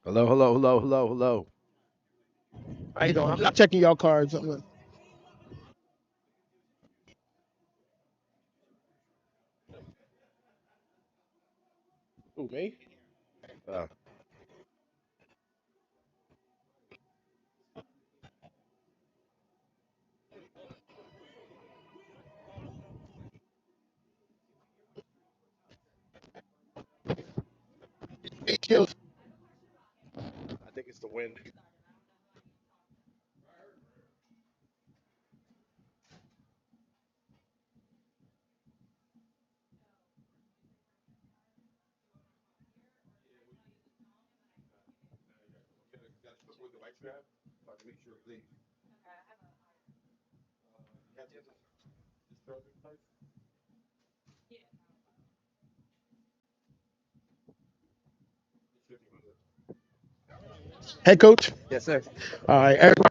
Hello, hello, hello, hello, hello. How you doing? I'm not checking y'all cards. Who, me? Uh, I think it's the wind. Head coach. Yes, sir. All right, everybody.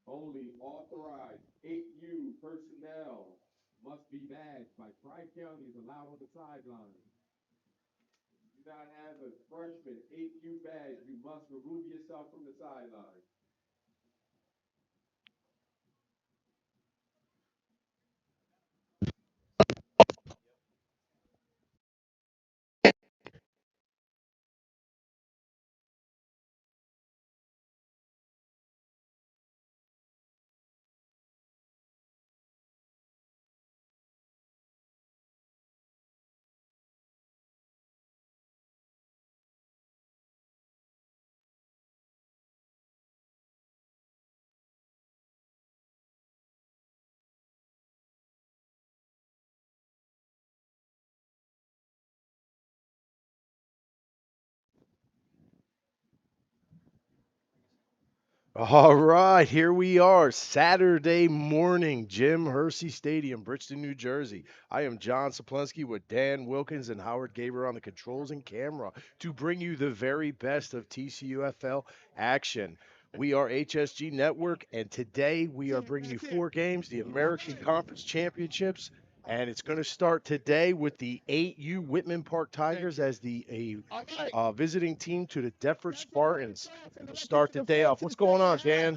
Only authorized 8U personnel must be badged by Tri-County is allowed on the sideline. Do not have a freshman 8U badge. You must remove yourself from the sideline. All right, here we are, Saturday morning, Jim Hersey Stadium, Bridgeton, New Jersey. I am John Saplinski with Dan Wilkins and Howard Gaber on the controls and camera to bring you the very best of TCUFL action. We are HSG Network, and today we are bringing you four games, the American Conference Championships, and it's going to start today with the 8U Whitman Park Tigers as the visiting team to the Deptford Spartans. And to start the day off, what's going on, Jan?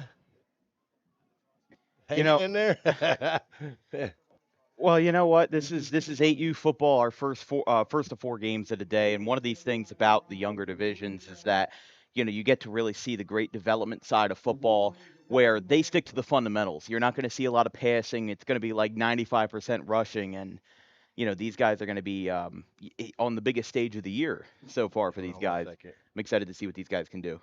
You Hanging know, in there? well, you know what? This is 8U football, our first of four games of the day, and one of these things about the younger divisions is that you get to really see the great development side of football where they stick to the fundamentals. You're not going to see a lot of passing. It's going to be like 95% rushing, and these guys are going to be on the biggest stage of the year so far for Hold these on one guys. second. I'm excited to see what these guys can do.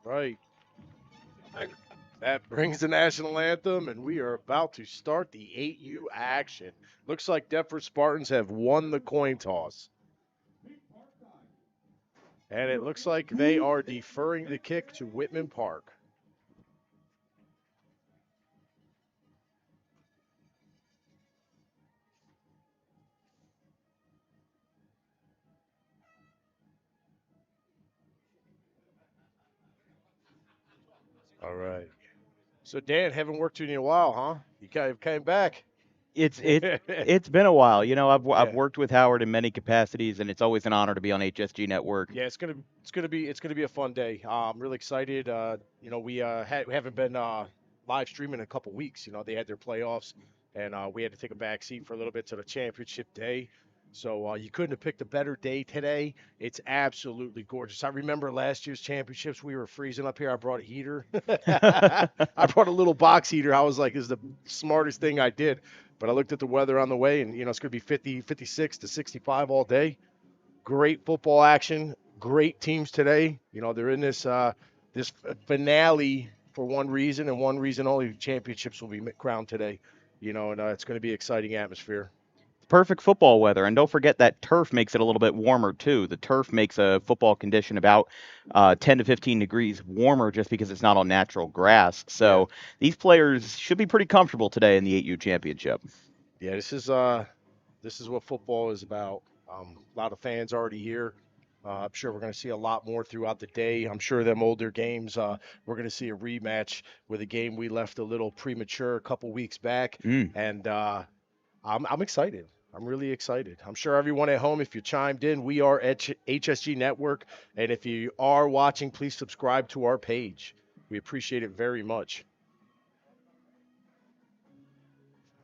Right. That brings the national anthem, and we are about to start the 8U action. Looks like Deptford Spartans have won the coin toss. And it looks like they are deferring the kick to Whitman Park. All right. So, Dan, haven't worked with you in a while, huh? You came back. It's it it's been a while. You know, I've Yeah. worked with Howard in many capacities, and it's always an honor to be on HSG Network. Yeah, it's gonna be a fun day. I'm really excited. We haven't been live streaming in a couple weeks. They had their playoffs, and we had to take a back seat for a little bit to the championship day. So you couldn't have picked a better day today. It's absolutely gorgeous. I remember last year's championships. We were freezing up here. I brought a heater. I brought a little box heater. I was like, "This is the smartest thing I did." But I looked at the weather on the way, and it's going to be 50, 56 to 65 all day. Great football action. Great teams today. They're in this finale for one reason and one reason only. Championships will be crowned today. And it's going to be exciting atmosphere. Perfect football weather, and don't forget that turf makes it a little bit warmer too. The turf makes a football condition about 10 to 15 degrees warmer just because it's not on natural grass. Yeah. So these players should be pretty comfortable today in the 8U championship. Yeah, this is what football is about. A lot of fans already here. I'm sure we're going to see a lot more throughout the day. I'm sure them older games, we're going to see a rematch with a game we left a little premature a couple weeks back, Mm. and I'm excited. I'm really excited. I'm sure everyone at home, if you chimed in, we are at HSG Network, and if you are watching, please subscribe to our page. We appreciate it very much.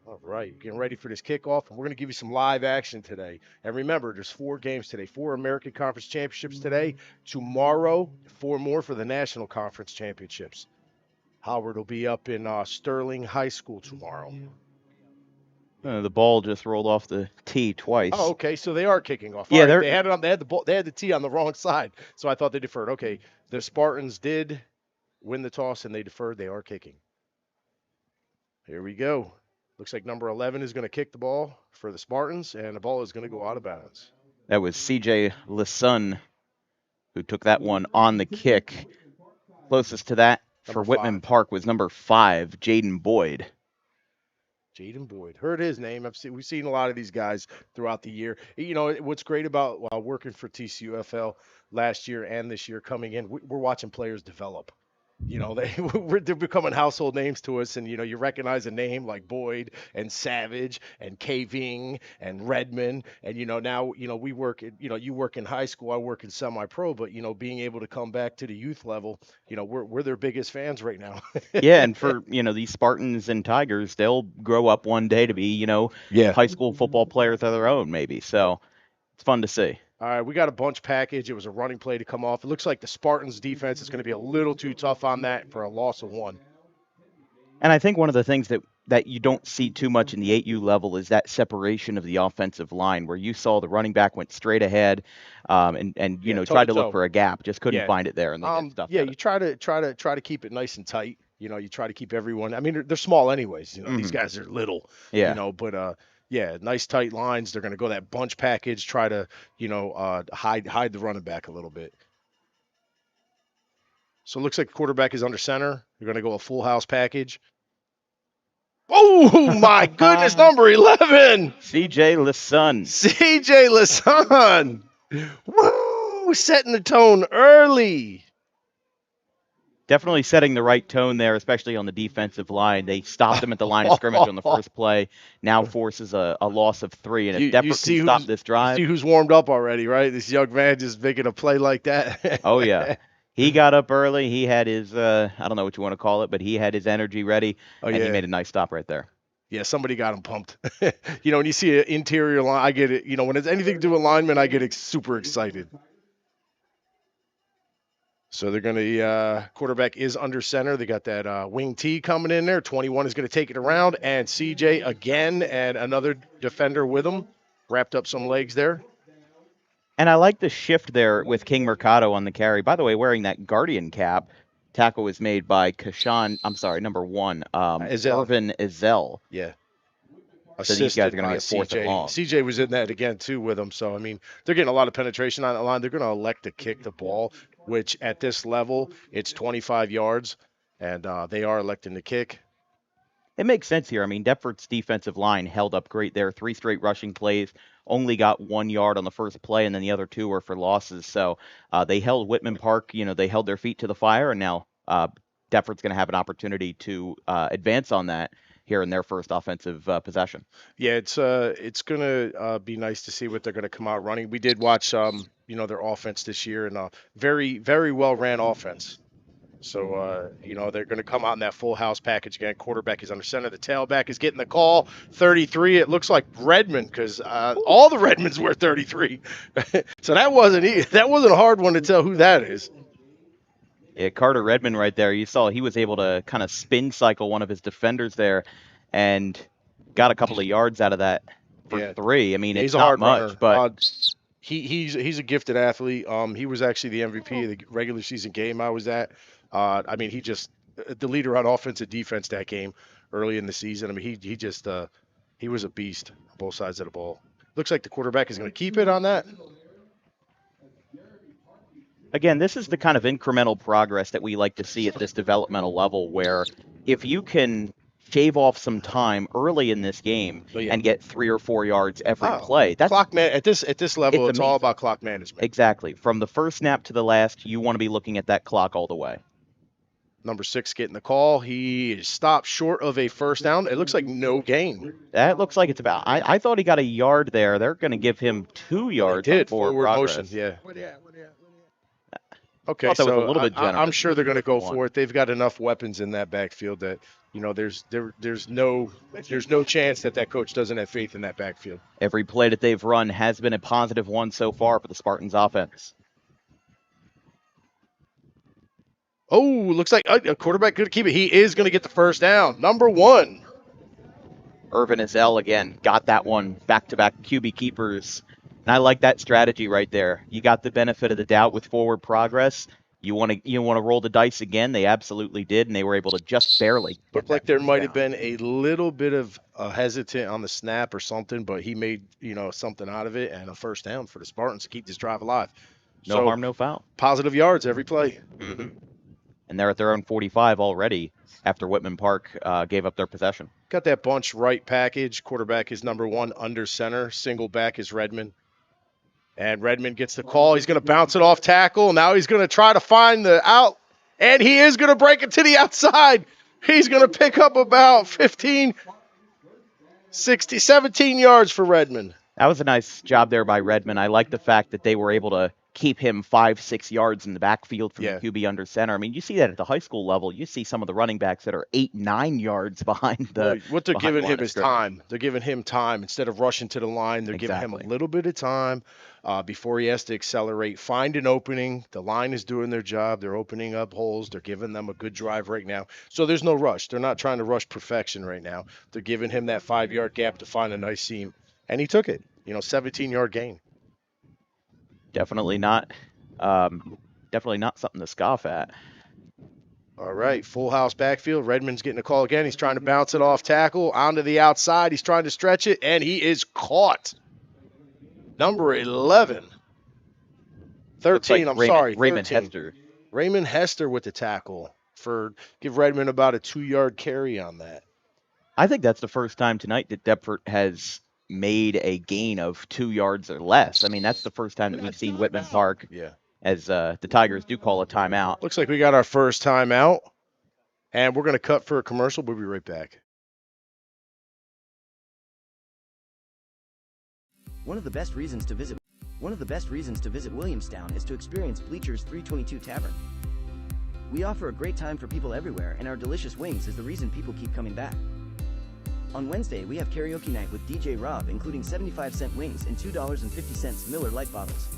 All right, getting ready for this kickoff, and we're going to give you some live action today. And remember, there's 4 games today, 4 American Conference Championships today. Tomorrow, 4 more for the National Conference Championships. Howard will be up in Sterling High School tomorrow. The ball just rolled off the tee twice. Oh, okay. So they are kicking off. Yeah, All right. they're They had it on. They had the ball. They had the tee on the wrong side. So I thought they deferred. Okay. The Spartans did win the toss and they deferred. They are kicking. Here we go. Looks like number 11 is going to kick the ball for the Spartans, and the ball is going to go out of bounds. That was CJ Lisson who took that one on the kick. Closest to that for Number Whitman 5. Park was number 5, Jaden Boyd. Jaden Boyd. Heard his name. We've seen a lot of these guys throughout the year. What's great about working for TCUFL last year and this year coming in, we're watching players develop. They're becoming household names to us, and you recognize a name like Boyd and Savage and Caving and Redmond, and now we work. You work in high school, I work in semi-pro, but being able to come back to the youth level, we're their biggest fans right now. Yeah, and for, these Spartans and Tigers, they'll grow up one day to be, Yeah. high school football players of their own, maybe. So it's fun to see. All right, we got a bunch package. It was a running play to come off. It looks like the Spartans defense is going to be a little too tough on that for a loss of 1. And I think one of the things that you don't see too much in the 8U level is that separation of the offensive line, where you saw the running back went straight ahead, and Yeah, toe tried to to look toe. for a gap, just couldn't Yeah. find it there, and they get stuffed Yeah, at you it. try to keep it nice and tight. You try to keep everyone. I mean, they're small anyways. These Mhm. guys are little. Yeah. But yeah, nice tight lines. They're going to go that bunch package. Try to hide the running back a little bit. So it looks like the quarterback is under center. They're going to go a full house package. Oh my goodness, number 11. CJ Lisson. CJ Lasan. Woo! Setting the tone early. Definitely setting the right tone there, especially on the defensive line. They stopped him at the line of scrimmage on the first play. Now forces a loss of 3. And if You Deptford see can stop who's this you drive, see who's warmed up already, right? This young man just making a play like that. oh yeah, he got up early. He had his I don't know what you want to call it, but he had his energy ready, Oh and he yeah. made a nice stop right there. Yeah, somebody got him pumped. When you see an interior line, I get it. When it's anything to do with linemen, I get super excited. So they're going to, quarterback is under center. They got that wing T coming in there. 21 is going to take it around. And CJ again and another defender with him. Wrapped up some legs there. And I like the shift there with King Mercado on the carry. By the way, wearing that Guardian cap. Tackle was made by number 1, Ezell. Irvin Ezell. Yeah. So these guys are Assisted going to by be a 4th and CJ. long. CJ was in that again too with him. So I mean, they're getting a lot of penetration on that line. They're going to elect to kick the ball, which at this level it's 25 yards, and they are electing to kick. It makes sense here. I mean, Deptford's defensive line held up great there. 3 straight rushing plays, only got 1 yard on the first play, and then the other 2 were for losses. So they held Whitman Park. They held their feet to the fire, and now Deptford's going to have an opportunity to advance on that here in their first offensive possession. Yeah, it's gonna be nice to see what they're gonna come out running. We did watch their offense this year, and very very well ran offense. So they're gonna come out in that full house package again. Quarterback is under center. The tailback is getting the call. 33. It looks like Redmond because all the Redmonds were 33. So that wasn't a hard one to tell who that is. Yeah, Carter Redmond right there. You saw he was able to kind of spin cycle one of his defenders there and got a couple of yards out of that for 3. I mean, he's it's a not hard much, runner. but he's a gifted athlete. He was actually the MVP of the regular season game I was at. I mean, he just the leader on offense and defense that game early in the season. I mean, he was a beast on both sides of the ball. Looks like the quarterback is going to keep it on that. Again, this is the kind of incremental progress that we like to see at this developmental level where if you can shave off some time early in this game and get 3 or 4 yards every play. That's at this level, it's all about clock management. Exactly. From the first snap to the last, you want to be looking at that clock all the way. Number 6 getting the call. He is stopped short of a first down. It looks like no gain. That looks like it's about. I thought he got a yard there. They're going to give him 2 yards. They did forward motion. Yeah. Okay, so was a little bit generous. I'm sure they're going to go for it. They've got enough weapons in that backfield that there's no chance that coach doesn't have faith in that backfield. Every play that they've run has been a positive one so far for the Spartans offense. Oh, looks like a quarterback could keep it. He is going to get the first down. Number 1. Irvin Ezell again got that one. Back-to-back QB keepers. And I like that strategy right there. You got the benefit of the doubt with forward progress. You want to roll the dice again. They absolutely did, and they were able to just barely. Looked like there might have been a little bit of hesitant on the snap or something, but he made something out of it and a first down for the Spartans to keep this drive alive. No harm, no foul. Positive yards every play. Mm-hmm. And they're at their own 45 already after Whitman Park gave up their possession. Got that bunch right package. Quarterback is number 1 under center. Single back is Redmond. And Redmond gets the call. He's going to bounce it off tackle. Now he's going to try to find the out. And he is going to break it to the outside. He's going to pick up about 15, 60, 17 yards for Redmond. That was a nice job there by Redmond. I like the fact that they were able to keep him 5-6 yards in the backfield from the QB under center. I mean, you see that at the high school level. You see some of the running backs that are 8-9 yards behind the. What they're giving him is time. They're giving him time instead of rushing to the line. They're giving him a little bit of time before he has to accelerate, find an opening. The line is doing their job. They're opening up holes. They're giving them a good drive right now. So there's no rush. They're not trying to rush perfection right now. They're giving him that 5-yard gap to find a nice seam, and he took it. 17-yard gain. Definitely not something to scoff at. All right, full house backfield. Redmond's getting a call again. He's trying to bounce it off tackle onto the outside. He's trying to stretch it, and he is caught. Number 11. 13, like Raymond 13. Hester. Raymond Hester with the tackle give Redmond about a 2-yard carry on that. I think that's the first time tonight that Deptford has made a gain of 2 yards or less. I mean, that's the first time that we've seen Whitman Park, as the Tigers do call a timeout. Looks like we got our first timeout, and we're going to cut for a commercial. We'll be right back. One of the best reasons to visit Williamstown is to experience Bleachers 322 Tavern. We offer a great time for people everywhere, and our delicious wings is the reason people keep coming back. On Wednesday, we have karaoke night with DJ Rob, including 75-cent wings and $2.50 Miller Lite bottles.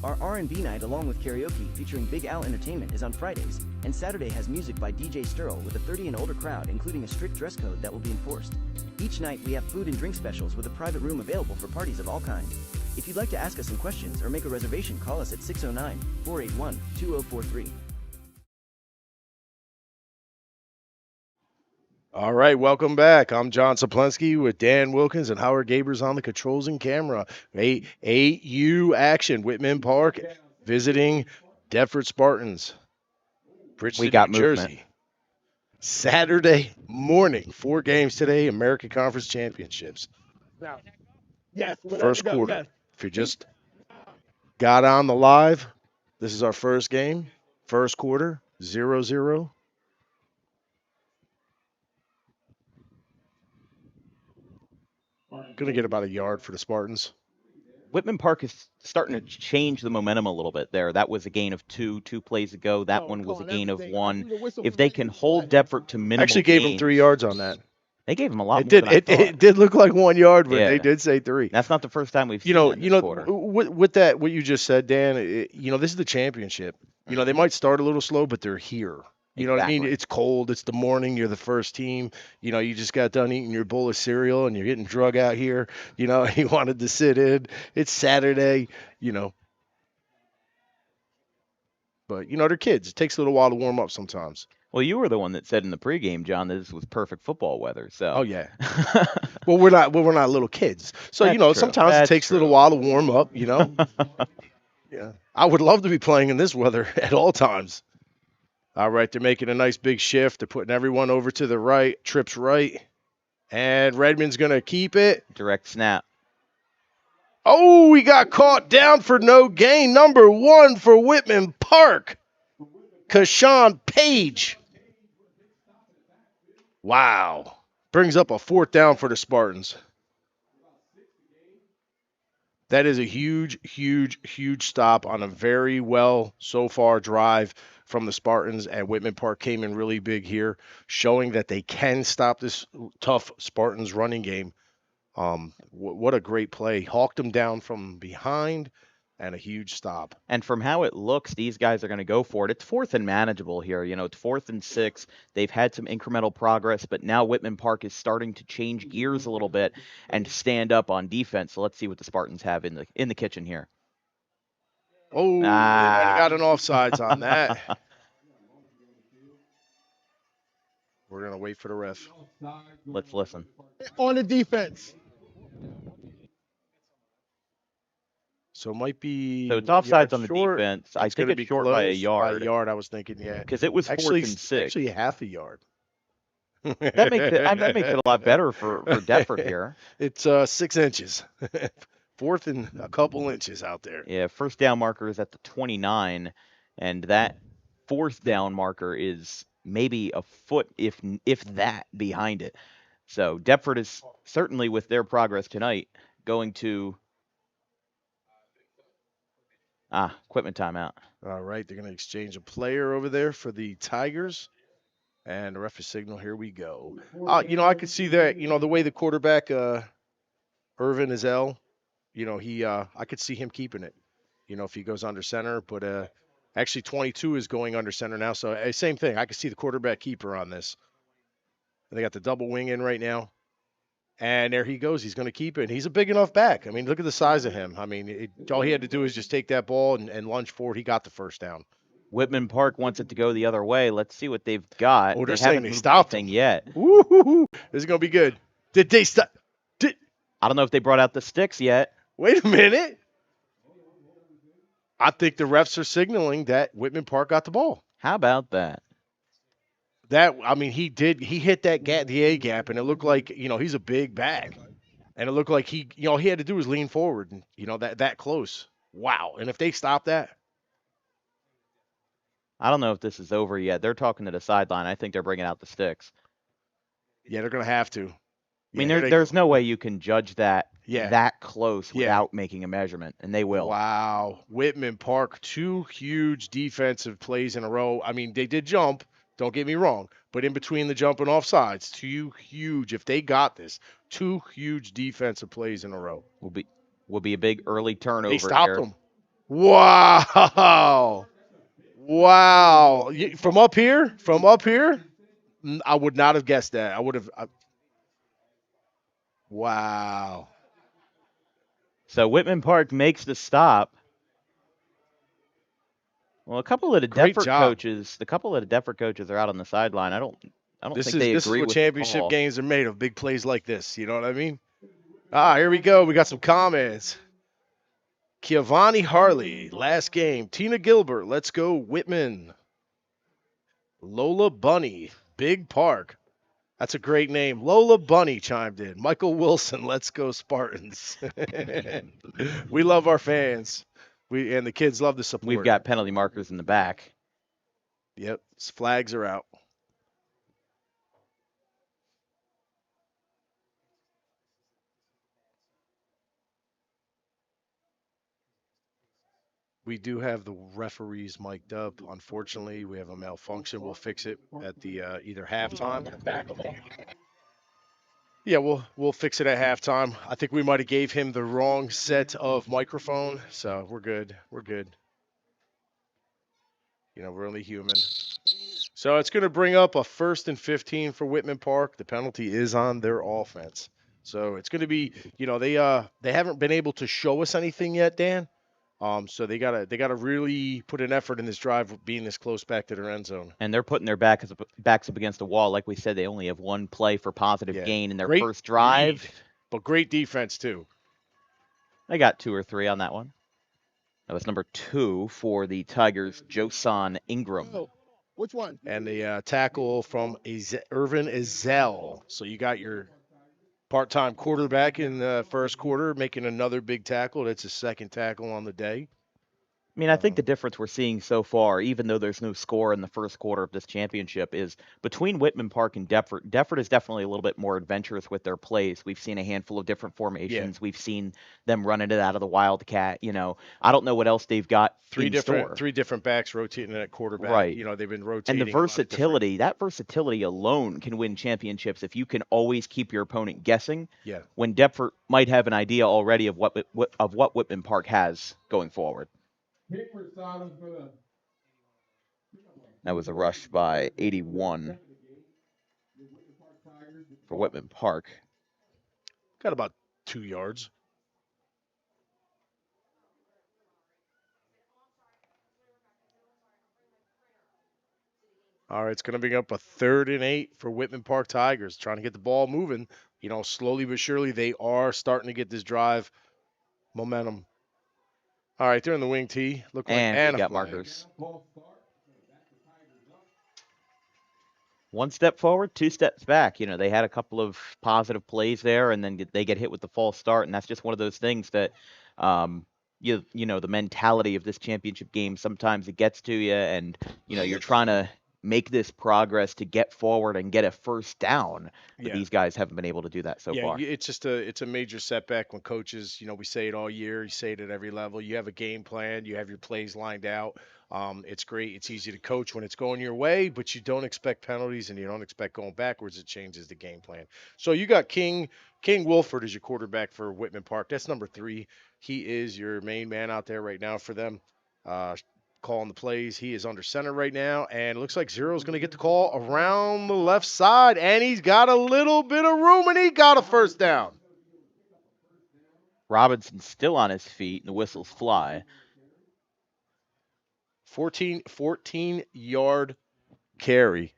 Our R&B night along with karaoke featuring Big Al Entertainment is on Fridays, and Saturday has music by DJ Sturl with a 30 and older crowd, including a strict dress code that will be enforced. Each night, we have food and drink specials with a private room available for parties of all kinds. If you'd like to ask us some questions or make a reservation, call us at 609-481-2043. All right, welcome back. I'm John Saplensky with Dan Wilkins and Howard Gabers on the controls and camera. 8U action, Whitman Park visiting Deptford Spartans, We Bridgeton, New got movement. Jersey. Saturday morning, 4 games today, American Conference Championships. Now, yes. First quarter. Yes. If you just got on the live, this is our first game. First quarter, 0-0. Gonna get about a yard for the Spartans. Whitman Park is starting to change the momentum a little bit there. That was a gain of 2 plays ago. That one was a gain of 1. If they can hold Deptford to minimal Actually gave him gains, 3 yards on that. they gave him a lot It more did. than I It, thought. it did look like 1 yard, but they Yeah. did say 3. That's not the first time we've seen You know, that in this quarter. with that, what you just said, Dan. This is the championship. They might start a little slow, but they're here. You know what I mean? Exactly. It's cold. It's the morning. You're the first team. You just got done eating your bowl of cereal, and you're getting drug out here. You wanted to sit in. It's Saturday. You know, but they're kids. It takes a little while to warm up sometimes. Well, you were the one that said in the pregame, John, that this was perfect football weather. So. Oh yeah. Well, we're not. Well, we're not little kids. So That's true. sometimes it That's takes a little true. while to warm up. Yeah. I would love to be playing in this weather at all times. All right, they're making a nice big shift. They're putting everyone over to the right, trips right. And Redmond's going to keep it. Direct snap. Oh, he got caught down for no gain. Number 1 for Whitman Park, Kashawn Page. Wow. Brings up a 4th down for the Spartans. That is a huge, huge, huge stop on a very well so far drive from the Spartans, and Whitman Park came in really big here, showing that they can stop this tough Spartans running game. What a great play. Hawked them down from behind, and a huge stop. And from how it looks, these guys are going to go for it. It's 4th and manageable here. It's 4th and 6. They've had some incremental progress, but now Whitman Park is starting to change gears a little bit and stand up on defense. So let's see what the Spartans have in the kitchen here. Oh, they might have got an offsides on that. We're going to wait for the ref. Let's listen. On the defense. So it might be. So it's offsides on the short. defense. I It's think gonna it's be short by a close. yard. By a yard, I was thinking, yeah. Because it was 4th Actually, and 6. actually half a yard. That makes it a lot better for Deptford here. It's 6 inches. 4th and a couple inches out there. Yeah, first down marker is at the 29, and that 4th down marker is maybe a foot, if that, behind it. So Deptford is certainly, with their progress tonight, going to equipment timeout. All right, they're going to exchange a player over there for the Tigers. And the referee signal, here we go. I could see that, the way the quarterback, Irvin Izell, I could see him keeping it, if he goes under center. But actually 22 is going under center now. So same thing. I could see the quarterback keeper on this. And they got the double wing in right now. And there he goes. He's going to keep it. And he's a big enough back. I mean, look at the size of him. I mean, all he had to do is just take that ball and lunge forward. He got the first down. Whitman Park wants it to go the other way. Let's see what they've got. Oh, they're they saying haven't they moved stopped anything him yet. Woo-hoo-hoo. This is going to be good. Did they stop? I don't know if they brought out the sticks yet. Wait a minute. I think the refs are signaling that Whitman Park got the ball. How about that? He hit that gap, the A gap, and it looked like, he's a big back. And it looked like he had to do was lean forward and, that close. Wow. And if they stop that. I don't know if this is over yet. They're talking to the sideline. I think they're bringing out the sticks. Yeah, they're going to have to. I mean, there's no way you can judge that that close without making a measurement, and they will. Wow. Whitman Park, 2 huge defensive plays in a row. I mean, they did jump, don't get me wrong, but in between the jump and offsides, 2 huge, if they got this, 2 huge defensive plays in a row. Will be a big early turnover. They stopped them. Wow. Wow. From up here, I would not have guessed that. I would have. Wow. So Whitman Park makes the stop. Well, a couple of the Deptford coaches are out on the sideline. I don't This think is they this is agree what with the championship call. games are made of. Big plays like this. You know what I mean? Here we go. We got some comments. Kiavani Harley, last game. Tina Gilbert, let's go Whitman. Lola Bunny, Big Park. That's a great name. Lola Bunny chimed in. Michael Wilson, let's go Spartans. We love our fans. And the kids love the We've support. got penalty markers in the back. Yep, flags are out. We do have the referees mic'd up. Unfortunately, we have a malfunction. We'll fix it at the either halftime. Yeah, we'll fix it at halftime. I think we might have gave him the wrong set of microphone, so we're good. We're good. We're only human. So it's going to bring up a 1st and 15 for Whitman Park. The penalty is on their offense. So it's going to be, they haven't been able to show us anything yet, Dan. So they gotta really put an effort in this drive, being this close back to their end zone. And they're putting their backs up against the wall. Like we said, they only have one play for positive Yeah, gain in their great first drive. read, but great defense too. They got 2 or 3 on that one. That was number 2 for the Tigers, Josan Ingram. Oh, which one? And the tackle from Irvin Ezell. So you got your part-time quarterback in the first quarter making another big tackle. That's his second tackle on the day. I mean, I think the difference we're seeing so far, even though there's no score in the first quarter of this championship, is between Whitman Park and Deptford. Deptford is definitely a little bit more adventurous with their plays. We've seen a handful of different formations. Yeah. We've seen them running it out of the Wildcat. I don't know what else they've got Three in store. different backs rotating at quarterback. Right. They've been And rotating. the versatility, that versatility alone can win championships if you can always keep your opponent guessing. Yeah. When Deptford might have an idea already of what Whitman Park has going forward. That was a rush by 81 for Whitman Park. Got about 2 yards. All right, it's going to bring up a 3rd and 8 for Whitman Park Tigers, trying to get the ball moving. Slowly but surely they are starting to get this drive momentum. All right, they're in the wing tee. Look like And we a got flag. markers. 1 step forward, 2 steps back. They had a couple of positive plays there, and then they get hit with the false start, and that's just one of those things that, the mentality of this championship game, sometimes it gets to you, and, you're trying to make this progress to get forward and get a first down, but Yeah. these guys haven't been able to do that so far. It's just it's a major setback when coaches, we say it all year, you say it at every level. You have a game plan, you have your plays lined out. It's great. It's easy to coach when it's going your way, but you don't expect penalties and you don't expect going backwards. It changes the game plan. So you got King Wilford as your quarterback for Whitman Park. That's number 3. He is your main man out there right now for them. Calling the plays. He is under center right now, and it looks like Zero's going to get the call around the left side, and he's got a little bit of room, and he got a first down. Robinson's still on his feet, and the whistles fly. 14-yard carry.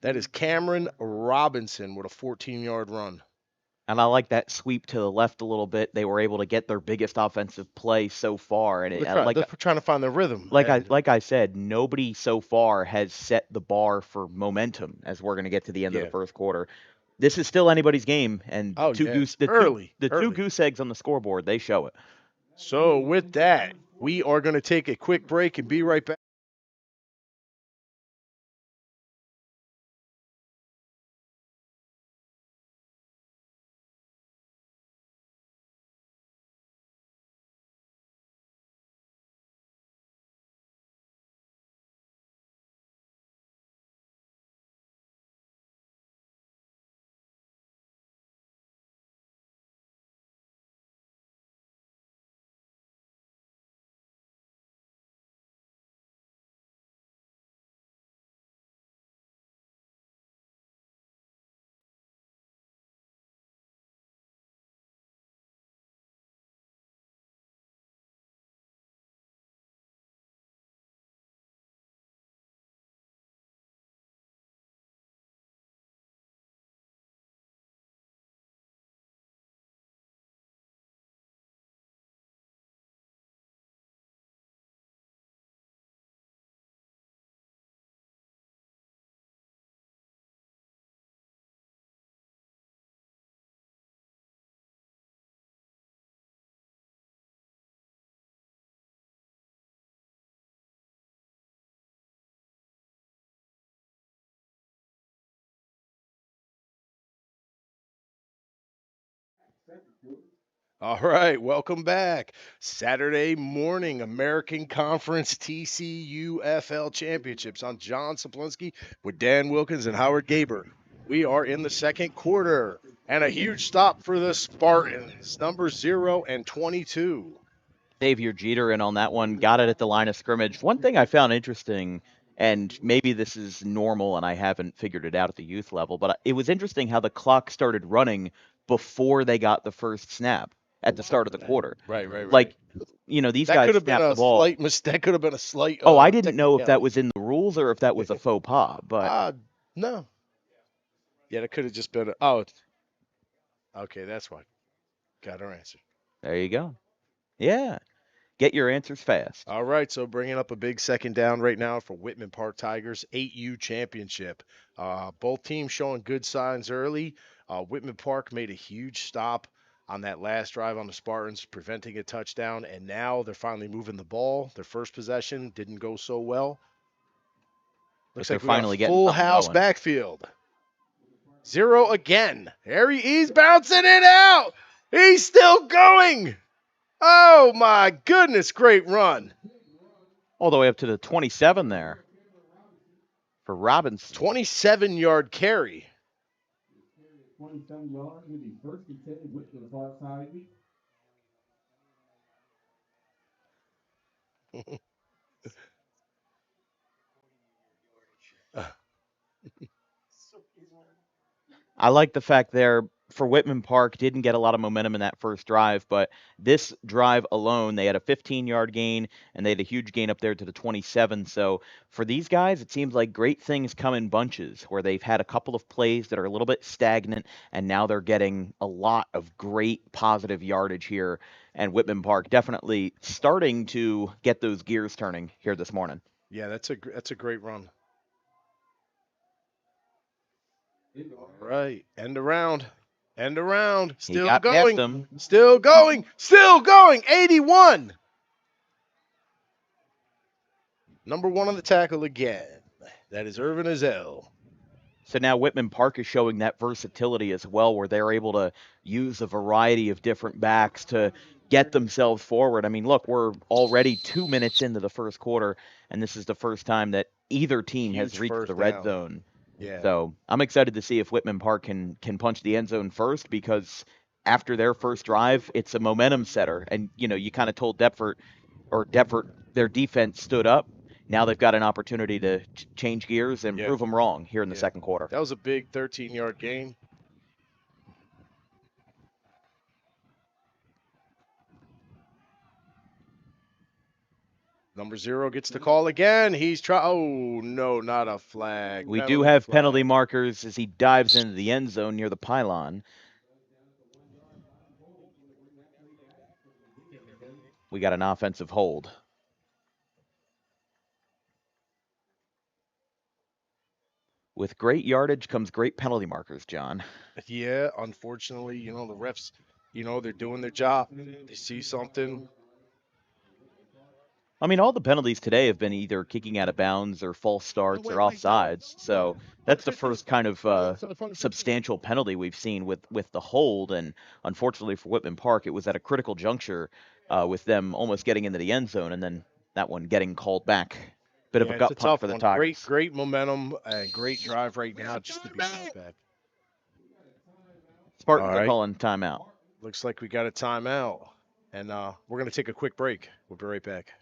That is Cameron Robinson with a 14-yard run. And I like that sweep to the left a little bit. They were able to get their biggest offensive play so far, and They're trying to find their rhythm. Like I said, nobody so far has set the bar for momentum as we're going to get to the end of the first quarter. This is still anybody's game, and two goose eggs on the scoreboard, they show it. So with that, we are going to take a quick break and be right back. All right, welcome back. Saturday morning American Conference TCUFL Championships. I'm John Saplinski with Dan Wilkins and Howard Gaber. We are in the second quarter, and a huge stop for the Spartans, number 0 and 22. Xavier Jeter in on that one, got it at the line of scrimmage. One thing I found interesting, and maybe this is normal and I haven't figured it out at the youth level, but it was interesting how the clock started running before they got the first snap at the start of the quarter. Right. Like, these That guys could have been snapped the a ball. slight mistake. That could have been a slight. Oh, I didn't know if that technicality. was in the rules or if that was a faux pas, but No. Yeah, that could have just been. Oh, okay, that's why. Got our answer. there you go. Yeah, get your answers fast. All right, so bringing up a big second down right now for Whitman Park Tigers 8U championship. Both teams showing good signs early. Whitman Park made a huge stop on that last drive on the Spartans, preventing a touchdown, and now they're finally moving the ball. Their first possession didn't go so well. But Looks they're like we got finally a getting full something house going. backfield. 0 again. He's bouncing it out. He's still going. Oh my goodness, great run. All the way up to the 27 there for Robinson. 27-yard carry. 27 yards with the first and 10 with the far side. I like the fact there for Whitman Park didn't get a lot of momentum in that first drive, but this drive alone, they had a 15-yard gain and they had a huge gain up there to the 27. So for these guys, it seems like great things come in bunches where they've had a couple of plays that are a little bit stagnant and now they're getting a lot of great positive yardage here. And Whitman Park definitely starting to get those gears turning here this morning. Yeah, that's a great run. All right, end around. He got past them. Still going. 81. Number 1 on the tackle again. That is Irvin Azell. So now Whitman Park is showing that versatility as well, where they're able to use a variety of different backs to get themselves forward. I mean, look, we're already 2 minutes into the first quarter, and this is the first time that either team has Huge reached first the red down. zone. Yeah. So I'm excited to see if Whitman Park can punch the end zone first, because after their first drive, it's a momentum setter. And, you kind of told Deptford, their defense stood up. Now they've got an opportunity to change gears and prove them wrong here in the second quarter. That was a big 13-yard gain. Number 0 gets the call again. Oh, no, not a flag. We do have penalty markers as he dives into the end zone near the pylon. We got an offensive hold. With great yardage comes great penalty markers, John. Yeah, unfortunately, the refs, they're doing their job. They see something. I mean, all the penalties today have been either kicking out of bounds or false starts or offsides. So that's the first kind of substantial penalty we've seen with the hold. And unfortunately for Whitman Park, it was at a critical juncture with them almost getting into the end zone and then that one getting called back. Bit of a gut punch for the Tigers. Great momentum and great drive right now just to be back. Spartans are calling timeout. Looks like we got a timeout. And we're going to take a quick break. We'll be right back.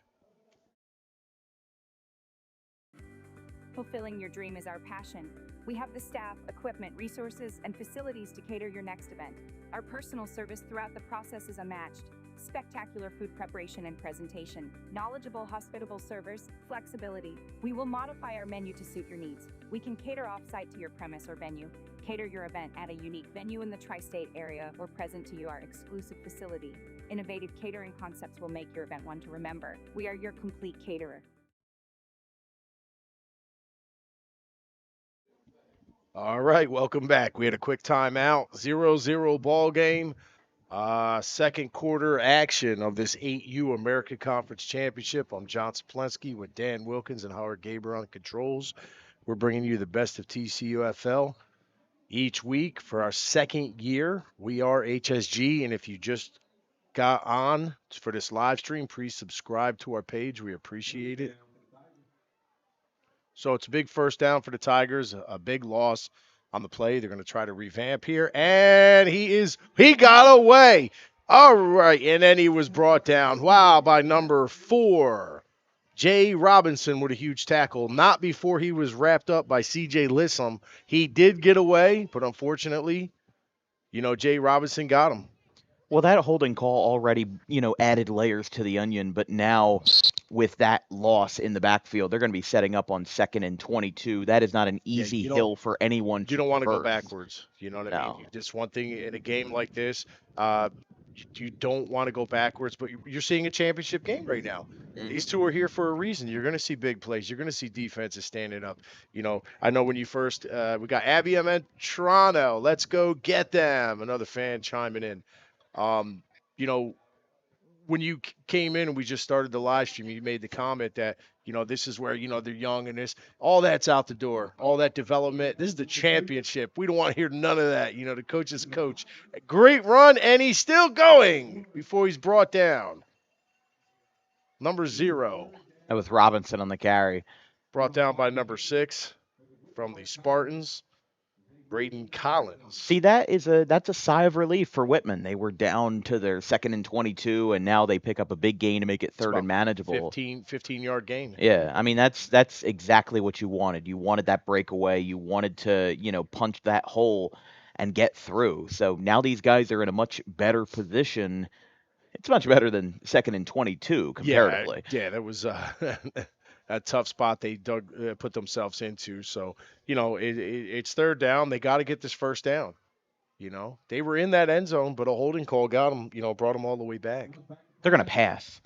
Fulfilling your dream is our passion. We have the staff, equipment, resources, and facilities to cater your next event. Our personal service throughout the process is unmatched. Spectacular food preparation and presentation, knowledgeable, hospitable servers, flexibility. We will modify our menu to suit your needs. We can cater off-site to your premise or venue. Cater your event at a unique venue in the tri-state area or present to you our exclusive facility. Innovative catering concepts will make your event one to remember. We are your complete caterer. All right, welcome back. We had a quick timeout. 0-0 ball game. Second quarter action of this 8U American Conference Championship. I'm John Saplinski with Dan Wilkins and Howard Gaber on controls. We're bringing you the best of TCUFL. each week for our second year. We are HSG, and if you just got on for this live stream, please subscribe to our page. We appreciate it. So it's a big first down for the Tigers, a big loss on the play. They're going to try to revamp here, and he got away. All right, and then he was brought down. Wow, by number 4. Jay Robinson with a huge tackle, not before he was wrapped up by C.J. Lissam. He did get away, but unfortunately, Jay Robinson got him. Well, that holding call already, added layers to the onion, but now with that loss in the backfield, they're going to be setting up on 2nd and 22. That is not an easy hill for anyone to You don't want to go traverse. backwards. You know what I No. mean? Just one thing in a game like this, you don't want to go backwards, but you're seeing a championship game right now. These two are here for a reason. You're going to see big plays. You're going to see defenses standing up. I know when you first, we got Abby and Toronto. Let's go get them. Another fan chiming in. When you came in and we just started the live stream, you made the comment that, this is where, they're young and all that's out the door, all that development. This is the championship. We don't want to hear none of that. The coach is coach. Great run, and he's still going before he's brought down. Number 0. That was Robinson on the carry. Brought down by number 6 from the Spartans. Braden Collins. See, that's a sigh of relief for Whitman. They were down to their 2nd and 22, and now they pick up a big gain to make it 3rd and manageable. 15-yard gain. Yeah, I mean that's exactly what you wanted. You wanted that breakaway. You wanted to punch that hole and get through. So now these guys are in a much better position. It's much better than 2nd and 22 comparatively. Yeah, that was a tough spot they put themselves into. So, it's 3rd down. They got to get this first down. They were in that end zone, but a holding call got them, brought them all the way back. They're going to pass.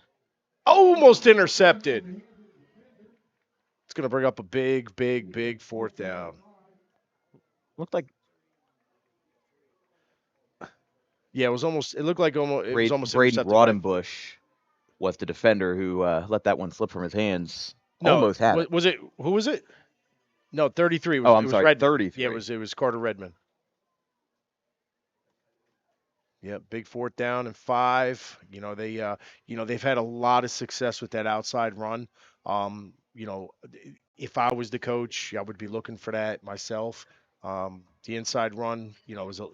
Almost intercepted. It's going to bring up a big 4th down. Looked like it looked like it was almost Braden intercepted. Rodenbush was the defender who let that one slip from his hands. No, almost had it. Was it? Who was it? No, 33. I'm sorry, 33. Yeah, it was Carter Redmond. Yeah, big 4th down and 5. They've had a lot of success with that outside run. If I was the coach, I would be looking for that myself. The inside run,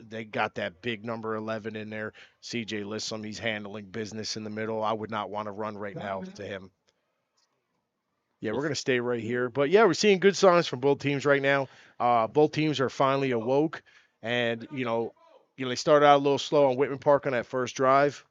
they got that big number 11 in there. C.J. Lissam, he's handling business in the middle. I would not want to run right now to him. Yeah, we're going to stay right here. But, yeah, we're seeing good signs from both teams right now. Both teams are finally awoke. And, they started out a little slow on Whitman Park on that first drive.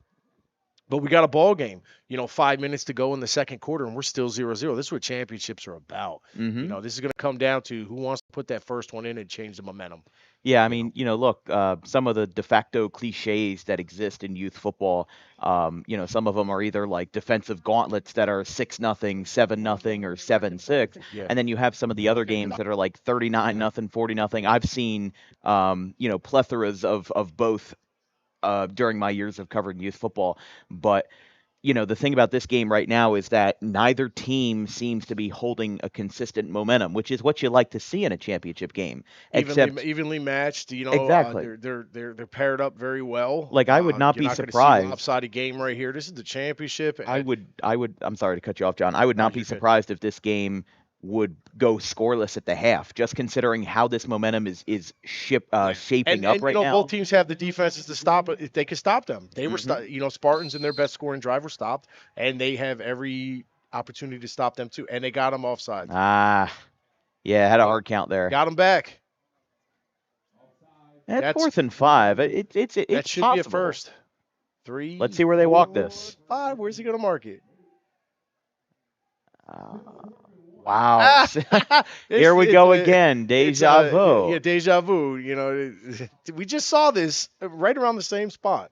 But we got a ball game, 5 minutes to go in the second quarter, and we're still 0-0. This is what championships are about. Mm-hmm. This is going to come down to who wants to put that first one in and change the momentum. Yeah, I mean, look, some of the de facto cliches that exist in youth football, some of them are either like defensive gauntlets that are 6-0, 7-0, or 7-6, Yeah. and then you have some of the other games that are like 39-0, 40-0. I've seen, plethoras of both during my years of covering youth football, but the thing about this game right now is that neither team seems to be holding a consistent momentum, which is what you like to see in a championship game. Evenly matched, exactly. They're paired up very well. Like I would not be surprised. See a lopsided game right here. This is the championship. I'm sorry to cut you off, John. I would not be surprised if this game would go scoreless at the half, just considering how this momentum is shaping up right now. Both teams have the defenses to stop it if they can stop them. They were, Spartans in their best scoring drive were stopped, and they have every opportunity to stop them too, and they got them offside. Had a hard count there. Got them back. At 4th and 5, it's that should possible. Be a first. 3. Let's see where they walk this. 5. Where's he going to mark it? Wow. Here we go again. Deja vu. Yeah, deja vu. We just saw this right around the same spot.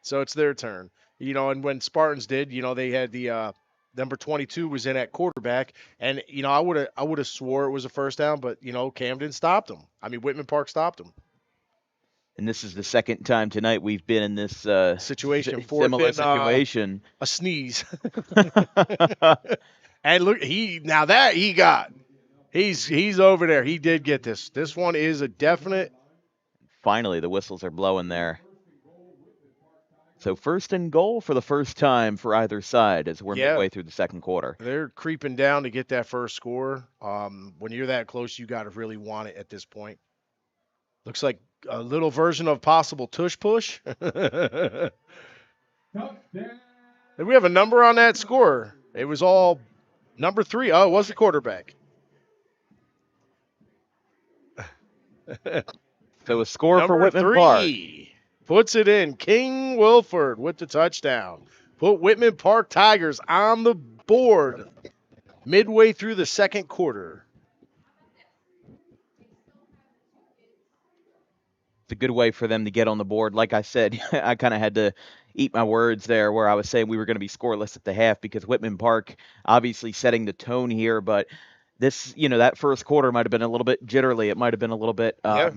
So it's their turn. And when Spartans did, they had the number 22 was in at quarterback, and I would have swore it was a first down, but Camden stopped him. I mean, Whitman Park stopped him. And this is the second time tonight we've been in this situation. Similar situation. A sneeze. And look, he got. He's over there. He did get this. This one is a definite. Finally, the whistles are blowing there. So first and goal for the first time for either side as we're Yeah, midway through the second quarter. they're creeping down to get that first score. When you're that close, you got to really want it at this point. Looks like a little version of possible tush push. Touchdown. Do we have a number on that score? It was all number 3. Oh, it was the quarterback. So a score for Number Whitman Park. 3 puts it in. King Wilford with the touchdown. Put Whitman Park Tigers on the board midway through the second quarter. It's a good way for them to get on the board. Like I said, I kind of had to eat my words there where I was saying we were going to be scoreless at the half because Whitman Park obviously setting the tone here, but this, that first quarter might have been a little bit jittery. It might have been a little bit, Yeah.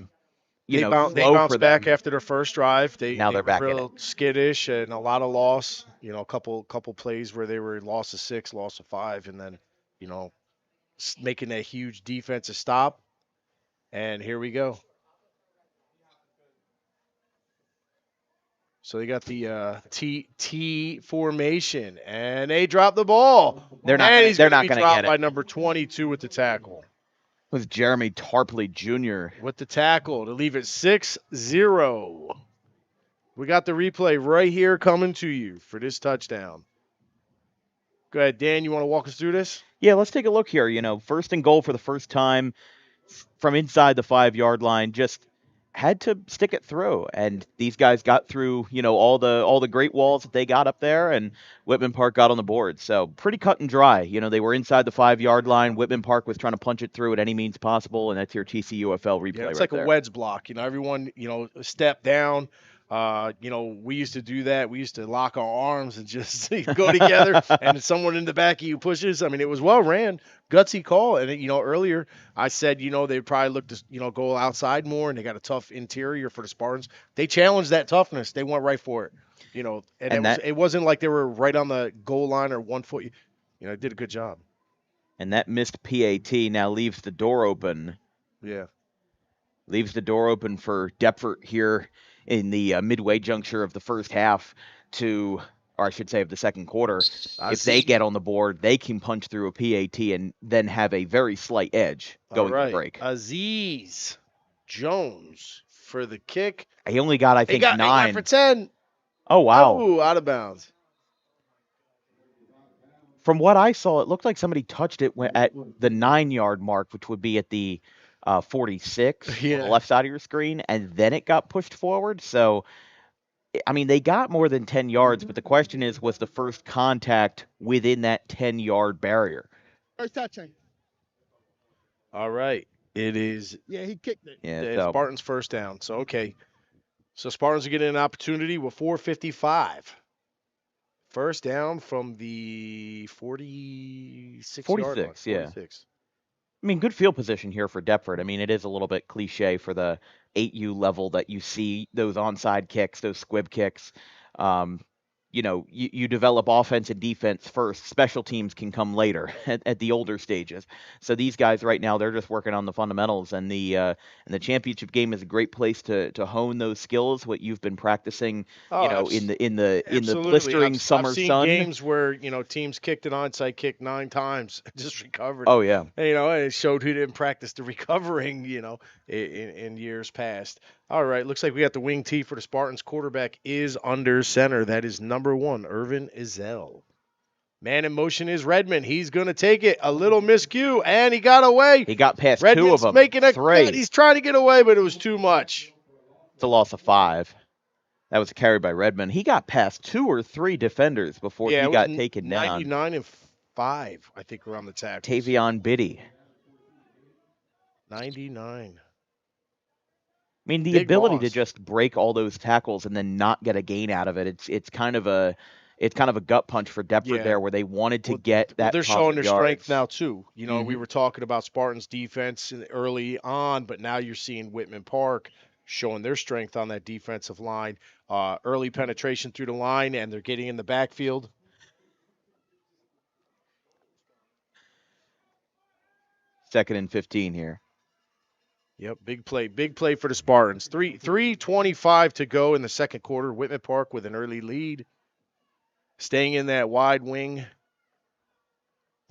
They slow bounced for back them. after their first drive. Now They they're were back in real skittish and a lot of loss. A couple plays where they were loss of 6, loss of 5, and then making that huge defensive stop. And here we go. So they got the T formation, and they drop the ball. They're not. And Gonna, he's they're going to not be going to dropped get by it. number 22 with the tackle. Was Jeremy Tarpley Jr. With the tackle to leave it 6-0. We got the replay right here coming to you for this touchdown. Go ahead, Dan. You want to walk us through this? Yeah, let's take a look here. First and goal for the first time from inside the 5-yard line. Just had to stick it through, and these guys got through. All the great walls that they got up there, and Whitman Park got on the board. So pretty cut and dry. They were inside the 5-yard line. Whitman Park was trying to punch it through at any means possible, and that's your TCUFL replay Yeah, it's right like a there. wedge block. Everyone, step down. We used to do that. We used to lock our arms and just go together, and someone in the back of you pushes. I mean, it was well ran, gutsy call. And earlier I said, they'd probably look to, go outside more, and they got a tough interior for the Spartans. They challenged that toughness. They went right for it. And it wasn't like they were right on the goal line or 1 foot. Did a good job. And that missed PAT now leaves the door open. Yeah. Leaves the door open for Deptford here in the midway juncture of the first half or I should say of the second quarter. If they get on the board, they can punch through a PAT and then have a very slight edge going to break. Aziz Jones for the kick. He only got, I think, 9. He got for 10. Oh, wow. Oh, out of bounds. From what I saw, it looked like somebody touched it at the 9-yard mark, which would be at the 46 on the left side of your screen, and then it got pushed forward. So, I mean, they got more than 10 yards, but the question is, was the first contact within that 10-yard barrier? First touching. All right. It is. Yeah, he kicked it. Yeah, Spartans first down. So, okay. So, Spartans are getting an opportunity with 4:55. First down from the 46 yard line. 46, yeah. I mean, good field position here for Deptford. I mean, it is a little bit cliche for the 8U level that you see those onside kicks, those squib kicks. You develop offense and defense first. Special teams can come later at the older stages. So these guys right now, they're just working on the fundamentals, and the championship game is a great place to hone those skills. What you've been practicing, in the blistering summer I've seen sun. Games where teams kicked an onside kick 9 times, and just recovered. Oh yeah. And, it showed who didn't practice the recovering. In years past. All right, looks like we got the wing tee for the Spartans. Quarterback is under center. That is number 1, Irvin Izell. Man in motion is Redmond. He's going to take it. A little miscue, and he got away. He got past Redmond's 2 of them. Making 3. He's trying to get away, but it was too much. It's a loss of 5. That was carried by Redmond. He got past 2 or 3 defenders before he got taken down. 99 and 5, I think, were on the tackles. Tavion Biddy. 99. I mean, the Big ability loss. to just break all those tackles and then not get a gain out of it. It's kind of a gut punch for Deptford there, where they wanted to get that. They're showing their strength now too. Mm-hmm. We were talking about Spartans defense early on, but now you're seeing Whitman Park showing their strength on that defensive line. Early penetration through the line, and they're getting in the backfield. 2nd and 15 here. Yep, big play for the Spartans. 3:25 to go in the second quarter. Whitman Park with an early lead. Staying in that wide wing.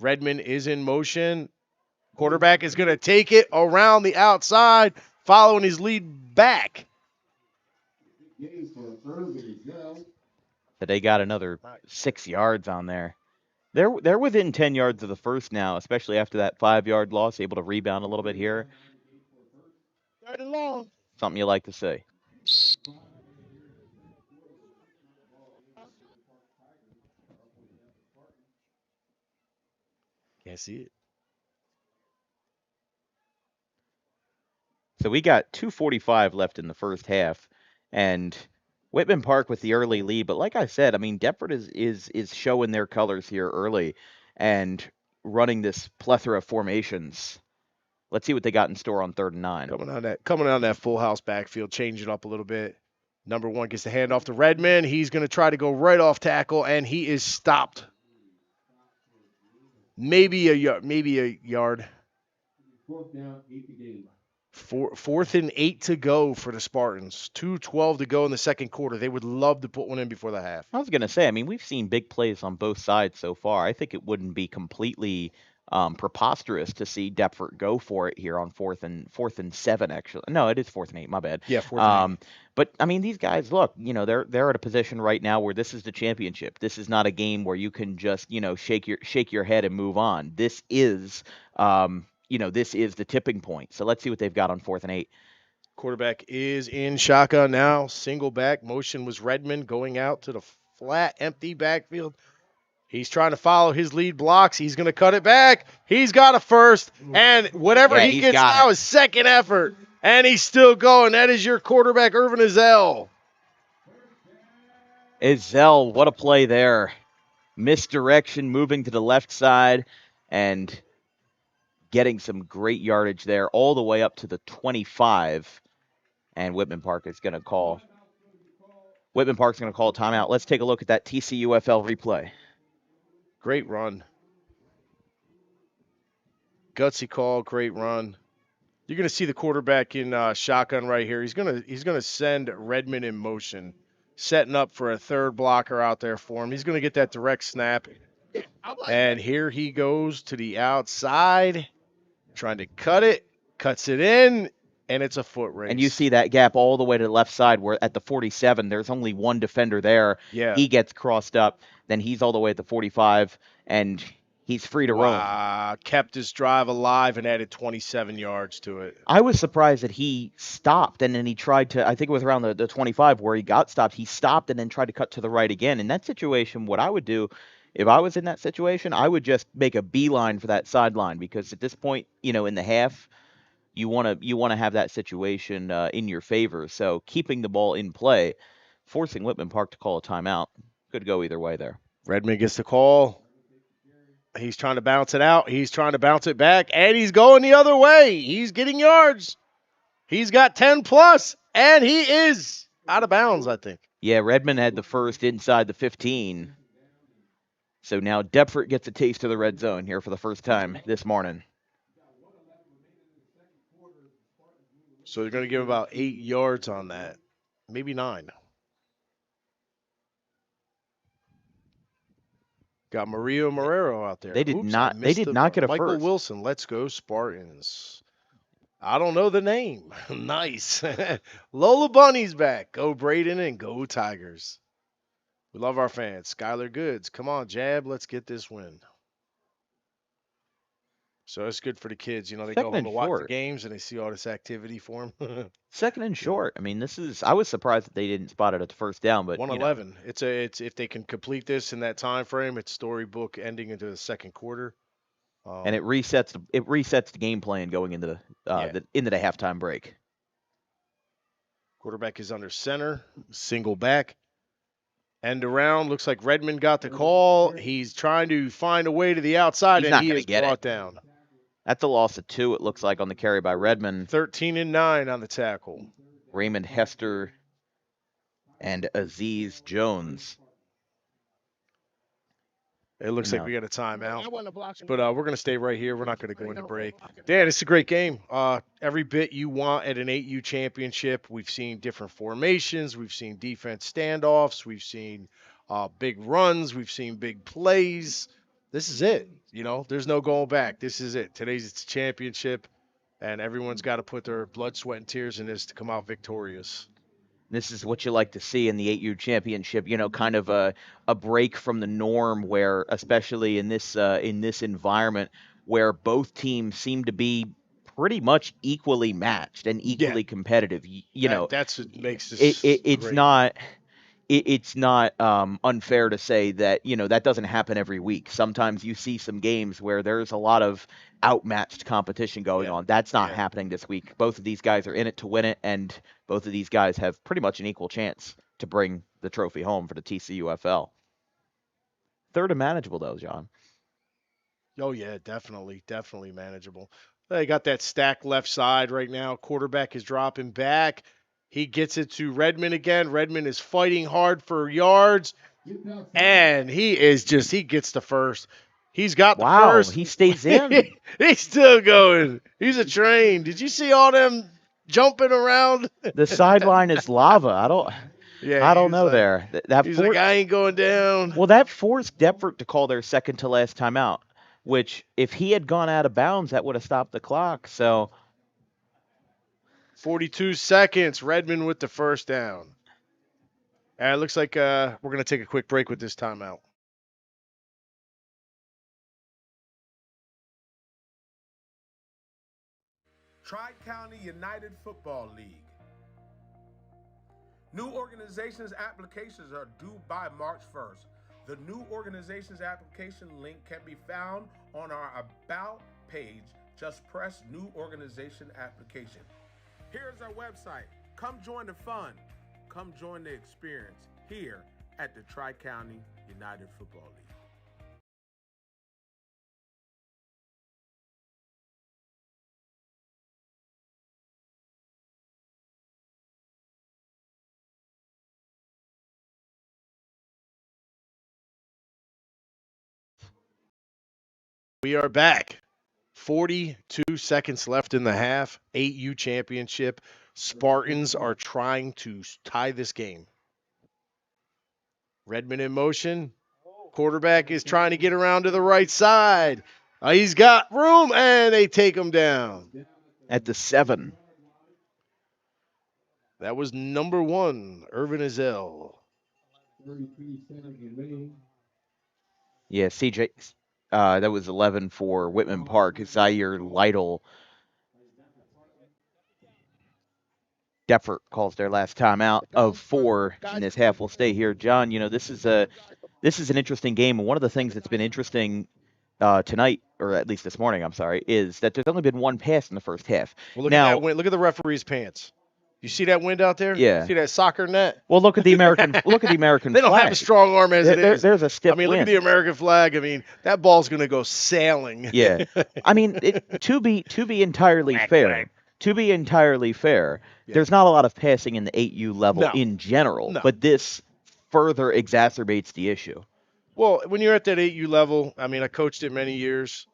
Redmond is in motion. Quarterback is going to take it around the outside, following his lead back. But they got another 6 yards on there. They're within 10 yards of the first now, especially after that 5-yard loss, able to rebound a little bit here. Third and long. Something you like to see. Can't see it. So we got 2:45 left in the first half, and Whitman Park with the early lead. But like I said, I mean, Deptford is showing their colors here early and running this plethora of formations. Let's see what they got in store on 3rd and 9. Coming on that full house backfield, change it up a little bit. Number 1 gets the handoff to Redmond. He's going to try to go right off tackle, and he is stopped. Maybe a yard. 4th down, 8 to gain. 4th and 8 to go for the Spartans. 2:12 to go in the second quarter. They would love to put one in before the half. I was going to say, I mean, we've seen big plays on both sides so far. I think it wouldn't be completely preposterous to see Deptford go for it here on 4th and 7. Actually, no, it is 4th and 8. My bad. Yeah, 4th and 8. But I mean, these guys, look, they're at a position right now where this is the championship. This is not a game where you can just shake your head and move on. This is this is the tipping point. So let's see what they've got on 4th and 8. Quarterback is in shotgun now. Single back. Motion was Redmond going out to the flat, empty backfield. He's trying to follow his lead blocks. He's going to cut it back. He's got a first. And whatever he gets now is second effort. And he's still going. That is your quarterback, Irvin Ezell. Ezell, what a play there. Misdirection, moving to the left side, and getting some great yardage there all the way up to the 25. And Whitman Park is going to call. Whitman Park's going to call a timeout. Let's take a look at that TCUFL replay. Great run. Gutsy call, great run. You're going to see the quarterback in shotgun right here. He's going to send Redmond in motion, setting up for a third blocker out there for him. He's going to get that direct snap. And here he goes to the outside, trying to cut it, cuts it in, and it's a foot race. And you see that gap all the way to the left side where at the 47, there's only one defender there. Yeah. He gets crossed up. Then he's all the way at the 45, and he's free to roam. Kept his drive alive and added 27 yards to it. I was surprised that he stopped, and then he tried to, I think it was around the 25 where he got stopped. He stopped and then tried to cut to the right again. In that situation, what I would do, if I was in that situation, I would just make a beeline for that sideline, because at this point, in the half, you want to have that situation in your favor. So keeping the ball in play, forcing Whitman Park to call a timeout, could go either way there. Redmond gets the call. He's trying to bounce it out. He's trying to bounce it back, and he's going the other way. He's getting yards. He's got 10 plus, and he is out of bounds, I think. Yeah, Redmond had the first inside the 15. So now Deptford gets a taste of the red zone here for the first time this morning. So they're going to give about 8 yards on that, maybe 9. Got Mario Marrero out there. They did not get a Michael first. Wilson, let's go Spartans. I don't know the name. Nice. Lola Bunny's back. Go Braden and go Tigers. We love our fans. Skylar Goods. Come on, Jab. Let's get this win. So it's good for the kids. They go home to watch the games and they see all this activity for them. 2nd and short. I mean, I was surprised that they didn't spot it at the first down, but 111. It's if they can complete this in that time frame, it's storybook ending into the second quarter. And it resets the game plan going into the halftime break. Quarterback is under center, single back. End around, looks like Redmond got the call. He's trying to find a way to the outside, and he is brought down. That's a loss of 2, it looks like, on the carry by Redmond. 13 and 9 on the tackle. Raymond Hester and Aziz Jones. It looks You like know, we got a I timeout. want to block him. But we're going to stay right here. We're not going to go into break. Dan, it's a great game. Every bit you want at an 8U championship. We've seen different formations. We've seen defense standoffs. We've seen big runs. We've seen big plays. This is it. There's no going back. This is it. Today's it's a championship, and everyone's got to put their blood, sweat, and tears in this to come out victorious. this is what you like to see in the 8U championship. Kind of a break from the norm, where especially in this environment where both teams seem to be pretty much equally matched and Yeah, equally competitive. that's what makes it, this it it's great. not it's not unfair to say that that doesn't happen every week. Sometimes you see some games where there's a lot of outmatched competition going Yeah, on. That's not yeah. happening this week. Both of these guys are in it to win it, and both of these guys have pretty much an equal chance to bring the trophy home for the TCUFL. Third and manageable though, John. Oh yeah, definitely manageable. They got that stack left side right now. Quarterback is dropping back. He gets it to Redmond again. Redmond is fighting hard for yards, and he gets the first. He's got the Wow, first. he stays in. He's still going. He's a train. Did you see all them jumping around? The sideline is lava. Yeah, I don't know there. he's like, I ain't going down. Well, that forced Deptford to call their second to last timeout, which if he had gone out of bounds, that would have stopped the clock. So 42 seconds. Redmond with the first down. And it looks like we're going to take a quick break with this timeout. Tri-County United Football League. New organizations applications are due by March 1st. The new organizations application link can be found on our About page. Just press New Organization Application. Here's our website. Come join the fun. Come join the experience here at the Tri-County United Football League. We are back. 42 seconds left in the half. 8U championship. Spartans are trying to tie this game. Redmond in motion. Quarterback is trying to get around to the right side. He's got room, and they take him down. at the 7. That was number 1, Irvin Azell. 33 seconds remaining. Yeah, CJ. That was 11 for Whitman Park. Zaire Lytle. Deffert calls their last timeout of 4 in this half. We'll stay here, John. This is an interesting game, and one of the things that's been interesting tonight, or at least this morning, I'm sorry, is that there's only been one pass in the first half. Well, look Now, at that wind. Look at the referee's pants. You see that wind out there? Yeah. See that soccer net? well, look at the American. Look at the American They don't flag. have a strong arm as it is. There's a stiff I mean, look at wind. the American flag. I mean, that ball's going to go sailing. Yeah, I mean, to be entirely fair, Yeah. there's not a lot of passing in the 8U level No. in general, No. but this further exacerbates the issue. Well, when you're at that 8U level, I mean, I coached it many years.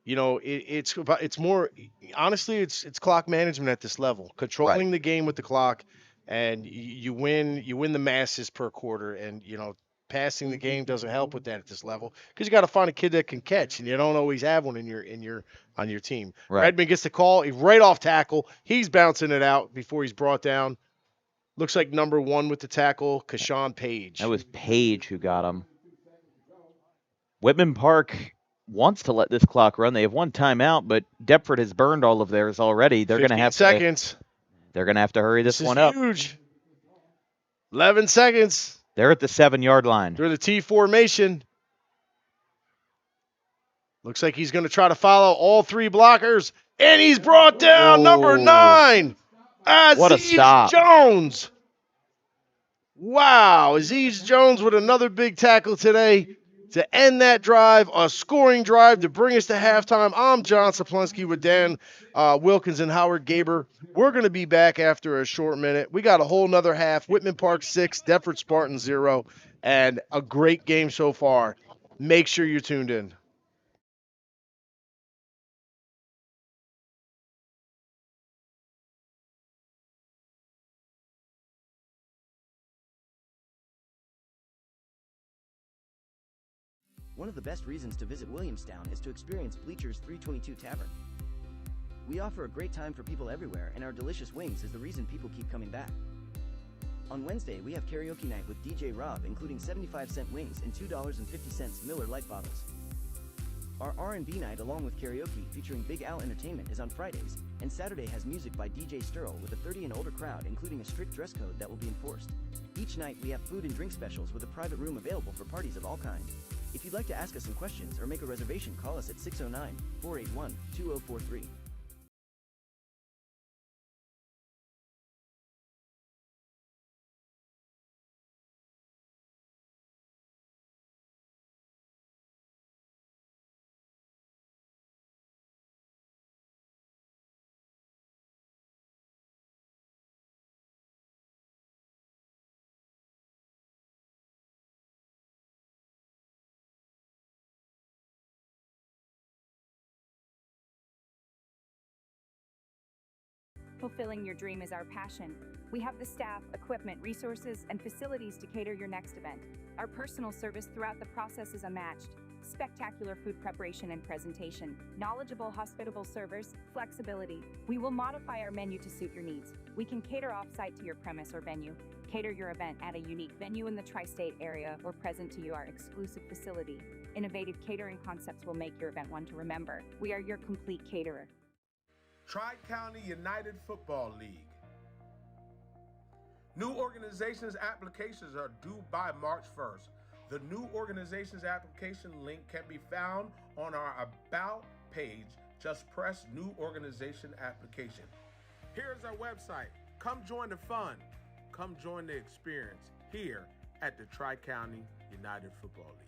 It's more honestly, it's clock management at this level, controlling the game with the clock, and you win the masses per quarter, and passing the game doesn't help with that at this level because you got to find a kid that can catch, and you don't always have one on your team. Right. Redmond gets the call, he's right off tackle, he's bouncing it out before he's brought down. Looks like number 1 with the tackle, Kashawn Page. That was Page who got him. Whitman Park wants to let this clock run. They have one timeout, but Deptford has burned all of theirs already. They're going to 15 have seconds. They're going to have to hurry this This one is up. huge. 11 seconds. They're at the 7-yard line. Through the T formation. Looks like he's going to try to follow all 3 blockers. And he's brought down, number 9. What a Aziz stop. Jones. Wow. Aziz Jones with another big tackle today to end that drive, a scoring drive to bring us to halftime. I'm John Saplensky with Dan Wilkins and Howard Gaber. We're going to be back after a short minute. We got a whole nother half. Whitman Park 6, Deptford Spartan 0, and a great game so far. Make sure you're tuned in. One of the best reasons to visit Williamstown is to experience Bleachers 322 Tavern. We offer a great time for people everywhere, and our delicious wings is the reason people keep coming back. On Wednesday, we have karaoke night with DJ Rob, including 75-cent wings and $2.50 Miller Lite bottles. Our R&B night along with karaoke featuring Big Al Entertainment is on Fridays, and Saturday has music by DJ Sterl with a 30 and older crowd, including a strict dress code that will be enforced. Each night we have food and drink specials with a private room available for parties of all kinds. If you'd like to ask us some questions or make a reservation, call us at 609-481-2043. Fulfilling your dream is our passion. We have the staff, equipment, resources, and facilities to cater your next event. Our personal service throughout the process is unmatched. Spectacular food preparation and presentation, knowledgeable, hospitable servers, flexibility. We will modify our menu to suit your needs. We can cater off-site to your premise or venue, cater your event at a unique venue in the tri-state area, or present to you our exclusive facility. Innovative catering concepts will make your event one to remember. We are your complete caterer. Tri-County United Football League. New organizations applications are due by March 1st. The new organizations application link can be found on our About page. Just press New Organization Application. Here's our website. Come join the fun. Come join the experience here at the Tri-County United Football League.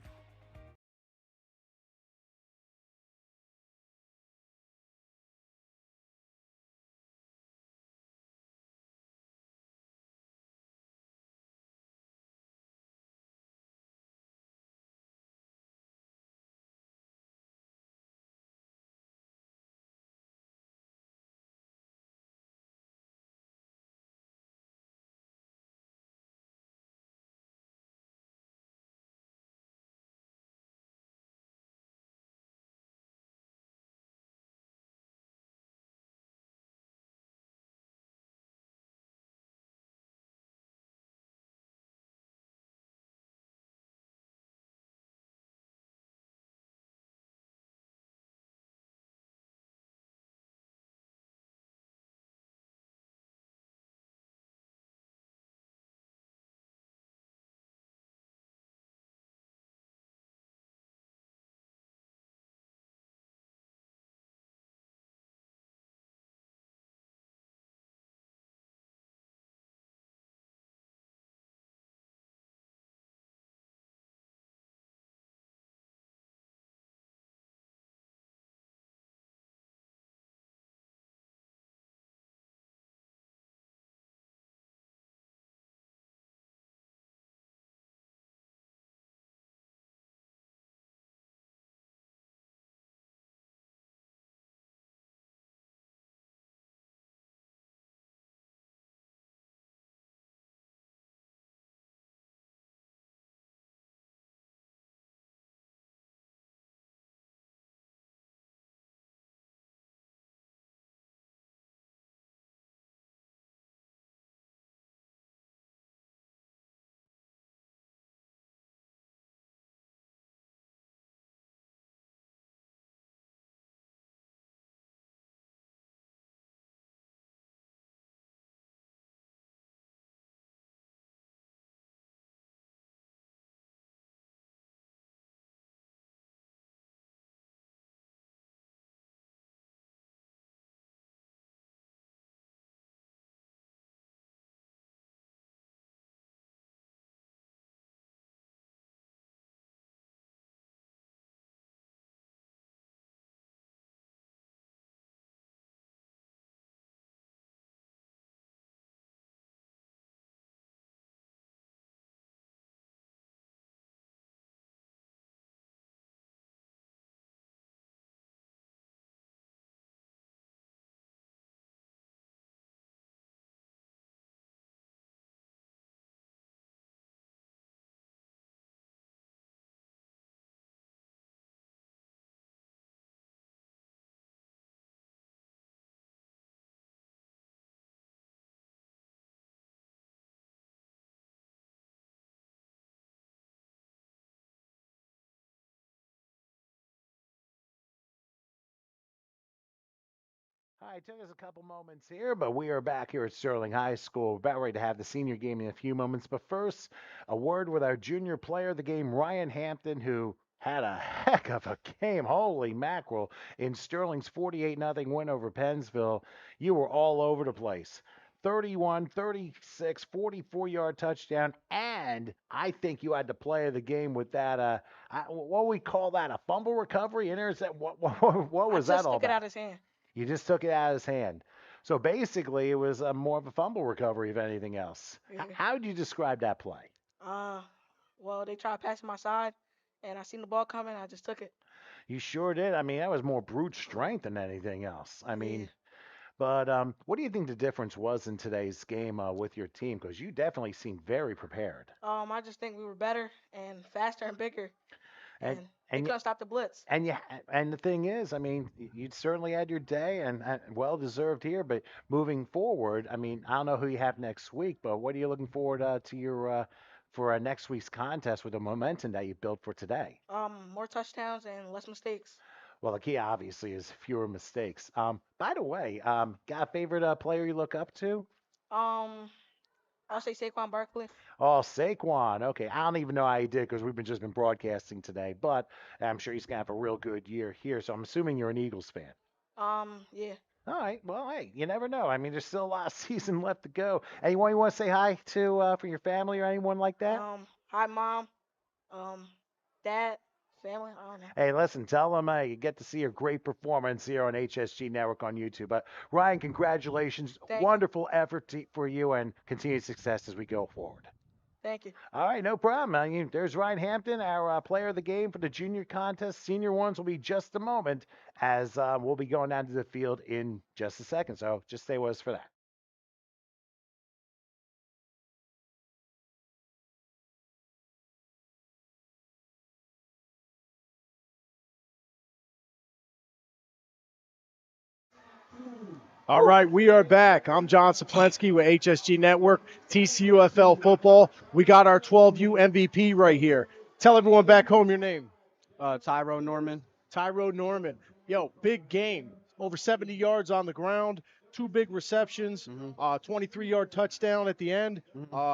Hi, it took us a couple moments here, but we are back here at Sterling High School. We're about ready to have the senior game in a few moments. But first, a word with our junior player of the game, Ryan Hampton, who had a heck of a game. Holy mackerel. In Sterling's 48-0 win over Pennsville, you were all over the place. 31, 36, 44-yard touchdown, and I think you had the play of the game with that, what we call that, a fumble recovery? Intercept? What I was that just all took it about? out of his hand. You just took it out of his hand. So basically, it was more of a fumble recovery, if anything else. Yeah. How would you describe that play? Uh, well, they tried passing my side, and I seen the ball coming. I just took it. You sure did. I mean, that was more brute strength than anything else. I Yeah. mean, but what do you think the difference was in today's game with your team? Because you definitely seemed very prepared. I just think we were better and faster and bigger, And and they and y- couldn't stop the blitz. and you and the thing is, I mean, you'd certainly had your day and well deserved here. But moving forward, I mean, I don't know who you have next week, but what are you looking forward to your for next week's contest with the momentum that you built for today? More touchdowns and less mistakes. Well, the key obviously is fewer mistakes. By the way, got a favorite player you look up to? Um, I'll say Saquon Barkley. Oh, Saquon. Okay, I don't even know how he did because we've been just been broadcasting today, but I'm sure he's gonna have a real good year here. So I'm assuming you're an Eagles fan. Yeah. All right. Well, hey, you never know. I mean, there's still a lot of season left to go. Anyone you want to say hi to for your family or anyone like that? Hi, mom. Um, dad, family. I don't know. Hey, listen, tell them you get to see a great performance here on HSG Network on YouTube. But Ryan, congratulations. Thank you. Wonderful effort for you and continued success as we go forward. Thank you. All right, no problem. I mean, there's Ryan Hampton, our player of the game for the junior contest. Senior ones will be just a moment as we'll be going down to the field in just a second. So just stay with us for that. All right, we are back. I'm John Saplensky with HSG Network, TCUFL football. We got our 12U MVP right here. Tell everyone back home your name. Tyro Norman. Tyro Norman. Yo, big game. Over 70 yards on the ground, two big receptions, 23-yard touchdown at the end.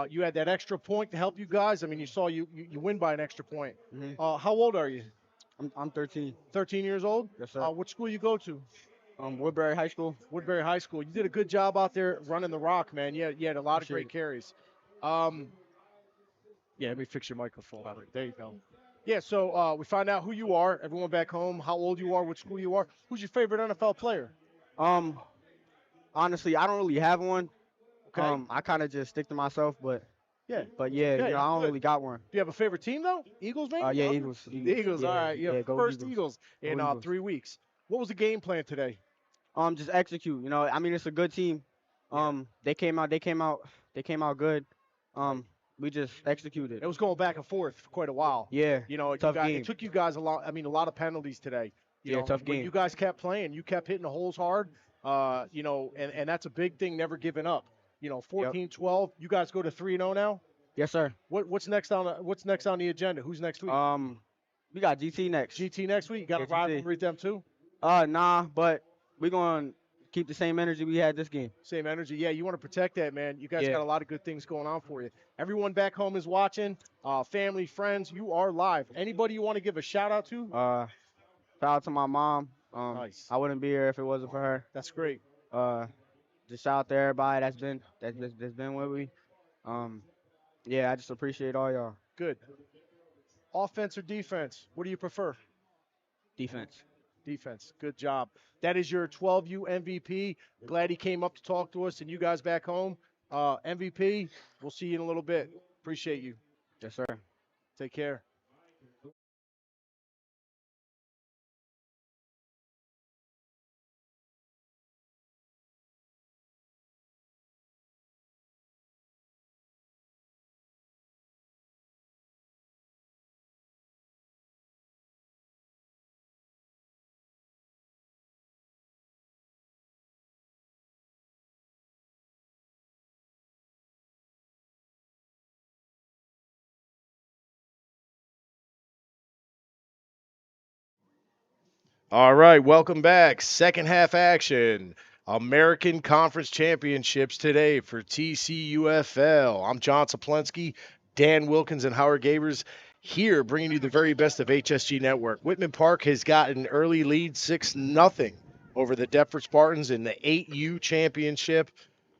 You had that extra point to help you guys. I mean, you saw you win by an extra point. How old are you? I'm 13. 13 years old? Yes, sir. What school you go to? Woodbury High School. Woodbury High School. You did a good job out there running the rock, man. You had a lot of great carries. Yeah, let me fix your microphone. There you go. Yeah, so we find out who you are, everyone back home, how old you are, what school you are. Who's your favorite NFL player? Um, Honestly, I don't really have one. Okay. I kind of just stick to myself, Yeah. yeah, Yeah, I don't good. really got one. Do you have a favorite team though? Eagles, maybe? Yeah, Okay. Eagles. The Eagles. Yeah, All right. Yeah. go First Eagles. in Go Eagles. 3 weeks. What was the game plan today? Just execute. I mean, it's a good team. They came out good. We just executed. It was going back and forth for quite a while. Yeah. You know, Tough game. it took you guys a lot. I mean, a lot of penalties today. You know, Tough when game. you guys kept playing, you kept hitting the holes hard. You know, and that's a big thing. Never giving up. You know, 14-12. You guys go to 3-0 now. Yes, sir. What's next on the agenda? Who's next week? We got GT next. GT next week. You got a rivalry with them too? Nah, but we're going to keep the same energy we had this game. Same energy. Yeah, you want to protect that, man. You guys Yeah. got a lot of good things going on for you. Everyone back home is watching. Family, friends, you are live. Anybody you want to give a shout out to? Shout out to my mom. Nice. I wouldn't be here if it wasn't for her. That's great. Just shout out to everybody that's been with me. Yeah, I just appreciate all y'all. Good. Offense or defense? What do you prefer? Defense. Defense. Good job. That is your 12U MVP. Glad he came up to talk to us and you guys back home. MVP, we'll see you in a little bit. Appreciate you. Yes, sir. Take care. All right, welcome back. Second half action. American Conference Championships today for TCUFL. I'm John Saplensky, Dan Wilkins, and Howard Gabers here bringing you the very best of HSG Network. Whitman Park has got an early lead, 6-0 over the Deptford Spartans in the 8U championship.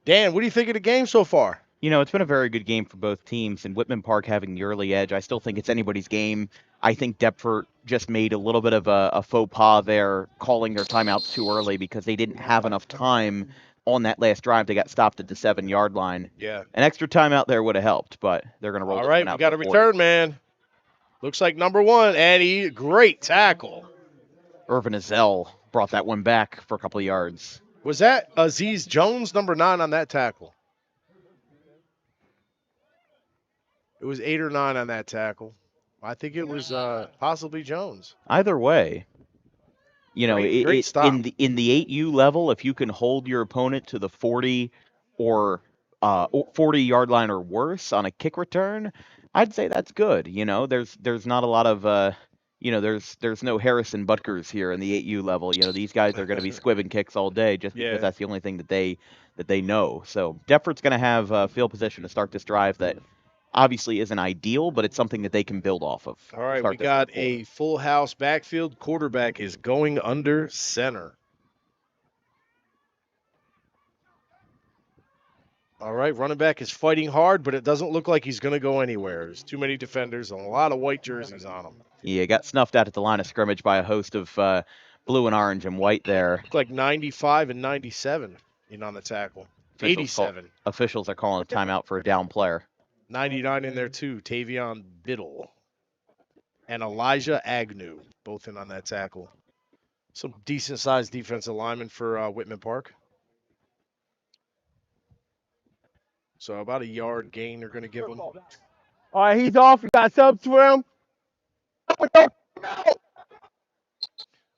Dan, what do you think of the game so far? You know, it's been a very good game for both teams, and Whitman Park having the early edge. I still think it's anybody's game. I think Deptford just made a little bit of a faux pas there, calling their timeouts too early because they didn't have enough time on that last drive. They got stopped at the 7-yard line. Yeah. An extra timeout there would have helped, but they're going to roll All this right, one out we got to a the 40. return, man. Looks like number one, and great tackle. Irvin Azell brought that one back for a couple of yards. Was that Aziz Jones, number 9, on that tackle? It was 8 or 9 on that tackle. I think it was possibly Jones. Either way, you know, Great stop. in the 8U level, if you can hold your opponent to the 40 or 40-yard line or worse on a kick return, I'd say that's good. You know, there's not a lot of there's no Harrison Butgers here in the 8U level. You know, these guys are going to be squibbing kicks all day just because that's the only thing that they know. So Deptford's going to have field position to start this drive that obviously isn't ideal, but it's something that they can build off of. All right, we got a full house backfield. Quarterback is going under center. All right, running back is fighting hard, but it doesn't look like he's going to go anywhere. There's too many defenders and a lot of white jerseys on him. Yeah, got snuffed out at the line of scrimmage by a host of blue and orange and white there. Look like 95 and 97 on the tackle. 87. Officials are calling a timeout for a down player. 99 in there too. Tavion Biddle and Elijah Agnew, both in on that tackle. Some decent-sized defensive linemen for Whitman Park. So about a yard gain they're going to give him. All right, he's off. You got subs for him.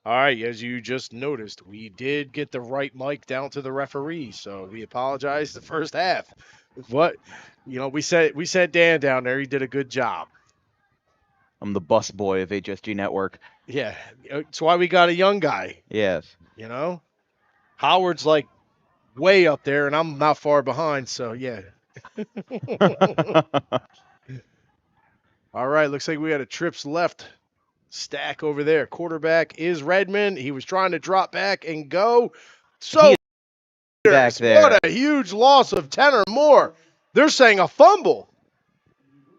All right, as you just noticed, we did get the right mic down to the referee, so we apologize the first half. But, we sent Dan down there. He did a good job. I'm the bus boy of HSG Network. Yeah, that's why we got a young guy. Yes. Howard's like way up there, and I'm not far behind, so yeah. All right, looks like we had a trips left stack over there. Quarterback is Redmond. He was trying to drop back and go. So back there. What a huge loss of 10 or more. They're saying a fumble.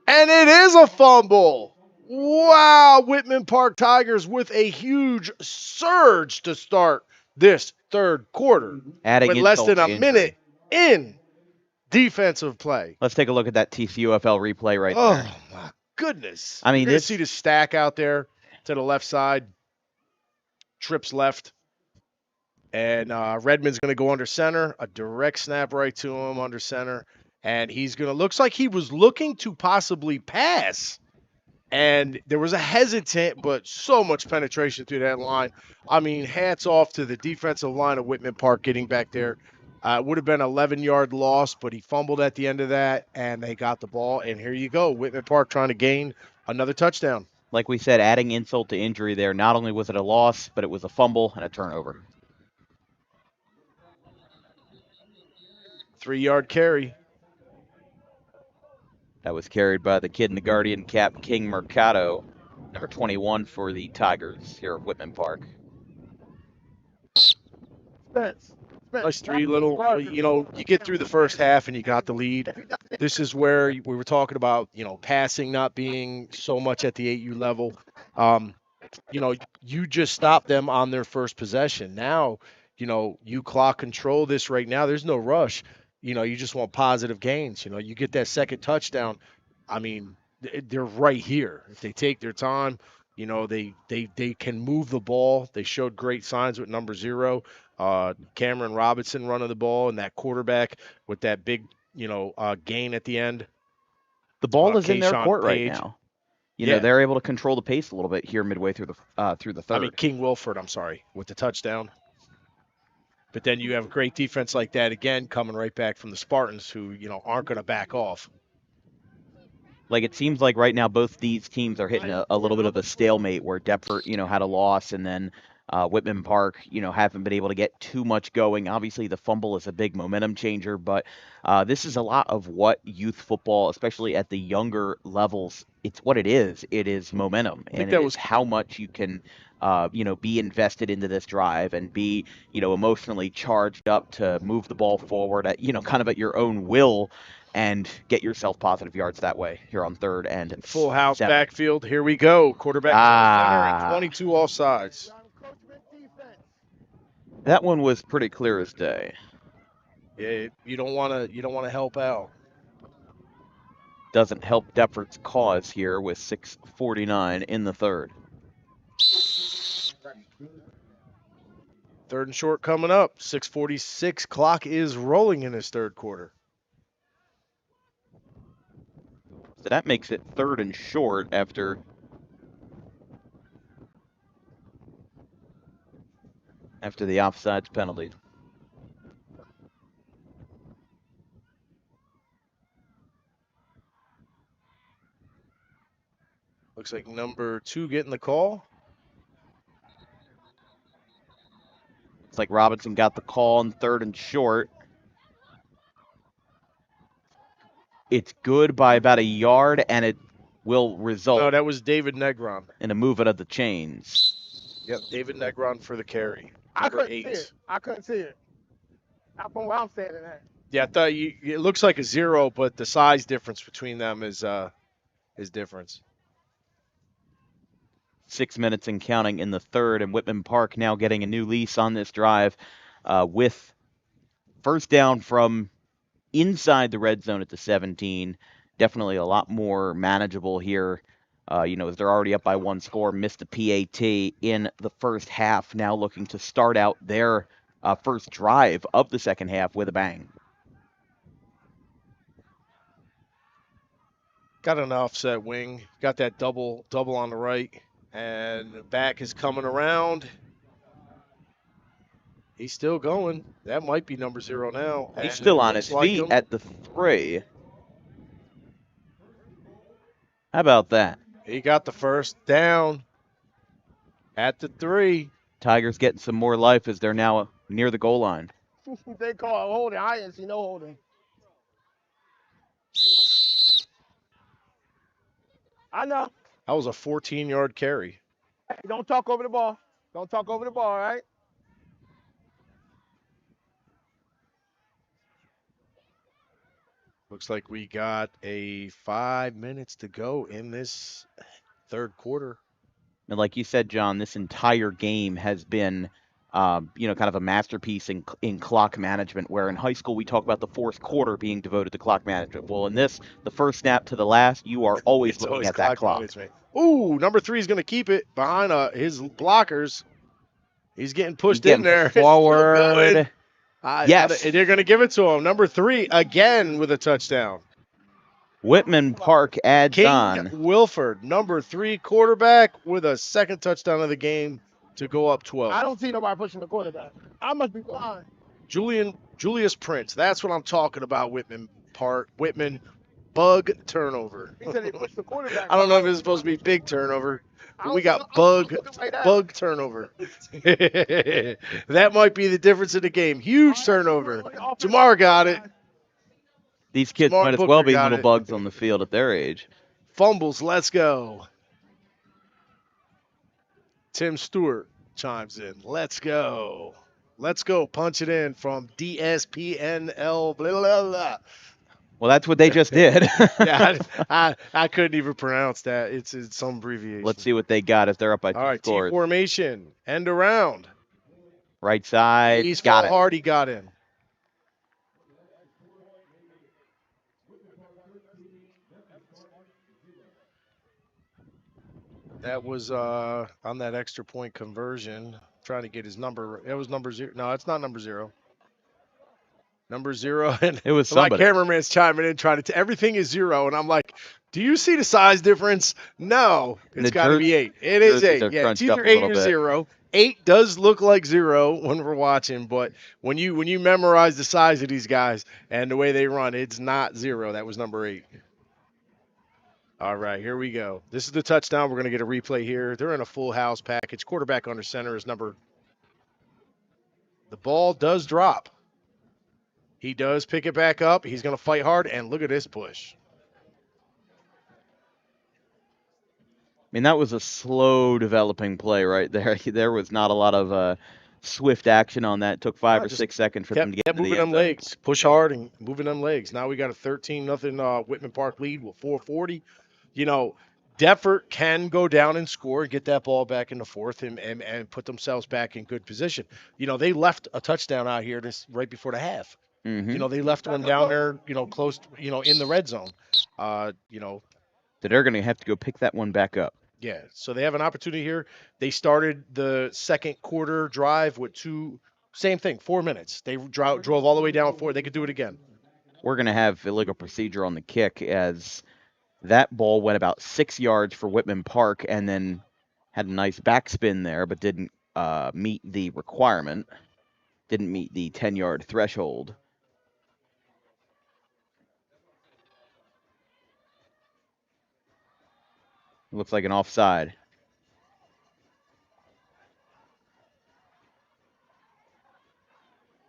And it is a fumble. Wow, Whitman Park Tigers with a huge surge to start this third quarter. Adding with less than a minute in defensive play. Let's take a look at that TCUFL replay there. Oh, my goodness. I mean, you see the stack out there to the left side. Trips left. And Redmond's going to go under center. A direct snap right to him under center. And he's going to, looks like he was looking to possibly pass. And there was a hesitant, but so much penetration through that line. I mean, hats off to the defensive line of Whitman Park getting back there. It would have been an 11-yard loss, but he fumbled at the end of that, and they got the ball. And here you go, Whitman Park trying to gain another touchdown. Like we said, adding insult to injury there. Not only was it a loss, but it was a fumble and a turnover. 3-yard carry. That was carried by the kid in the Guardian cap, King Mercado, number 21 for the Tigers here at Whitman Park. Nice three little, you get through the first half and you got the lead. This is where we were talking about, passing not being so much at the 8U level. You just stop them on their first possession. Now, you clock control this right now. There's no rush. You just want positive gains. You get that second touchdown. I mean, they're right here. If they take their time, they can move the ball. They showed great signs with number 0. Cameron Robinson running the ball, and that quarterback with that big, gain at the end. The ball is in their court right Page. now. They're able to control the pace a little bit here midway through the third. I mean, King Wilford, with the touchdown. But then you have a great defense like that again coming right back from the Spartans who, aren't going to back off. Like it seems like right now both these teams are hitting a little bit of a stalemate where Deptford, had a loss and then Whitman Park, haven't been able to get too much going. Obviously, the fumble is a big momentum changer, but this is a lot of what youth football, especially at the younger levels, it's what it is. It is momentum, I think and it that is was how much you can, be invested into this drive and be, emotionally charged up to move the ball forward at, kind of at your own will and get yourself positive yards that way here on 3rd and full house 7. backfield. Here we go. Quarterback under center and 22 offsides. That one was pretty clear as day. Yeah, you don't want to help out. Doesn't help Deptford's cause here with 6:49 in the 3rd. 3rd and short coming up. 6:46. Clock is rolling in this 3rd quarter. So that makes it 3rd and short after the offsides penalty. Looks like number 2 getting the call. It's like Robinson got the call on 3rd and short. It's good by about a yard, and it will result No, that was David Negron. in a movement of the chains. Yep, David Negron for the carry. I Number couldn't 8. see it. I couldn't see it. Not from where I'm standing at. Yeah, I thought it looks like a 0, but the size difference between them is difference. 6 minutes and counting in the 3rd, and Whitman Park now getting a new lease on this drive with first down from inside the red zone at the 17. Definitely a lot more manageable here. As they're already up by 1 score, missed the PAT in the first half. Now looking to start out their first drive of the second half with a bang. Got an offset wing. Got that double on the right. And the back is coming around. He's still going. That might be number 0 now. He's And still on looks his like feet him. at the 3. How about that? He got the first down at the 3. Tigers getting some more life as they're now near the goal line. They call holding. I didn't see no holding. I know. That was a 14-yard carry. Hey, don't talk over the ball. Don't talk over the ball, all right? Looks like we got a 5 minutes to go in this 3rd quarter. And like you said, John, this entire game has been, kind of a masterpiece in clock management, where in high school we talk about the 4th quarter being devoted to clock management. Well, in this, the first snap to the last, you are always It's looking always at that clock. management. Ooh, number 3 is going to keep it behind his blockers. He's getting pushed in there. It's still going. Forward. Yes. They're going to give it to him. Number 3 again with a touchdown. Whitman Park adds King on. Wilford, number 3 quarterback with a 2nd touchdown of the game to go up 12. I don't see nobody pushing the quarterback. I must be blind. Julius Prince. That's what I'm talking about, Whitman Park. Whitman, bug turnover. He said they pushed the quarterback. I don't know if it's supposed to be big turnover, but we got bug turnover. That might be the difference in the game. Huge turnover. Jamar got it. These kids Smart might as Booker well be got little it. bugs on the field at their age. Fumbles, let's go. Tim Stewart chimes in. Let's go. Let's go. Punch it in from DSPNL. Blah, blah, blah. Well, that's what they just did. Yeah, I couldn't even pronounce that. It's some abbreviation. Let's see what they got if they're up by 2 All right, T scores. formation. End around. Right side. He's Got it. hard. He got in. That was on that extra point conversion. Trying to get his number. It was number 0. No, it's not number 0. Number 0. And It was my somebody. cameraman's chiming in trying to. Everything is 0. And I'm like, do you see the size difference? No. And It's the got to be 8. It is jerseys 8. are Yeah, it's crunched up either a 8 little or bit. 0. 8 does look like 0 when we're watching, but when you memorize the size of these guys and the way they run, it's not 0. That was number 8. All right, here we go. This is the touchdown. We're going to get a replay here. They're in a full house package. Quarterback under center is number. The ball does drop. He does pick it back up. He's going to fight hard, and look at this push. I mean, that was a slow developing play right there. There was not a lot of swift action on that. It took 5 or Just 6 seconds for them kept to get kept to the moving end them zone. legs. Push hard and moving them legs. Now we got a 13-0 Whitman Park lead with 4:40. You know, Deffert can go down and score and get that ball back in the fourth and put themselves back in good position. You know, they left a touchdown out here this right before the half. Mm-hmm. You know, they left one down there, close, in the red zone. So they're going to have to go pick that one back up. Yeah, so they have an opportunity here. They started the second quarter drive with same thing, 4 minutes. They drove all the way down 4. They could do it again. We're going to have illegal procedure on the kick as that ball went about 6 yards for Whitman Park and then had a nice backspin there, but didn't meet the requirement, didn't meet the 10-yard threshold. Looks like an offside.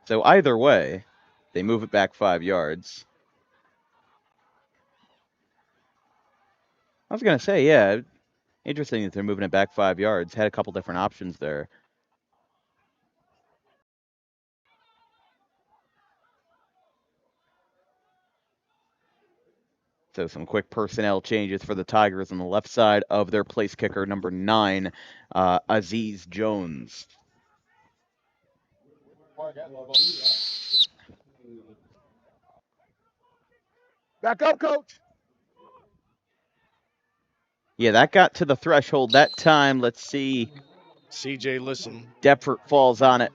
So either way, they move it back 5 yards. I was going to say, yeah, interesting that they're moving it back 5 yards. Had a couple different options there. So some quick personnel changes for the Tigers on the left side of their place kicker, number 9, Aziz Jones. Back up, coach. Yeah, that got to the threshold that time. Let's see. CJ, listen. Deptford falls on it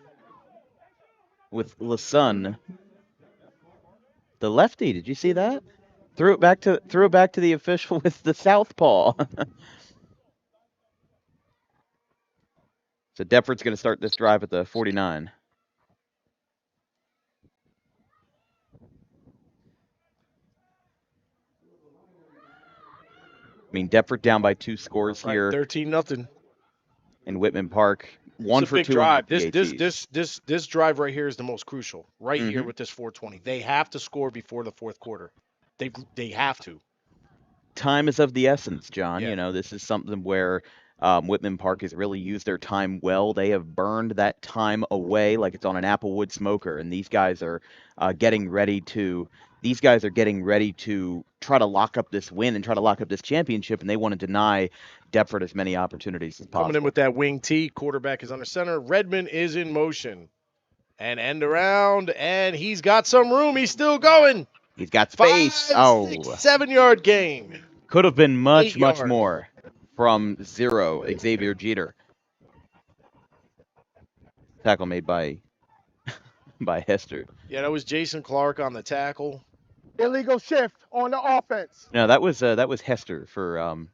with LaSun. The lefty, did you see that? Threw it back to the official with the southpaw. So Deptford's going to start this drive at the 49. I mean, Deptford down by 2 scores here. 13-0. In Whitman Park, 1 It's a for big 2 drive. on This drive right here is the most crucial. Right here Mhm. with this 4:20. They have to score before the fourth quarter. They have to. Time is of the essence, John. Yeah. You know, this is something where Whitman Park has really used their time well. They have burned that time away like it's on an Applewood smoker, and these guys are getting ready to. These guys are getting ready to try to lock up this win and try to lock up this championship, and they want to deny Deptford as many opportunities as possible. Coming in with that wing T, quarterback is under center. Redmond is in motion. And end around, and he's got some room. He's still going. He's got space. 5, 6, 7-yard gain. Could have been much 8 yards. more from 0, Xavier Jeter. Tackle made by Hester. Yeah, that was Jason Clark on the tackle. Illegal shift on the offense. No, that was Hester for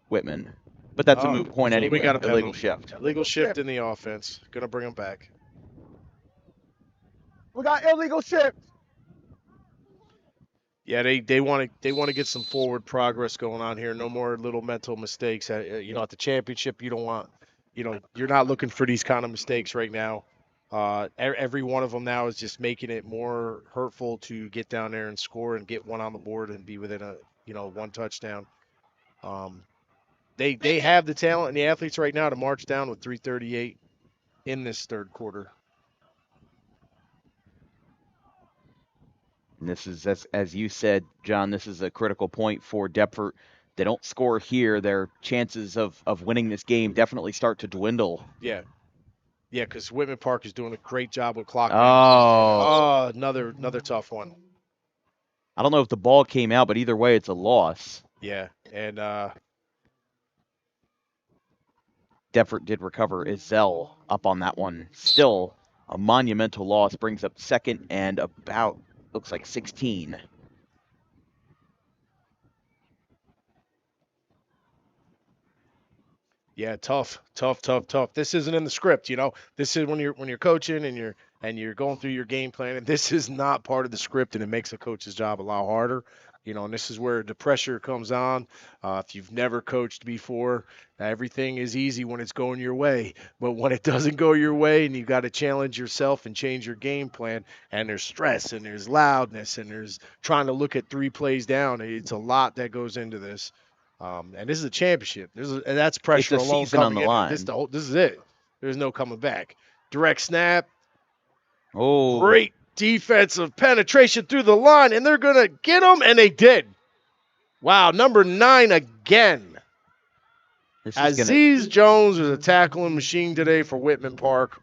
Whitman. But that's a moot point so anyway. we got a illegal penalty. shift. Illegal shift in the offense. Gonna bring him back. We got illegal shift. Yeah, they want to get some forward progress going on here. No more little mental mistakes. At the championship, you don't want, you're not looking for these kind of mistakes right now. Every one of them now is just making it more hurtful to get down there and score and get one on the board and be within one touchdown. They have the talent and the athletes right now to march down with 3:38 in this third quarter. And this is, as you said, John, this is a critical point for Deptford. They don't score here, their chances of winning this game definitely start to dwindle. Yeah. Yeah, because Whitman Park is doing a great job with clock management. Another tough one. I don't know if the ball came out, but either way, it's a loss. Yeah, and Deptford did recover Izell up on that one. Still a monumental loss, brings up second and about, looks like 16. Yeah, tough. This isn't in the script, This is when you're coaching and you're going through your game plan, and this is not part of the script, and it makes a coach's job a lot harder. And this is where the pressure comes on. If you've never coached before, everything is easy when it's going your way. But when it doesn't go your way and you got to challenge yourself and change your game plan, and there's stress and there's loudness and there's trying to look at 3 plays down, it's a lot that goes into this. And this is a championship. And that's It's pressure a alone season on coming the in there. line. This is it. There's no coming back. Direct snap. Oh, Great defensive penetration through the line, and they're going to get them, and they did. Wow, number 9 again. this is gonna. Aziz Jones is a tackling machine today for Whitman Park.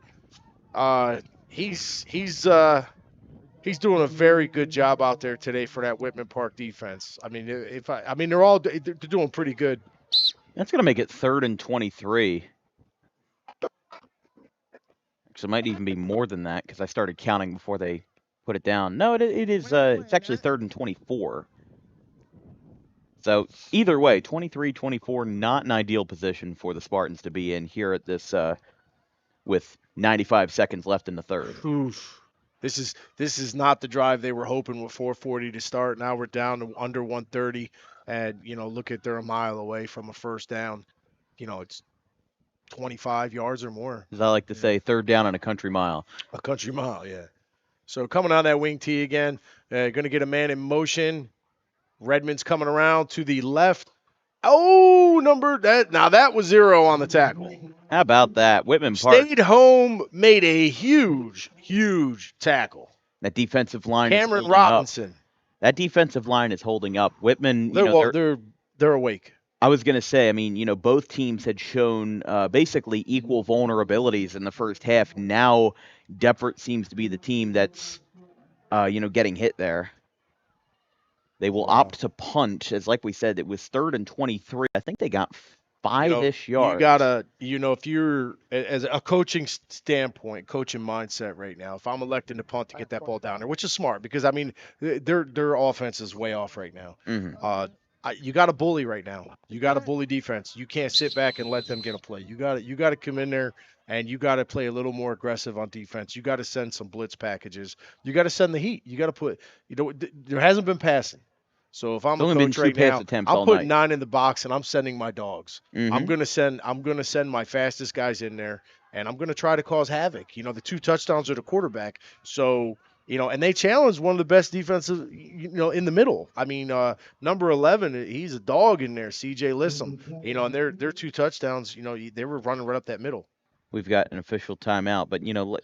He's doing a very good job out there today for that Whitman Park defense. I mean, they're doing pretty good. That's gonna make it 3rd and 23. So it might even be more than that because I started counting before they put it down. No, it is. It's actually 3rd and 24. So either way, 23-24, not an ideal position for the Spartans to be in here at this with 95 seconds left in the third. Oof. This is not the drive they were hoping with 4:40 to start. Now we're down to under 130, and look at they're a mile away from a first down. It's 25 yards or more. As I like to say, 3rd down on a country mile. A country mile, yeah. So coming on that wing tee again, going to get a man in motion. Redmond's coming around to the left. Oh, that was 0 on the tackle. How about that? Whitman Park. Stayed home, made a huge, huge tackle. That defensive line Cameron is holding Robinson. up. That defensive line is holding up. Whitman, they're awake. I was going to say, I mean, both teams had shown basically equal vulnerabilities in the first half. Now, Deptford seems to be the team that's, getting hit there. They will opt to punt, as like we said, it was 3rd and 23. I think they got 5-ish yards. You gotta, if you're as a coaching standpoint, coaching mindset right now. If I'm electing to punt to get that ball down there, which is smart because I mean their offense is way off right now. Mm-hmm. You got to bully right now. You got to bully defense. You can't sit back and let them get a play. You got to come in there and you got to play a little more aggressive on defense. You got to send some blitz packages. You got to send the heat. You got to put, there hasn't been passing. So if I'm a coach right now, I'm putting 9 in the box and I'm sending my dogs. Mm-hmm. I'm gonna send my fastest guys in there and I'm gonna try to cause havoc. The 2 touchdowns are the quarterback. So and they challenged one of the best defensive, in the middle. I mean, number 11, he's a dog in there, CJ Lissam. And their 2 touchdowns, they were running right up that middle. We've got an official timeout, but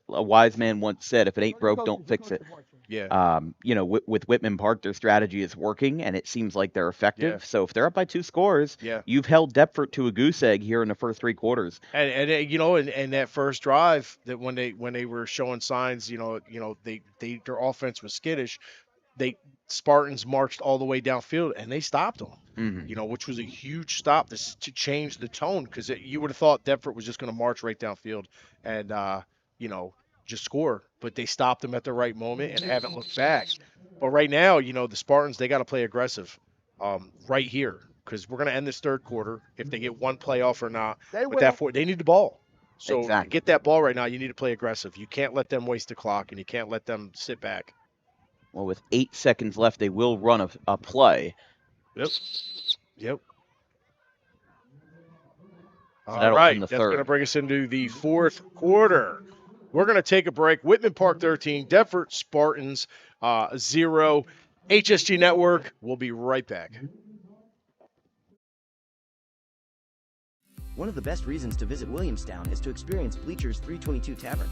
a wise man once said, "If it ain't broke, don't fix it." Yeah. With Whitman Park, their strategy is working, and it seems like they're effective. Yeah. So if they're up by 2 scores, yeah, you've held Deptford to a goose egg here in the first 3 quarters. And that first drive, that when they were showing signs, their offense was skittish. Spartans marched all the way downfield and they stopped them. Mm-hmm. Which was a huge stop to change the tone because you would have thought Deptford was just going to march right downfield and just score, but they stopped them at the right moment and haven't looked back. But right now, the Spartans, they got to play aggressive right here because we're going to end this third quarter if they get one play off or not. They need the ball. So exactly. To get that ball right now, you need to play aggressive. You can't let them waste the clock and you can't let them sit back. Well, with 8 seconds left, they will run a play. Yep. So All right, that's going to bring us into the fourth quarter. We're going to take a break. Whitman Park 13, Deptford Spartans 0. HSG Network. We'll be right back. One of the best reasons to visit Williamstown is to experience Bleachers 322 Tavern.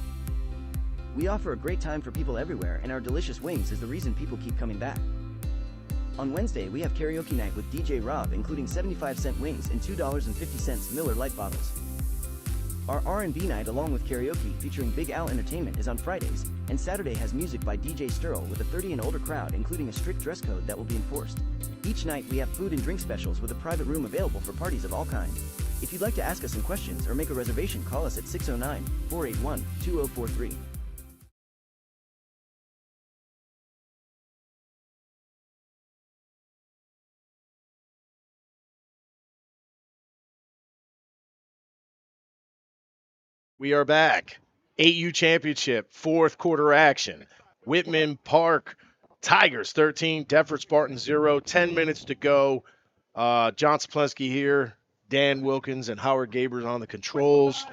We offer a great time for people everywhere, and our delicious wings is the reason people keep coming back. On Wednesday, we have karaoke night with DJ Rob, including 75-cent wings and $2.50 Miller Lite bottles. Our R&B night along with karaoke featuring Big Al Entertainment is on Fridays, and Saturday has music by DJ Sturl with a 30 and older crowd, including a strict dress code that will be enforced. Each night, we have food and drink specials with a private room available for parties of all kinds. If you'd like to ask us some questions or make a reservation, call us at 609-481-2043. We are back. 8U Championship, fourth quarter action. Whitman Park Tigers 13, Deptford Spartans 0. 10 minutes to go. John Saplensky here, Dan Wilkins, and Howard Gabers on the controls,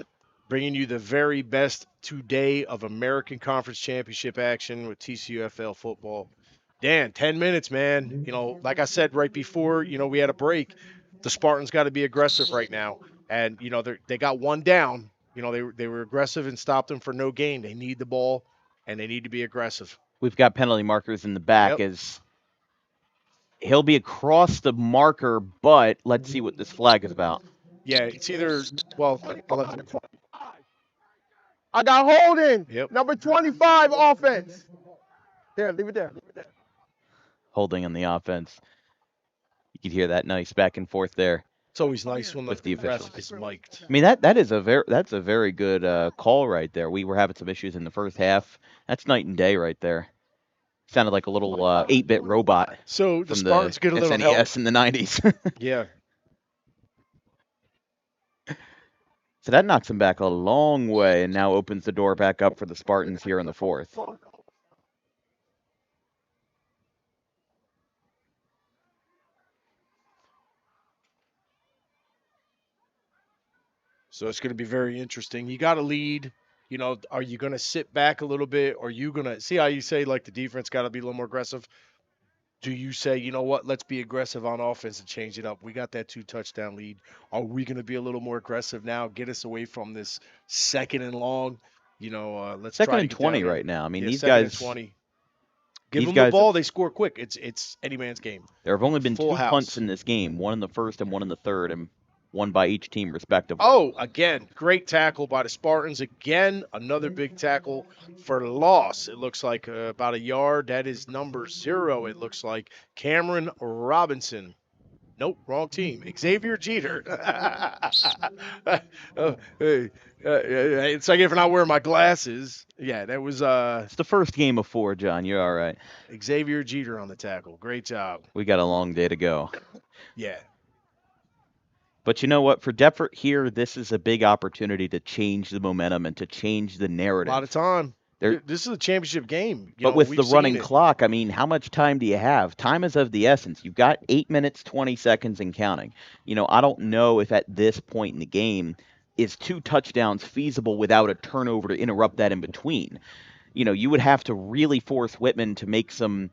bringing you the very best today of American Conference Championship action with TCUFL football. Dan, 10 minutes, man. Like I said right before, we had a break. The Spartans got to be aggressive right now. And, they got one down. They were aggressive and stopped them for no gain. They need the ball, and they need to be aggressive. We've got penalty markers in the back Yep. as he'll be across the marker, but let's see what this flag is about. Yeah, it's either, I got holding. Yep. Number 25 offense. There, leave it there. Holding on the offense. You could hear that nice back and forth there. It's always nice when With the ref officials. is mic'd. I mean that's a very good call right there. We were having some issues in the first half. That's night and day right there. Sounded like a little 8-bit robot So the from Spartans the get a little help. SNES in the 90s. Yeah. So that knocks him back a long way and now opens the door back up for the Spartans here in the fourth. So it's going to be very interesting. You got to lead. Are you going to sit back a little bit? Or are you going to see how you say like the defense got to be a little more aggressive? Do you say, you know what, let's be aggressive on offense and change it up? We got that 2-touchdown lead. Are we going to be a little more aggressive now? Get us away from this second and long. Let's Second try to and get 20 down there. right now. I mean, Yeah, these second and guys 20. Give these them guys the ball, have- they score quick. It's any man's game. There have only been Full two house. punts in this game, one in the first and one in the third, and one by each team respectively. Oh, again, great tackle by the Spartans. Again, another big tackle for loss. It looks like about a yard. That is number 0. It looks like Cameron Robinson. Nope, wrong team. Xavier Jeter. It's like if I'm not wearing my glasses. Yeah, that was It's the first game of 4, John. You're all right. Xavier Jeter on the tackle. Great job. We got a long day to go. Yeah. But you know what? For Deptford here, this is a big opportunity to change the momentum and to change the A narrative. lot of time. There- This is a championship game. But with we've the seen running it. clock, I mean, how much time do you have? Time is of the essence. You've got 8 minutes, 20 seconds and counting. I don't know if at this point in the game is 2 touchdowns feasible without a turnover to interrupt that in between. You would have to really force Whitman to make some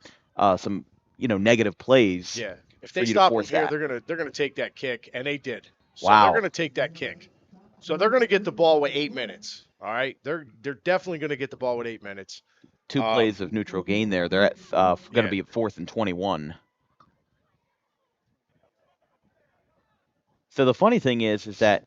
negative plays. Yeah. If for they you to stop them force here, that. they're gonna take that kick, and they did. So Wow. they're gonna take that kick. So they're gonna get the ball with 8 minutes. All right. They're definitely gonna get the ball with 8 minutes. 2 plays of neutral gain there. They're at going Yeah. to be at 4th and 21. So the funny thing is that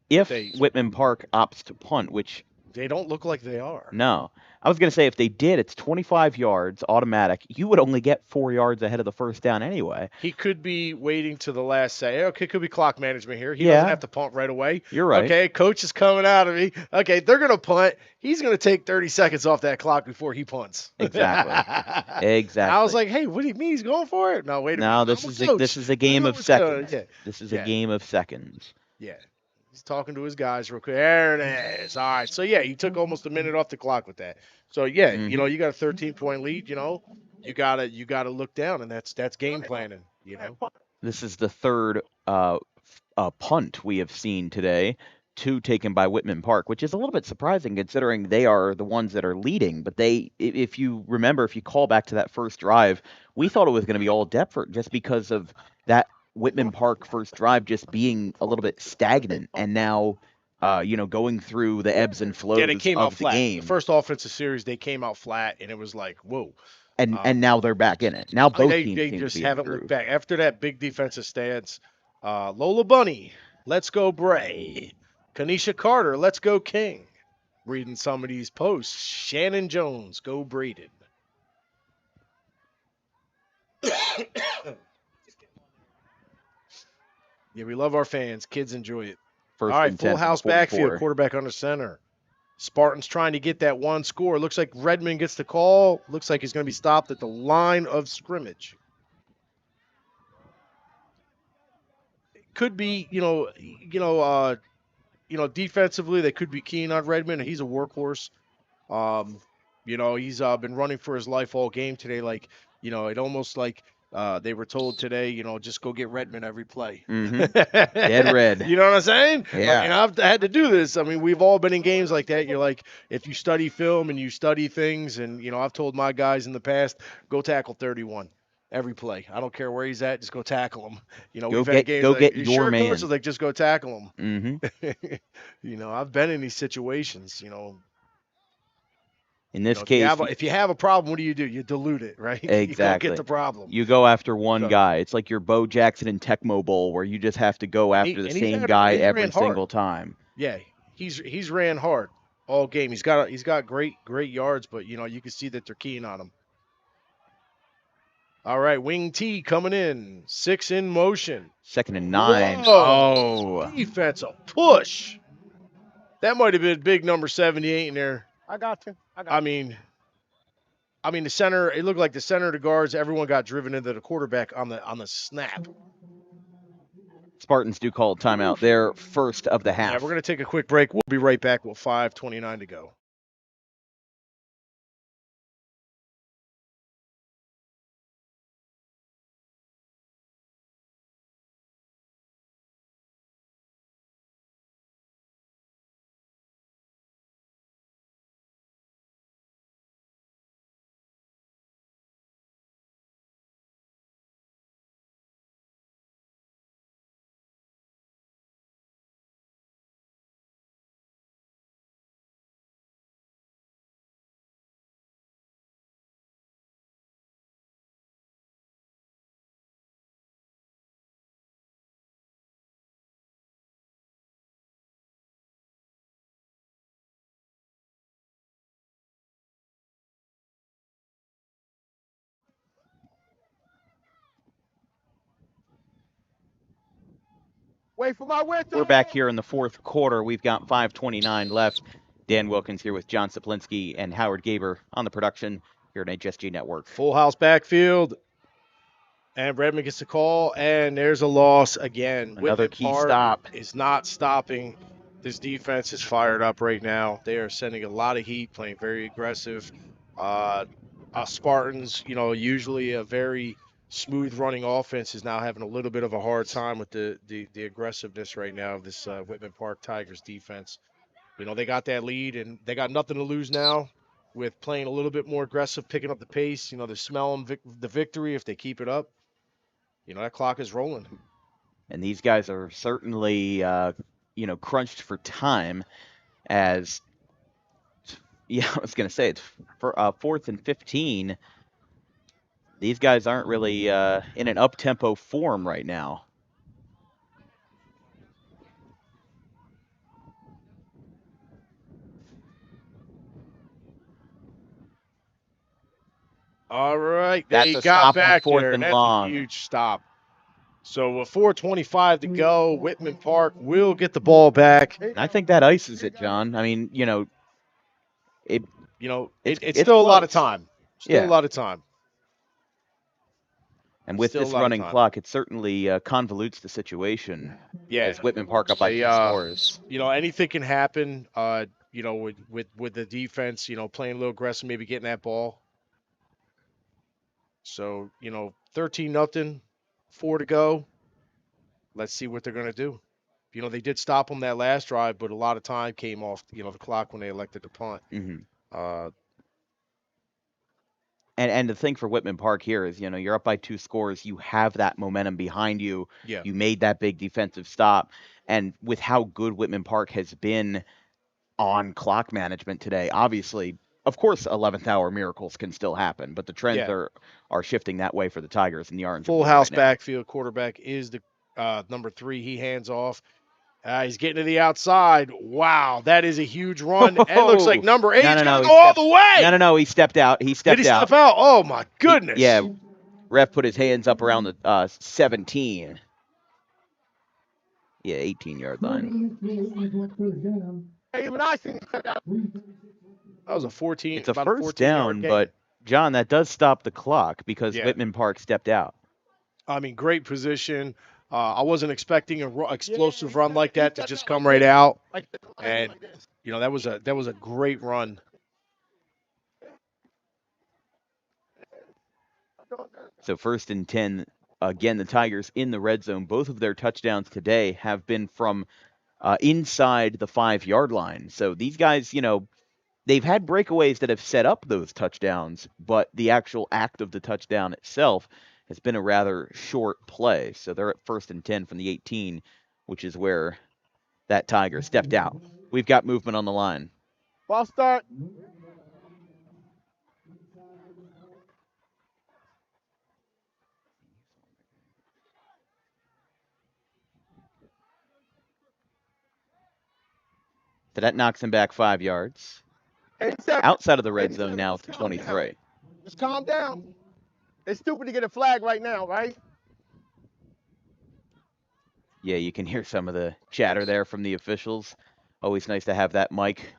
if They- Whitman Park opts to punt, which They don't look like they are. no, I was going to say if they did, it's 25 yards automatic. You would only get 4 yards ahead of the first down anyway. He could be waiting to the last say. Okay, could be clock management here. He Yeah. doesn't have to punt right away. You're right. Okay, coach is coming out of me. Okay, they're gonna punt. He's gonna take 30 seconds off that clock before he punts. Exactly. Exactly. I was like, hey, what do you mean he's going for it? No, wait a no, minute. this is a game know of what's going on. seconds. Yeah. This is Yeah. a game of seconds. Yeah. He's talking to his guys real quick. There it is. All right. So yeah, you took almost a minute off the clock with that. So yeah, Mhm. you got a 13-point lead. You gotta look down, and that's game planning. This is the third punt we have seen today. 2 taken by Whitman Park, which is a little bit surprising considering they are the ones that are leading. But if you remember, if you call back to that first drive, we thought it was going to be all Deptford just because of that Whitman Park first drive just being a little bit stagnant, and now going through the ebbs and flows Yeah, they came out of the flat. game. The first offensive series, they came out flat, and it was like, whoa. And now they're back in it. Now both They teams seem just to be in the haven't looked groove. back after that big defensive stance. Lola Bunny, let's go Bray. Kanisha Carter, let's go King. Reading some of these posts. Shannon Jones, go Braden. Yeah, we love our fans. Kids enjoy it. First All right, and full 10 house from backfield, 44. quarterback under center. Spartans trying to get that one score. Looks like Redmond gets the call. Looks like he's going to be stopped at the line of scrimmage. Could be, defensively they could be keen on Redmond. He's a workhorse. You know, he's been running for his life all game today. Like, you know, it almost like they were told today, you know, just go get Redmond every play. Dead red. You know what I'm saying? Yeah. And I've had to do this. I mean, we've all been in games like that. You're like, if you study film and you study things, and, you know, I've told my guys in the past, go tackle 31 every play. I don't care where he's at, just go tackle him. You know, Go we've had games get like, you your sure, coach? man. I was like, just go tackle him. Mm-hmm. You know, I've been in these situations, you know. In You this know, case, if you have a problem, what do? You dilute it, right? You go get exactly. the problem. You go after one So, guy. It's like your Bo Jackson and Tecmo Bowl, where you just have to go after the same guy he's ran every hard. single time. Yeah, he's ran hard all game. He's got great yards, but you know you can see that they're keying on him. All right, wing T coming in, 6 in motion. 2nd and 9. Whoa, Oh, defensive push. That might have been big number 78 in there. I got you. I mean, the center. It looked like the center of the guards. Everyone got driven into the quarterback on the snap. Spartans do call a timeout. They're first of the half. Yeah, we're gonna take a quick break. We'll be right back with 5:29 to go. Wait for my whistle. We're back here in the fourth quarter. We've got 5:29 left. Dan Wilkins here with John Saplinski and Howard Gaber on the production here at HSG Network. Full house backfield. And Redmond gets the call, and there's a loss again. Another Whitman key Park stop. is not stopping. This defense is fired up right now. They are sending a lot of heat, playing very aggressive. Spartans, you know, usually a very smooth running offense, is now having a little bit of a hard time with the aggressiveness right now of this Whitman Park Tigers defense. You know, they got that lead, and they got nothing to lose now with playing a little bit more aggressive, picking up the pace. You know, they're smelling the victory if they keep it up. You know, that clock is rolling. And these guys are certainly, crunched for time as, I was going to say, it's for 4th and 15. These guys aren't really in an up-tempo form right now. All right, That's they a got stop on back 4th there, and and that's long. a huge stop. So with 4:25 to go, Whitman Park will get the ball back. And I think that ices it, John. I mean, it's still a lot of close. time. Still a lot of time. And with Still a this lot of running time. clock, it certainly convolutes the situation. Yeah. As Whitman Park up by 2 scores. You know, anything can happen. You know, with the defense, you know, playing a little aggressive, maybe getting that ball. So, you know, 13-0, 4 to go. Let's see what they're going to do. You know, they did stop them that last drive, but a lot of time came off, you know, the clock when they elected to punt. Mm-hmm. And the thing for Whitman Park here is, you know, you're up by 2 scores. You have that momentum behind you. Yeah. You made that big defensive stop. And with how good Whitman Park has been on clock management today, obviously, of course, 11th hour miracles can still happen, but the trends are shifting that way for the Tigers and the Orange. Full house backfield. Quarterback is the number 3. He hands off. He's getting to the outside. Wow, that is a huge run. And it looks like number 8 is going to go all the way. No, he stepped out. Did he step out? Oh, my goodness. Ref put his hands up around the 17. Yeah, 18-yard line. Even I see that was a 14. It's a about first 14 down, but, John, that does stop the clock because Whitman Park stepped out. I mean, great position. I wasn't expecting an explosive run like that to just come right out. And, you know, that was a great run. So 1st and 10. Again, the Tigers in the red zone. Both of their touchdowns today have been from inside the 5-yard line. So these guys, they've had breakaways that have set up those touchdowns, but the actual act of the touchdown itself has been a rather short play. So they're at 1st and 10 from the 18, which is where that Tiger stepped out. We've got movement on the line. False start. So that knocks him back 5 yards. 87. Outside of the red zone 87. now at the 23. Just calm down. It's stupid to get a flag right now, right? Yeah, you can hear some of the chatter there from the officials. Always nice to have that mic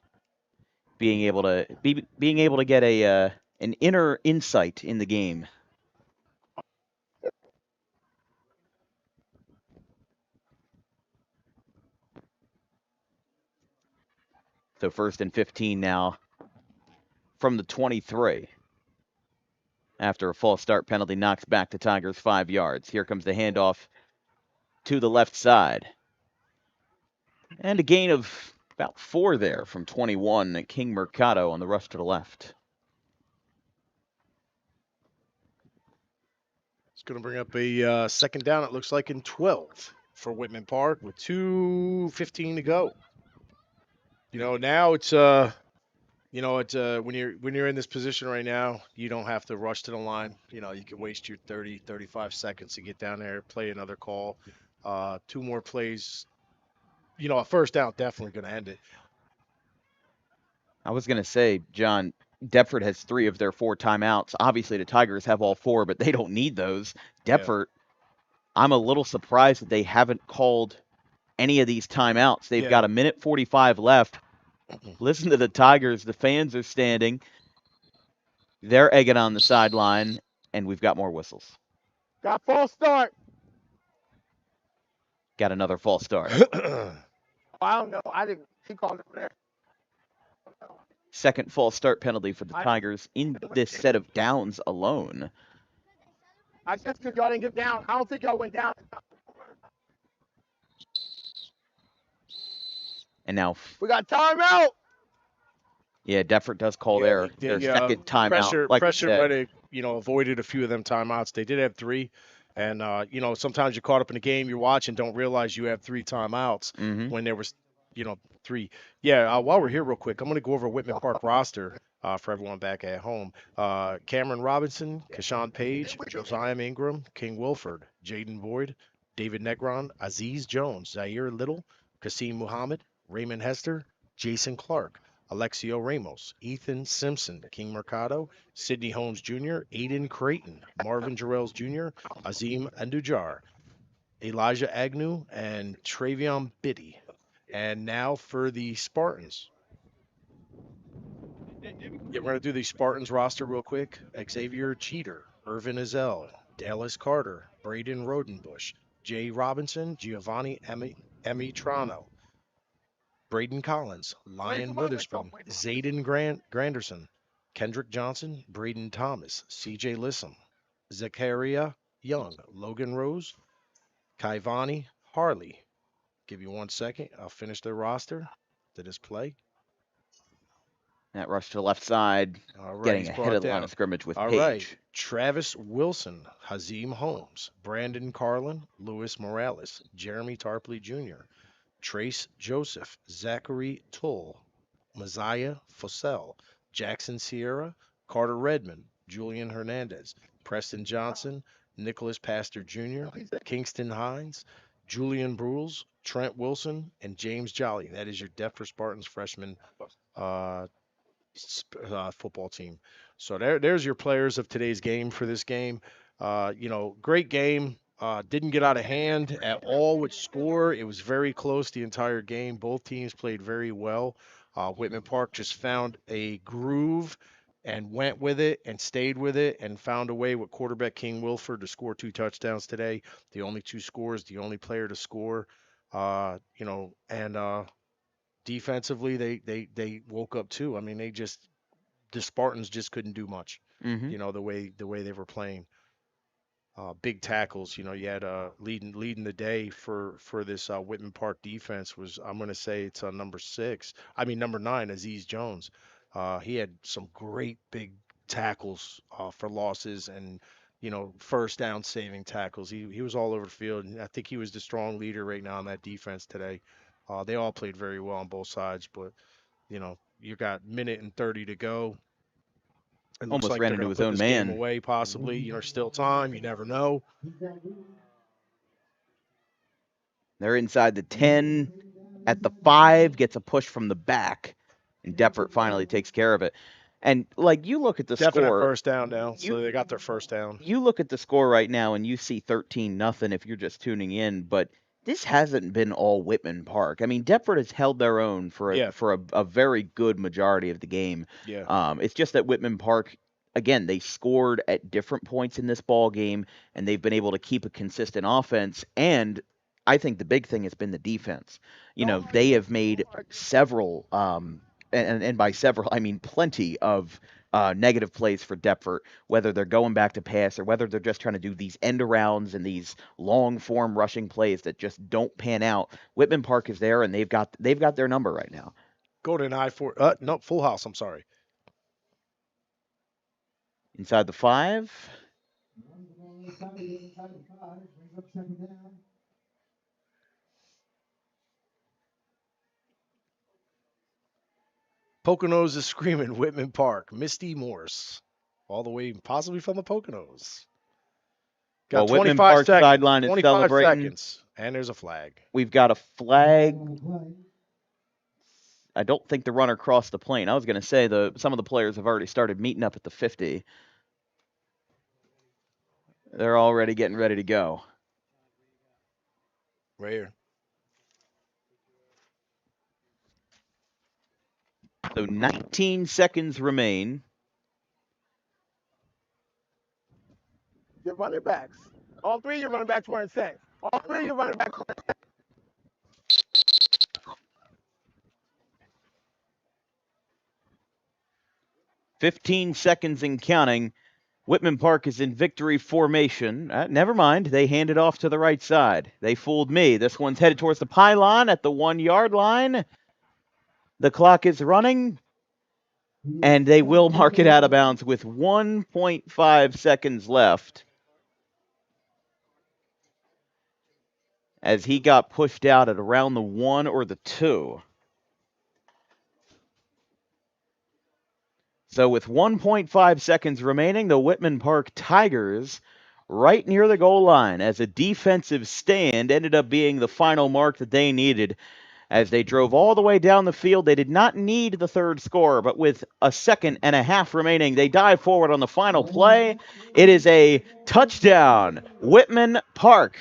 being able to get an inner insight in the game. So 1st and 15 now from the 23. After a false start penalty knocks back the Tigers 5 yards. Here comes the handoff to the left side. And a gain of about 4 there from 21. King Mercado on the rush to the left. It's going to bring up a second down, it looks like, in 12 for Whitman Park with 2:15 to go. Now it's when you're in this position right now, you don't have to rush to the line. You can waste your 30, 35 seconds to get down there, play another call. 2 more plays. A first down definitely going to end it. I was going to say, John, Deptford has 3 of their 4 timeouts. Obviously, the Tigers have all 4, but they don't need those. Deptford, I'm a little surprised that they haven't called any of these timeouts. They've got 1:45 left. Listen to the Tigers. The fans are standing. They're egging on the sideline, and we've got more whistles. Got false start. Got another false start. I don't know. I didn't. He called it there. Second false start penalty for the Tigers in this set of downs alone. I just because y'all didn't get down. I don't think y'all went down. And now We got timeout. Yeah, Deptford does call their second timeout. Pressure might have, avoided a few of them timeouts. They did have 3. And, sometimes you're caught up in the game, you're watching, don't realize you have 3 timeouts when there was, 3. Yeah, while we're here real quick, I'm going to go over Whitman Park roster for everyone back at home. Cameron Robinson, Kashawn Page, Josiah Ingram, King Wilford, Jaden Boyd, David Negron, Aziz Jones, Zaire Little, Kasim Muhammad, Raymond Hester, Jason Clark, Alexio Ramos, Ethan Simpson, King Mercado, Sidney Holmes Jr., Aiden Creighton, Marvin Jarrells Jr., Azim Andujar, Elijah Agnew, and Travion Biddy. And now for the Spartans. Yeah, we're going to do the Spartans roster real quick. Xavier Cheater, Irvin Azell, Dallas Carter, Braden Rodenbush, Jay Robinson, Giovanni Emitrano, Braden Collins, Lyon Witherspoon, Zayden Granderson, Kendrick Johnson, Braden Thomas, CJ Lissam, Zachariah Young, Logan Rose, Kaivani Harley. Give you 1 second. I'll finish the roster to display. That rush to the left side, getting ahead of the line of scrimmage with Page. Right. Travis Wilson, Hazim Holmes, Brandon Carlin, Luis Morales, Jeremy Tarpley Jr., Trace Joseph, Zachary Tull, Messiah Fossell, Jackson Sierra, Carter Redmond, Julian Hernandez, Preston Johnson, Nicholas Pastor Jr., Kingston Hines, Julian Brules, Trent Wilson, and James Jolly. That is your Deptford Spartans freshman football team. So there's your players of today's game for this game. Great game. Didn't get out of hand at all with score. It was very close the entire game. Both teams played very well. Whitman Park just found a groove and went with it and stayed with it and found a way with quarterback King Wilford to score 2 touchdowns today. The only 2 scores, the only player to score. And defensively they woke up too. I mean, the Spartans just couldn't do much. The way they were playing. big tackles. You know, you had leading the day for this Whitman Park defense was, I'm going to say it's number 6. I mean number 9, Aziz Jones. He had some great big tackles for losses and first down saving tackles. He was all over the field, and I think he was the strong leader right now in that defense today. They all played very well on both sides, but you got minute and 30 to go. It looks Almost like ran they're going into to his put own this game man. away, possibly. Still time. You never know. They're inside the 10 at the 5, gets a push from the back, and Deptford finally takes care of it. And like you look at the Definite score, first down now. you So they got their first down. you look at the score right now and you see 13-0 if you're just tuning in, but this hasn't been all Whitman Park. I mean, Deptford has held their own for Yeah, a very good majority of the game. yeah. It's just that Whitman Park, again, they scored at different points in this ball game, and they've been able to keep a consistent offense. And I think the big thing has been the defense. They have made several, and by several I mean plenty of negative plays for Deptford, whether they're going back to pass or whether they're just trying to do these end arounds and these long form rushing plays that just don't pan out. Whitman Park is there, and they've got their number right now. Golden Eye for no, Full House. I'm sorry. Inside the 5. Poconos is screaming Whitman Park. Misty Morse, all the way possibly from the Poconos. Got Well, Whitman 25 Park seconds. sideline is 25 celebrating. seconds, and there's a flag. We've got a flag. I don't think the runner crossed the plane. I was going to say some of the players have already started meeting up at the 50. They're already getting ready to go. Right here. So 19 seconds remain. Your running backs. All three of your running backs weren't sacked. All three of your running backs. 15 seconds and counting. Whitman Park is in victory formation. Never mind. They hand it off to the right side. They fooled me. This one's headed towards the pylon at the 1-yard line. The clock is running, and they will mark it out of bounds with 1.5 seconds left as he got pushed out at around the 1 or the 2. So with 1.5 seconds remaining, the Whitman Park Tigers right near the goal line as a defensive stand ended up being the final mark that they needed. As they drove all the way down the field, they did not need the third score, but with a second and a half remaining, they dive forward on the final play. It is a touchdown, Whitman Park.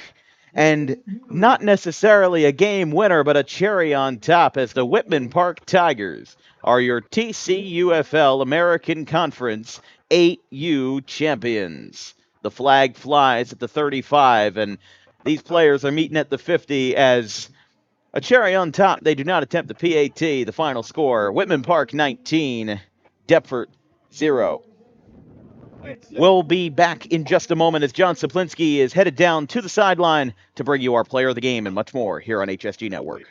And not necessarily a game winner, but a cherry on top as the Whitman Park Tigers are your TCUFL American Conference 8U champions. The flag flies at the 35, and these players are meeting at the 50 as a cherry on top. They do not attempt the PAT. The final score, Whitman Park 19, Deptford 0. We'll be back in just a moment as John Saplinski is headed down to the sideline to bring you our player of the game and much more here on HSG Network.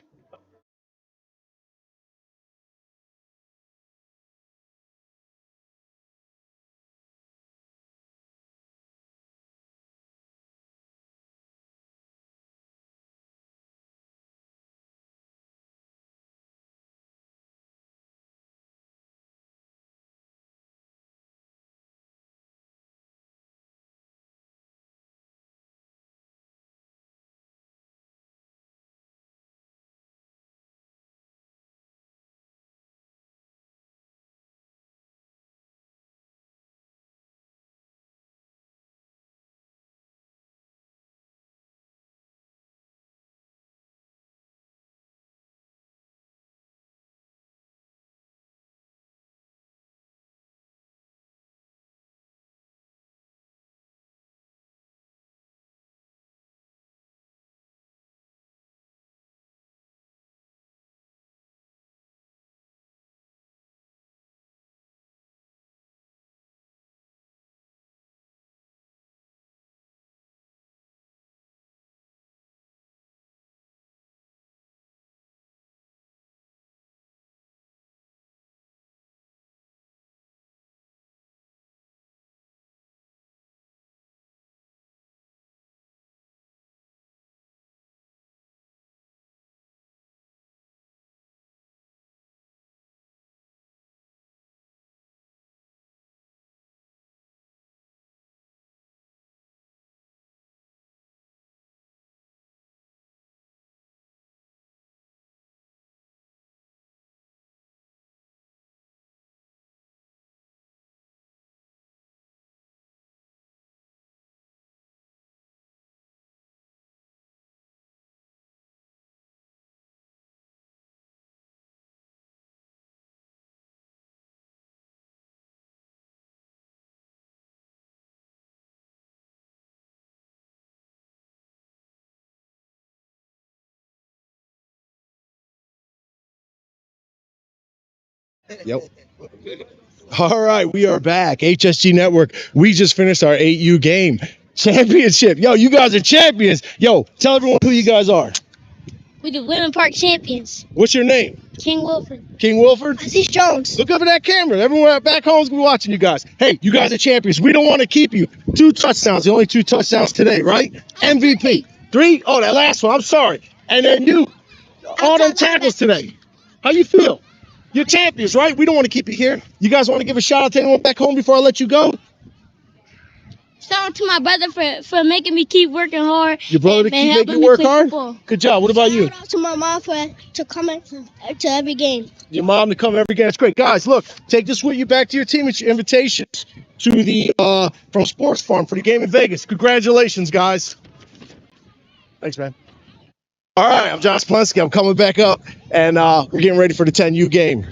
Yep. All right, we are back. HSG Network. We just finished our 8U game. Championship. Yo, you guys are champions. Yo, tell everyone who you guys are. We the Women Park champions. What's your name? King Wilford. King Wilford? Aziz Jones. Look up at that camera. Everyone back home's gonna be watching you guys. Hey, you guys are champions. We don't want to keep you. 2 touchdowns. The only 2 touchdowns today, right? MVP. 3? Oh, that last one. I'm sorry. And then you. All them tackles today. How you feel? You're champions, right? We don't want to keep you here. You guys want to give a shout out to anyone back home before I let you go? Shout out to my brother for making me keep working hard. Your brother to and keep helping making me you work play hard? football. Good job. What about you? Shout out to my mom to coming to every game. Your mom to come every game. That's great. Guys, look, take this with you back to your team. It's your invitation to the from Sports Farm for the game in Vegas. Congratulations, guys. Thanks, man. All right, I'm John Splensky. I'm coming back up, and we're getting ready for the 10U game.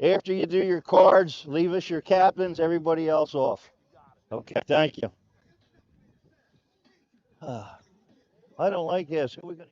After you do your cards, leave us your captains, everybody else off. Okay, thank you. I don't like this. Who we gonna...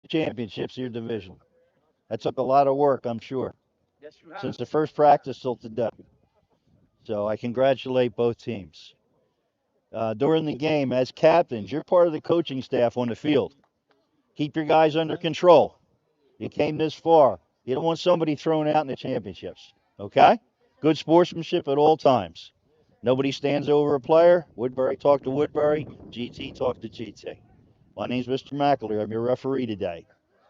Championships, your division. That took a lot of work, I'm sure, since the first practice till today. So I congratulate both teams. During the game, as captains, you're part of the coaching staff on the field. Keep your guys under control. You came this far. You don't want somebody thrown out in the championships. Okay? Good sportsmanship at all times. Nobody stands over a player. Woodbury talk to Woodbury. GT talk to GT. My name's Mr. McAleer. I'm your referee today.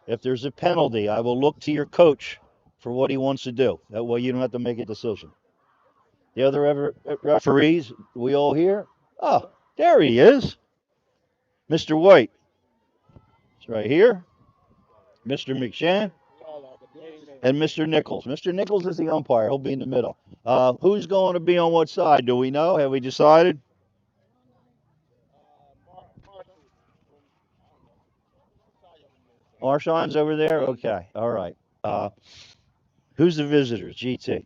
If there's a penalty, I will look to your coach for what he wants to do. That way you don't have to make a decision. The other referees, we all here? Oh, there he is. Mr. White. It's right here. Mr. McShann. And Mr. Nichols. Mr. Nichols is the umpire. He'll be in the middle. Who's going to be on what side? Do we know? Have we decided? Marshawn's over there? Okay. All right. Who's the visitors? GT.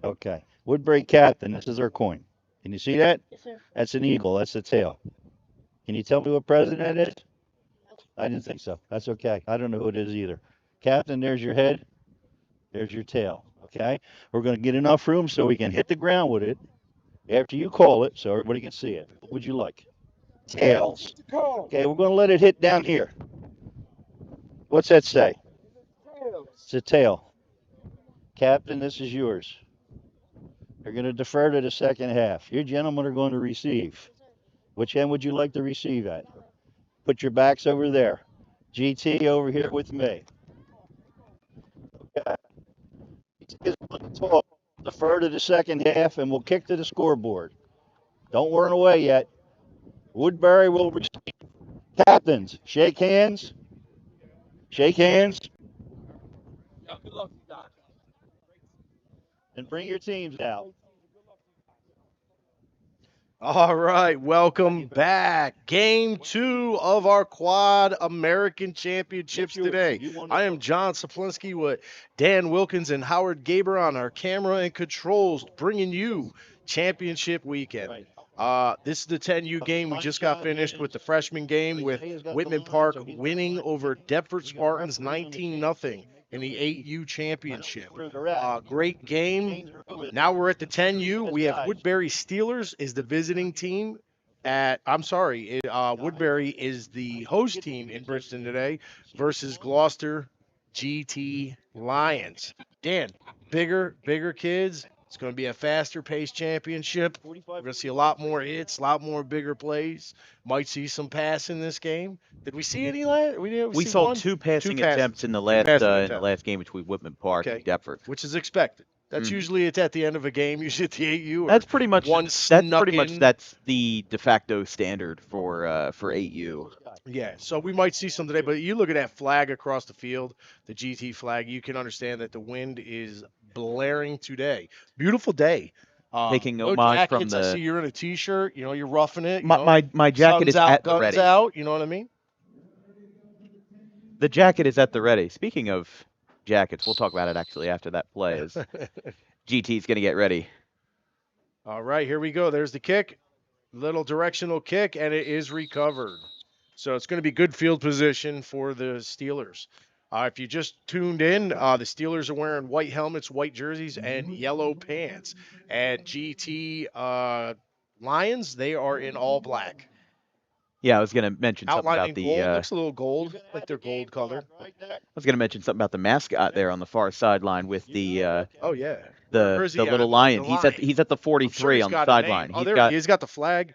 Okay. Woodbury captain. This is our coin. Can you see that? Yes, sir. That's an eagle. That's the tail. Can you tell me what president it is? I didn't think so. That's okay. I don't know who it is either. Captain, there's your head. There's your tail. Okay. We're going to get enough room so we can hit the ground with it after you call it so everybody can see it. What would you like? Tails. Okay, we're going to let it hit down here. What's that say? It's a tail. Captain, this is yours. You're going to defer to the second half. You gentlemen are going to receive. Which end would you like to receive at? Put your backs over there. GT over here with me. Okay. GT is going to talk. Defer to the second half, and we'll kick to the scoreboard. Don't run away yet. Woodbury will receive. Captains, shake hands. Shake hands. And bring your teams out. All right, welcome back. Game 2 of our Quad American Championships today. I am John Saplinski with Dan Wilkins and Howard Gaber on our camera and controls, bringing you championship weekend. This is the 10U game. We just got finished with the freshman game with Whitman Park winning over Deptford Spartans 19-0. in the 8U championship. Great game. Now we're at the 10U. We have Woodbury Steelers is the visiting team. Woodbury is the host team in Bridgeton today versus Gloucester GT Lions. Dan, bigger kids. It's going to be a faster paced championship. We're going to see a lot more hits, a lot more bigger plays. Might see some pass in this game. Did we see any last? We See saw one? two passing attempts in the last game between Whitman Park and Deptford. Which is expected. That's usually it's at the end of a game. Usually at the 8U. That's pretty much one snuck in. That's the de facto standard for 8U. Yeah, so we might see some today, but you look at that flag across the field, the GT flag, you can understand that the wind is blaring today. Beautiful day. Taking no homage jackets. from the. I see you're in a t-shirt. You're roughing it. My jacket is out, at the guns ready. Out. You know what I mean? The jacket is at the ready. Speaking of jackets, we'll talk about it actually after that play. As GT's going to get ready. All right, here we go. There's the kick. Little directional kick, and it is recovered. So it's going to be good field position for the Steelers. If you just tuned in, the Steelers are wearing white helmets, white jerseys, and yellow pants. And GT Lions, they are in all black. Yeah, I was going to mention something Outlining about the. Gold. Looks a little gold, like they're gold colored. I was going to mention something about the mascot there on the far sideline with the. Oh yeah. The little lion. He's at the 43 on the sideline. He's got the flag.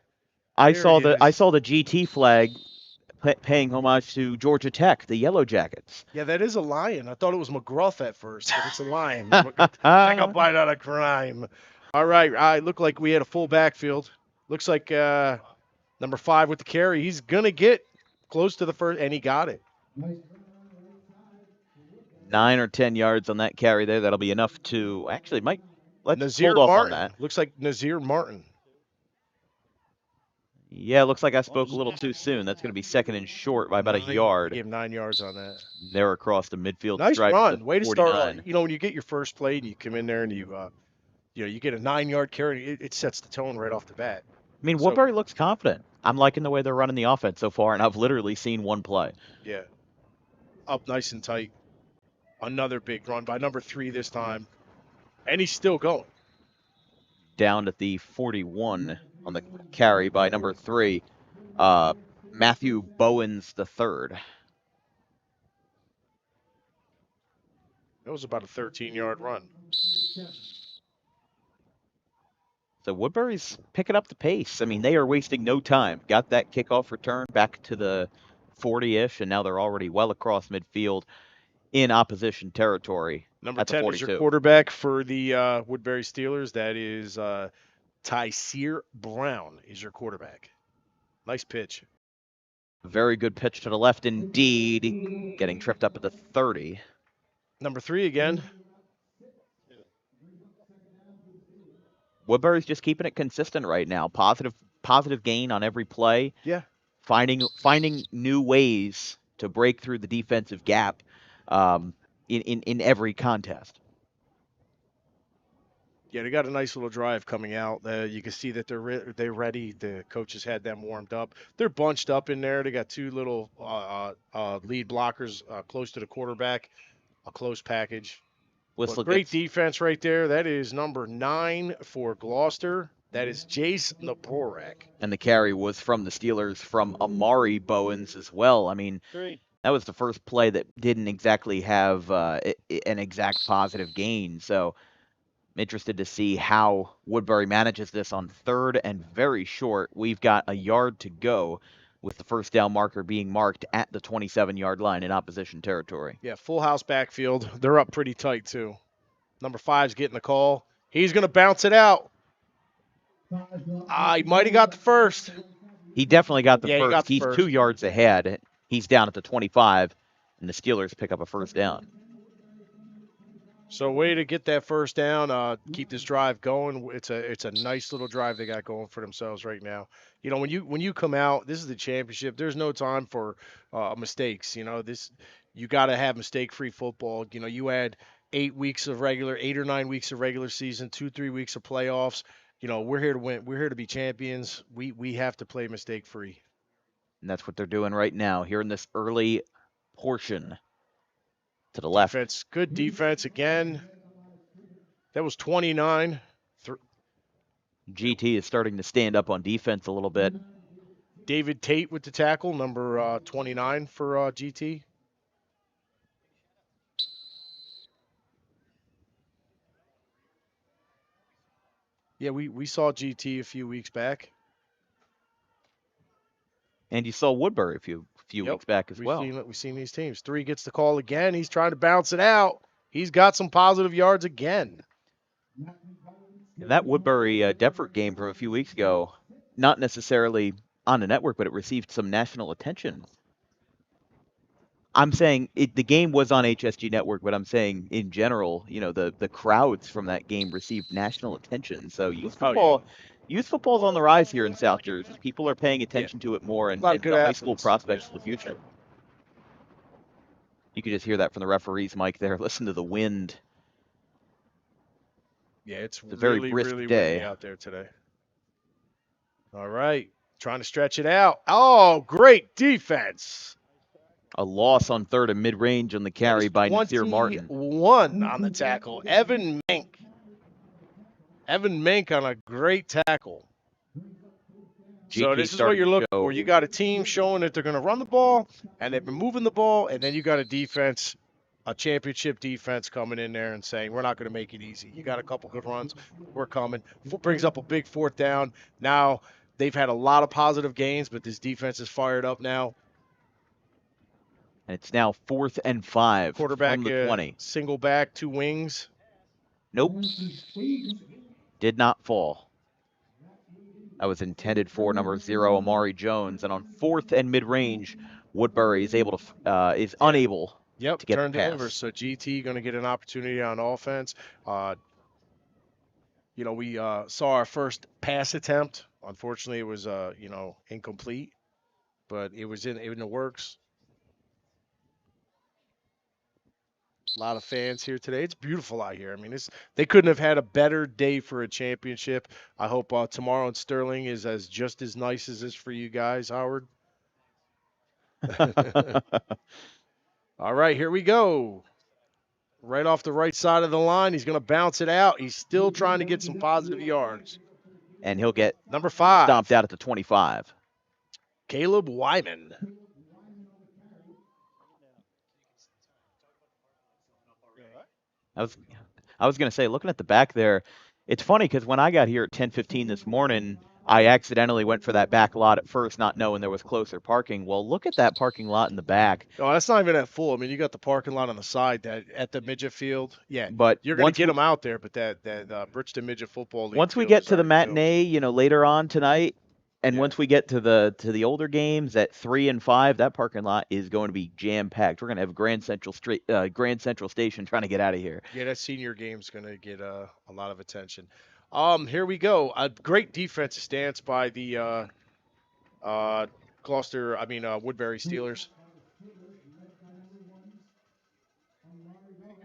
I saw the GT flag paying homage to Georgia Tech, the Yellow Jackets. Yeah, that is a lion. I thought it was McGruff at first, but it's a lion. Take a bite out of crime. All right, I look like we had a full backfield. Looks like number 5 with the carry. He's gonna get close to the first, and he got it. 9 or 10 yards on that carry there. That'll be enough to let's Nazir hold off Martin. on that. Looks like Nazir Martin. Yeah, looks like I spoke a little too soon. That's going to be second and short by about a yard. Gave 9 yards on that. They're across the midfield nice stripe. Run. Way to 49. start. When you get your first play and you come in there and you get a 9-yard carry, it sets the tone right off the bat. I mean, Woodbury looks confident. I'm liking the way they're running the offense so far, and I've literally seen one play. Yeah. Up nice and tight. Another big run by number 3 this time. And he's still going. Down at the 41 on the carry by number 3, Matthew Bowens III. That was about a 13-yard run. So Woodbury's picking up the pace. I mean, they are wasting no time. Got that kickoff return back to the 40-ish, and now they're already well across midfield in opposition territory. Number 10 is your quarterback for the Woodbury Steelers. That is Tyseer Brown is your quarterback. Nice pitch. Very good pitch to the left indeed. Getting tripped up at the 30. Number 3 again. Woodbury's just keeping it consistent right now. Positive gain on every play. Yeah. Finding new ways to break through the defensive gap in every contest. Yeah, they got a nice little drive coming out. You can see that they're ready. The coaches had them warmed up. They're bunched up in there. They got 2 little lead blockers close to the quarterback, a close package. Great defense right there. That is number 9 for Gloucester. That is Jace Naporak. And the carry was from the Steelers from Amari Bowens as well. I mean, that was the first play that didn't exactly have an exact positive gain. So I'm interested to see how Woodbury manages this on 3rd and very short. We've got a yard to go with the first down marker being marked at the 27-yard line in opposition territory. Yeah, full house backfield. They're up pretty tight, too. Number 5's getting the call. He's going to bounce it out. He might have got the first. He definitely got the first. He got the He's first. 2 yards ahead. He's down at the 25, and the Steelers pick up a first down. So way to get that first down, keep this drive going. It's a nice little drive they got going for themselves right now. When you come out, this is the championship. There's no time for mistakes. You got to have mistake-free football. You had 8 or 9 weeks of regular season, 2-3 weeks of playoffs. We're here to win. We're here to be champions. We have to play mistake-free. And that's what they're doing right now here in this early portion to the left. Defense, good defense again. That was 29. GT is starting to stand up on defense a little bit. David Tate with the tackle, number 29 for GT. Yeah, we saw GT a few weeks back. And you saw Woodbury a few weeks back as well. We've seen these teams. 3 gets the call again. He's trying to bounce it out. He's got some positive yards again. And that Woodbury Deptford game from a few weeks ago, not necessarily on the network, but it received some national attention. I'm saying the game was on HSG Network, but I'm saying in general, the crowds from that game received national attention. So youth football's on the rise here in South Jersey. People are paying attention to it more, and good high school athletes. prospects for the future. You could just hear that from the referee's mic there. Listen to the wind. Yeah, it's a very really, brisk really day windy out there today. All right, trying to stretch it out. Oh, great defense. A loss on third and mid-range on the carry by Nasir Martin. 21 on the tackle. Evan Mink. Evan Mink on a great tackle. So this is what you're looking for. You got a team showing that they're going to run the ball, and they've been moving the ball, and then you got a defense, a championship defense coming in there and saying, we're not going to make it easy. You got a couple good runs. We're coming. Brings up a big 4th down. Now, they've had a lot of positive gains, but this defense is fired up now. And it's now 4th and 5 Quarterback from the 20. Single back, 2 wings. Nope. Did not fall. That was intended for number 0, Amari Jones. And on 4th and mid-range, Woodbury is unable to get turned the pass. over. So GT going to get an opportunity on offense. We saw our first pass attempt. Unfortunately, it was incomplete, but it was in the works. A lot of fans here today. It's beautiful out here. I mean, they couldn't have had a better day for a championship. I hope tomorrow in Sterling is just as nice as this for you guys, Howard. All right, here we go. Right off the right side of the line. He's going to bounce it out. He's still trying to get some positive yards. And he'll get number 5 stomped out at the 25. Caleb Wyman. I was going to say, looking at the back there, it's funny because when I got here at 10:15 this morning, I accidentally went for that back lot at first, not knowing there was closer parking. Well, look at that parking lot in the back. Oh, that's not even that full. I mean, you got the parking lot on the side at the midget field. Yeah, but you're going to get them out there. But that Bridgeton Midget Football League. Once we get to the matinee, later on tonight, and once we get to the older games at 3 and 5, that parking lot is going to be jam packed. We're going to have Grand Central Station trying to get out of here. Yeah, that senior game's going to get a lot of attention. Here we go. A great defensive stance by the Woodbury Steelers.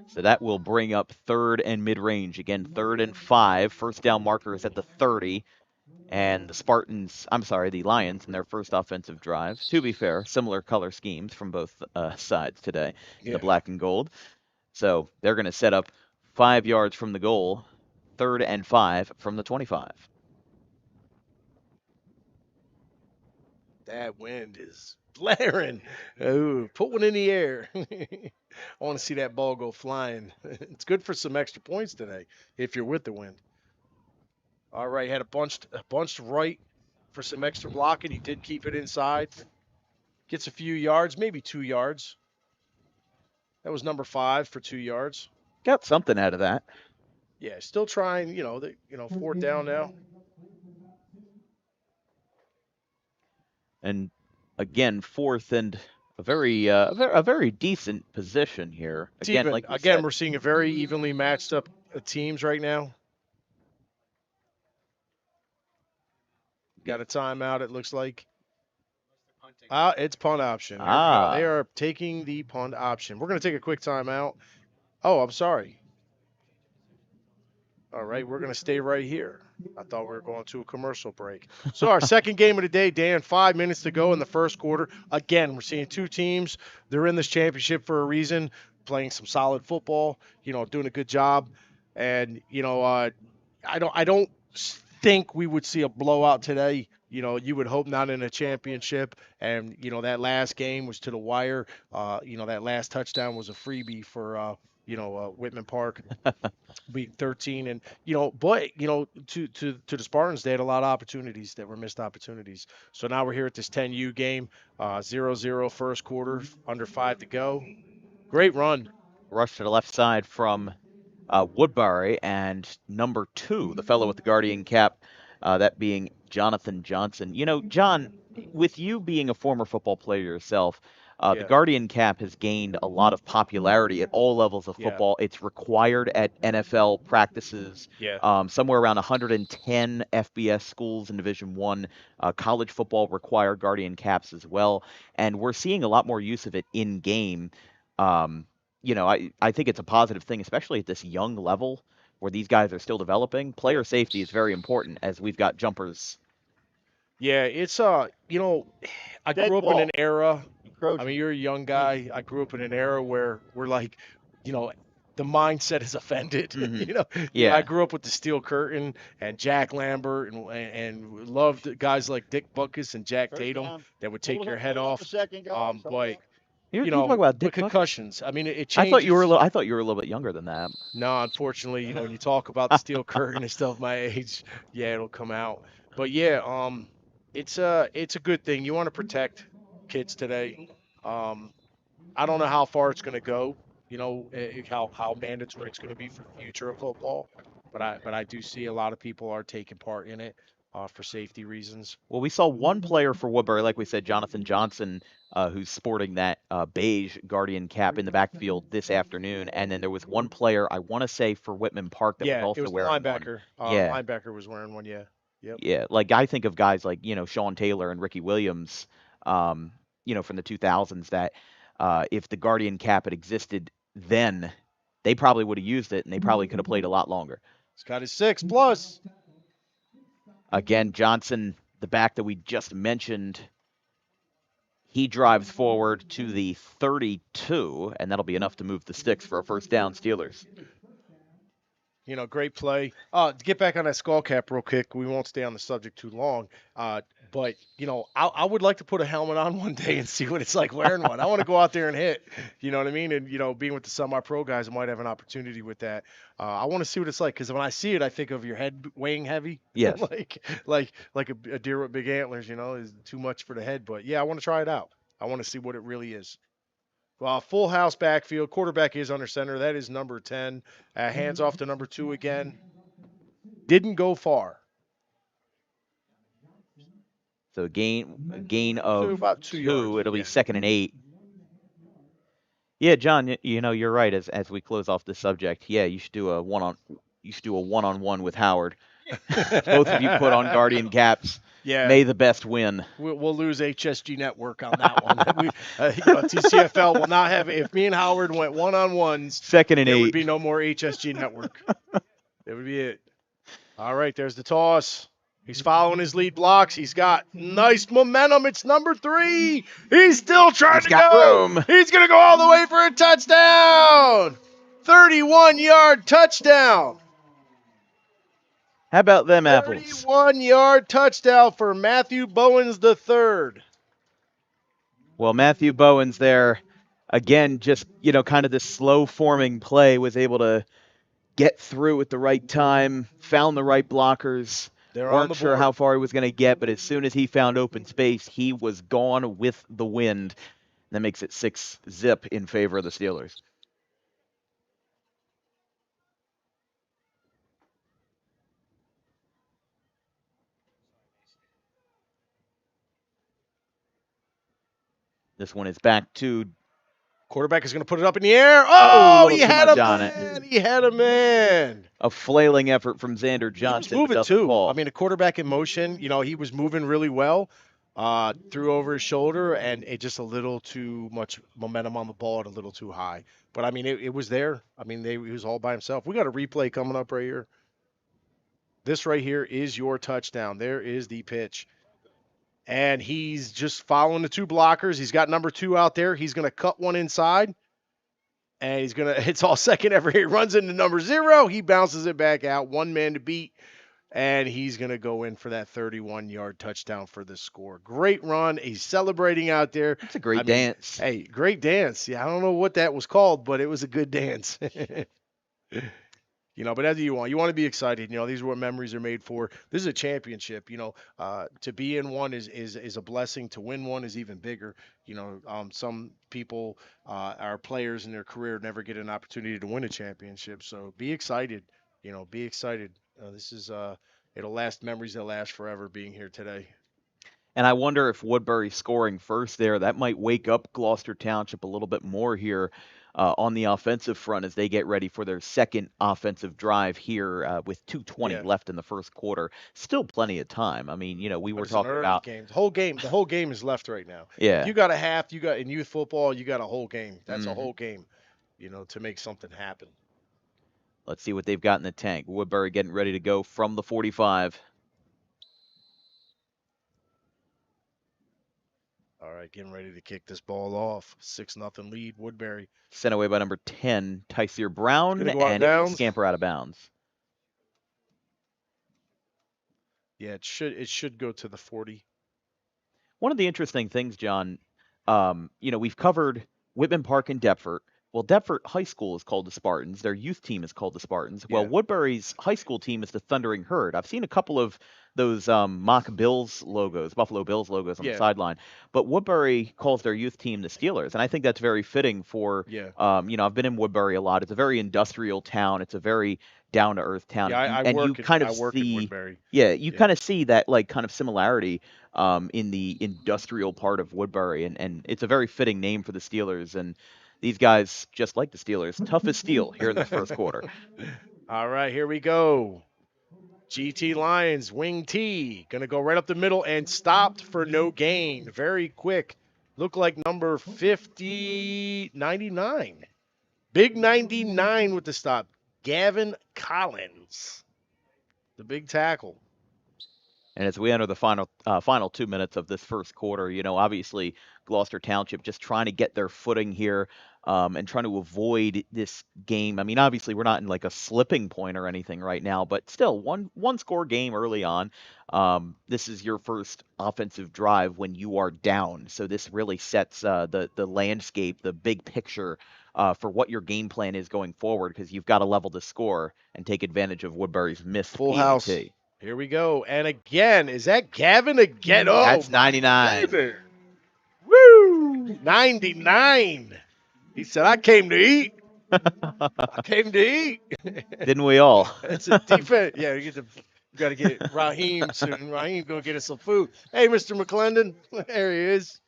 So that will bring up 3rd and mid-range. Again, 3rd and 5. First down marker is at the 30. And the Lions in their first offensive drive. To be fair, similar color schemes from both sides today, the black and gold. So they're going to set up 5 yards from the goal, 3rd and 5 from the 25. That wind is blaring. Ooh, put one in the air. I want to see that ball go flying. It's good for some extra points today if you're with the wind. All right, had a bunched right for some extra blocking. He did keep it inside. Gets a few yards, maybe 2 yards. That was number 5 for 2 yards. Got something out of that. Yeah, still trying, 4th down now. And again, 4th and a very decent position here. Again, we're seeing a very evenly matched up teams right now. Got a timeout, it looks like. It's punt option. They are taking the punt option. We're going to take a quick timeout. Oh, I'm sorry. All right, we're going to stay right here. I thought we were going to a commercial break. So our second game of the day, Dan, 5 minutes to go in the first quarter. Again, we're seeing 2 teams. They're in this championship for a reason. playing some solid football, doing a good job. And, I don't think we would see a blowout today. You would hope not in a championship. And, that last game was to the wire. That last touchdown was a freebie for, Whitman Park beat 13. And, but, to the Spartans, they had a lot of opportunities that were missed opportunities. So now we're here at this 10U game, 0-0 first quarter, under 5 to go. Great run. Rush to the left side from Woodbury, and number 2, the fellow with the Guardian cap, that being Jonathan Johnson. John, with you being a former football player yourself, the Yeah. Guardian cap has gained a lot of popularity at all levels of Yeah. football. It's required at NFL practices. Yeah. Somewhere around 110 FBS schools in Division One, college football require Guardian caps as well, and we're seeing a lot more use of it in game. Um, I think it's a positive thing, especially at this young level where these guys are still developing. Player safety is very important as we've got jumpers. Yeah, it's I Dead grew up in an ball. era. I Encroaching. mean, you're a young guy. I grew up in an era where we're like, you know, the mindset is offended. Mhm. I Yeah. grew up with the Steel Curtain and Jack Lambert and loved guys like Dick Butkus and Jack First Tatum down. that would take your head Hold up off. a second, guys. Hold But up. You talk about but Dick Buck? concussions. I mean, it I thought you were a changes. little. I thought you were a little bit younger than that. No, unfortunately, when you talk about the Steel Curtain and stuff my age, yeah, it'll come out. But yeah, it's a good thing. You want to protect kids today. Um, I don't know how far it's going to go. How mandatory it's going to be for the future of football. But I do see a lot of people are taking part in it for safety reasons. Well, we saw one player for Woodbury, like we said, Jonathan Johnson, who's sporting that beige Guardian cap in the backfield this afternoon, and then there was one player I want to say for Whitman Park that was Yeah, it also was the wearing one. linebacker. Yeah, Linebacker was wearing one. Yeah. Yep. yeah. Like I think of guys like Sean Taylor and Ricky Williams, from the 2000s. That if the Guardian cap had existed then, they probably would have used it, and they probably could have played a lot longer. He's got his 6+. Again, Johnson, the back that we just mentioned, he drives forward to the 32, and that'll be enough to move the sticks for a first down, Steelers. Great play. To get back on that skull cap real quick, we won't stay on the subject too long. But I would like to put a helmet on one day and see what it's like wearing one. I want to go out there and hit. You know what I mean? And being with the semi-pro guys, I might have an opportunity with that. I want to see what it's like because when I see it, I think of your head weighing heavy. Yes. like a deer with big antlers. Is too much for the head. But yeah, I want to try it out. I want to see what it really is. Full house backfield. Quarterback is under center. That is number 10. Hands off to number 2 again. Didn't go far. So a gain of about 2 yards. It'll be 2nd and 8. Yeah, John, you're right. As we close off this subject, yeah, you should do a one-on-one with Howard. Both of you put on Guardian caps. Yeah. May the best win. We'll lose HSG Network on that one. TCFL will not have. If me and Howard went one-on-ones, 2nd and 8. there would be no more HSG Network. That would be it. All right, there's the toss. He's following his lead blocks. He's got nice momentum. It's number 3. He's still trying to go. Room. He's going to go all the way for a touchdown. 31-yard touchdown. How about them apples? 31-yard touchdown for Matthew Bowens III. Well, Matthew Bowens there, again, just, kind of this slow-forming play, was able to get through at the right time, found the right blockers. Weren't sure how far he was going to get, but as soon as he found open space, he was gone with the wind. That makes it 6-zip in favor of the Steelers. This one is back to Quarterback is going to put it up in the air. Oh, he had a man. He had a man. A flailing effort from Xander Johnson. He was moving too. I mean, a quarterback in motion. He was moving really well. Threw over his shoulder, and it just a little too much momentum on the ball and a little too high. But I mean, it was there. I mean, he was all by himself. We got a replay coming up right here. This right here is your touchdown. There is the pitch. And he's just following the 2 blockers. He's got number 2 out there. He's going to cut one inside. And it's all second ever. He runs into number 0. He bounces it back out. One man to beat. And he's going to go in for that 31-yard touchdown for the score. Great run. He's celebrating out there. It's a great dance. Hey, great dance. Yeah, I don't know what that was called, but it was a good dance. But as you want to be excited. These are what memories are made for. This is a championship. To be in one is a blessing. To win one is even bigger. Some people, our players in their career, never get an opportunity to win a championship. So be excited. Be excited. This is it'll last memories that last forever. Being here today. And I wonder if Woodbury scoring first there, that might wake up Gloucester Township a little bit more here on the offensive front as they get ready for their second offensive drive here with 2:20 left in the first quarter. Still plenty of time. I mean, we were talking about game. The whole game is left right now. Yeah. If you got a half. You got in youth football. You got a whole game. That's a whole game. To make something happen. Let's see what they've got in the tank. Woodbury getting ready to go from the 45. All right, getting ready to kick this ball off. 6-0 lead, Woodbury. Sent away by number 10, Tyseer Brown, and scamper out of bounds. Yeah, it should go to the 40. One of the interesting things, John, we've covered Whitman Park and Deptford. Well, Deptford High School is called the Spartans. Their youth team is called the Spartans. Well, Woodbury's high school team is the Thundering Herd. I've seen a couple of those mock Bills logos, Buffalo Bills logos on the sideline. But Woodbury calls their youth team the Steelers, and I think that's very fitting for, I've been in Woodbury a lot. It's a very industrial town. It's a very down-to-earth town. Yeah, I work in Woodbury. Yeah, you kind of see that kind of similarity in the industrial part of Woodbury, and it's a very fitting name for the Steelers. And these guys, just like the Steelers, tough as steel here in the first quarter. All right, here we go. GT Lions, wing T, going to go right up the middle and stopped for no gain. Very quick. Look like number 99. Big 99 with the stop. Gavin Collins, the big tackle. And as we enter the final 2 minutes of this first quarter, obviously Gloucester Township just trying to get their footing here and trying to avoid this game. I mean, obviously we're not in like a slipping point or anything right now, but still one score game early on. This is your first offensive drive when you are down. So this really sets the landscape, the big picture for what your game plan is going forward, because you've got to level the score and take advantage of Woodbury's missed full PAT. House. Here we go. And again, is that Gavin again? Oh, that's 99. Woo! 99. He said, I came to eat. I came to eat. Didn't we all? It's a defense. Yeah, you got to get Raheem soon. Raheem going to get us some food. Hey, Mr. McClendon. There he is.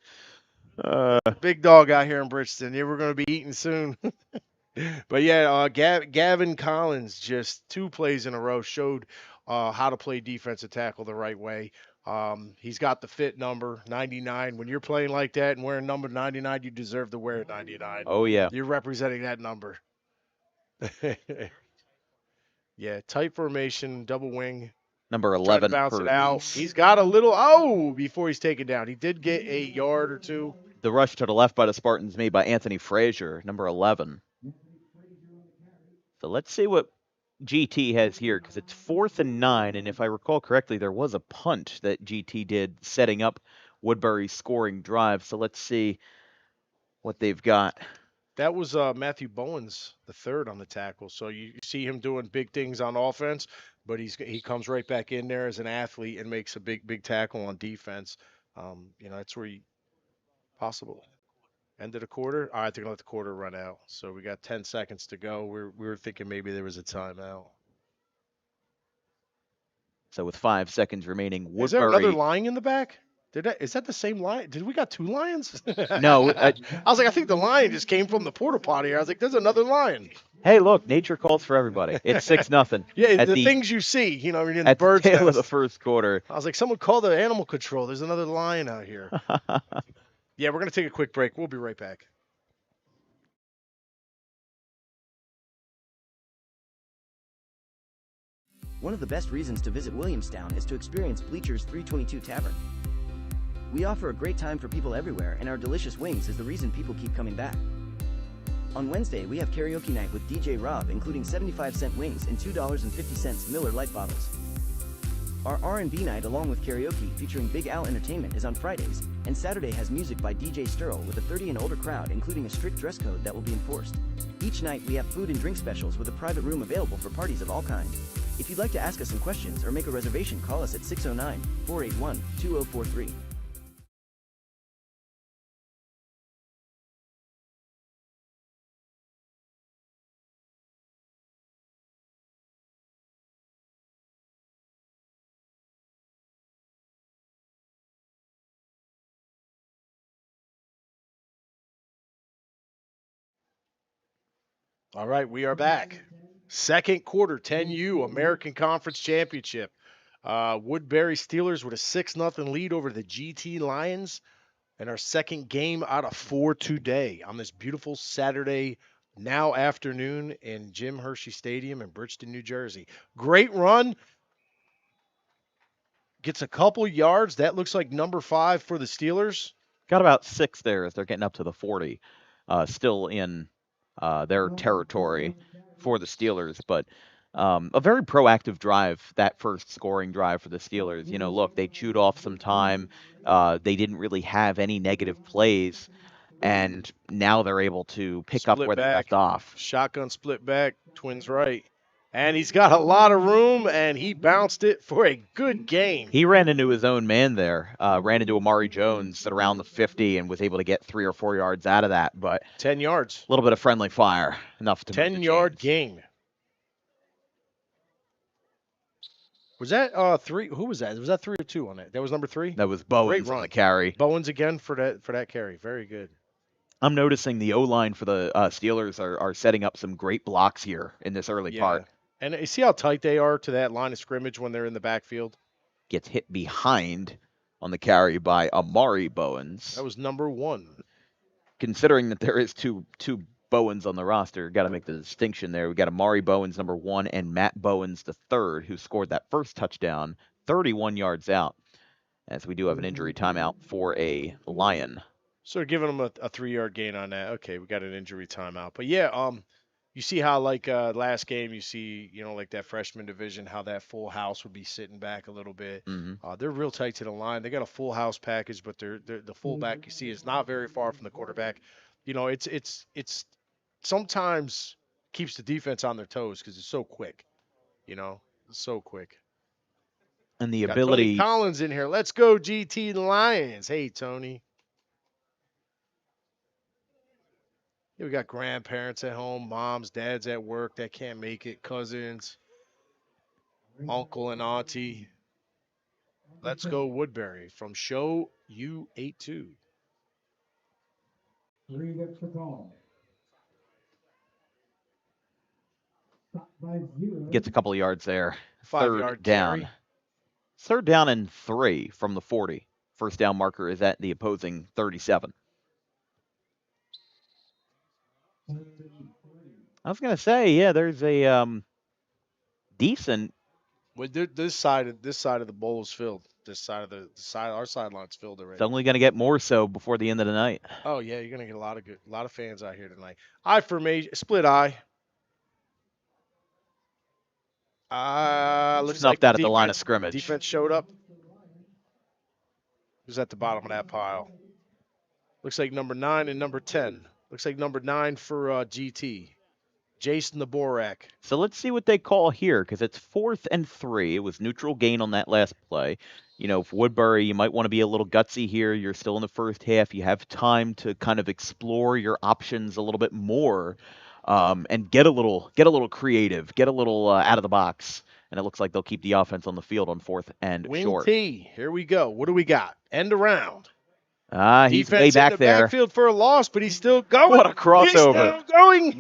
Big dog out here in Bridgeton. Yeah, we're going to be eating soon. But yeah, Gavin Collins, just 2 plays in a row, showed how to play defensive tackle the right way. He's got the fit number, 99. When you're playing like that and wearing number 99, you deserve to wear 99. Oh, yeah. You're representing that number. Yeah, tight formation, double wing. Number 11. Bounce it out. He's got a little, before he's taken down. He did get a yard or 2. The rush to the left by the Spartans made by Anthony Frazier, number 11. So let's see what GT has here, because it's 4th and 9, and if I recall correctly, there was a punt that GT did setting up Woodbury's scoring drive. So let's see what they've got. That was Matthew Bowens, the 3rd on the tackle. So you see him doing big things on offense, but he comes right back in there as an athlete and makes a big tackle on defense. That's where you possible. End of the quarter. All right, they're gonna let the quarter run out. So we got 10 seconds to go. We were thinking maybe there was a timeout. So with 5 seconds remaining, Woodbury. Is there another line in the back? Is that the same line? Did we got 2 lions? No. I was like, I think the lion just came from the porta potty. I was like, there's another lion. Hey, look, nature calls for everybody. It's 6-0. Yeah, the things you see, in the at bird's the tail nest. of the first quarter. I was like, someone call the animal control. There's another lion out here. Yeah, we're going to take a quick break. We'll be right back. One of the best reasons to visit Williamstown is to experience Bleacher's 322 Tavern. We offer a great time for people everywhere, and our delicious wings is the reason people keep coming back. On Wednesday, we have karaoke night with DJ Rob, including 75-cent wings and $2.50 Miller Lite bottles. Our R&B night along with karaoke featuring Big Al Entertainment is on Fridays, and Saturday has music by DJ Sterl with a 30 and older crowd, including a strict dress code that will be enforced. Each night we have food and drink specials with a private room available for parties of all kinds. If you'd like to ask us some questions or make a reservation, call us at 609-481-2043. All right, we are back. Second quarter, 10U American Conference Championship. Woodbury Steelers with a 6-0 lead over the GT Lions, and our second game out of 4 today on this beautiful Saturday now afternoon in Jim Hershey Stadium in Bridgeton, New Jersey. Great run. Gets a couple yards. That looks like number 5 for the Steelers. Got about 6 there as they're getting up to the 40. Still in their territory for the Steelers, but a very proactive drive, that first scoring drive for the Steelers. You know, look, they chewed off some time. They didn't really have any negative plays, and now they're able to pick up Split where they left back. off. Shotgun split back. Twins right. And he's got a lot of room, and he bounced it for a good gain. He ran into his own man there, ran into Amari Jones at around the 50 and was able to get 3 or 4 yards out of that, but 10 yards. a little bit of friendly fire, enough to move the 10-yard chains. gain. Was that 3? Who was that? Was that 3 or 2 on that? That was number 3? That was Bowens on the carry. Bowens again for that carry. Very good. I'm noticing the O-line for the Steelers are setting up some great blocks here in this early part. And you see how tight they are to that line of scrimmage when they're in the backfield? Gets hit behind on the carry by Amari Bowens. That was number 1. Considering that there is two Bowens on the roster, got to make the distinction there. We got Amari Bowens, number 1, and Matt Bowens, the third, who scored that first touchdown, 31 yards out, as we do have an injury timeout for a Lion. So giving them a 3-yard gain on that. Okay, we got an injury timeout. But yeah, you see how like last game you see, like that freshman division, how that full house would be sitting back a little bit. Mm-hmm. They're real tight to the line. They got a full house package, but they're the fullback you see is not very far from the quarterback. It's sometimes keeps the defense on their toes because it's so quick. It's so quick. And the Got ability. Tony Collins in here. Let's go GT Lions. Hey Tony. Yeah, we got grandparents at home, moms, dads at work that can't make it, cousins, uncle and auntie. Let's go Woodbury from Show U82. Gets a couple of yards there. 5-yard down. carry. 3rd down and 3 from the 40. First down marker is at the opposing 37. I was gonna say, yeah, there's a decent. Well, this side of the bowl is filled. This side of our sideline's filled already. It's only gonna get more so before the end of the night. Oh yeah, you're gonna get a lot of fans out here tonight. I formation, split eye. Looks Snuffed like out at the line of scrimmage. Defense showed up. Who's at the bottom of that pile? Looks like number 9 and number 10. Looks like number 9 for GT. Jason the Borak. So let's see what they call here, because it's 4th and 3. It was neutral gain on that last play. For Woodbury, you might want to be a little gutsy here. You're still in the first half. You have time to kind of explore your options a little bit more, and get a little creative, get a little out of the box. And it looks like they'll keep the offense on the field on 4th and Wing short. T. Here we go. What do we got? End around. He's way back in the there. Backfield for a loss, but he's still going. What a crossover! He's still going.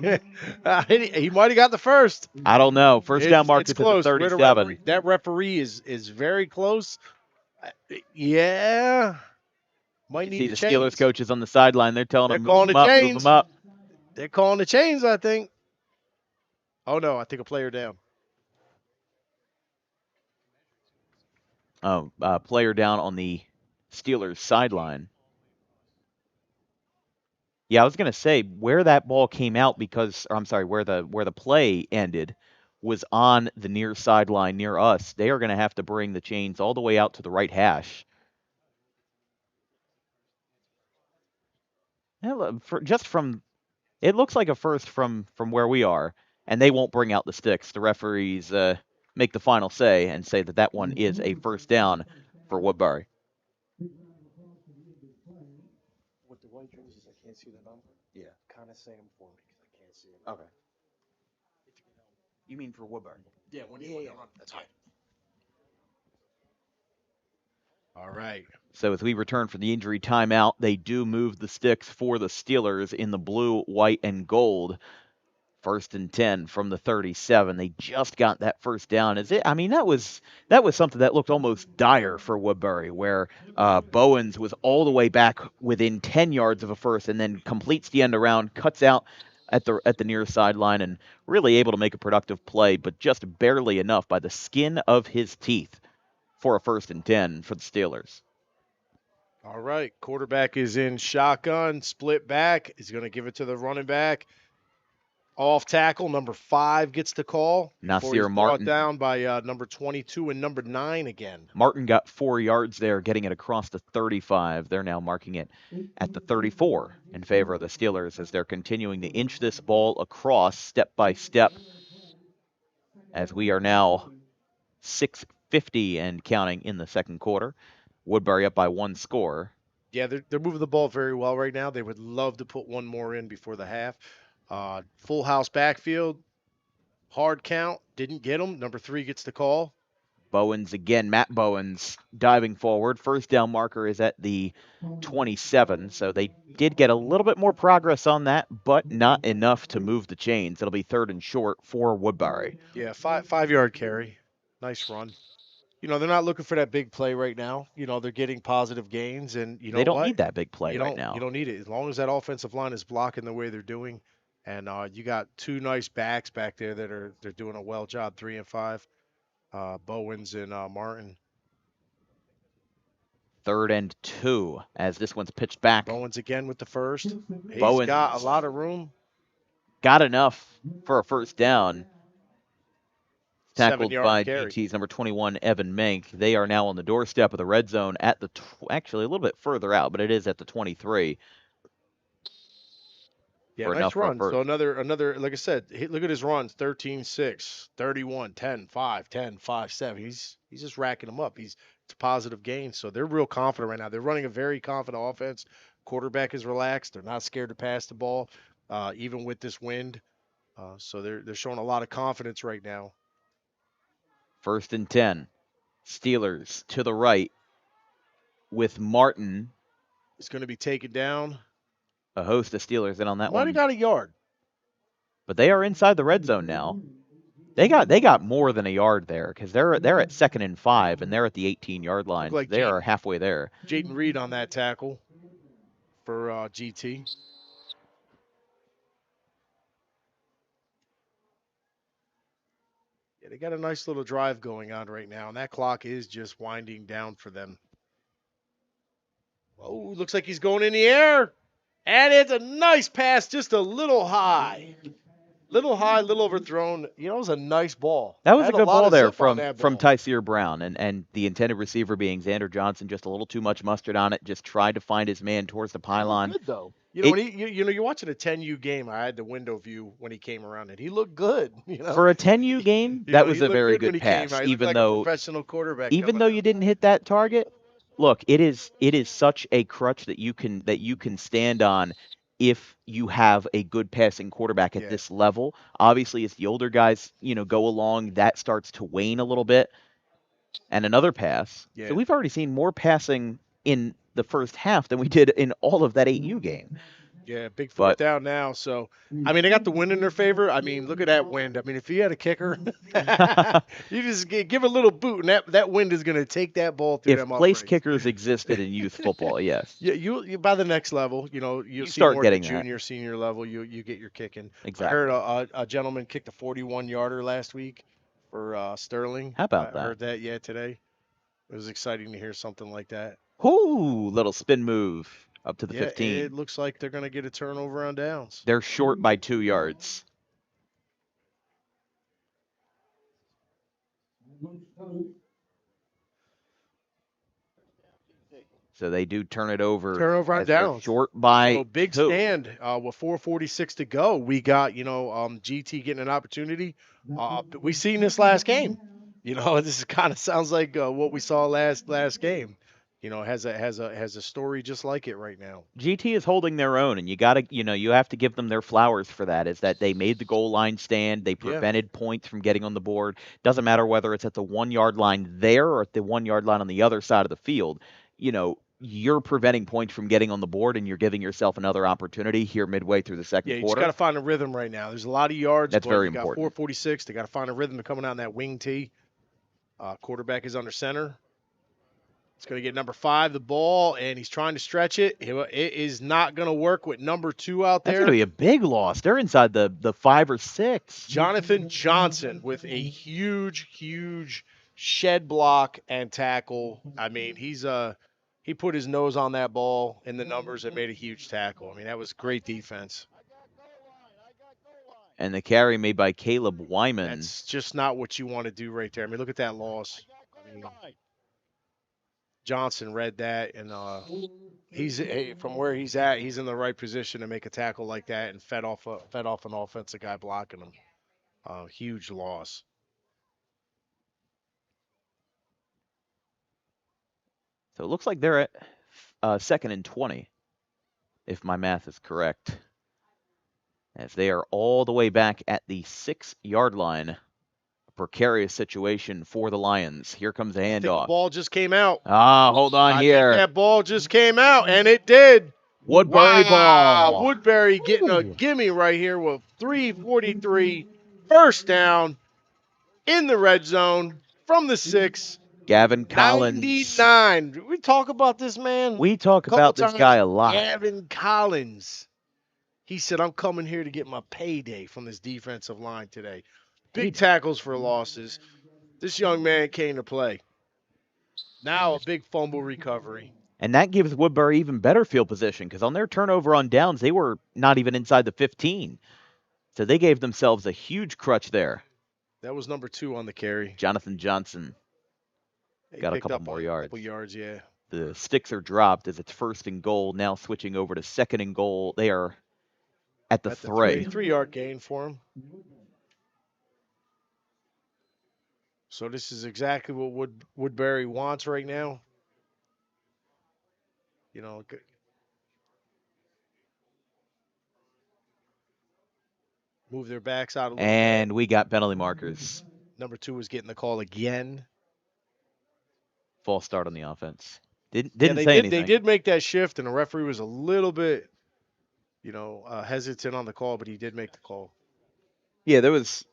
He might have got the first. I don't know. First down mark it's at the 37. That referee is very close. Yeah. Might need See the chains. Steelers coaches on the sideline. They're telling They're him, calling move the him up, chains. move him up. They're calling the chains, I think. Oh, no. I think a player down. Player down on the Steelers sideline. Yeah, I was gonna say where that ball came out because, or I'm sorry, where the play ended was on the near sideline near us. They are gonna have to bring the chains all the way out to the right hash. Just from it looks like a first from where we are, and they won't bring out the sticks. The referees make the final say and say that that one is a first down for Woodbury. With the white jerseys, I can't see the number. Yeah, kind of say them for me because I can't see it. Okay. You mean for Woodbury? Yeah, when you run, that's right. All right. So as we return from the injury timeout, they do move the sticks for the Steelers in the blue, white, and gold. 1st and 10 from the 37. They just got that first down. I mean, that was something that looked almost dire for Woodbury, where Bowens was all the way back within 10 yards of a first, and then completes the end around, cuts out at the near sideline, and really able to make a productive play, but just barely enough by the skin of his teeth for a 1st and 10 for the Steelers. All right. Quarterback is in shotgun, split back. He's going to give it to the running back. Off tackle, number 5 gets the call before Nasir he's Martin. brought down by number 22 and number 9 again. Martin got 4 yards there, getting it across the 35. They're now marking it at the 34 in favor of the Steelers as they're continuing to inch this ball across step by step as we are now 6:50 and counting in the second quarter. Woodbury up by 1 score. Yeah, they're moving the ball very well right now. They would love to put one more in before the half. Full house backfield, hard count, didn't get him. Number 3 gets the call. Bowens again, Matt Bowens diving forward. First down marker is at the 27, so they did get a little bit more progress on that, but not enough to move the chains. It'll be 3rd and short for Woodbury. Yeah, 5-yard carry. Nice run. They're not looking for that big play right now. They're getting positive gains, and you know They don't what? need that big play You right don't now. you don't need it as long as that offensive line is blocking the way they're doing, and you got 2 nice backs back there they're doing a well job. 3 and 5, Bowens and Martin. 3rd and 2 as this one's pitched back. Bowens again with the first. He's Bowens got a lot of room. got enough for a first down. Tackled 7-yard by carry. GT's number 21, Evan Mink. They are now on the doorstep of the red zone at the actually a little bit further out, but it is at the 23. Yeah, for enough nice for a run. first. So another like I said, look at his runs: 13-6, 31, 10, 5, 10, 5, 7. He's just racking them up. It's a positive gain. So they're real confident right now. They're running a very confident offense. Quarterback is relaxed. They're not scared to pass the ball, even with this wind. So they're showing a lot of confidence right now. 1st and 10. Steelers to the right with Martin. It's going to be taken down. A host of Steelers in on that Might one. have got a yard. But they are inside the red zone now. They got more than a yard there because they're at 2nd and 5 and they're at the 18-yard line. Like they are halfway there. Jayden Reed on that tackle for GT. Yeah, they got a nice little drive going on right now, and that clock is just winding down for them. Oh, looks like he's going in the air. And it's a nice pass, just a little high. Little high, little overthrown. It was a nice ball. That was Had a good lot ball of there zip on that from ball. Tyseer Brown, and the intended receiver being Xander Johnson, just a little too much mustard on it, just tried to find his man towards the pylon. Good though. When you're watching a 10U game, I had the window view when he came around, and he looked good. For a 10U game, that was a very good when he pass. Came out. He even like though a professional quarterback. Even though you didn't hit that target, look, it is such a crutch that you can stand on if you have a good passing quarterback at this level. Obviously, as the older guys, go along, that starts to wane a little bit. And another pass. Yeah. So we've already seen more passing in the first half than we did in all of that 8U game. Yeah, big 4th down now. So, they got the wind in their favor. Look at that wind. If you had a kicker, you just give a little boot, and that wind is going to take that ball through them If place uprights. kickers existed in youth football, yes. Yeah, you by the next level, you'll see start more getting at that. the junior, senior level. You get your kicking. Exactly. I heard a gentleman kicked a 41-yarder last week for Sterling. How about that? I heard that, today. It was exciting to hear something like that. Ooh, little spin move. up to the Yeah, 15. it looks like they're going to get a turnover on downs. They're short by 2 yards. So they do turn it over. Turnover on as they're downs. short by So big 2. stand with 4:46 to go. We got GT getting an opportunity. We seen this last game. This kind of sounds like what we saw last game. Has a story just like it right now. GT is holding their own, and you have to give them their flowers for that. Is that they made the goal line stand, they prevented points from getting on the board. Doesn't matter whether it's at the 1 yard line there or at the 1 yard line on the other side of the field. You're preventing points from getting on the board, and you're giving yourself another opportunity here midway through the second Yeah, you quarter. just got to find a rhythm right now. There's a lot of yards. That's but very you got important. 4:46. They got to find a rhythm to coming out in that wing tee. Quarterback is under center. It's going to get number 5 the ball, and he's trying to stretch it. It is not going to work with number 2 out there. That's going to be a big loss. They're inside the 5 or 6. Jonathan Johnson with a huge shed block and tackle. I mean, he put his nose on that ball in the numbers and made a huge tackle. I mean, that was great defense. And the carry made by Caleb Wyman. That's just not what you want to do right there. I mean, look at that loss. I mean, Johnson read that, and he's from where he's at. He's in the right position to make a tackle like that, and fed off an offensive guy blocking him. Huge loss. So it looks like they're at 2nd and 20, if my math is correct, as they are all the way back at the 6 yard line. A precarious situation for the Lions. Here comes a I think handoff. the ball just came out. Hold on here. Think that ball just came out, and it did. Woodbury ball. Woodbury getting a gimme right here with 3:43, first down in the red zone from the 6. Gavin Collins. 99. Did we talk about this man? We talk about this guy a lot. Gavin Collins. He said, I'm coming here to get my payday from this defensive line today. Big tackles for losses. This young man came to play. Now a big fumble recovery. And that gives Woodbury even better field position, because on their turnover on downs, they were not even inside the 15. So they gave themselves a huge crutch there. That was number 2 on the carry. Jonathan Johnson got a couple more yards. Couple yards, yeah. The sticks are dropped as it's 1st and goal. Now switching over to 2nd and goal. They are at the 3. 3-yard gain for him. So this is exactly what Woodbury wants right now. Move their backs out a little And bit. we got penalty markers. Number 2 is getting the call again. False start on the offense. They Anything. did make that shift, and the referee was a little bit, hesitant on the call, but he did make the call. Yeah, there was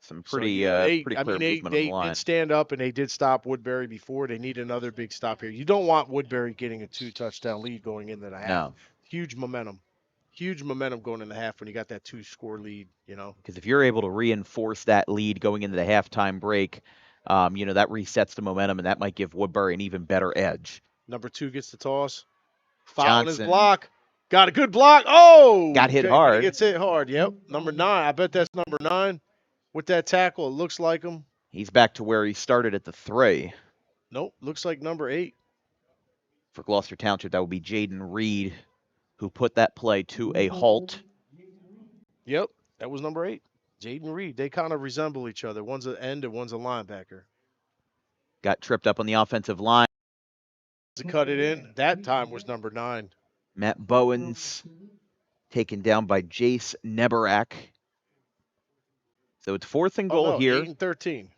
some pretty they clear movement on the line. did stand up, and they did stop Woodbury before. They need another big stop here. You don't want Woodbury getting a 2-touchdown lead going into the half. No. Huge momentum going in the half when you got that 2-score lead, Because if you're able to reinforce that lead going into the halftime break, that resets the momentum, and that might give Woodbury an even better edge. Number 2 gets the toss. Foul on his Johnson. block. Got a good block. Oh! Got hit hard. He gets hit hard, yep. Number 9. I bet that's number 9 with that tackle. It looks like him. He's back to where he started at the 3. Nope, looks like number 8. For Gloucester Township, that would be Jaden Reed, who put that play to a halt. Yep, that was number 8. Jaden Reed. They kind of resemble each other. One's an end and one's a linebacker. Got tripped up on the offensive line. To cut it in, that time was number 9. Matt Bowens taken down by Jace Neberak. So it's 4th and goal here. 8 and 13.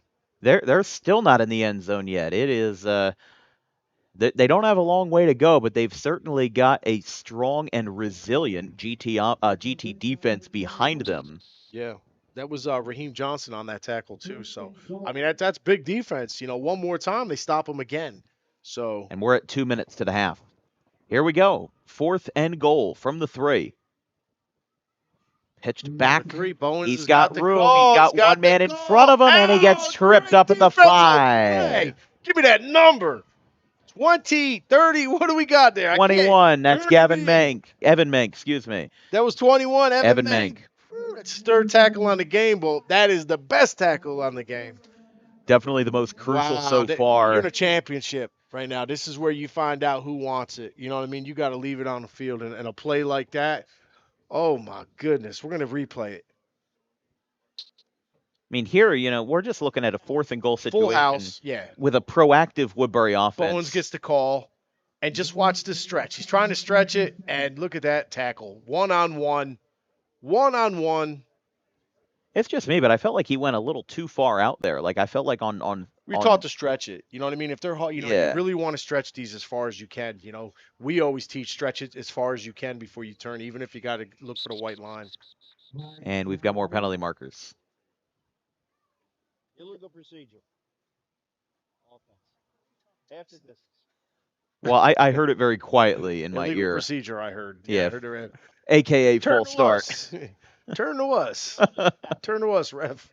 They're still not in the end zone yet. It is they don't have a long way to go, but they've certainly got a strong and resilient GT defense behind them. Yeah, that was Raheem Johnson on that tackle too. So I mean that's big defense. One more time they stop him again. So and we're at 2 minutes to the half. Here we go. 4th and goal from the 3. Pitched back. 3, Bowens He's has got the room. call. He's got one man in front of him, and he gets tripped up at the 5. Give me that number. 20, 30. What do we got there? I can't. 21. That's 30. Evan Mank, excuse me. That was 21. Evan Mank. Mank. That's his third tackle on the game, but that is the best tackle on the game. Definitely the most crucial Wow, so you're far. in a championship right now. This is where you find out who wants it. You know what I mean? You got to leave it on the field, and a play like that. Oh my goodness, we're gonna replay it. I mean, here, we're just looking at a 4th and goal Full situation house, yeah. with a proactive Woodbury offense. Bowens gets the call, and just watch this stretch. He's trying to stretch it, and look at that tackle. One-on-one. It's just me, but I felt like he went a little too far out there. Like I felt like We're taught to stretch it. You know what I mean? If they're, you Yeah. really want to stretch these as far as you can. We always teach stretch it as far as you can before you turn, even if you got to look for the white line. And we've got more penalty markers. Illegal procedure. Offense. After this. Well, I heard it very quietly in my Illegal ear. procedure, I heard. Yeah. I heard it. AKA Turn full to start. us. Turn to us. Turn to us, ref.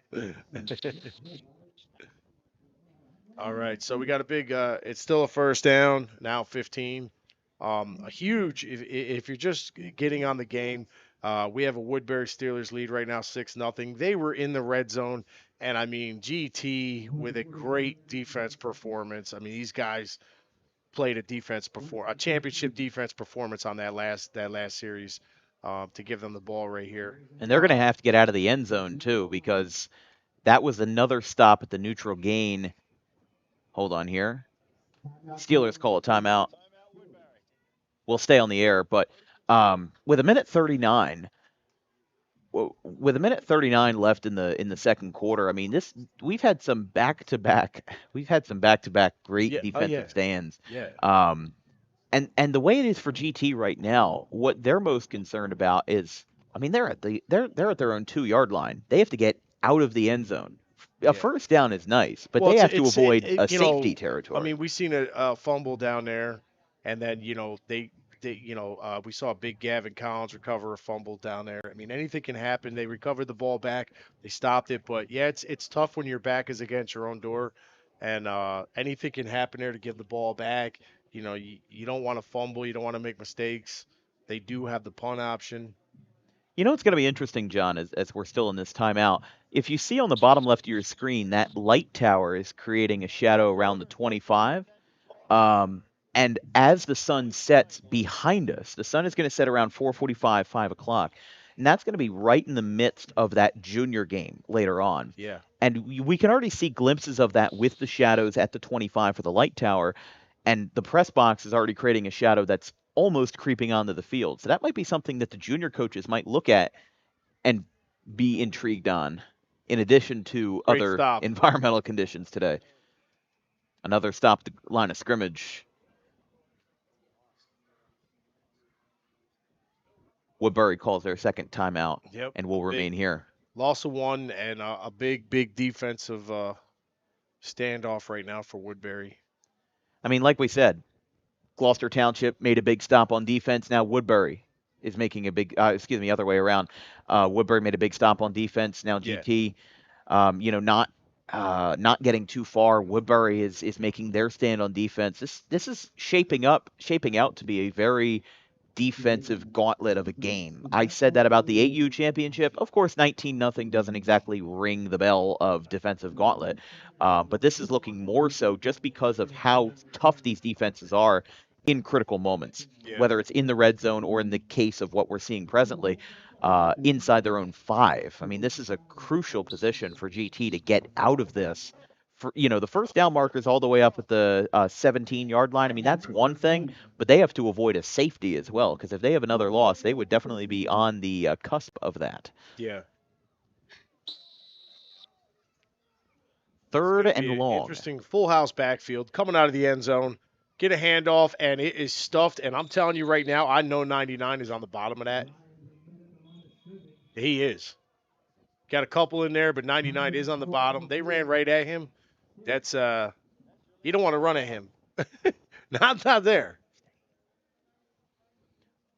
All right, so we got a big. It's still a first down now, 15. A huge. If you're just getting on the game, we have a Woodbury Steelers lead right now, 6-0. They were in the red zone, and I mean GT with a great defense performance. I mean these guys played a championship defense performance on that last series to give them the ball right here. And they're going to have to get out of the end zone too, because that was another stop at the neutral gain. Hold on here. Steelers call a timeout. We'll stay on the air, but with a minute 39 left in the second quarter, I mean we've had some back-to-back great defensive stands. Yeah. And the way it is for GT right now, what they're most concerned about is, I mean, they're at their own 2-yard line. They have to get out of the end zone. A first down is nice, but they have to avoid a safety territory. I mean, we've seen a fumble down there, and then we saw big Gavin Collins recover a fumble down there. I mean, anything can happen. They recovered the ball back, they stopped it, but yeah, it's tough when your back is against your own door, and anything can happen there to give the ball back. You don't want to fumble, you don't want to make mistakes. They do have the punt option. It's going to be interesting, John, as we're still in this timeout. If you see on the bottom left of your screen, that light tower is creating a shadow around the 25. And as the sun sets behind us, the sun is going to set around 4:45, 5 o'clock. And that's going to be right in the midst of that junior game later on. Yeah. And we can already see glimpses of that with the shadows at the 25 for the light tower. And the press box is already creating a shadow that's almost creeping onto the field. So that might be something that the junior coaches might look at and be intrigued on, in addition to other environmental conditions today. Another stop the line of scrimmage. Woodbury calls their second timeout and will remain here. Loss of one and a big defensive standoff right now for Woodbury. I mean, like we said, Gloucester Township made a big stop on defense. Now Woodbury is making a big, other way around. Woodbury made a big stop on defense. Now GT, not getting too far. Woodbury is making their stand on defense. This is shaping out to be a very defensive gauntlet of a game. I said that about the 8U championship. Of course, 19-0 doesn't exactly ring the bell of defensive gauntlet, but this is looking more so just because of how tough these defenses are in critical moments, whether it's in the red zone or in the case of what we're seeing presently, inside their own 5. I mean, this is a crucial position for GT to get out of this. For, the first down markers all the way up at the 17-yard line. I mean, that's one thing, but they have to avoid a safety as well, because if they have another loss, they would definitely be on the cusp of that. Yeah. Third and long. Interesting full house backfield coming out of the end zone. Get a handoff, and it is stuffed. And I'm telling you right now, I know 99 is on the bottom of that. He is. Got a couple in there, but 99 is on the bottom. They ran right at him. That's you don't want to run at him. not there.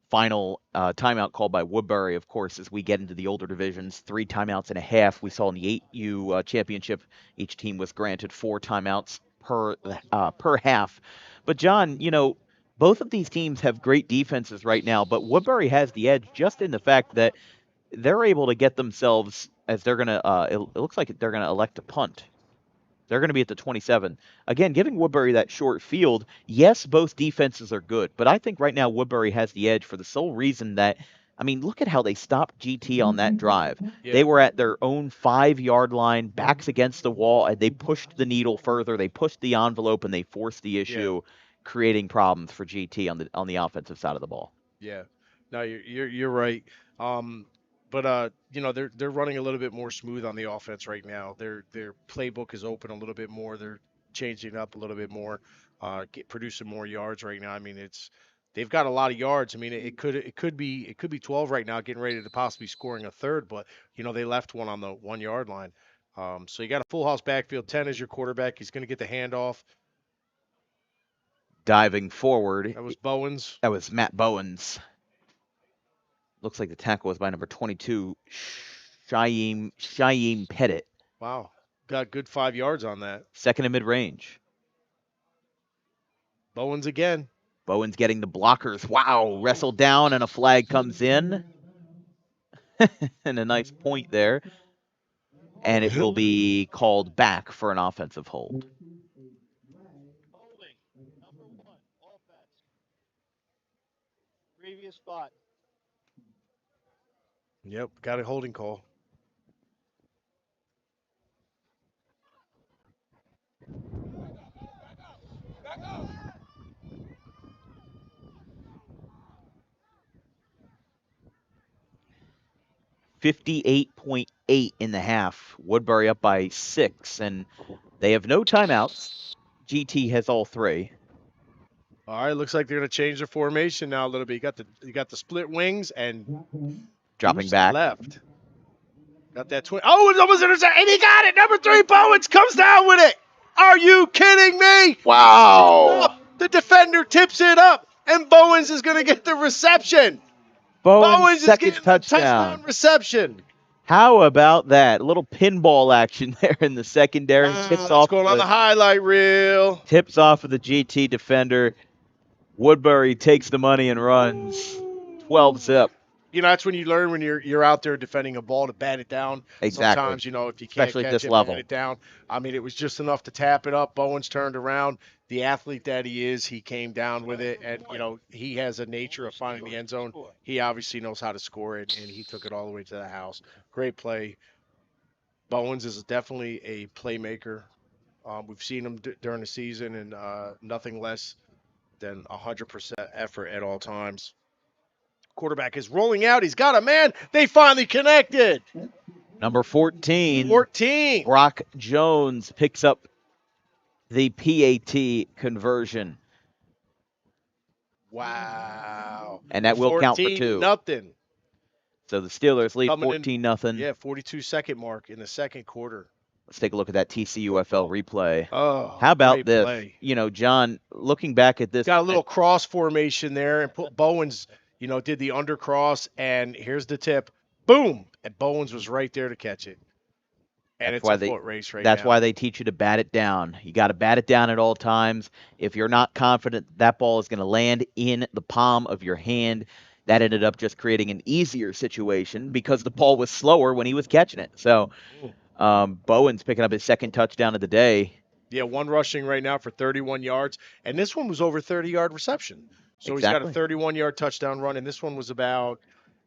Final timeout called by Woodbury, of course, as we get into the older divisions. 3 timeouts and a half. We saw in the 8U championship, each team was granted 4 timeouts per half. But John, both of these teams have great defenses right now, but Woodbury has the edge just in the fact that they're able to get themselves as they're gonna. It looks like they're gonna elect to punt. They're going to be at the 27. Again, giving Woodbury that short field. Yes, both defenses are good, but I think right now Woodbury has the edge for the sole reason that, look at how they stopped GT on that drive. Yeah. They were at their own 5-yard line, backs against the wall, and they pushed the needle further. They pushed the envelope, and they forced the issue, creating problems for GT on the offensive side of the ball. Yeah. No, you're right. But they're running a little bit more smooth on the offense right now. Their playbook is open a little bit more. They're changing it up a little bit more, producing more yards right now. They've got a lot of yards. It could be 12 right now, getting ready to possibly scoring a third, but they left one on the 1-yard line. So you got a full house backfield. 10 is your quarterback. He's going to get the handoff. Diving forward. That was Bowens. That was Matt Bowens. Looks like the tackle was by number 22, Shaim Pettit. Wow. Got good 5 yards on that. Second and mid-range. Bowens again. Bowens getting the blockers. Wow. Wrestled down and a flag comes in. And a nice point there. And it will be called back for an offensive hold. Holding. Number 1. Offense. Previous spot. Yep. Got a holding call. Back up. 58.8 in the half. Woodbury up by 6, and they have no timeouts. GT has all 3. All right, looks like they're going to change their formation now a little bit. You got the split wings and dropping back left. Got that twin. Oh, it's almost intercepted, and he got it. Number 3, Bowens comes down with it. Are you kidding me? Wow. The defender tips it up, and Bowens is going to get the reception. Bowens is second getting touchdown. The reception. How about that? A little pinball action there in the secondary. Tips off going on the highlight reel. Tips off of the GT defender. Woodbury takes the money and runs. 12-zip. That's when you learn when you're out there defending a ball to bat it down. Exactly. Sometimes, if you can't especially catch at this it, level. bat it down. It was just enough to tap it up. Bowens turned around. The athlete that he is, he came down with it, and he has a nature of finding the end zone. He obviously knows how to score it, and he took it all the way to the house. Great play. Bowens is definitely a playmaker. We've seen him during the season, and nothing less than 100% effort at all times. Quarterback is rolling out. He's got a man. They finally connected. Number 14. 14. Brock Jones picks up the PAT conversion. Wow. And that will count for 2. Nothing. So the Steelers lead 14-0. Yeah, 42-second mark in the second quarter. Let's take a look at that TCUFL replay. Oh, how about this? Play. John, looking back at this. Got a little cross formation there, and Bowens, did the undercross, and here's the tip. Boom! And Bowens was right there to catch it. And it's a foot race right now. That's why they teach you to bat it down. You got to bat it down at all times. If you're not confident that ball is going to land in the palm of your hand, that ended up just creating an easier situation because the ball was slower when he was catching it. So Bowens picking up his second touchdown of the day. Yeah, one rushing right now for 31 yards. And this one was over 30-yard reception. So exactly. He's got a 31-yard touchdown run, and this one was about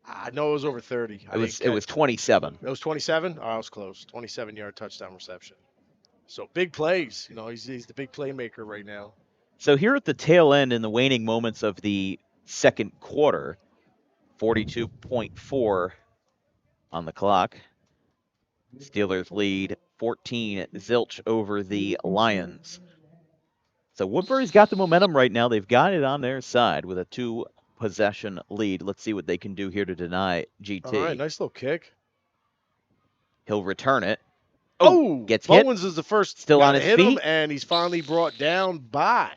I know it was over 30. It was 27. It was 27? Oh, I was close. 27-yard touchdown reception. So big plays. He's the big playmaker right now. So here at the tail end in the waning moments of the second quarter, 42.4 on the clock. Steelers lead 14-0 over the Lions. So Woodbury's got the momentum right now. They've got it on their side with a 2-possession lead. Let's see what they can do here to deny GT. All right, nice little kick. He'll return it. Oh, gets hit. Bowens is the first still on his hit feet. Him, and he's finally brought down by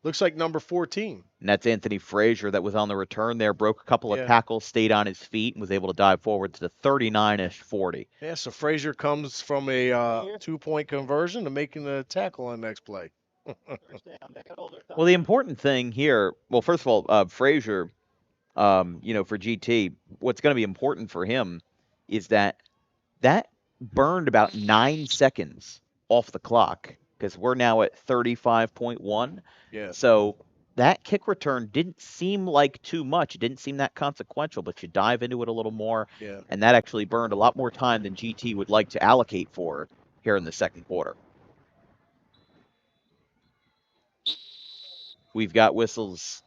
Looks like number 14. And that's Anthony Frazier that was on the return there, broke a couple of Yeah. tackles, stayed on his feet, and was able to dive forward to the 39-ish 40. Yeah, so Frazier comes from a 2-point conversion to making the tackle on the next play. Well, the important thing here, well, first of all, Frazier, for GT, what's going to be important for him is that burned about 9 seconds off the clock because we're now at 35.1. Yeah. So that kick return didn't seem like too much. It didn't seem that consequential, but you dive into it a little more, Yeah. and that actually burned a lot more time than GT would like to allocate for here in the second quarter. We've got whistles.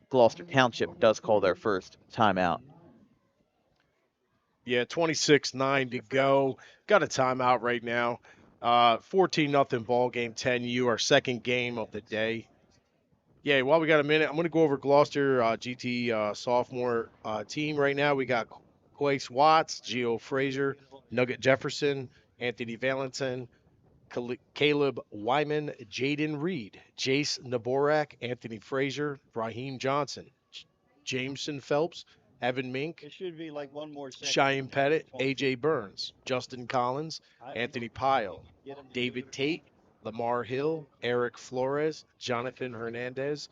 Gloucester Township does call their first timeout. Yeah, 26-9 to go. Got a timeout right now. 14-0 ball game, 10U, our second game of the day. Yeah, while we got a minute, I'm going to go over Gloucester GT sophomore team right now. We got Quace Watts, Gio Frazier, Nugget Jefferson, Anthony Valentin, Caleb Wyman, Jaden Reed, Jace Naborak, Anthony Frazier, Raheem Johnson, Jameson Phelps, Evan Mink, It should be like one more second. Cheyenne Pettit, AJ Burns, Justin Collins, Anthony Pyle, David Tate, Lamar Hill, Eric Flores, Jonathan Hernandez,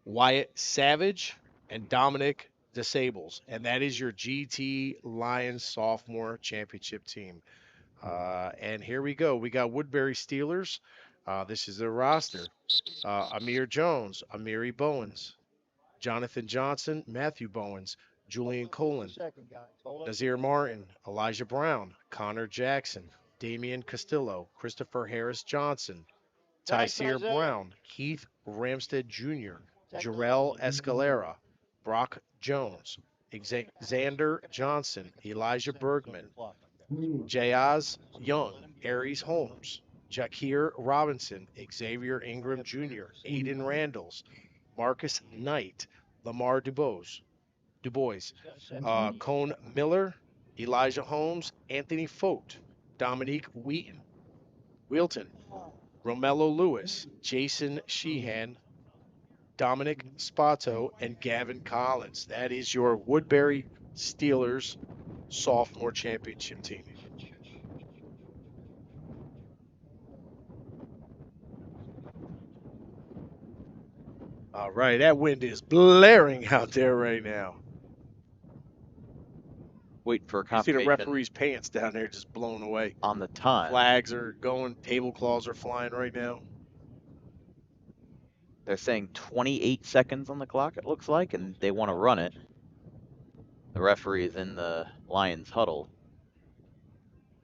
Wyatt Savage, and Dominic Disables. And that is your GT Lions sophomore championship team. And here we go. We got Woodbury Steelers. This is their roster. Amir Jones, Amiri Bowens, Jonathan Johnson, Matthew Bowens, Julian Colin, Nazir Martin, Elijah Brown, Connor Jackson, Damian Castillo, Christopher Harris Johnson, Tyseer Brown, Keith Ramstead Jr., Jarrell Escalera, Brock Jones, Xander Johnson, Elijah Bergman, Jayaz Young, Aries Holmes, Jakir Robinson, Xavier Ingram Jr., Aiden Randalls, Marcus Knight, Lamar DuBois, Cone Miller, Elijah Holmes, Anthony Fote, Dominique Wheelton, Romello Lewis, Jason Sheehan, Dominic Spato, and Gavin Collins. That is your Woodbury Steelers sophomore championship team. All right, that wind is blaring out there right now. Waiting for a You see confirmation. the referee's pants down there just blown away. On the time. Flags are going, tablecloths are flying right now. They're saying 28 seconds on the clock, it looks like, and they want to run it. The referee is in the Lions huddle.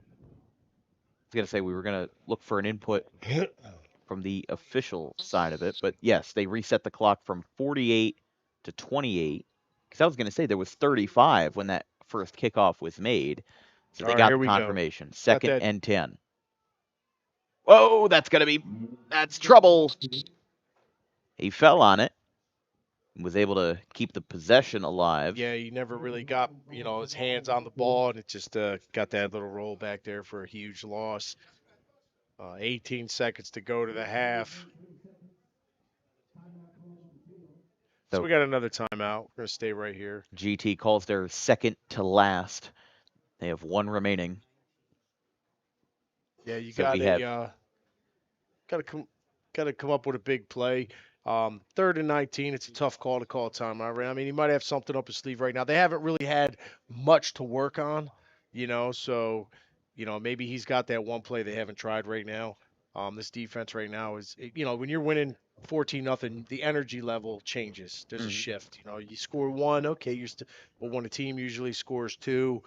I was going to say we were going to look for an input from the official side of it, but yes, they reset the clock from 48 to 28. Because I was going to say there was 35 when that first kickoff was made. So they got the confirmation. Second and 10. Whoa, that's trouble. He fell on it. Was able to keep the possession alive. Yeah, he never really got, his hands on the ball, and it just got that little roll back there for a huge loss. 18 seconds to go to the half. So we got another timeout. We're going to stay right here. GT calls their second to last. They have one remaining. Yeah, you got to come up with a big play. 3rd and 19, it's a tough call to call timeout. Right? I mean, he might have something up his sleeve right now. They haven't really had much to work on, so, maybe he's got that one play they haven't tried right now. This defense right now is, when you're winning 14-0, the energy level changes. There's a shift. You score one, okay, but when a team usually scores two,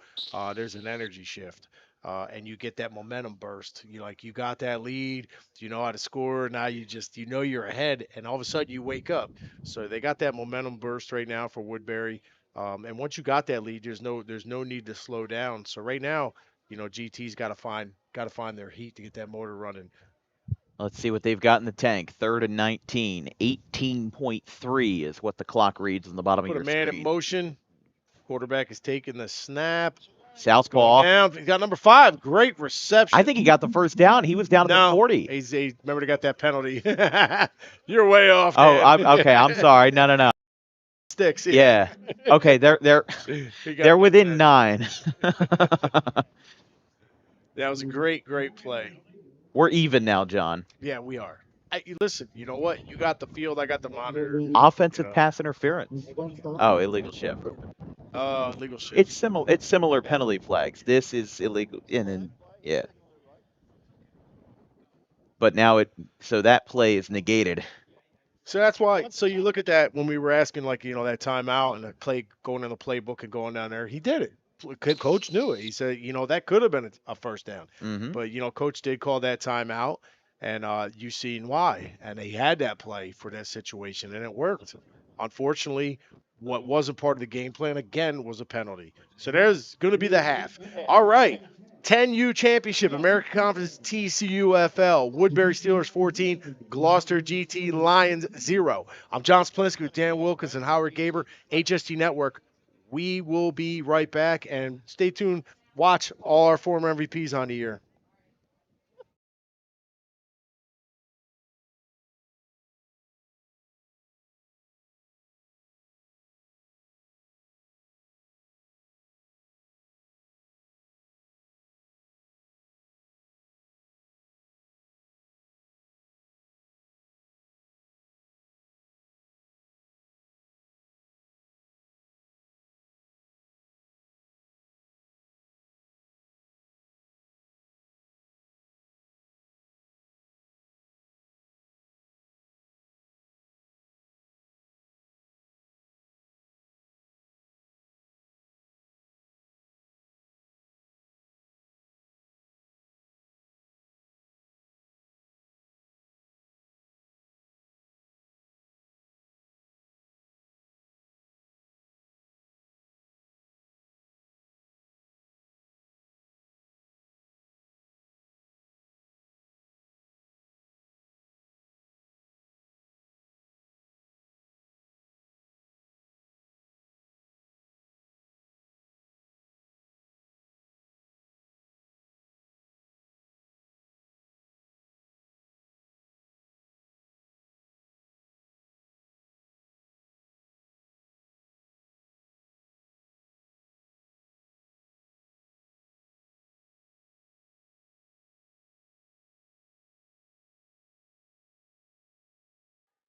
there's an energy shift. And you get that momentum burst. You got that lead, you know how to score. Now you're ahead, and all of a sudden you wake up. So they got that momentum burst right now for Woodbury. And once you got that lead, there's no need to slow down. So right now, GT's got to find their heat to get that motor running. Let's see what they've got in the tank. 3rd and 19. 18.3 is what the clock reads on the bottom of your screen. Put a man in motion. Quarterback is taking the snap. Going Southpaw. down. He got number 5. Great I reception. think he got the first down. He was down at the No, 40. he remember they got that penalty. You're way off, Oh, Dan. okay. I'm sorry. No, no, no. Sticks, yeah. Yeah. Okay, they're He got they're that within penalty. 9. That was a great play. We're even now, John. Yeah, we are. Listen, you know what? You got the field, I got the monitor. You Offensive know, pass interference. Oh, illegal shift. legal shift. It's similar penalty flags. This is illegal and yeah. But now so that play is negated. So that's why. So you look at that when we were asking, like, that timeout and the play going in the playbook and going down there. He did it. Coach knew it. He said, that could have been a first down, Mhm. but coach did call that timeout, and you seen why. And he had that play for that situation, and it worked. Unfortunately, what wasn't part of the game plan again was a penalty. So there's going to be the half. All right. 10U Championship, American Conference TCUFL, Woodbury Steelers 14, Gloucester GT Lions 0. I'm John Splinsky with Dan Wilkins and Howard Gaber, HST Network. We will be right back, and stay tuned. Watch all our former MVPs on the year.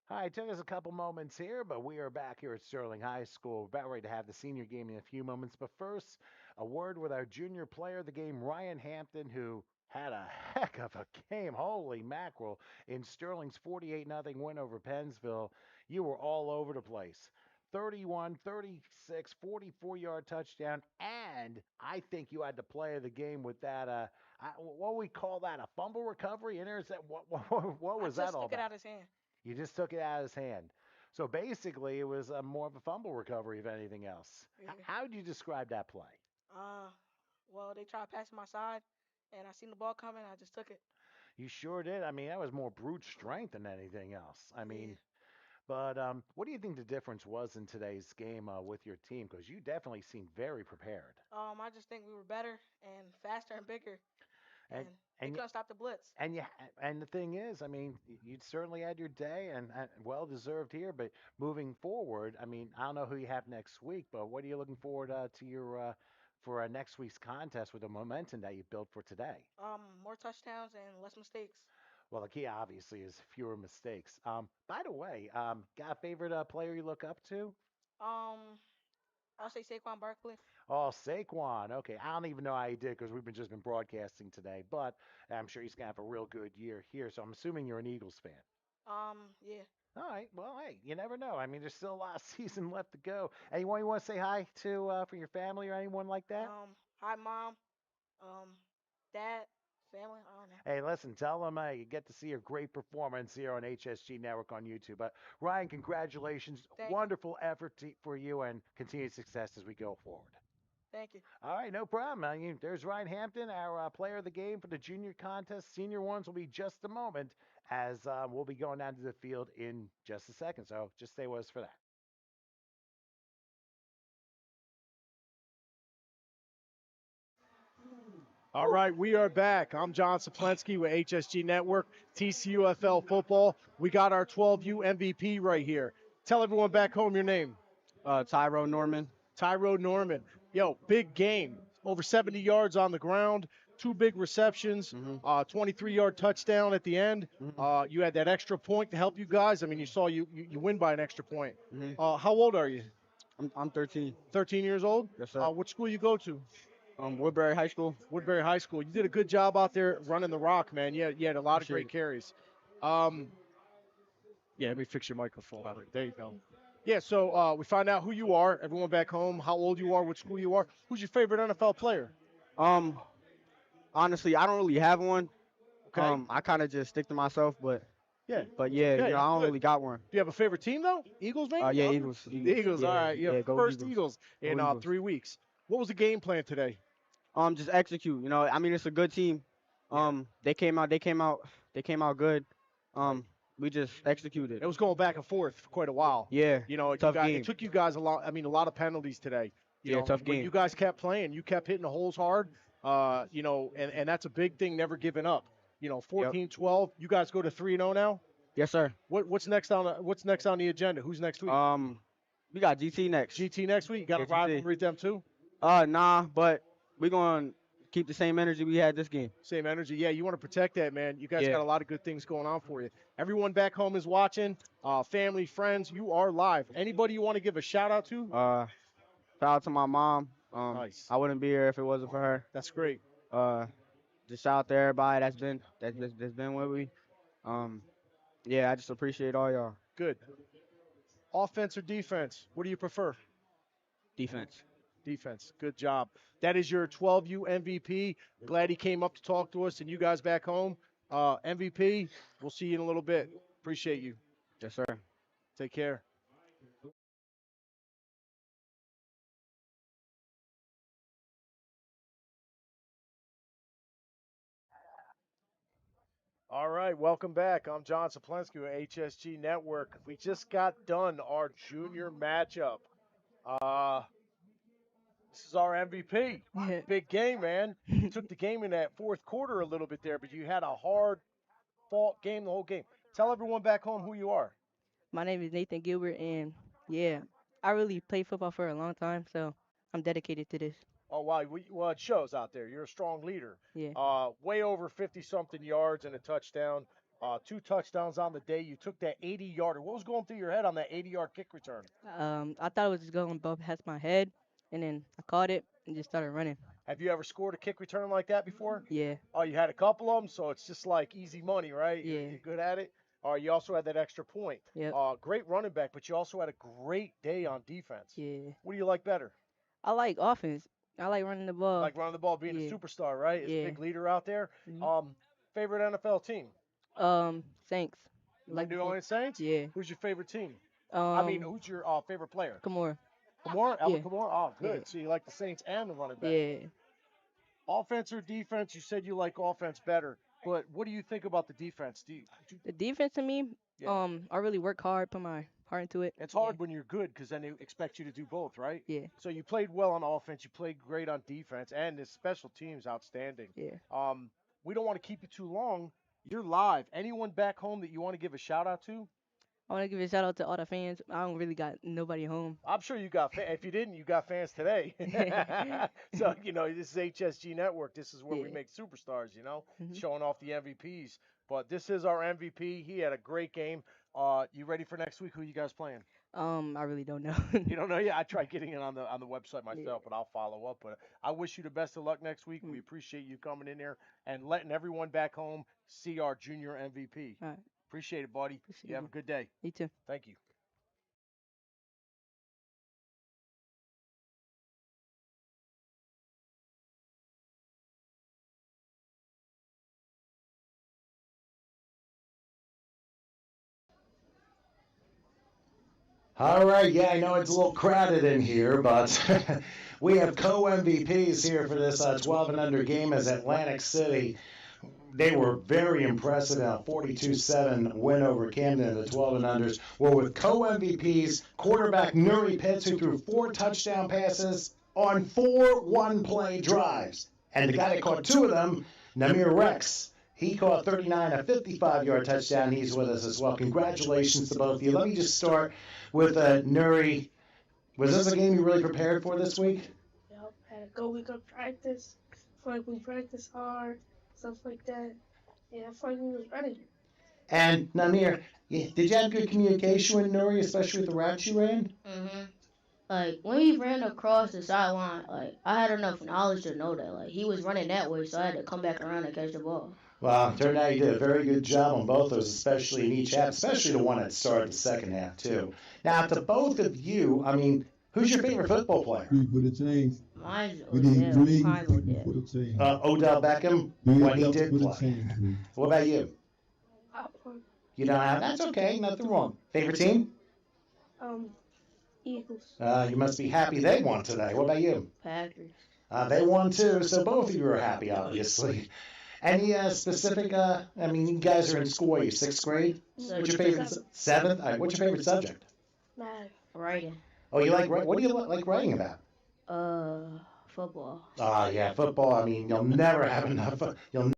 Hi, it took us a couple moments here, but we are back here at Sterling High School. We're about ready to have the senior game in a few moments. But first, a word with our junior player of the game, Ryan Hampton, who had a heck of a game. Holy mackerel. In Sterling's 48-0 win over Pennsville, you were all over the place. 31, 36, 44-yard touchdown, and I think you had the play of the game with that, what we call that, a fumble recovery? Intercept? What I was that just all took it about? out of his hand. You just took it out of his hand. So basically, it was more of a fumble recovery, if anything else. Yeah. How would you describe that play? Uh, well, they tried passing my side, and I seen the ball coming. I just took it. You sure did. I mean, that was more brute strength than anything else. I Yeah. mean, but what do you think the difference was in today's game with your team? Because you definitely seemed very prepared. I just think we were better and faster and bigger, And and they and couldn't stop the blitz. And you and the thing is, I mean, you certainly had your day and well deserved here. But moving forward, I mean, I don't know who you have next week, but what are you looking forward to your for next week's contest with the momentum that you built for today? More touchdowns and less mistakes. Well, the key obviously is fewer mistakes. By the way, got a favorite player you look up to? Um, I'll say Saquon Barkley. Oh, Saquon. Okay, I don't even know how he did because we've been just been broadcasting today, but I'm sure he's gonna have a real good year here. So I'm assuming you're an Eagles fan. Yeah. All right. Well, hey, you never know. I mean, there's still a lot of season left to go. Anyone you want to say hi to for your family or anyone like that? Hi, mom. Um, dad, family. I don't know. Hey, listen, tell them you get to see a great performance here on HSG Network on YouTube. But Ryan, congratulations. Thank you. Wonderful effort for you and continued success as we go forward. Thank you. All right, no problem. I mean, there's Ryan Hampton, our player of the game for the junior contest. Senior ones will be just a moment as we'll be going down to the field in just a second. So just stay with us for that. All right, we are back. I'm John Saplensky with HSG Network, TCUFL Football. We got our 12U MVP right here. Tell everyone back home your name. Tyro Norman. Tyro Norman. Yo, big game. Over 70 yards on the ground, 2 big receptions, 23-yard touchdown at the end. You had that extra point to help you guys. I mean, you saw you win by an extra point. How old are you? I'm 13. 13 years old? Yes, sir. What school you go to? Woodbury High School. Woodbury High School. You did a good job out there running the rock, man. You had a lot of great carries. Yeah, let me fix your microphone. There you go. Yeah, so we find out who you are, everyone back home, how old you are, what school you are. Who's your favorite NFL player? Honestly, I don't really have one. Okay. I kind of just stick to myself, but yeah, okay, I don't really got one. Do you have a favorite team though? Eagles, maybe? Yeah, Eagles. The Eagles. Yeah, all right. Yeah, go first Eagles in Eagles. 3 weeks. What was the game plan today? Just execute. I mean, it's a good team. They came out good. We just executed. It was going back and forth for quite a while. Yeah. Tough game. It took you guys a lot. I mean, a lot of penalties today. Tough game. When you guys kept playing, you kept hitting the holes hard. And that's a big thing. Never giving up. 14-12. You guys go to 3-0 now. Yes, sir. What's next on the agenda? Who's next week? We got GT next. GT next week. You got a rivalry with them too? Nah, but we're gonna keep the same energy we had this game. Same energy. Yeah, you want to protect that, man. You guys got a lot of good things going on for you. Everyone back home is watching. Family, friends, you are live. Anybody you want to give a shout out to? Shout out to my mom. Nice. I wouldn't be here if it wasn't for her. That's great. Just shout out to everybody that's been with me. I just appreciate all y'all. Good. Offense or defense? What do you prefer? Defense. Defense. Good job. That is your 12U MVP. Glad he came up to talk to us and you guys back home. MVP, we'll see you in a little bit. Appreciate you. Yes, sir. Take care. All right, welcome back. I'm John Saplensky with HSG Network. We just got done our junior matchup. This is our MVP. Big game, man. You took the game in that fourth quarter a little bit there, but you had a hard-fought game the whole game. Tell everyone back home who you are. My name is Nathan Gilbert, and I really played football for a long time, so I'm dedicated to this. Oh, wow. Well, it shows out there. You're a strong leader. Yeah. Way over 50-something yards and a touchdown. 2 touchdowns on the day. You took that 80-yarder. What was going through your head on that 80-yard kick return? I thought it was just going above past my head, and then I caught it and just started running. Have you ever scored a kick return like that before? Yeah. Oh, you had a couple of them, so it's just like easy money, right? Yeah. You're good at it? You also had that extra point. Yep. Great running back, but you also had a great day on defense. Yeah. What do you like better? I like offense. I like running the ball. Like running the ball, being a superstar, right? As a big leader out there. Favorite NFL team? Saints. Like New Orleans Saints? Yeah. Who's your favorite team? Who's your favorite player? Kamara. Kamara? Alvin Yeah. Kamara? Oh, good. Yeah. So you like the Saints and the running back. Yeah. Offense or defense? You said you like offense better. But what do you think about the defense? The defense to me, I really work hard, put my heart into it. It's hard when you're good because then they expect you to do both, right? Yeah. So you played well on offense, you played great on defense, and the special teams outstanding. Yeah. We don't want to keep you too long. You're live. Anyone back home that you want to give a shout out to? I want to give a shout out to all the fans. I don't really got nobody home. I'm sure you got fans. If you didn't, you got fans today. So, this is HSG Network. This is where we make superstars, showing off the MVPs. But this is our MVP. He had a great game. You ready for next week? Who you guys playing? I really don't know. You don't know? Yeah, I tried getting it on the website myself, but I'll follow up. But I wish you the best of luck next week. We appreciate you coming in there and letting everyone back home see our junior MVP. All right. Appreciate it, buddy. You have a good day. You too. Thank you. All right, yeah, I know it's a little crowded in here, but we have co-MVPs here for this 12 and under game as Atlantic City. They were very impressive in a 42-7 win over Camden in the 12 and unders. Well, with co-MVPs, quarterback Nuri Pitts, who threw 4 touchdown passes on 4 one-play drives. And the guy that caught 2 of them, Namir Rex, he caught 39, a 55-yard touchdown. He's with us as well. Congratulations to both of you. Let me just start with Nuri. Was this a game you really prepared for this week? Yep, had a good week of practice. Feel like we practiced hard, stuff like that. Yeah, I feel like we was ready. And Namir, did you have good communication with Nuri, especially with the routes you ran? Like when he ran across the sideline, like I had enough knowledge to know that like he was running that way, so I had to come back around and catch the ball. Well, it turned out you did a very good job on both those, especially in each half, especially the one that started the second half, too. Now, to both of you, I mean, who's your favorite football player? Mine's Odell. Prime Odell. Odell Beckham, when he did play. What about you? You don't have? That's okay, nothing wrong. Favorite team? Eagles. You must be happy they won today. What about you? Packers. They won too, so both of you are happy, obviously. Any specific, I mean, you guys are in school, are you 6th grade? What's your favorite, 7th? All right, what's your favorite subject? Math. Writing. Oh, you like, what do you like writing about? Football. Yeah, football, I mean, you'll never have enough, you'll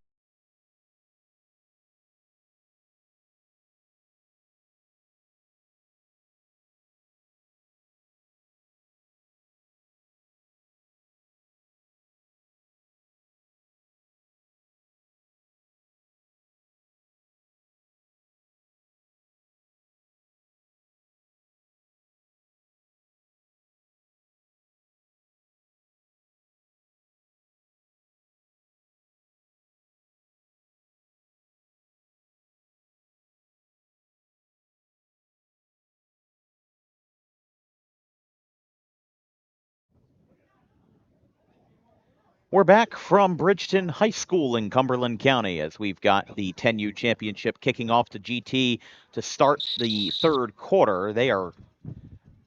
We're back from Bridgeton High School in Cumberland County as we've got the 10U championship kicking off to GT to start the third quarter. They are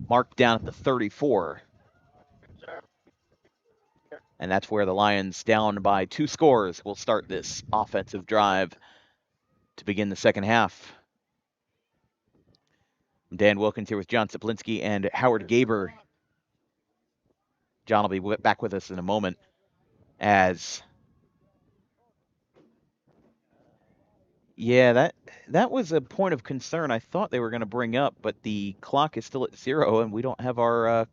marked down at the 34. And that's where the Lions, down by 2 scores, will start this offensive drive to begin the second half. I'm Dan Wilkins here with John Saplinski and Howard Gaber. John will be back with us in a moment as... Yeah, that was a point of concern I thought they were going to bring up, but the clock is still at 0, and we don't have our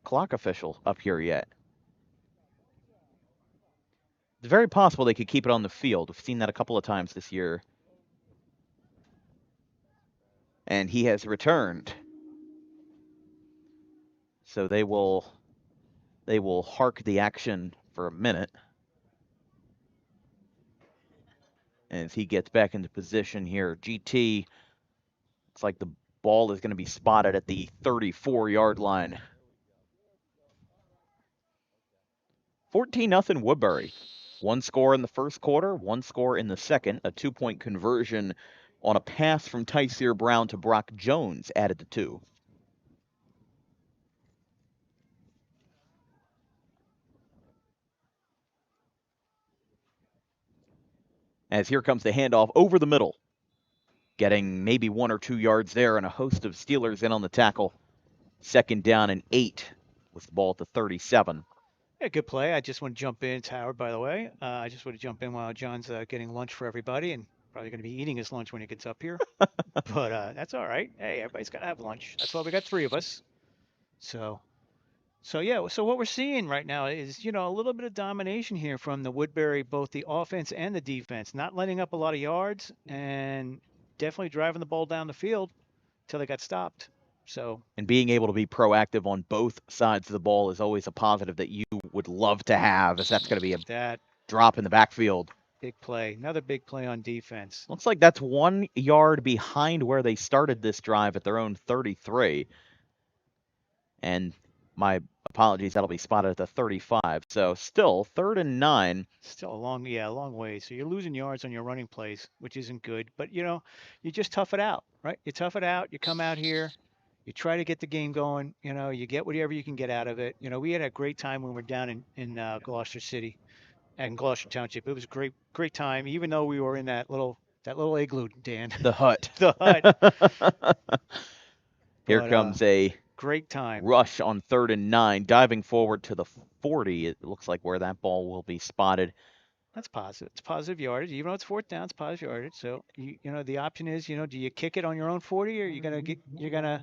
clock official up here yet. It's very possible they could keep it on the field. We've seen that a couple of times this year. And he has returned. So they will hark the action for a minute. And as he gets back into position here, GT, it's like the ball is going to be spotted at the 34-yard line. 14-0 Woodbury. 1 score in the first quarter, 1 score in the second. A 2-point conversion on a pass from Tyseer Brown to Brock Jones added the 2. As here comes the handoff over the middle. Getting maybe 1 or 2 yards there, and a host of Steelers in on the tackle. 2nd down and 8 with the ball at the 37. Yeah, good play. I just want to jump in. It's Howard, by the way. I just want to jump in while John's getting lunch for everybody, and probably going to be eating his lunch when he gets up here. But that's all right. Hey, everybody's got to have lunch. That's why we got 3 of us. So yeah. So what we're seeing right now is, a little bit of domination here from the Woodbury, both the offense and the defense, not letting up a lot of yards and definitely driving the ball down the field until they got stopped. And being able to be proactive on both sides of the ball is always a positive that you would love to have, as that's going to be a drop in the backfield. Big play. Another big play on defense. Looks like that's 1 yard behind where they started this drive at their own 33. And my apologies, that'll be spotted at the 35. So still 3rd and 9. Still a long way. So you're losing yards on your running plays, which isn't good. But, you just tough it out, right? You tough it out. You come out here. You try to get the game going. You get whatever you can get out of it. We had a great time when we were down in Gloucester City and Gloucester Township. It was a great time, even though we were in that little igloo, Dan. The hut. The hut. Here comes a Great time. rush on 3rd and 9, diving forward to the 40. It looks like where that ball will be spotted. That's positive. It's positive yardage. Even though it's 4th down, it's positive yardage. So the option is, do you kick it on your own 40, or you're gonna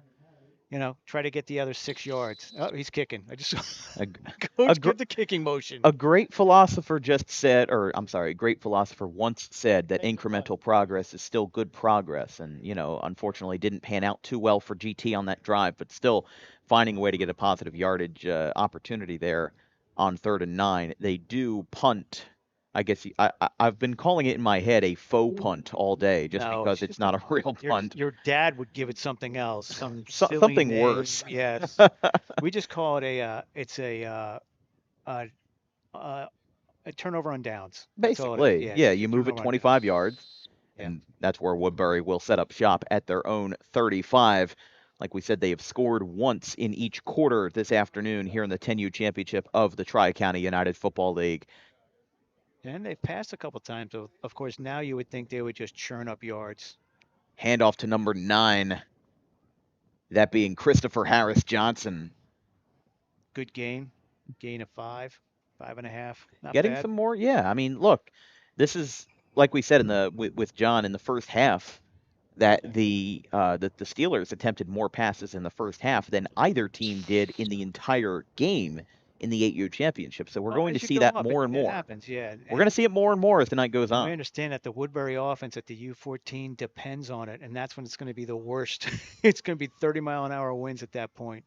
try to get the other 6 yards? Oh, he's kicking. I just A, a, coach gr- give the kicking motion. a great philosopher just said, or I'm sorry, a great philosopher once said that incremental progress is still good progress. And, unfortunately didn't pan out too well for GT on that drive, but still finding a way to get a positive yardage opportunity there on 3rd and 9. They do punt. I guess I've been calling it in my head a faux punt all day just No, because it's it's just a not a punt. real Your punt. your dad would give it something else, some silly Something name. worse. Yes. We just call it uh, a turnover on downs. That's all it is. Basically, Yeah, it's yeah, just a you move it turnover on 25 downs. yards, Yeah. and that's where Woodbury will set up shop at their own 35. Like we said, they have scored once in each quarter this afternoon here in the 10U championship of the Tri-County United Football League. And they've passed a couple times. Of course, now you would think they would just churn up yards. Handoff to number 9, that being Christopher Harris Johnson. Good gain of 5.5. Not Getting bad. some more, yeah. I mean, look, this is like we said with John in the first half, that the Steelers attempted more passes in the first half than either team did in the entire game in the 8U championship. So we're Well, going to as you see go that up, more and it more. happens, yeah. We're going to see it more and more as the night goes And we on. understand that the Woodbury offense at the U14 depends on it, and that's when it's going to be the worst. It's going to be 30-mile-an-hour winds at that point.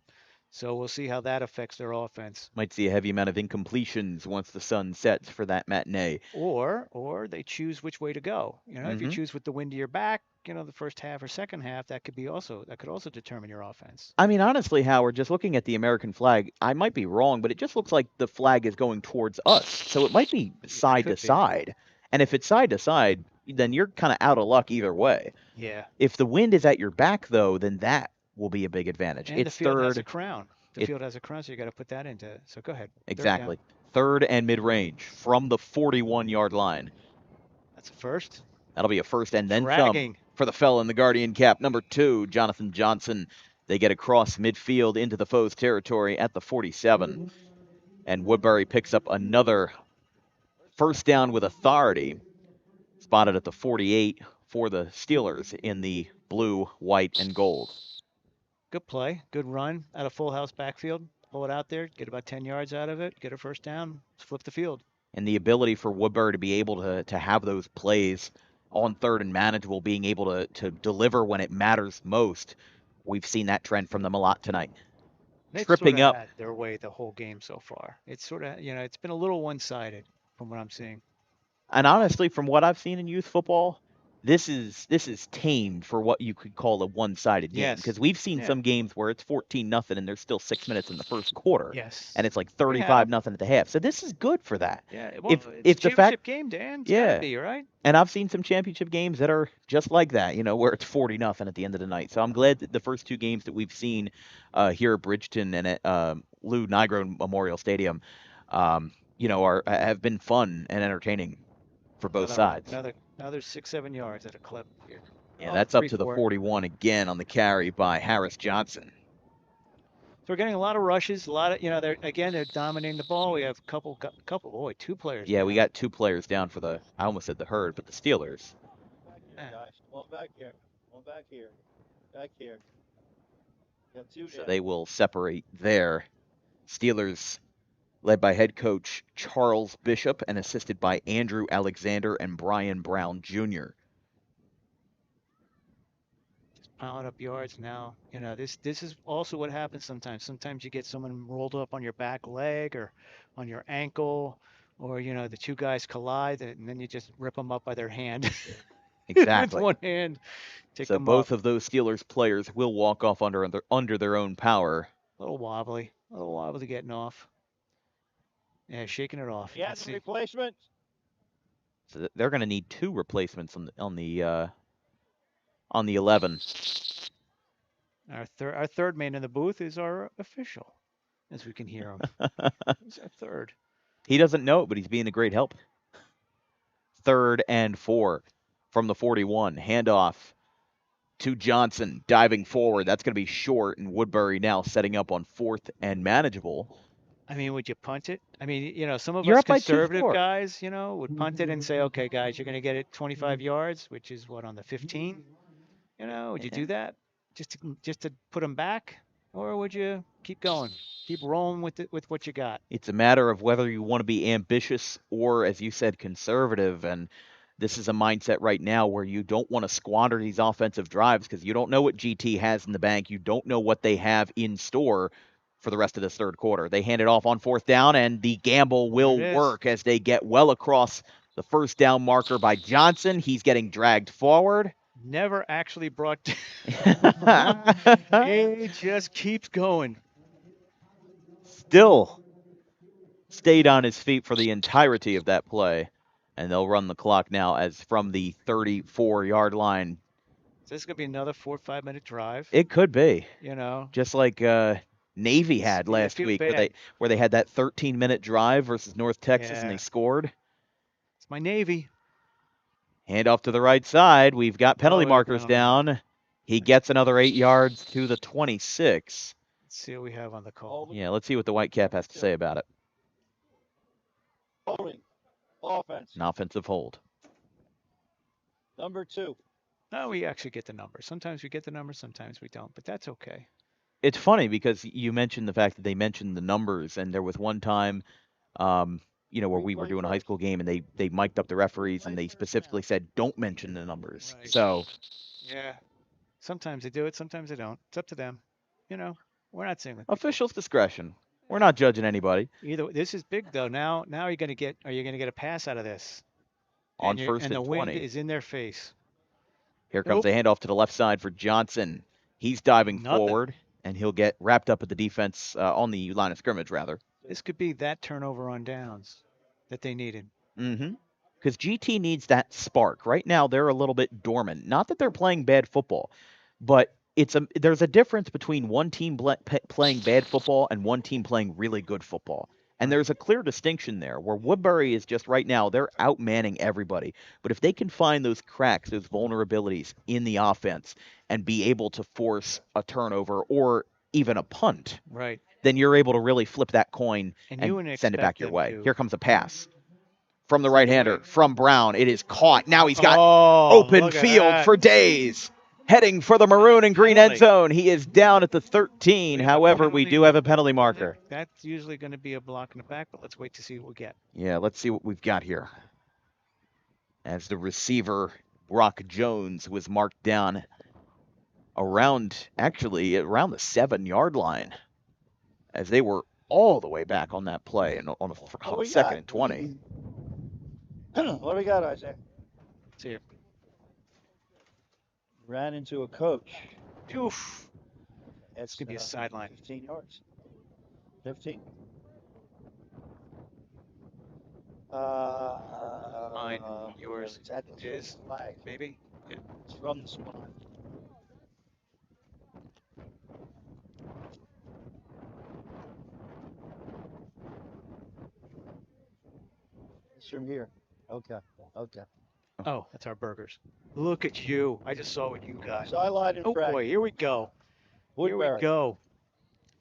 So we'll see how that affects their offense. Might see a heavy amount of incompletions once the sun sets for that matinee. Or they choose which way to go. If you Mhm. choose with the wind to your back, the first half or second half, that could also determine your offense. I mean, honestly, Howard, just looking at the American flag, I might be wrong, but it just looks like the flag is going towards us. So it might be side to Could be. side. And if it's side to side, then you're kind of out of luck either way. Yeah. If the wind is at your back, though, then that will be a big advantage. And the It's field has a third. crown. The field has a crown, so you got to put that into. So go ahead. Exactly. 3rd and mid-range from the 41-yard line. That's a first. That'll be a first and then Dragging. some for the fella in the Guardian cap, number 2, Jonathan Johnson. They get across midfield into the foe's territory at the 47. And Woodbury picks up another first down with authority, spotted at the 48 for the Steelers in the blue, white, and gold. Good play. Good run out of full house backfield. Pull it out there, get about 10 yards out of it, get a first down, flip the field. And the ability for Woodbury to be able to have those plays on 3rd and manageable, being able to deliver when it matters most. We've seen that trend from them a lot tonight. They've Tripping sort of up. had their way the whole game so far. It's sort of, it's been a little one-sided from what I'm seeing. And honestly, from what I've seen in youth football, this is tamed for what you could call a one-sided game. Yes. Because we've seen Yeah. some games where it's 14-0 and there's still 6 minutes in the first quarter. Yes. And it's like 35-0 at the half. So this is good for that. Yeah. Well, If it's the a championship fact, game, Dan. It's yeah, gotta be, right? and I've seen some championship games that are just like that, where it's 40-0 at the end of the night. So I'm glad that the first 2 games that we've seen here at Bridgeton and at Lou Nigro Memorial Stadium, have been fun and entertaining for both sides. Another 6-7 yards at a clip here. Yeah, that's up to the 41 again on the carry by Harris Johnson. So we're getting a lot of rushes, a lot of, they're dominating the ball. We have a 2 players. Yeah, down. we got 2 players down for I almost said the Herd, but the Steelers. One back here. One back here. Back here. Got 2 So they will separate there. Steelers led by head coach Charles Bishop and assisted by Andrew Alexander and Brian Brown Jr. Piling up yards now. This is also what happens sometimes. Sometimes you get someone rolled up on your back leg or on your ankle, or the 2 guys collide, and then you just rip them up by their hand. Exactly. With one hand. So both of those Steelers players will walk off under their own power. A little wobbly getting off. Yeah, shaking it off. Yeah, replacement. So they're going to need 2 replacements on the 11. Our third man in the booth is our official, as we can hear him. He's our third. He doesn't know it, but he's being a great help. 3rd and 4 from the 41. Handoff to Johnson, diving forward. That's going to be short, and Woodbury now setting up on 4th and manageable. I mean, would you punt it? I mean, some of You're us up by 2 conservative score. guys, would punt it and say, okay, guys, you're going to get it 25 yards, which is what, on the 15? Would you do that just to put them back? Or would you keep going, keep rolling with what you got? It's a matter of whether you want to be ambitious or, as you said, conservative. And this is a mindset right now where you don't want to squander these offensive drives because you don't know what GT has in the bank. You don't know what they have in store for the rest of this third quarter. They hand it off on 4th down, and the gamble will work as they get well across the first down marker by Johnson. He's getting dragged forward. Never actually brought down. He just keeps going. Still stayed on his feet for the entirety of that play. And they'll run the clock now as from the 34-yard line. So this is going to be another 4 or 5 minute drive. It could be. Just like Navy had last week where they had that 13-minute drive versus North Texas and they scored. It's my Navy. Hand off to the right side. We've got penalty markers down. He gets another 8 yards to the 26. Let's see what we have on the call. Yeah, let's see what the Whitecap has to say about it. Holding. Offense. An offensive hold. Number 2. No, we actually get the number. Sometimes we get the number, sometimes we don't, but that's okay. It's funny because you mentioned the fact that they mentioned the numbers, and there was one time, where we were doing a high school game and they mic'd up the referees and they specifically said, don't mention the numbers. Right. So. Yeah. Sometimes they do it, sometimes they don't. It's up to them. We're not saying Officials' discretion. We're not judging anybody. Either this is big though. Now are you gonna get a pass out of this? On first and and the 20. wind is in their face. Here comes a handoff to the left side for Johnson. He's diving forward, and he'll get wrapped up at the defense on the line of scrimmage, rather. This could be that turnover on downs that they needed. Mm-hmm. Because GT needs that spark. Right now, they're a little bit dormant. Not that they're playing bad football, but there's a difference between one team playing bad football and one team playing really good football. And there's a clear distinction there where Woodbury is just right now, they're outmanning everybody. But if they can find those cracks, those vulnerabilities in the offense and be able to force a turnover or even a punt, right, then you're able to really flip that coin and send it back your way. Here comes a pass from the right-hander, from Brown. It is caught. Now he's got open field for days. Heading for the maroon and green end zone. He is down at the 13. However, we do have a penalty marker. That's usually going to be a block in the back, but let's wait to see what we get. Yeah, let's see what we've got here. As the receiver, Brock Jones, was marked down around the 7-yard line, as they were all the way back on that play and on a 2nd and 20. What do we got, Isaac? See you. Ran into a coach. Oof. That's going to be a sideline. 15 yards. 15. Mine, yours, his, maybe. Yeah. It's from the spot. It's from here. Okay. Oh, that's our burgers. Look at you. I just saw what you got. Sideline and frag. Boy, here we go. Here we go.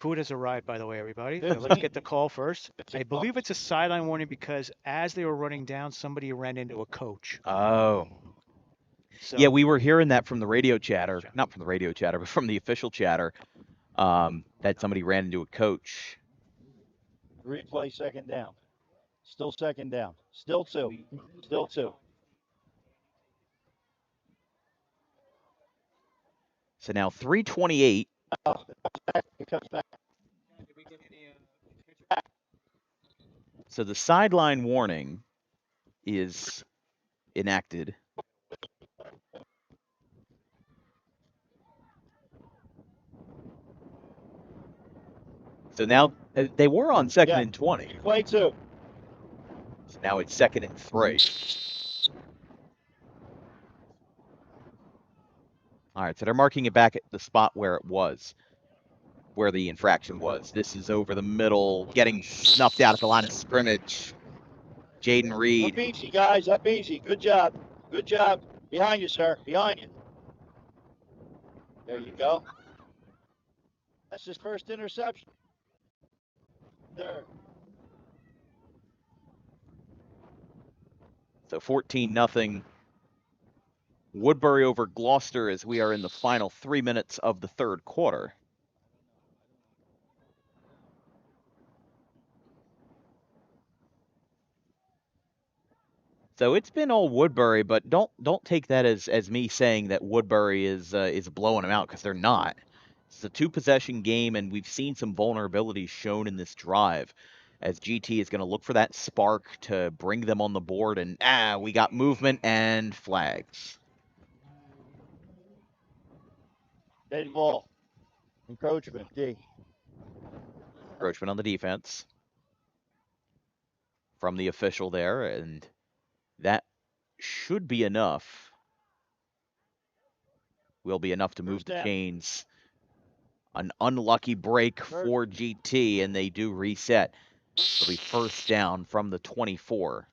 Food has arrived, by the way, everybody. So let's get the call first. I believe it's a sideline warning because as they were running down, somebody ran into a coach. Oh. So, yeah, we were hearing that from the radio chatter. Not from the radio chatter, but from the official chatter, that somebody ran into a coach. Replay 2nd down. Still 2nd down. Still 2. Still 2. So now 3:28. So the sideline warning is enacted. So now they were on 2nd and 20. Play 2. So now it's 2nd and 3. All right, so they're marking it back at the spot where it was, where the infraction was. This is over the middle, getting snuffed out at the line of scrimmage. Jaden Reed. Up easy, guys. Up easy. Good job. Good job. Behind you, sir. Behind you. There you go. That's his first interception. Third. So 14-0 Woodbury over Gloucester as we are in the final 3 minutes of the third quarter. So it's been all Woodbury, but don't take that as me saying that Woodbury is blowing them out, because they're not. It's a 2-possession game, and we've seen some vulnerabilities shown in this drive, as GT is going to look for that spark to bring them on the board, and we got movement and flags. Dead ball. Encroachment, D. Encroachment on the defense from the official there, and that should be enough. Will be enough to move the chains. An unlucky break for GT, and they do reset. It'll be first down from the 24.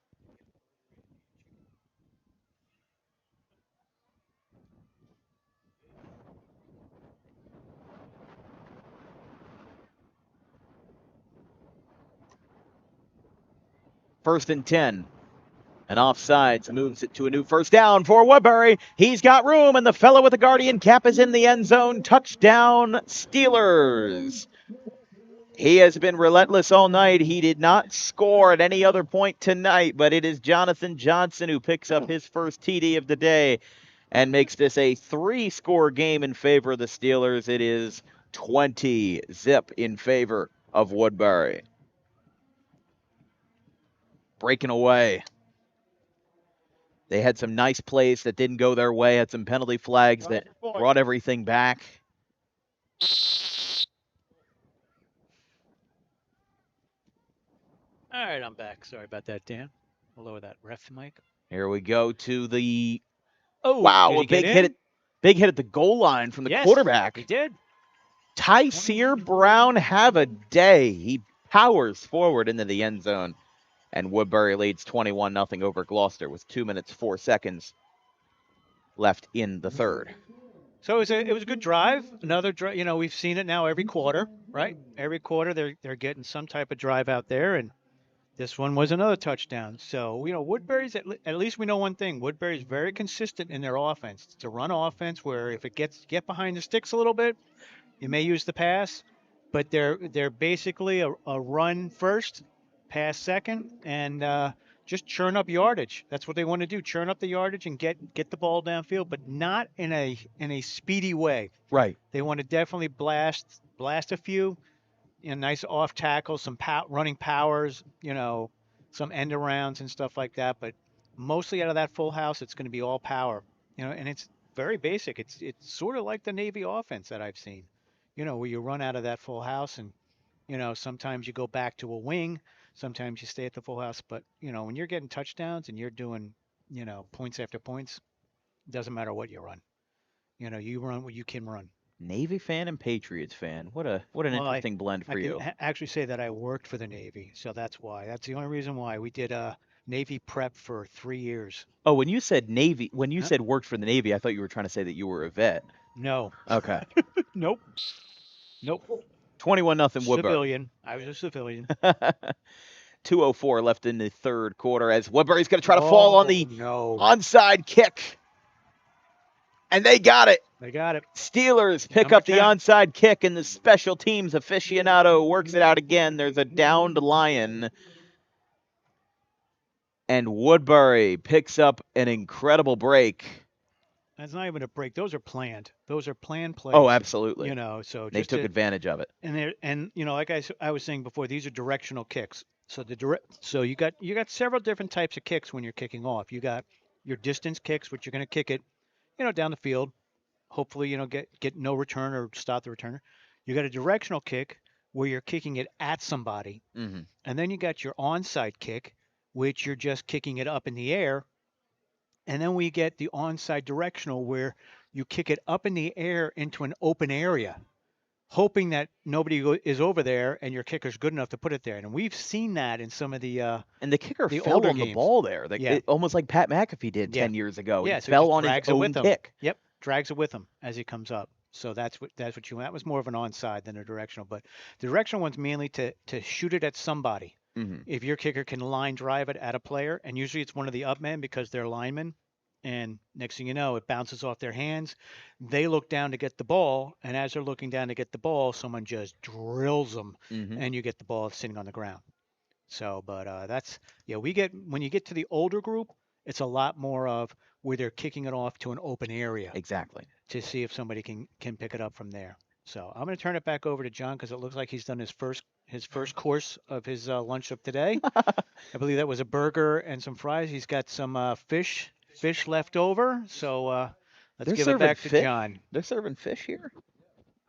First and 10. And offsides moves it to a new first down for Woodbury. He's got room, and the fellow with the Guardian cap is in the end zone. Touchdown, Steelers. He has been relentless all night. He did not score at any other point tonight, but it is Jonathan Johnson who picks up his first TD of the day and makes this a 3-score game in favor of the Steelers. It is 20-0 in favor of Woodbury. Breaking away. They had some nice plays that didn't go their way, had some penalty flags that brought everything back. All right, I'm back. Sorry about that, Dan. We'll lower that ref mic. Here we go to the wow, a big hit at the goal line from the quarterback. He did. Tyseer Brown have a day. He powers forward into the end zone, and Woodbury leads 21-0 over Gloucester with 2 minutes 4 seconds left in the third. So it was a good drive. Another drive. You know, we've seen it now every quarter, right? Every quarter they're getting some type of drive out there, and this one was another touchdown. So, you know, Woodbury's at least we know one thing. Woodbury's very consistent in their offense. It's a run offense where if it get behind the sticks a little bit, you may use the pass, but they're basically a run first, pass second, and just churn up yardage. That's what they want to do: churn up the yardage and get the ball downfield, but not in a speedy way. Right. They want to definitely blast a few, you know, nice off tackles, some running powers, you know, some end arounds and stuff like that. But mostly out of that full house, it's going to be all power, you know, and it's very basic. It's sort of like the Navy offense that I've seen, you know, where you run out of that full house and, you know, sometimes you go back to a wing, sometimes you stay at the full house. But, you know, when you're getting touchdowns and you're doing, you know, points after points, it doesn't matter what you run. You know, you run what you can run. Navy fan and Patriots fan. What an interesting blend for you. I can actually say that I worked for the Navy, so that's why. That's the only reason why. We did Navy prep for 3 years. Oh, when you said Navy, when you said worked for the Navy, I thought you were trying to say that you were a vet. No. Okay. Nope. 21-0 Woodbury. Civilian. I was a civilian. 2:04 left in the third quarter as Woodbury's going to try to fall on the onside kick. And they got it. They got it. Steelers pick up the onside kick, and the special teams aficionado works it out again. There's a downed Lion. And Woodbury picks up an incredible break. That's not even a break. Those are planned. Those are planned plays. Oh, absolutely. You know, so they took advantage of it. And you know, like I was saying before, these are directional kicks. So you got several different types of kicks when you're kicking off. You got your distance kicks, which you're going to kick it, you know, down the field. Hopefully, you know, get no return or stop the returner. You got a directional kick where you're kicking it at somebody. Mm-hmm. And then you got your onside kick, which you're just kicking it up in the air. And then we get the onside directional where you kick it up in the air into an open area, hoping that nobody is over there and your kicker's good enough to put it there. And we've seen that in some of the and the kicker fell on the ball there, almost like Pat McAfee did 10 years ago. Yeah, he so fell on his own kick. Yep, drags it with him as he comes up. So that's what you want. That was more of an onside than a directional, but the directional one's mainly to shoot it at somebody. Mm-hmm. If your kicker can line drive it at a player, and usually it's one of the up men because they're linemen, and next thing you know, it bounces off their hands. They look down to get the ball, and as they're looking down to get the ball, someone just drills them, Mm-hmm. and you get the ball sitting on the ground. So, but that's yeah. We get when you get to the older group, it's a lot more of where they're kicking it off to an open area Exactly. to see if somebody can pick it up from there. So I'm going to turn it back over to John because it looks like he's done his first course of his lunch of today. I believe that was a burger and some fries. He's got some fish left over. So let's They're give it serving back to fish. John. They're serving fish here.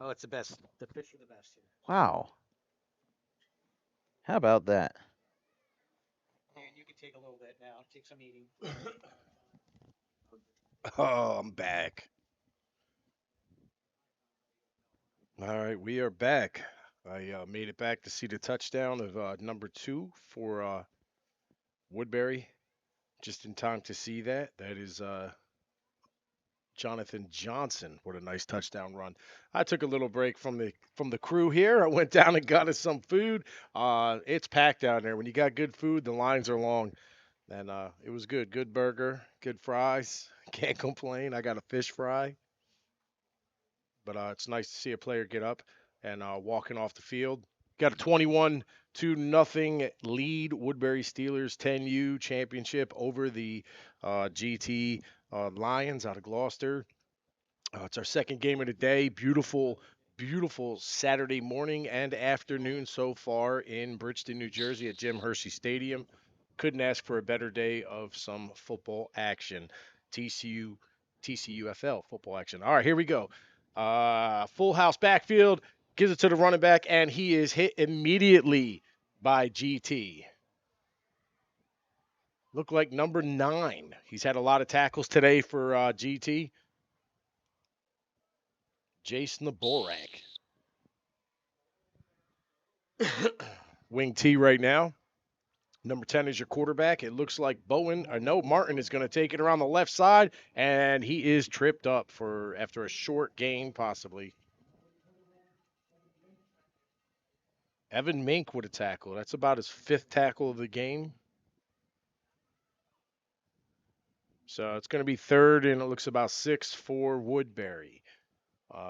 Oh, it's the best. The fish are the best here. Wow. How about that? You can take a little bit now. Take some eating. Oh, I'm back. All right, we are back. I made it back to see the touchdown of number 2 for Woodbury. Just in time to see that. That is Jonathan Johnson. What a nice touchdown run. I took a little break from the crew here. I went down and got us some food. It's packed down there. When you got good food, the lines are long. And it was good. Good burger, good fries. Can't complain. I got a fish fry. But it's nice to see a player get up and walking off the field. Got a 21 to nothing lead. Woodbury Steelers 10U championship over the GT Lions out of Gloucester. It's our second game of the day. Beautiful, beautiful Saturday morning and afternoon so far in Bridgeton, New Jersey at Jim Hershey Stadium. Couldn't ask for a better day of some football action. TCU, TCUFL football action. All right, here we go. Full house backfield, gives it to the running back, and he is hit immediately by GT. Look like number 9. He's had a lot of tackles today for GT. Jason Laborak. Wing T right now. Number 10 is your quarterback. It looks like Martin is going to take it around the left side, and he is tripped up after a short gain, possibly. Evan Mink with a tackle. That's about his 5th tackle of the game. So it's going to be 3rd, and it looks about 6 for Woodbury.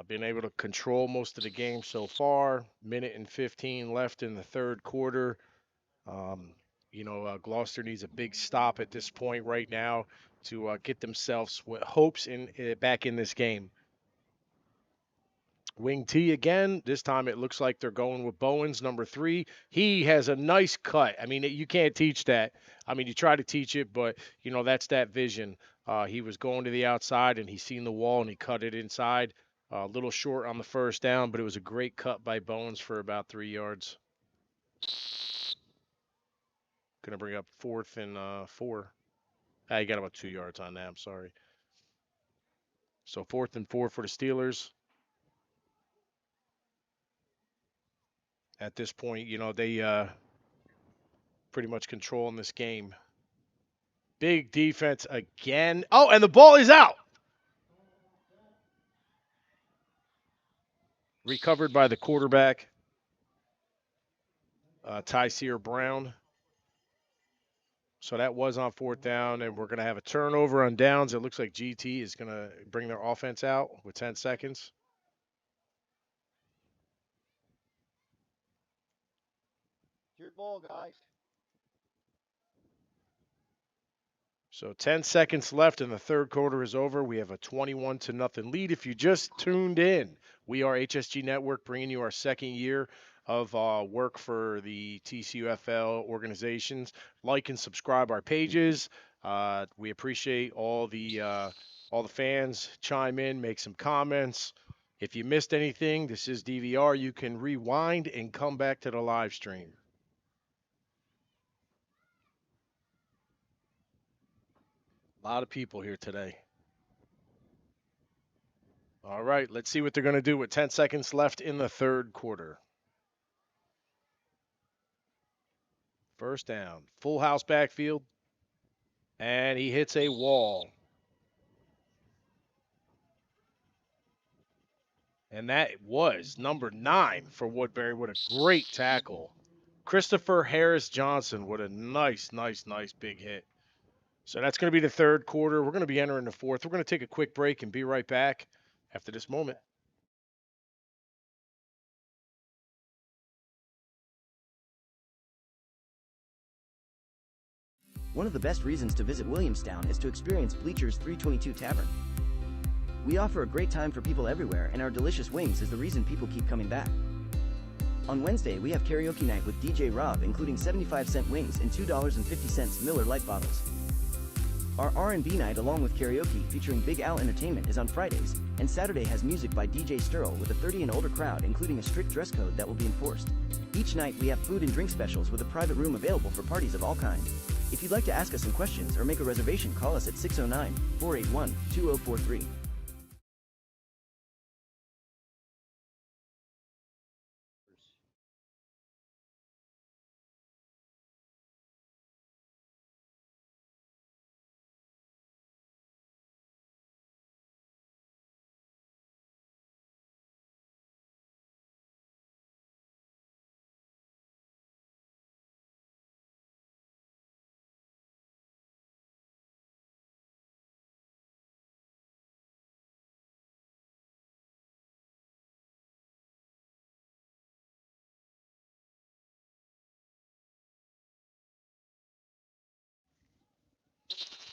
Been able to control most of the game so far. Minute and 15 left in the 3rd quarter. Gloucester needs a big stop at this point right now to get themselves with hopes back in this game. Wing T again. This time it looks like they're going with Bowens, number 3. He has a nice cut. I mean, you can't teach that. I mean, you try to teach it, but, that's that vision. He was going to the outside, and he seen the wall, and he cut it inside. A little short on the first down, but it was a great cut by Bowens for about 3 yards. Going to bring up 4th and 4. You got about 2 yards on that. I'm sorry. So 4th and 4 for the Steelers. At this point, they pretty much controlling this game. Big defense again. Oh, and the ball is out. Recovered by the quarterback, Tyseer Brown. So that was on 4th down, and we're going to have a turnover on downs. It looks like GT is going to bring their offense out with 10 seconds. Your ball, guys. So 10 seconds left, and the 3rd quarter is over. We have a 21 to nothing lead. If you just tuned in, we are HSG Network, bringing you our 2nd year of work for the TCUFL organizations. Like and subscribe our pages. We appreciate all the fans. Chime in, make some comments. If you missed anything, this is DVR. You can rewind and come back to the live stream. A lot of people here today. All right, let's see what they're going to do with 10 seconds left in the 3rd quarter. First down, full house backfield, and he hits a wall. And that was number 9 for Woodbury. What a great tackle. Christopher Harris Johnson. What a nice big hit. So that's going to be the third quarter. We're going to be entering the fourth. We're going to take a quick break and be right back after this moment. One of the best reasons to visit Williamstown is to experience Bleachers 322 Tavern. We offer a great time for people everywhere, and our delicious wings is the reason people keep coming back. On Wednesday, we have karaoke night with DJ Rob, including 75-cent wings and $2.50 Miller Lite bottles. Our R&B night along with karaoke featuring Big Al Entertainment is on Fridays, and Saturday has music by DJ Sterl with a 30 and older crowd, including a strict dress code that will be enforced. Each night, we have food and drink specials with a private room available for parties of all kinds. If you'd like to ask us some questions or make a reservation, call us at 609-481-2043.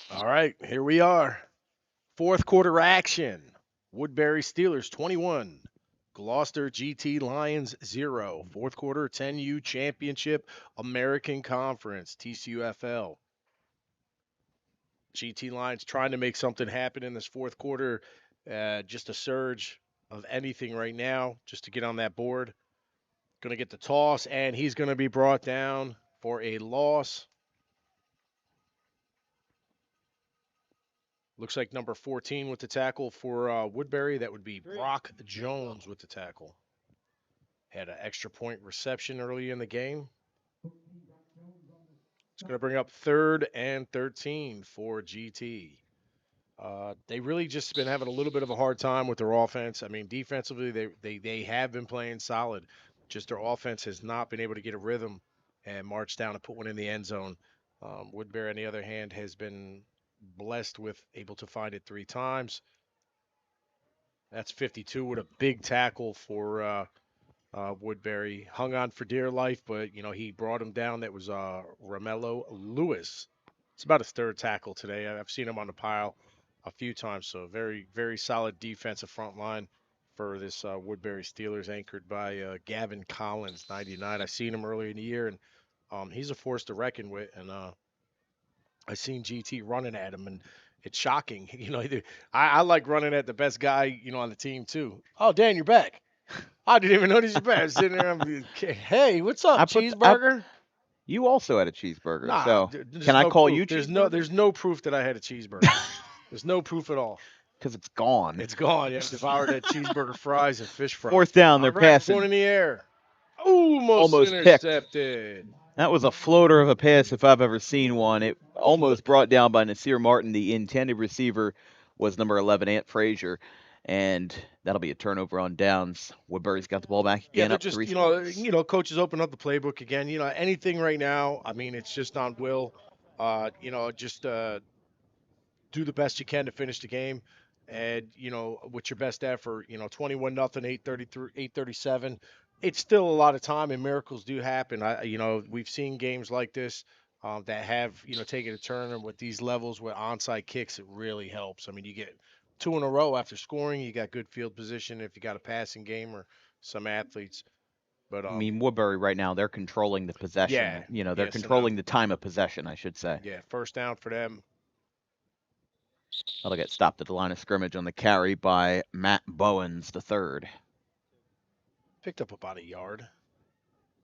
All right, here we are. Fourth quarter action. Woodbury Steelers 21. Gloucester GT Lions 0. Fourth quarter 10U Championship American Conference TCUFL. GT Lions trying to make something happen in this fourth quarter. Just a surge of anything right now just to get on that board. Going to get the toss, and he's going to be brought down for a loss. Looks like number 14 with the tackle for Woodbury. That would be Brock Jones with the tackle. Had an extra point reception early in the game. It's going to bring up 3rd and 13 for GT. They really just been having a little bit of a hard time with their offense. I mean, defensively, they have been playing solid. Just their offense has not been able to get a rhythm and march down and put one in the end zone. Woodbury, on the other hand, has been blessed with able to find it 3 times. That's 52 with a big tackle for Woodbury. Hung on for dear life, but, he brought him down. That was Romello Lewis. It's about his 3rd tackle today. I've seen him on the pile a few times, so very, very solid defensive front line for this Woodbury Steelers, anchored by Gavin Collins, 99. I seen him earlier in the year, and he's a force to reckon with, and I seen GT running at him, and it's shocking. I like running at the best guy, on the team, too. Oh, Dan, you're back. I didn't even notice you're back. Sitting there, hey, what's up, cheeseburger? You also had a cheeseburger, Nah, so there's can I no call proof. you cheeseburger? There's no proof that I had a cheeseburger. There's no proof at all. Because it's gone. It's gone. Yeah, devoured that cheeseburger, fries, and fish fries. 4th down, they're All right, passing. going in the air. Almost Picked. intercepted. That was a floater of a pass if I've ever seen one. It almost brought down by Nasir Martin. The intended receiver was number 11, Ant Frazier. And that'll be a turnover on downs. Woodbury's got the ball back again, Yeah, they're up just, 3 scores. coaches open up the playbook again. Anything right now, I mean, it's just on will. Just do the best you can to finish the game. And, with your best effort, 21 nothing, 8:33, 8:37. It's still a lot of time, and miracles do happen. We've seen games like this that have, taken a turn, and with these levels with onside kicks, it really helps. I mean, you get 2 in a row after scoring, you got good field position if you got a passing game or some athletes. But I mean, Woodbury right now, they're controlling the possession. yeah, They're controlling the time of possession, I should say. yeah, first down for them. That'll get stopped at the line of scrimmage on the carry by Matt Bowens, the 3rd. Picked up about a yard.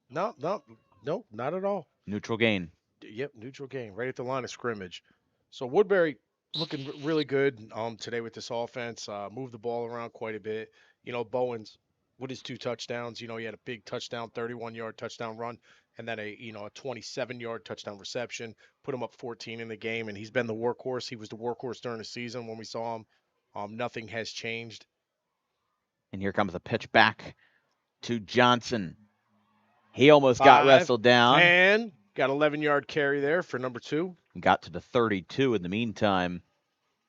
No, not at all. Neutral gain. Yep, neutral game, right at the line of scrimmage. So Woodbury looking really good today with this offense. Moved the ball around quite a bit. Bowens with his 2 touchdowns. He had a big touchdown, 31-yard touchdown run, and then a 27-yard touchdown reception. Put him up 14 in the game, and he's been the workhorse. He was the workhorse during the season when we saw him. Nothing has changed. And here comes a pitch back to Johnson. He almost got wrestled down. 10. Got 11-yard carry there for number 2. Got to the 32 in the meantime.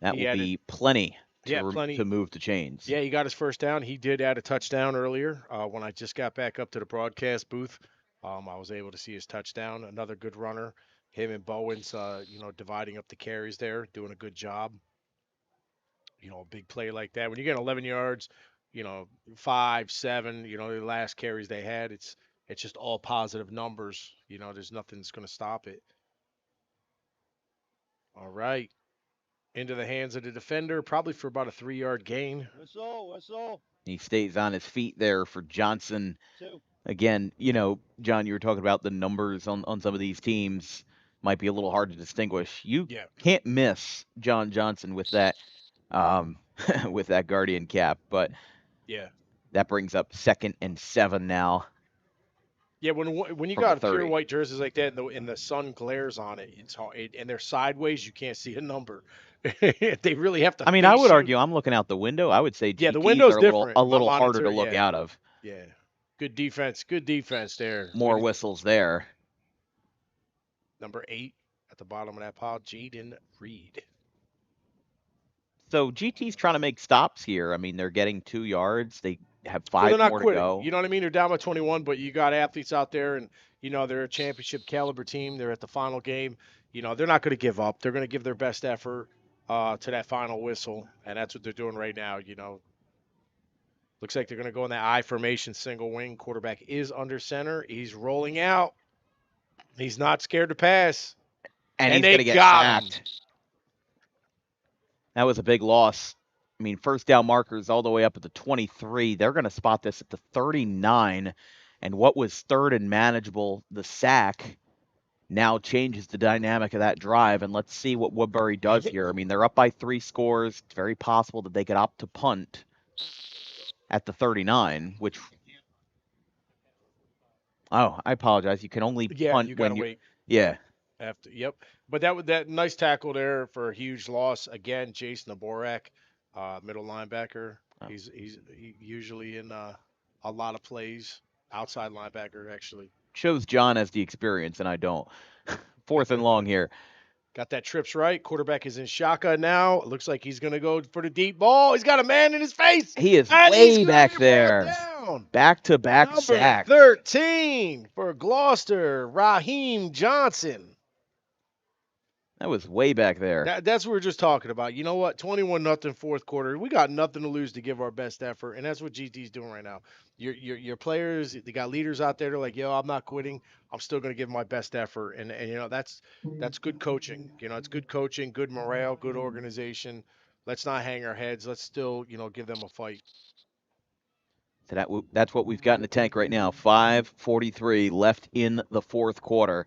That will be plenty to move the chains. Yeah, he got his first down. He did add a touchdown earlier. When I just got back up to the broadcast booth, I was able to see his touchdown. Another good runner. Him and Bowens, dividing up the carries there, doing a good job. A big play like that. When you get 11 yards, 5, 7, the last carries they had, it's just all positive numbers. There's nothing that's going to stop it. All right. Into the hands of the defender, probably for about a 3-yard gain. Whistle. He stays on his feet there for Johnson. Again, John, you were talking about the numbers on some of these teams might be a little hard to distinguish. You can't miss John Johnson with that with that Guardian cap, but that brings up 2nd and 7 now. Yeah, when you got pure white jerseys like that and the sun glares on it, it's hard, and they're sideways, you can't see a number. They really have to. I mean, I would argue I'm looking out the window. I would say GTs the window's are different. a little harder to look out of. Yeah, good defense there. More whistles there. Number 8 at the bottom of that pile, Jaden Reed. So GT's trying to make stops here. I mean, they're getting 2 yards. They have 5 they're not more quitting. to go. You know what I mean? They're down by 21, but you got athletes out there, and they're a championship caliber team. They're at the final game. They're not going to give up. They're going to give their best effort to that final whistle, and that's what they're doing right now. Looks like they're going to go in that I formation, single wing. Quarterback is under center. He's rolling out. He's not scared to pass. And he's going to get sacked. That was a big loss. I mean, first down markers all the way up at the 23. They're going to spot this at the 39. And what was 3rd and manageable, the sack, now changes the dynamic of that drive. And let's see what Woodbury does here. I mean, they're up by 3 scores. It's very possible that they could opt to punt at the 39, which... Oh, I apologize. You can only punt you when you... Wait. Yeah. Yep. But that nice tackle there for a huge loss. Again, Jason Aborak, middle linebacker. Oh. He's usually in a lot of plays. Outside linebacker, actually. Shows John has the experience, and I don't. 4th and long here. Got that trips right. Quarterback is in shotgun now. It looks like he's going to go for the deep ball. He's got a man in his face. He is way back there. Back-to-back sacks. 13 for Gloucester, Raheem Johnson. That was way back there. That's what we were just talking about. You know what? 21-0 fourth quarter. We got nothing to lose to give our best effort, and that's what GT's doing right now. Your players, they got leaders out there. They're like, yo, I'm not quitting. I'm still going to give my best effort, and that's good coaching. It's good coaching, good morale, good organization. Let's not hang our heads. Let's still give them a fight. So that's what we've got in the tank right now. 5:43 left in the fourth quarter.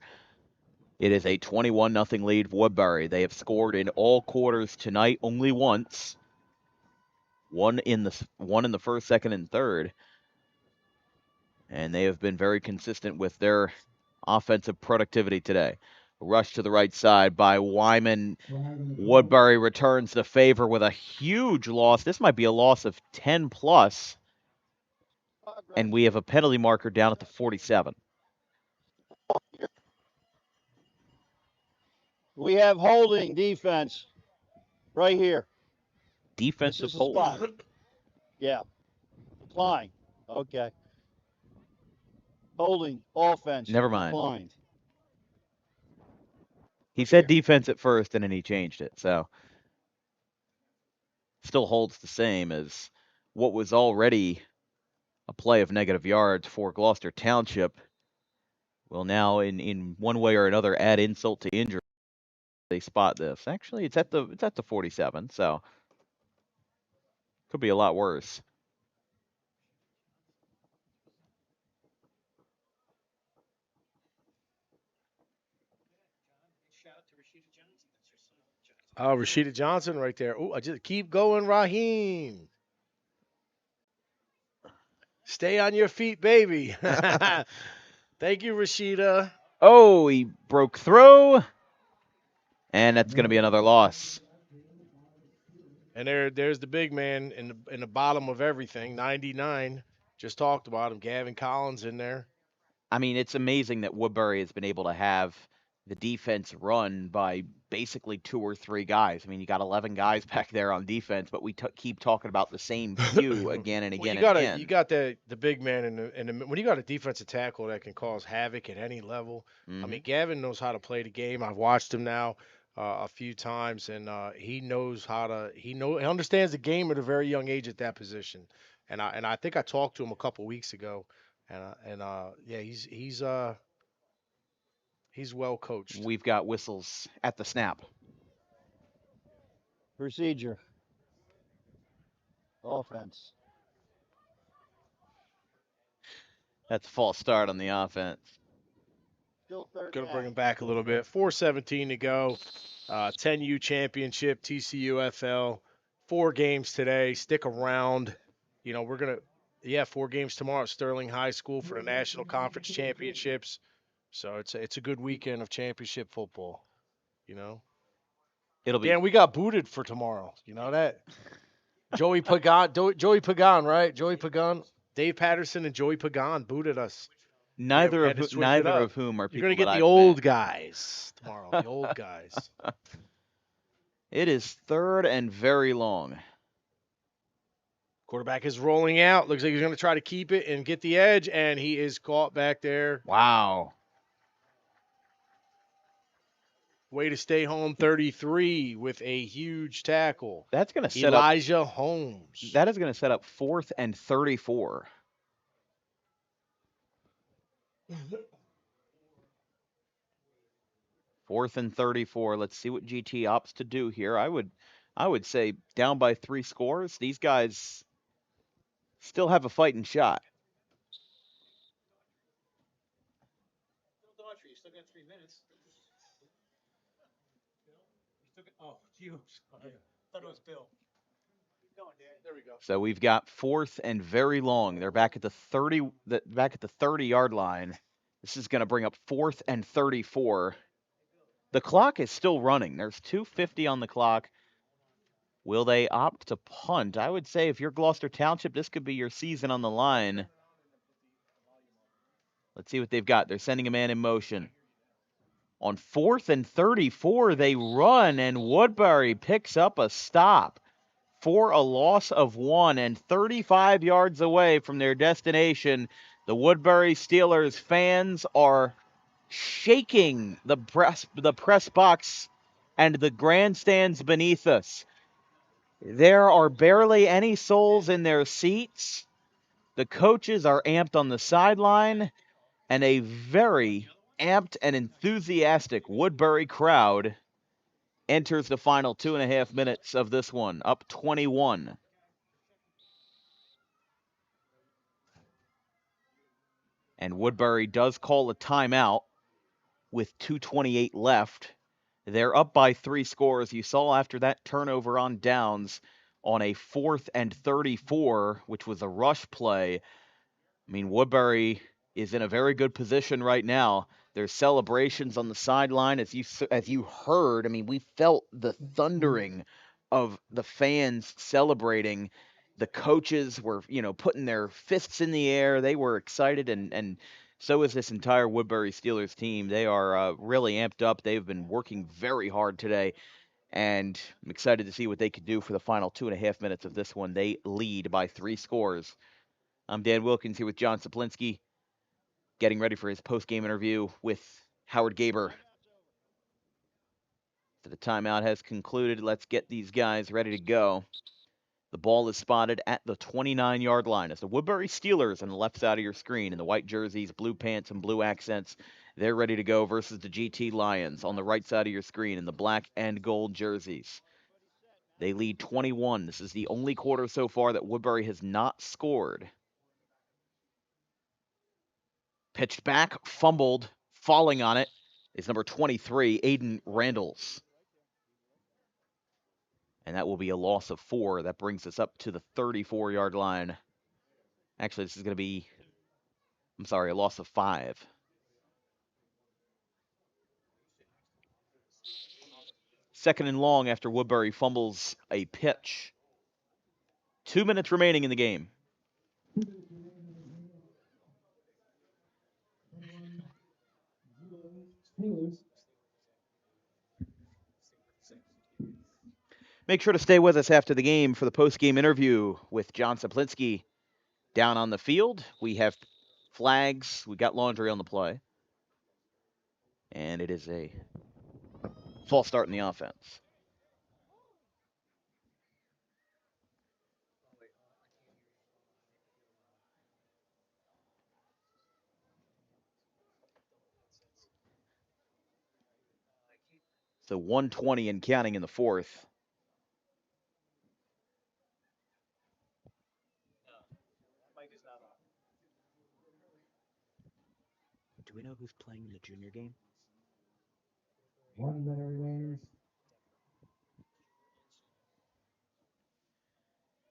It is a 21-0 lead for Woodbury. They have scored in all quarters tonight, only once. One in the first, second, and third. And they have been very consistent with their offensive productivity today. A rush to the right side by Wyman. Woodbury returns the favor with a huge loss. This might be a loss of 10+. And we have a penalty marker down at the 47. We have holding defense right here. Defensive holding. Yeah. Decline. Okay. Holding offense. Never mind. Declined. He said defense at first, and then he changed it. So still holds the same as what was already a play of negative yards for Gloucester Township. Will now, in one way or another, add insult to injury. They spot this. Actually, it's at the 47, so could be a lot worse. Oh, Rashida Johnson right there. Oh, I just keep going, Raheem. Stay on your feet, baby. Thank you, Rashida. Oh, he broke through. And that's going to be another loss. And there's the big man in the bottom of everything, 99. Just talked about him, Gavin Collins in there. I mean, it's amazing that Woodbury has been able to have the defense run by basically 2 or 3 guys. I mean, you got 11 guys back there on defense, but we keep talking about the same few again and Well, again and you again. got the big man when you got a defensive tackle that can cause havoc at any level. I Hmm. mean, Gavin knows how to play the game. I've watched him now a few times, and he knows how to. He understands the game at a very young age at that position. And I think I talked to him a couple weeks ago, yeah, he's well coached. We've got whistles at the snap. Procedure. Offense. That's a false start on the offense. Still third Going to down. bring him back a little bit. 4:17 to go. 10U championship, TCUFL. 4 games today. Stick around. We're going to, yeah, 4 games tomorrow at Sterling High School for the National Conference Championships. So it's a good weekend of championship football. You know, It'll be Dan, we got booted for tomorrow. You know that? Joey Pagan, Joey Pagan, right? Joey Pagan, Dave Patterson, and Joey Pagan booted us. Yeah, we had to switch it neither up. of whom are You're gonna people that get the I've met. old guys tomorrow. The old guys. It is 3rd and very long. Quarterback is rolling out. Looks like he's going to try to keep it and get the edge, and he is caught back there. Wow. Way to stay home, 33 with a huge tackle. That's going to set Elijah Holmes. That is going to set up 4th and 34. Fourth and 34. Let's see what GT opts to do here. I would say down by 3 scores. These guys still have a fighting shot. You still got 3 minutes. Oh, you. Sorry. Thought it was Bill. Keep going, Dan. There we go. So we've got 4th and very long. They're back at the 30-yard line. This is going to bring up 4th and 34. The clock is still running. There's 2:50 on the clock. Will they opt to punt? I would say if you're Gloucester Township, this could be your season on the line. Let's see what they've got. They're sending a man in motion. On 4th and 34, they run, and Woodbury picks up a stop for a loss of 1, and 35 yards away from their destination. The Woodbury Steelers fans are shaking the press box and the grandstands beneath us. There are barely any souls in their seats. The coaches are amped on the sideline, and a very amped and enthusiastic Woodbury crowd enters the final 2.5 minutes of this one, up 21. And Woodbury does call a timeout with 2:28 left. They're up by 3 scores. You saw after that turnover on downs on a 4th and 34, which was a rush play. I mean, Woodbury is in a very good position right now. There's celebrations on the sideline, as you heard. I mean, we felt the thundering of the fans celebrating. The coaches were, putting their fists in the air. They were excited, and so is this entire Woodbury Steelers team. They are really amped up. They've been working very hard today, and I'm excited to see what they can do for the final 2.5 minutes of this one. They lead by 3 scores. I'm Dan Wilkins here with John Saplinski, getting ready for his post-game interview with Howard Gaber. So the timeout has concluded. Let's get these guys ready to go. The ball is spotted at the 29-yard line as the Woodbury Steelers on the left side of your screen in the white jerseys, blue pants, and blue accents. They're ready to go versus the GT Lions on the right side of your screen in the black and gold jerseys. They lead 21. This is the only quarter so far that Woodbury has not scored. Pitched back, fumbled, falling on it is number 23, Aiden Randalls. And that will be a loss of 4. That brings us up to the 34-yard line. Actually, this is going to be, a loss of 5. 2nd and long after Woodbury fumbles a pitch. 2 minutes remaining in the game. Make sure to stay with us after the game for the post-game interview with John Saplinski down on the field. We have flags. We got laundry on the play. And it is a false start in the offense. So 120 and counting in the fourth. Do we know who's playing in the junior game? 1 minute remains.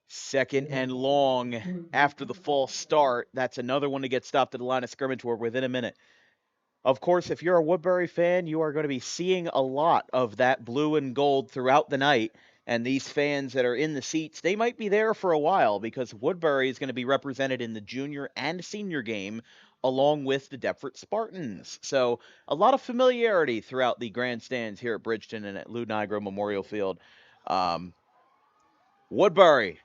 2nd and long after the false start. That's another one to get stopped at the line of scrimmage. We're within a minute. Of course, if you're a Woodbury fan, you are going to be seeing a lot of that blue and gold throughout the night. And these fans that are in the seats, they might be there for a while because Woodbury is going to be represented in the junior and senior game along with the Deptford Spartans. So a lot of familiarity throughout the grandstands here at Bridgeton and at Lou Nigro Memorial Field. Woodbury,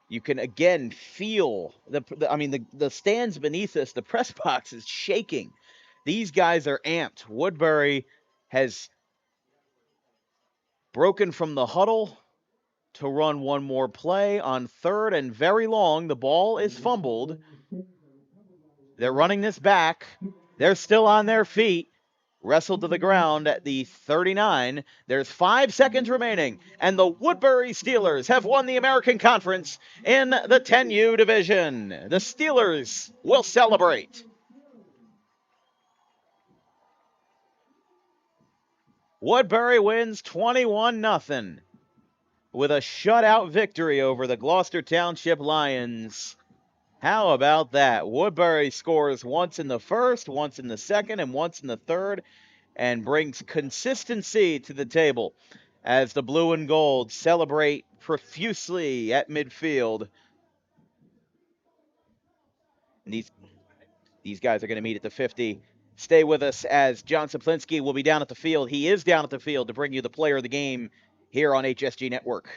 you can again feel the stands beneath us, the press box is shaking. These guys are amped. Woodbury has broken from the huddle to run one more play on 3rd and very long. The ball is fumbled. They're running this back. They're still on their feet. Wrestled to the ground at the 39. There's 5 seconds remaining, and the Woodbury Steelers have won the American Conference in the 10U division. The Steelers will celebrate. Woodbury wins 21-0 with a shutout victory over the Gloucester Township Lions. How about that? Woodbury scores once in the first, once in the second, and once in the third, and brings consistency to the table as the blue and gold celebrate profusely at midfield. These guys are going to meet at the 50. Stay with us as John Saplinski will be down at the field. He is down at the field to bring you the player of the game here on HSG Network.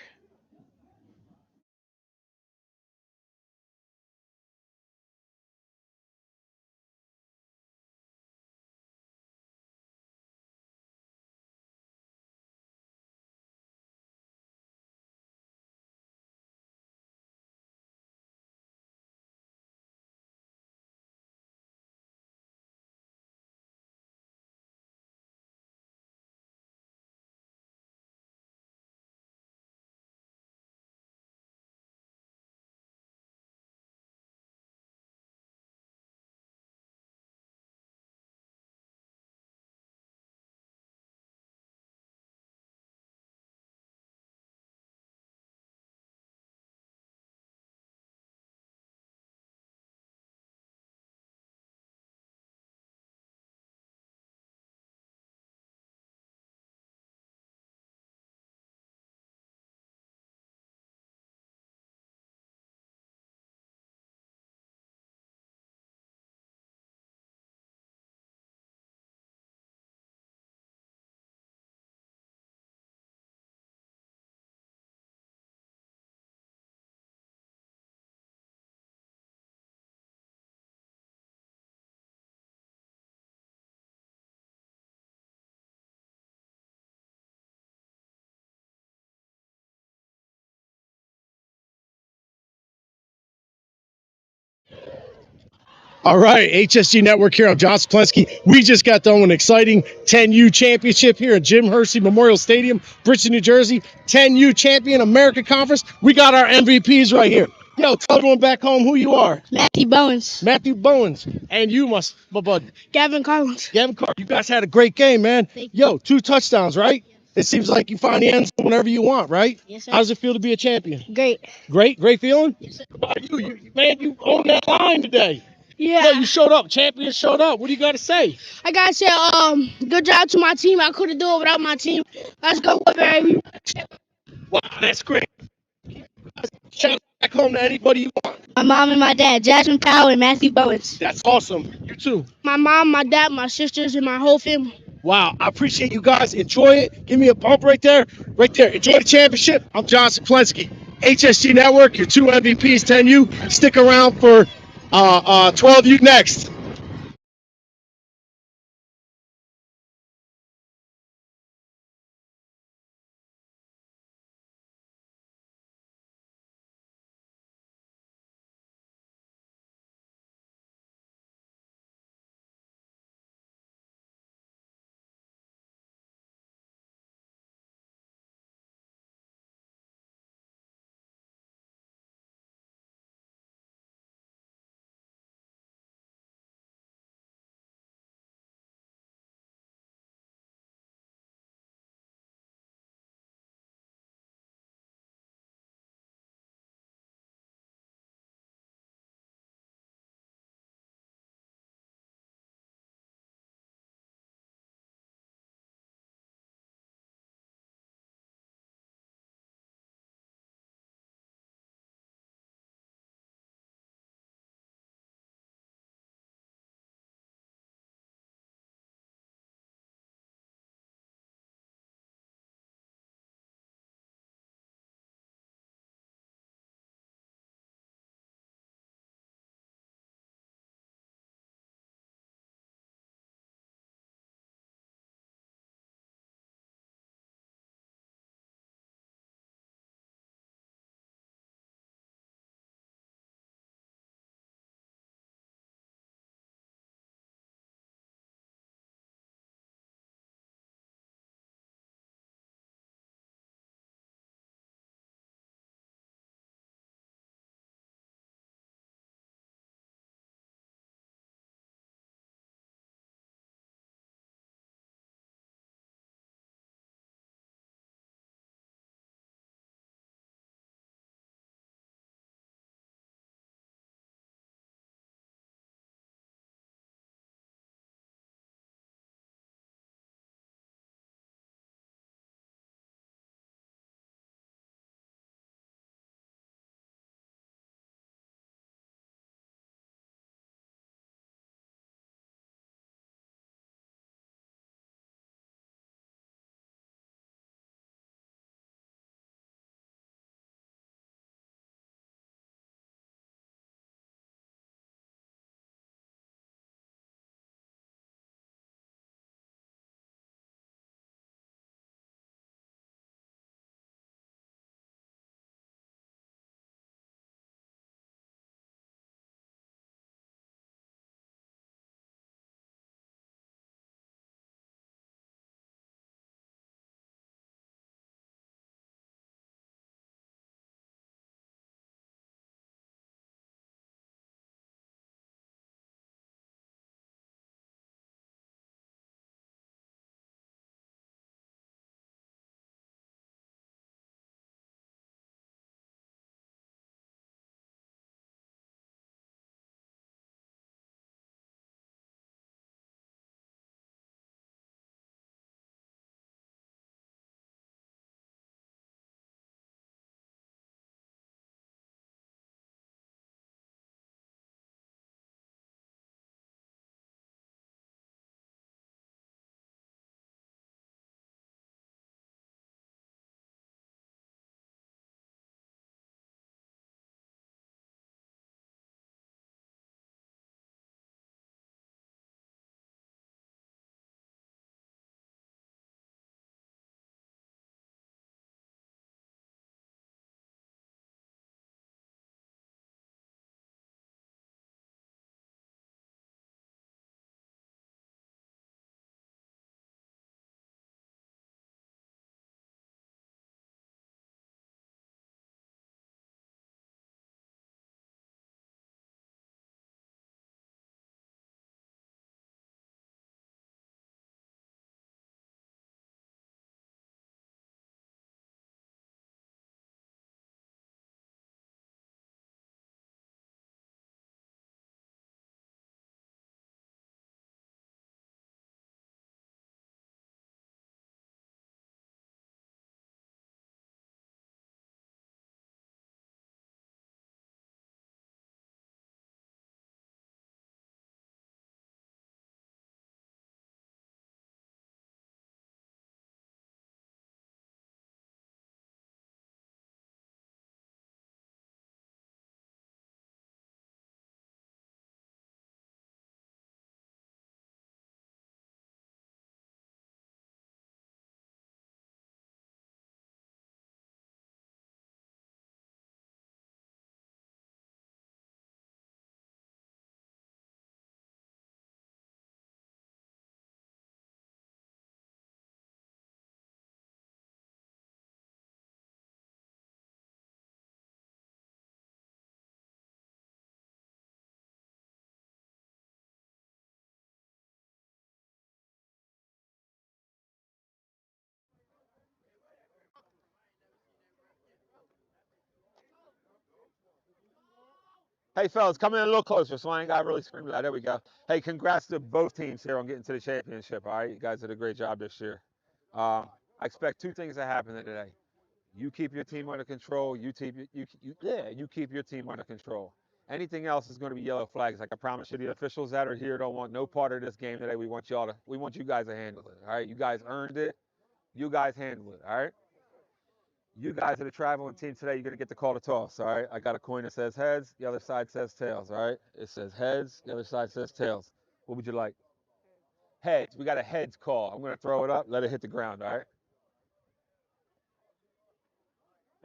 All right, HSG Network here. I'm John Saplinski. We just got done with an exciting 10U championship here at Jim Hersey Memorial Stadium, Bridgeton, New Jersey. 10U champion, American Conference. We got our MVPs right here. Yo, tell everyone back home who you are. Matthew Bowens. Matthew Bowens. And you must, my bud. Gavin Collins. Gavin Carter. You guys had a great game, man. Yo, 2 touchdowns, right? It seems like you find the end zone whenever you want, right? Yes, sir. How does it feel to be a champion? Great. Great feeling? Yes, sir. Man, you own that line today. Yeah. No, you showed up. Champion showed up. What do you got to say? I gotta say, good job to my team. I couldn't do it without my team. Let's go, baby. Wow, that's great. Shout out back home to anybody you want. My mom and my dad, Jasmine Powell and Matthew Bowens. That's awesome. You too. My mom, my dad, my sisters, and my whole family. Wow, I appreciate you guys. Enjoy it. Give me a bump right there. Right there. Enjoy the championship. I'm John Saplensky. HSG Network, your 2 MVPs, 10U. Stick around for 12U next. Hey, fellas, come in a little closer so I ain't got to really scream loud. There we go. Hey, congrats to both teams here on getting to the championship, all right? You guys did a great job this year. I expect two things to happen today. You keep your team under control. You keep your team under control. Anything else is going to be yellow flags. Like I promise you, the officials that are here don't want no part of this game today. We want you guys to handle it. All right, you guys earned it. You guys handle it. All right. You guys are the traveling team today. You're going to get to call the toss. All right. I got a coin that says heads. The other side says tails. All right. It says heads. The other side says tails. What would you like? Heads. We got a heads call. I'm going to throw it up. Let it hit the ground. All right.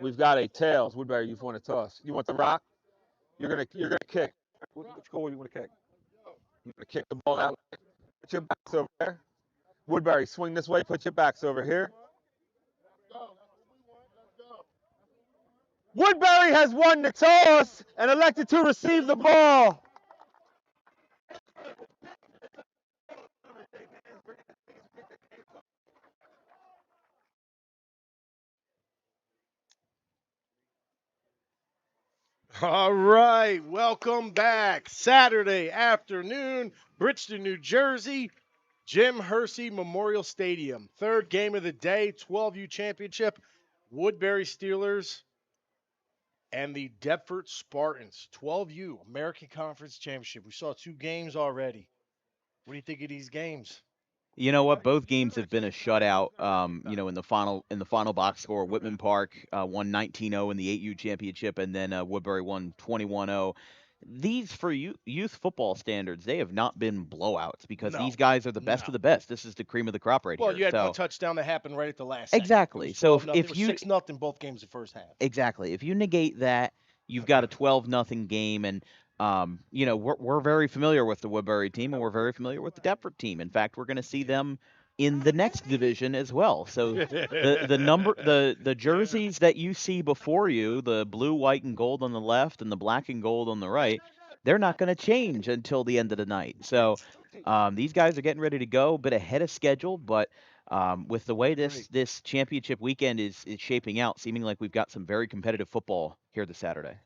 We've got a tails. Woodbury, you want to toss? You want the rock? You're gonna kick. Which goal you want to kick? You want to kick the ball out? Put your backs over there. Woodbury, swing this way. Put your backs over here. Woodbury has won the toss and elected to receive the ball. All right, welcome back. Saturday afternoon, Bridgeton, New Jersey, Jim Hersey Memorial Stadium. Third game of the day, 12U championship, Woodbury Steelers and the Deptford Spartans. 12U American Conference Championship. We saw two games already. What do you think of these games? You know what? Both games have been a shutout. In the final box score, Whitman Park won 19-0 in the 8U championship, and then Woodbury won 21-0. These, for youth football standards, they have not been blowouts because these guys are the best of the best. This is the cream of the crop right Well, here. you had So, one touchdown that happened right at the last second. exactly. So if you 6-0 both games the first half. Exactly. If you negate that, you've got a 12-0 game, and we're very familiar with the Woodbury team, and we're very familiar with the Deptford team. In fact, we're going to see them in the next division as well. So the jerseys that you see before you, the blue, white, and gold on the left, and the black and gold on the right, they're not going to change until the end of the night. So these guys are getting ready to go, a bit ahead of schedule, but with the way this championship weekend is shaping out, seeming like we've got some very competitive football here this Saturday.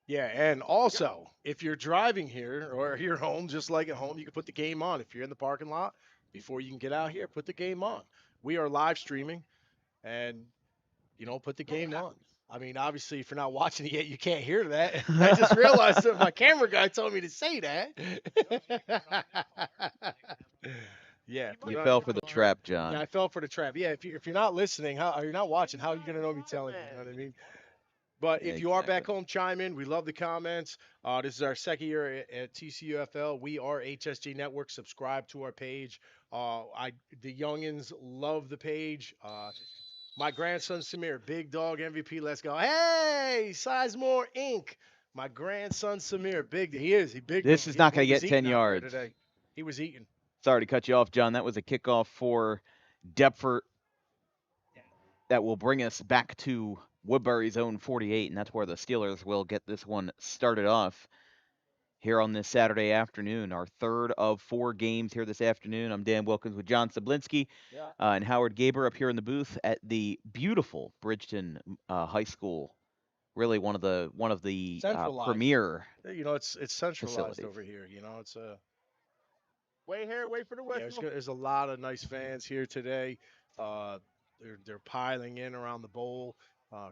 Yeah, and also, if you're driving here or you're home, just like at home, you can put the game on. If you're in the parking lot, before you can get out here, put the game on. We are live streaming, and put the game on. I mean, obviously, if you're not watching it yet, you can't hear that. I just realized that my camera guy told me to say that. Yeah, You fell for the trap, John. Yeah, I fell for the trap. Yeah, if you're not listening, how are you not watching? How are you gonna know me telling you? You know what I mean? But if you are back home, chime in. We love the comments. This is our second year at TCUFL. We are HSG Network. Subscribe to our page. The youngins love the page. My grandson Samir, Big Dog MVP. Let's go. Hey, Sizemore Inc. My grandson Samir, big. He is. He big. This is not going to get 10 yards. Today. He was eating. Sorry to cut you off, John. That was a kickoff for Deptford that will bring us back to Woodbury's own 48, and that's where the Steelers will get this one started off here on this Saturday afternoon. Our third of 4 games here this afternoon. I'm Dan Wilkins with John Sablinski and Howard Gaber up here in the booth at the beautiful Bridgeton High School. Really one of the premier. It's centralized facilities over here. It's a. Wait here, wait for the whistle. Yeah, there's a lot of nice fans here today. They're piling in around the bowl.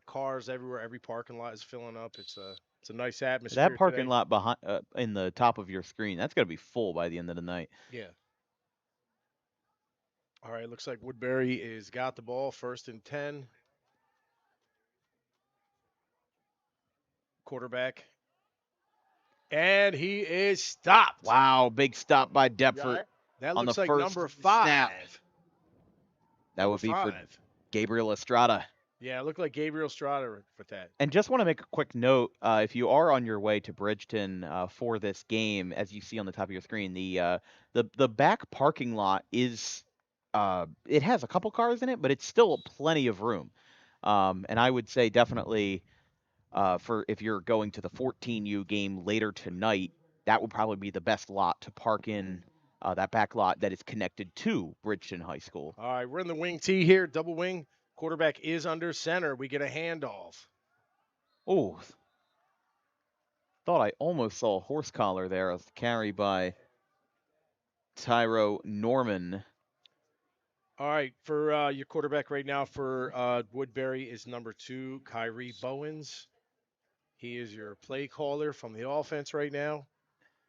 Cars everywhere. Every parking lot is filling up. It's a nice atmosphere. That parking today. lot behind in the top of your screen, that's going to be full by the end of the night. Yeah. All right, looks like Woodbury is got the ball, 1st and 10. Quarterback. And he is stopped. Wow, big stop by Deptford. That on looks the like first number 5. Snap. That would be for Gabriel Estrada. Yeah, it looked like Gabriel Estrada with that. And just want to make a quick note, if you are on your way to Bridgeton for this game, as you see on the top of your screen, the back parking lot is it has a couple cars in it, but it's still plenty of room. And I would say definitely for if you're going to the 14U game later tonight, that would probably be the best lot to park in. That back lot that is connected to Bridgeton High School. All right, we're in the wing T here, double wing. Quarterback is under center. We get a handoff. Oh, thought I almost saw a horse collar there. A carry by Tyro Norman. All right, for your quarterback right now for Woodbury is number 2, Kyrie Bowens. He is your play caller from the offense right now,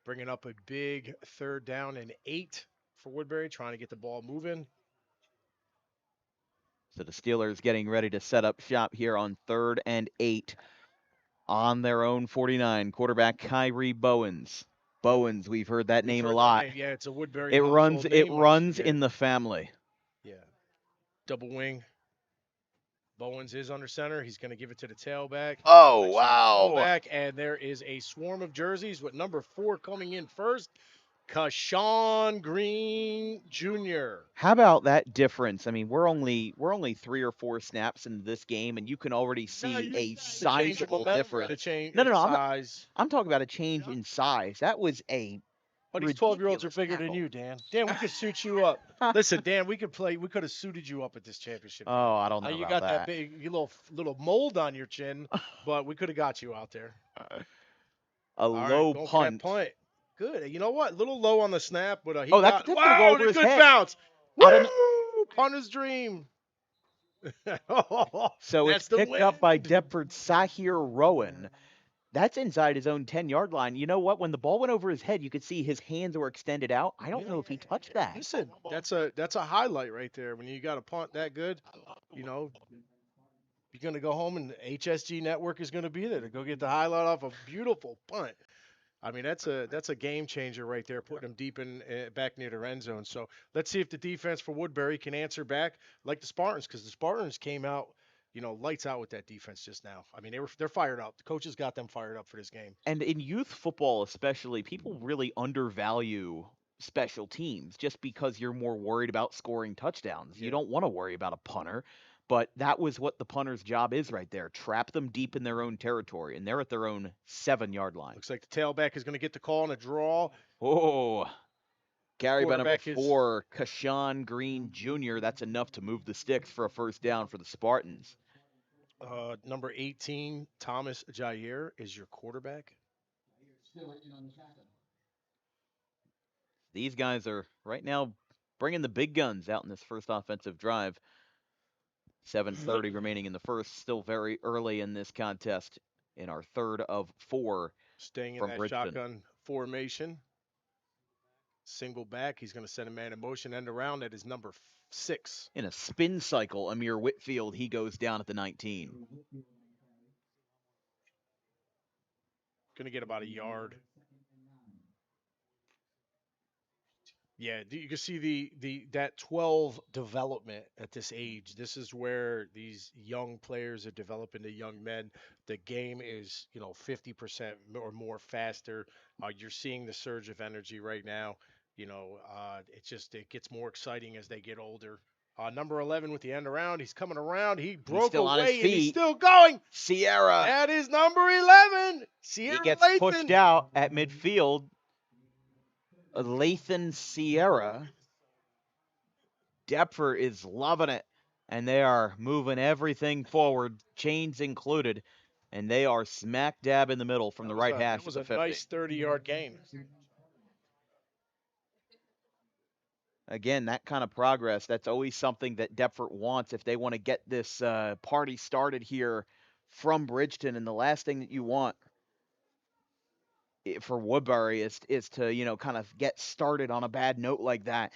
bringing up a big 3rd down and 8 for Woodbury, trying to get the ball moving. So the Steelers getting ready to set up shop here on 3rd and 8 on their own 49. Quarterback Kyrie Bowens. Bowens, we've heard that We've name a heard that lot. name. Yeah, it's a Woodbury It runs. household It name. Once, runs yeah, in the family. yeah. Double wing. Bowens is under center. He's going to give it to the tailback. Oh, Flex on the wow. fullback, and there is a swarm of jerseys with number 4 coming in first. Kashawn Green Jr. How about that difference? I mean, we're only 3 or 4 snaps into this game, and you can already see a The change of sizable momentum, difference. the change No, no, in no. size. I'm talking about a change in size. That was a But these 12-year-olds are ridiculous bigger than tackle. you, Dan. Dan, we could suit you up. Listen, Dan, we could play. We could have suited you up at this championship game. Oh, I don't know You about got that that. big, you little mold on your chin, but we could have got you out there. A All right, low going for that punt. punt. Good. You know what? A little low on the snap, but he Oh, got. that's gonna go Wow, over the his good head. bounce. I don't know. Woo! Punter's dream. So it's That's the picked up by wind. Deptford's Sahir Rowan. That's inside his own 10-yard line. You know what? When the ball went over his head, you could see his hands were extended out. I don't know if he touched that. Listen, that's a highlight right there. When you got a punt that good, you know, you're gonna go home and the HSG network is gonna be there to go get the highlight off a beautiful punt. I mean, that's a game changer right there, putting them deep in back near the end zone. So let's see if the defense for Woodbury can answer back like the Spartans, because the Spartans came out, lights out with that defense just now. I mean, they're fired up. The coaches got them fired up for this game. And in youth football, especially, people really undervalue special teams just because you're more worried about scoring touchdowns. You don't want to worry about a punter, but that was what the punter's job is right there. Trap them deep in their own territory, and they're at their own 7-yard line. Looks like the tailback is going to get the call on a draw. Oh, carry by number Quarterback is 4, Kashawn Green Jr. That's enough to move the sticks for a first down for the Spartans. number 18, Thomas Jair, is your quarterback. These guys are right now bringing the big guns out in this first offensive drive. 7:30 remaining in the first, still very early in this contest in our 3rd of 4 Staying in from that Bridgeton. shotgun formation. Single back. He's going to send a man in motion end around. That is number 6. In a spin cycle, Amir Whitfield, he goes down at the 19. Going to get about a yard. Yeah, you can see that 12 development at this age. This is where these young players are developing the young men. The game is, 50% or more faster. You're seeing the surge of energy right now. It gets more exciting as they get older. Number 11 with the end around. He's coming around. He broke still on his away and he's feet. still going. Sierra. That is number 11. Sierra He gets Lathan. pushed out at midfield. Lathan Sierra. Deptford is loving it, and they are moving everything forward, chains included, and they are smack dab in the middle from the right hash. That was of the a 50. nice 30-yard gain. Again, that kind of progress, that's always something that Deptford wants if they want to get this party started here from Bridgeton. And the last thing that you want for Woodbury is to, kind of get started on a bad note like that.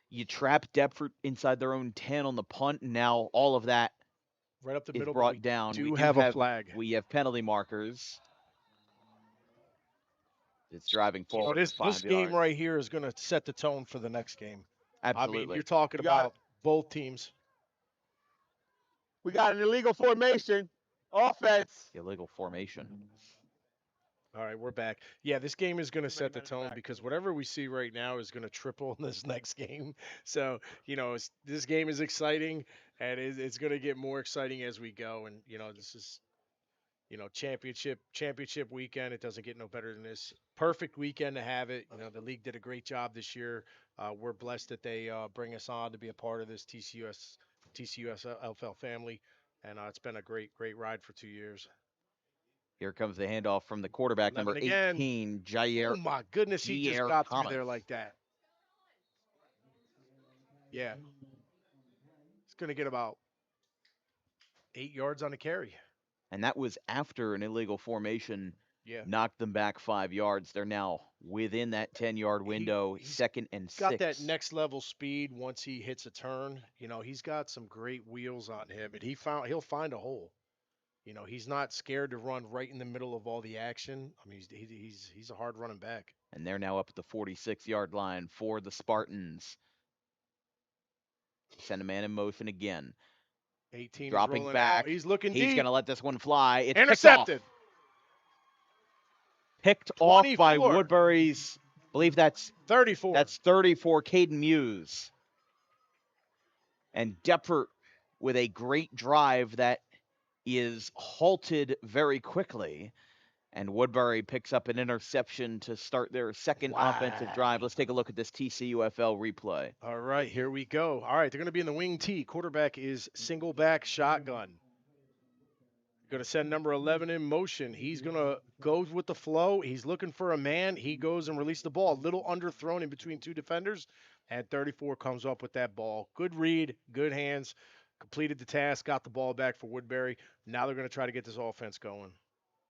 You trap Deptford inside their own 10 on the punt, and now all of that right up the is middle, brought down. we do have a flag. We have penalty markers. It's driving forward. This game right here is going to set the tone for the next game. Absolutely. I mean, you're talking about both teams. We got an illegal formation. Offense. Illegal formation. All right, we're back. Yeah, this game is going to set the tone because whatever we see right now is going to triple in this next game. So, this game is exciting, and it's going to get more exciting as we go. And, this is, championship weekend. It doesn't get no better than this. Perfect weekend to have it. The league did a great job this year. We're blessed that they bring us on to be a part of this TCUS LFL family, and it's been a great ride for 2 years. Here comes the handoff from the quarterback, 11 number again. 18, Oh my goodness, he just Jair got through Thomas. there like that. Yeah. He's going to get about 8 yards on the carry. And that was after an illegal formation Yeah. knocked them back 5 yards. They're now within that 10-yard window, He's second and got that 6. next level speed once he hits a turn. You know, he's got some great wheels on him, and he'll find a hole. You know, he's not scared to run right in the middle of all the action. I mean, he's a hard running back. And they're now up at the 46-yard line for the Spartans. Send a man in motion again. 18 dropping is rolling back. out. He's looking He's deep. going to let this one fly. It's intercepted. Picked off by 24. Woodbury's, I believe that's 34. That's 34, Caden Muse. And Deptford with a great drive that is halted very quickly. And Woodbury picks up an interception to start their second offensive drive. Let's take a look at this TCUFL replay. All right, here we go. All right, they're going to be in the wing T. Quarterback is single back shotgun. Going to send number 11 in motion. He's going to go with the flow. He's looking for a man. He goes and releases the ball. A little underthrown in between two defenders. And 34 comes up with that ball. Good read, good hands. Completed the task, got the ball back for Woodbury. Now they're going to try to get this offense going.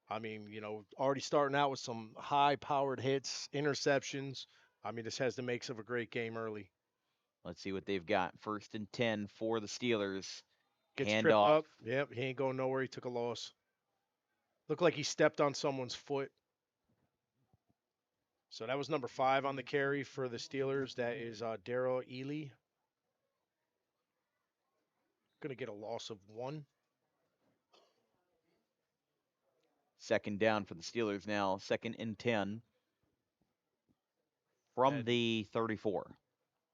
I mean, you know, already starting out with some high-powered hits, interceptions. I mean, this has the makes of a great game early. Let's see what they've got. 1st and 10 for the Steelers. Gets Hand tripped off. up. Yep, he ain't going nowhere. He took a loss. Looked like he stepped on someone's foot. So that was number 5 on the carry for the Steelers. That is Darrell Ely. Going to get a loss of 1. 2nd down for the Steelers now. 2nd and 10 from the 34.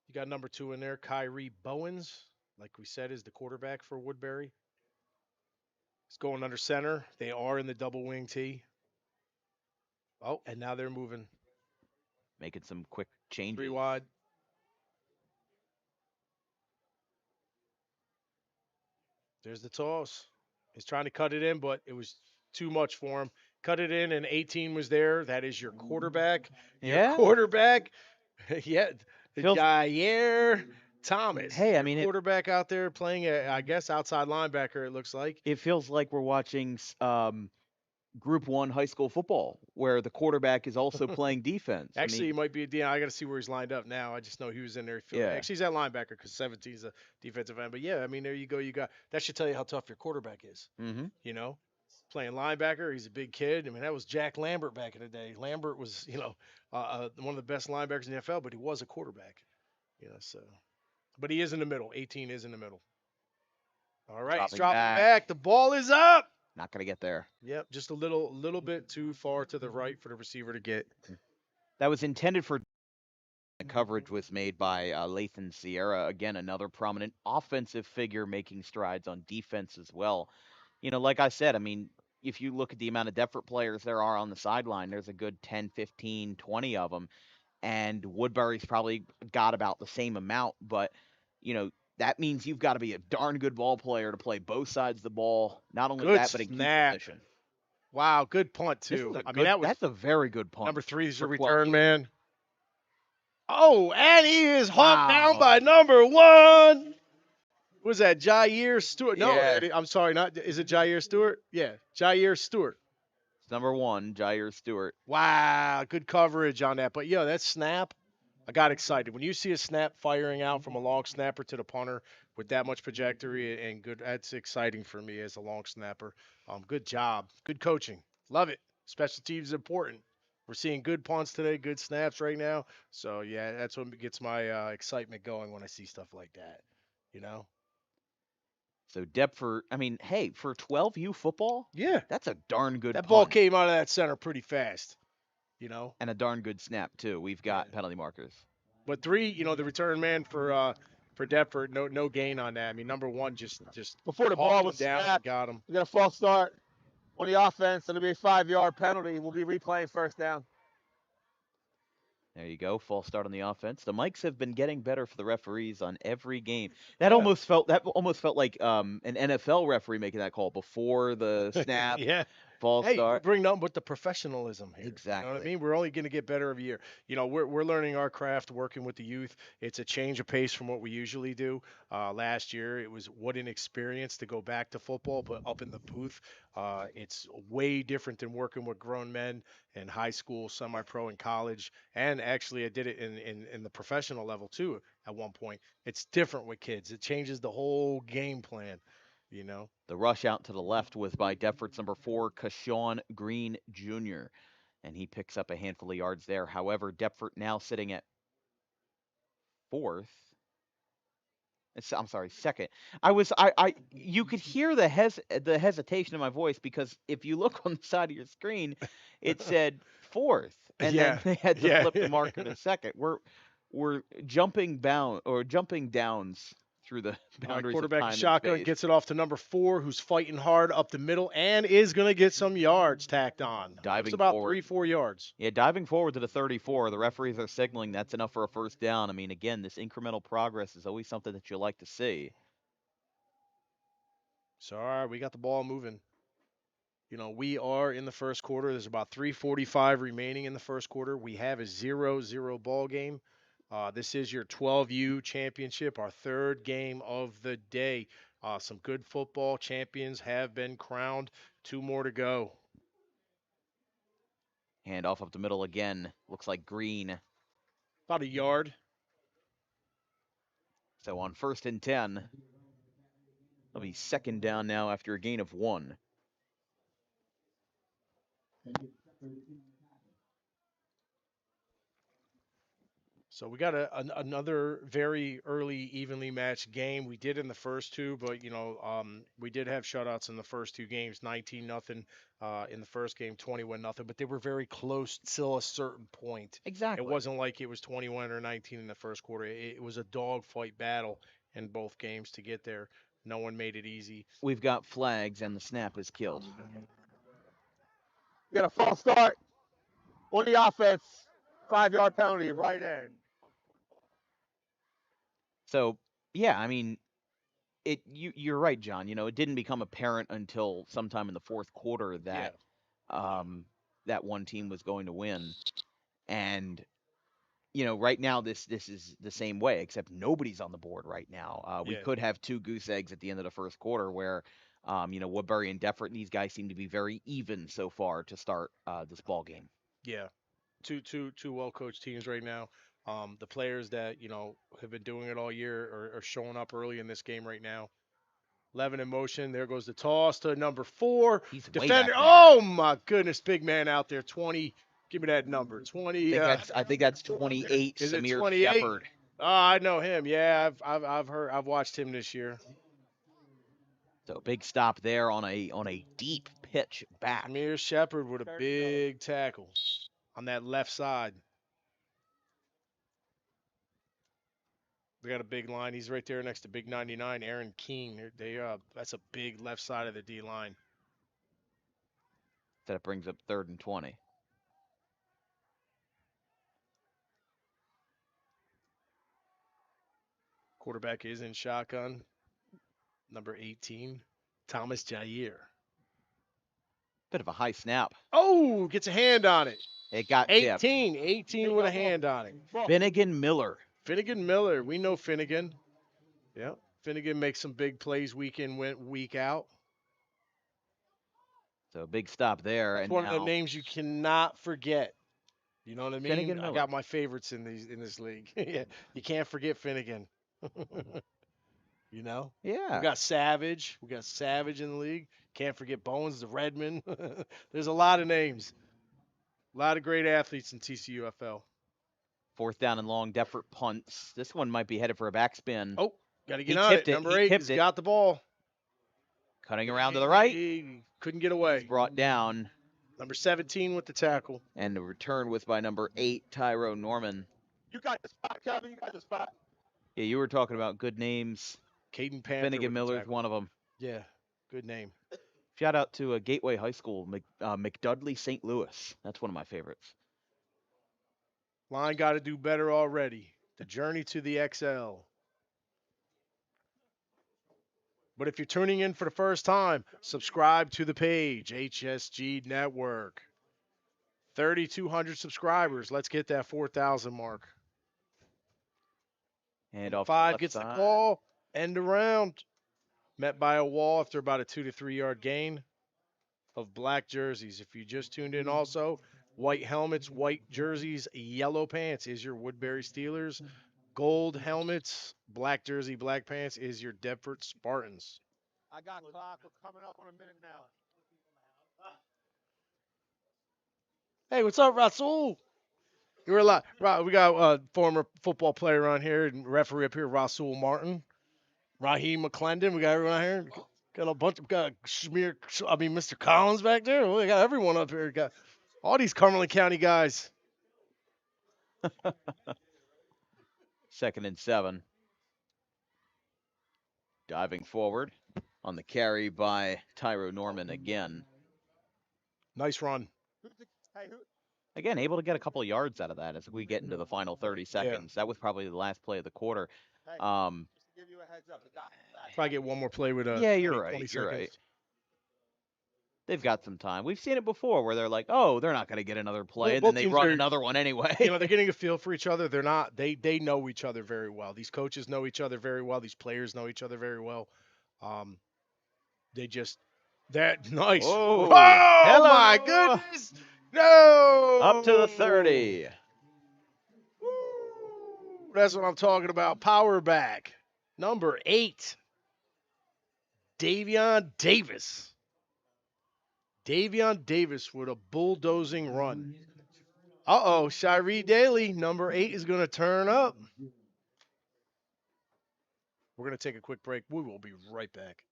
You got number 2 in there, Kyrie Bowens. Like we said, is the quarterback for Woodbury. He's going under center. They are in the double wing T. Oh, and now they're moving. Making some quick changes. 3 wide. There's the toss. He's trying to cut it in, but it was too much for him. Cut it in, and 18 was there. That is your quarterback. Yeah. Your quarterback. Yeah. Feels- Jair Thomas. Hey, I Your mean, quarterback out there playing, I guess, outside linebacker, it looks like. It feels like we're watching Group 1 high school football, where the quarterback is also playing defense. Actually, he might be a DN. I got to see where he's lined up now. I just know he was in there. Yeah. Actually, he's at linebacker because 17 is a defensive end. But, yeah, I mean, there you go. You got that should tell you how tough your quarterback is. Mm-hmm. You know, playing linebacker. He's a big kid. I mean, that was Jack Lambert back in the day. Lambert was, you know, one of the best linebackers in the NFL, but he was a quarterback. You know, so. But he is in the middle. 18 is in the middle. All right, he's dropping back. The ball is up. Not going to get there. Yep, just a little bit too far to the right for the receiver to get. That was intended for. The coverage was made by Lathan Sierra. Again, another prominent offensive figure making strides on defense as well. You know, like I said, I mean, if you look at the amount of Deptford players there are on the sideline, there's a good 10, 15, 20 of them. And Woodbury's probably got about the same amount. But, you know, that means you've got to be a darn good ball player to play both sides of the ball. Not only Good that, but in key snap. position. Wow, good punt too. That's a very good punt. Number 3 is your for 12. return man. Oh, and he is hawked down by number 1. Was that Jair Stewart? No, Yeah. I'm sorry, not is it Jair Stewart? Yeah, Jair Stewart. It's number 1, Jair Stewart. Wow, good coverage on that. But yeah, that snap, I got excited. When you see a snap firing out from a long snapper to the punter with that much trajectory and good, that's exciting for me as a long snapper. Good job. Good coaching. Love it. Special teams is important. We're seeing good punts today, good snaps right now. So, yeah, that's what gets my excitement going when I see stuff like that, you know? So Deptford, I mean, hey, for 12U football, yeah, that's a darn good That punt. ball came out of that center pretty fast, you know? And a darn good snap, too. We've got penalty markers. But 3, you know, the return man for Deptford, no gain on that. I mean, number 1 just Before the ball hawked was him down and snapped, got him. we got a false start on the offense. It'll be a 5-yard penalty. We'll be replaying 1st down. There you go. False start on the offense. The mics have been getting better for the referees on every game. That almost felt like an NFL referee making that call before the snap. Yeah. false Hey, we start. bring nothing but the professionalism here. You know what I Exactly. mean? We're only going to get better every year. We're learning our craft, working with the youth. It's a change of pace from what we usually do. Last year, it was what an experience to go back to football, but up in the booth, it's way different than working with grown men in high school, semi-pro, and college. And actually, I did it in the professional level too. At one point, it's different with kids. It changes the whole game plan. You know. The rush out to the left was by Deffort's number 4, Kashawn Green Jr., and he picks up a handful of yards there. However, Defort now sitting at 4th. I'm sorry, 2nd. You could hear the hesitation in my voice because if you look on the side of your screen, it said 4th, and then Yeah, they had to yeah. flip the marker to 2nd. We're jumping downs through the All right, boundaries of quarterback and time and shotgun space. gets it off to number 4, who's fighting hard up the middle and is going to get some yards tacked on. It's Diving about forward. 3-4 yards. Yeah, diving forward to the 34. The referees are signaling that's enough for a first down. I mean, again, this incremental progress is always something that you like to see. So, all right, we got the ball moving. We are in the first quarter. There's about 3:45 remaining in the first quarter. We have a 0-0 ball game. This is your 12U championship, our third game of the day. Some good football champions have been crowned. 2 more to go. Hand off up the middle again. Looks like Green. About a yard. So on 1st and 10, it'll be 2nd down now after a gain of 1. So we got another very early, evenly matched game. We did in the first two, but we did have shutouts in the first two games, 19-0 in the first game, 21-0. But they were very close till a certain point. Exactly. It wasn't like it was 21 or 19 in the first quarter. It was a dogfight battle in both games to get there. No one made it easy. We've got flags and the snap is killed. You got a false start on the offense. 5-yard penalty, right end. So, yeah, I mean, you're right, John. It didn't become apparent until sometime in the fourth quarter that that one team was going to win. And right now this is the same way, except nobody's on the board right now. We could have 2 goose eggs at the end of the first quarter where, Woodbury and Defort, these guys seem to be very even so far to start this ball game. Yeah, two well-coached teams right now. The players that have been doing it all year are showing up early in this game right now. 11 in motion. There goes the toss to number 4. He's Defender. Way back Oh my goodness, big man out there. 20. Give me that number. 20. I think that's 28. Is it Samir 28? Shepard. Oh, I know him. Yeah, I've watched him this year. So big stop there on a deep pitch back. Samir Shepard with a big tackle on that left side. They got a big line. He's right there next to Big 99, Aaron Keene. That's a big left side of the D line. That brings up 3rd and 20. Quarterback is in shotgun. Number 18, Thomas Jair. Bit of a high snap. Oh, gets a hand on it. It got 18. 18 with a hand on it. Finnegan Miller. Finnegan Miller. We know Finnegan. Yeah. Finnegan makes some big plays week in, week out. So big stop there. That's and one now, of the names you cannot forget. You know what I mean? Finnegan I Miller. got my favorites in this league. Yeah, you can't forget Finnegan. Yeah. We got Savage. We got Savage in the league. Can't forget Bones, the Redman. There's a lot of names. A lot of great athletes in TCUFL. 4th down and long. Defort punts. This one might be headed for a backspin. Oh, got to get on it. Number 8 has got the ball. Cutting around to the right. He couldn't get away. He's brought down. Number 17 with the tackle. And the return was by number 8, Tyrone Norman. You got the spot, Kevin. You got the spot. Yeah, you were talking about good names. Caden Panther. Finnegan Miller is one of them. Yeah, good name. Shout out to Gateway High School, McDudley, St. Louis. That's one of my favorites. Line got to do better already. The journey to the XL. But if you're tuning in for the first time, subscribe to the page, HSG Network. 3,200 subscribers. Let's get that 4,000 mark. And off to the 5 left gets the side. call. End around. Met by a wall after about a 2 to 3 yard gain of black jerseys. If you just tuned in also, white helmets, white jerseys, yellow pants is your Woodbury Steelers. Gold helmets, black jersey, black pants is your Deptford Spartans. I got clock. We're coming up on a minute now. Hey, what's up, Rasul? You're a lot. We got a former football player on here and referee up here, Rasul Martin. Raheem McClendon. We got everyone out here. Got a bunch of Mr. Collins back there. We got everyone up here. Got all these Cumberland County guys. 2nd and 7. Diving forward on the carry by Tyro Norman again. Nice run. Again, able to get a couple of yards out of that as we get into the final 30 seconds. That was probably the last play of the quarter. Give you a heads up. Probably get one more play with Yeah, you're 20 right. 20 You're seconds. right. They've got some time. We've seen it before where they're like, oh, they're not going to get another play, and then they run another one anyway. They're getting a feel for each other. They're not. They know each other very well. These coaches know each other very well. These players know each other very well. They just that nice. Oh, oh my goodness! No. Up to the 30. That's what I'm talking about. Power back. Number 8. Davion Davis. Davion Davis with a bulldozing run. Uh-oh, Shiree Daly, number 8, is going to turn up. We're going to take a quick break. We will be right back.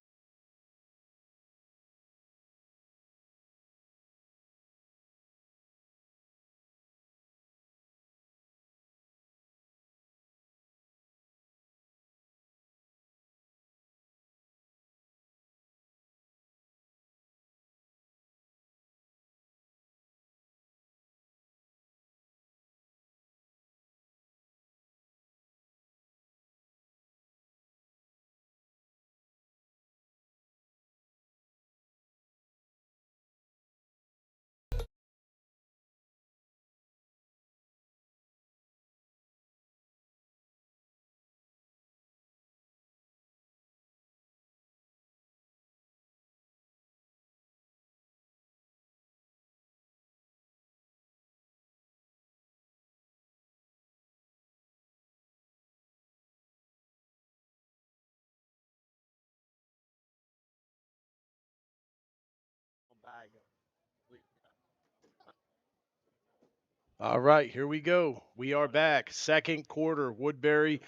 All right, here we go. We are back. Second quarter, Woodbury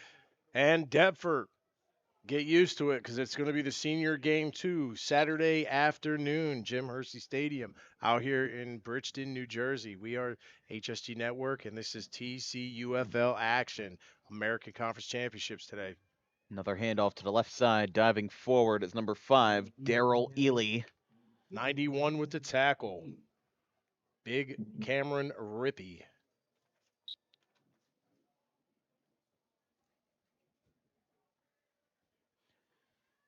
and Deptford. Get used to it because it's going to be the senior game too. Saturday afternoon, Jim Hersey Stadium out here in Bridgeton, New Jersey. We are HSG Network, and this is TCUFL action. American Conference Championships today. Another handoff to the left side. Diving forward is number 5, Daryl Ely. 91 with the tackle. Big Cameron Rippey.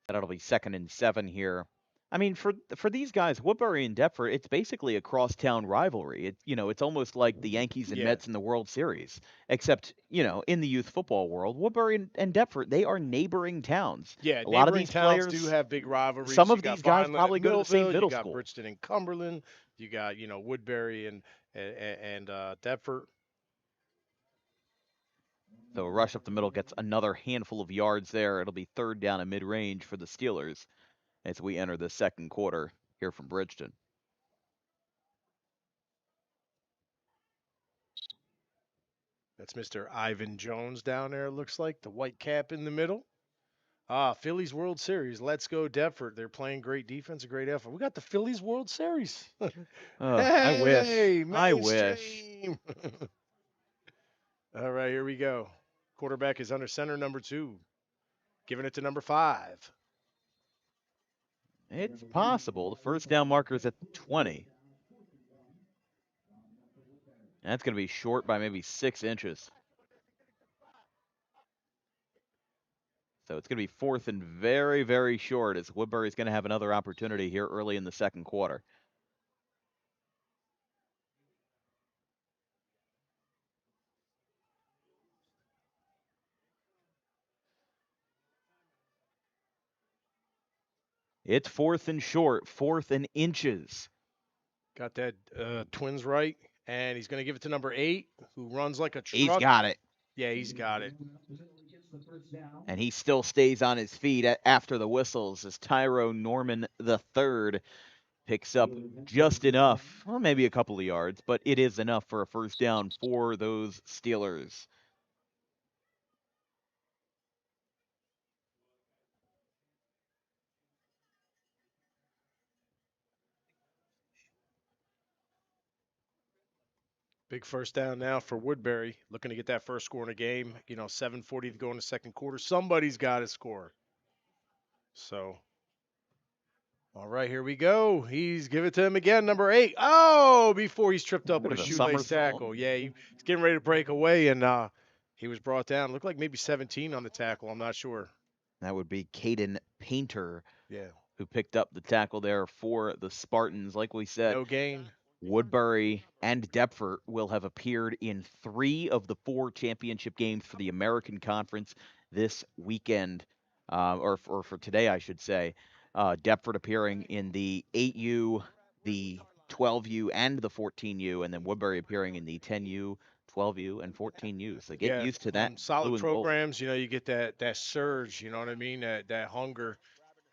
That'll be 2nd and 7 here. I mean, for these guys, Woodbury and Deptford, it's basically a crosstown rivalry. It's almost like the Yankees and Mets in the World Series, except in the youth football world, Woodbury and Deptford, they are neighboring towns. Yeah, a lot of these towns players do have big rivalries. Some of You got these guys Vineland probably at go to the same Millville, middle you got school. Bridgeton and Cumberland. You got Woodbury and Deptford. So a rush up the middle gets another handful of yards there. It'll be 3rd down and mid-range for the Steelers as we enter the second quarter here from Bridgeton. That's Mr. Ivan Jones down there, it looks like. The white cap in the middle. Phillies World Series. Let's go, Deptford. They're playing great defense, a great effort. We got the Phillies World Series. I wish. I wish. Mainstream. All right, here we go. Quarterback is under center, number 2. Giving it to number 5. It's possible. The first down marker is at 20. That's going to be short by maybe 6 inches. So it's going to be fourth and very, very short as Woodbury's going to have another opportunity here early in the second quarter. It's fourth and short, fourth and inches. Got that Twins right, and he's going to give it to number 8, who runs like a He's truck. got it. Yeah, he's got it. And he still stays on his feet after the whistles as Tyro Norman III picks up just enough, well, maybe a couple of yards, but it is enough for a first down for those Steelers. Big first down now for Woodbury, looking to get that first score in a game. 7:40 to go in the second quarter. Somebody's got to score. So, all right, here we go. He's give it to him again, number 8. Oh, before he's tripped up Bit with a of a shoelace somersault. tackle. Yeah, he's getting ready to break away, and he was brought down. Looked like maybe 17 on the tackle. I'm not sure. That would be Caden Painter, Yeah. who picked up the tackle there for the Spartans. Like we said, No gain. Woodbury and Deptford will have appeared in 3 of the 4 championship games for the American Conference this weekend, or for today, I should say. Deptford appearing in the 8U, the 12U, and the 14U, and then Woodbury appearing in the 10U, 12U, and 14U. So get Yeah, used to that. solid Blue and gold. programs. You get that surge. You know what I mean? That hunger,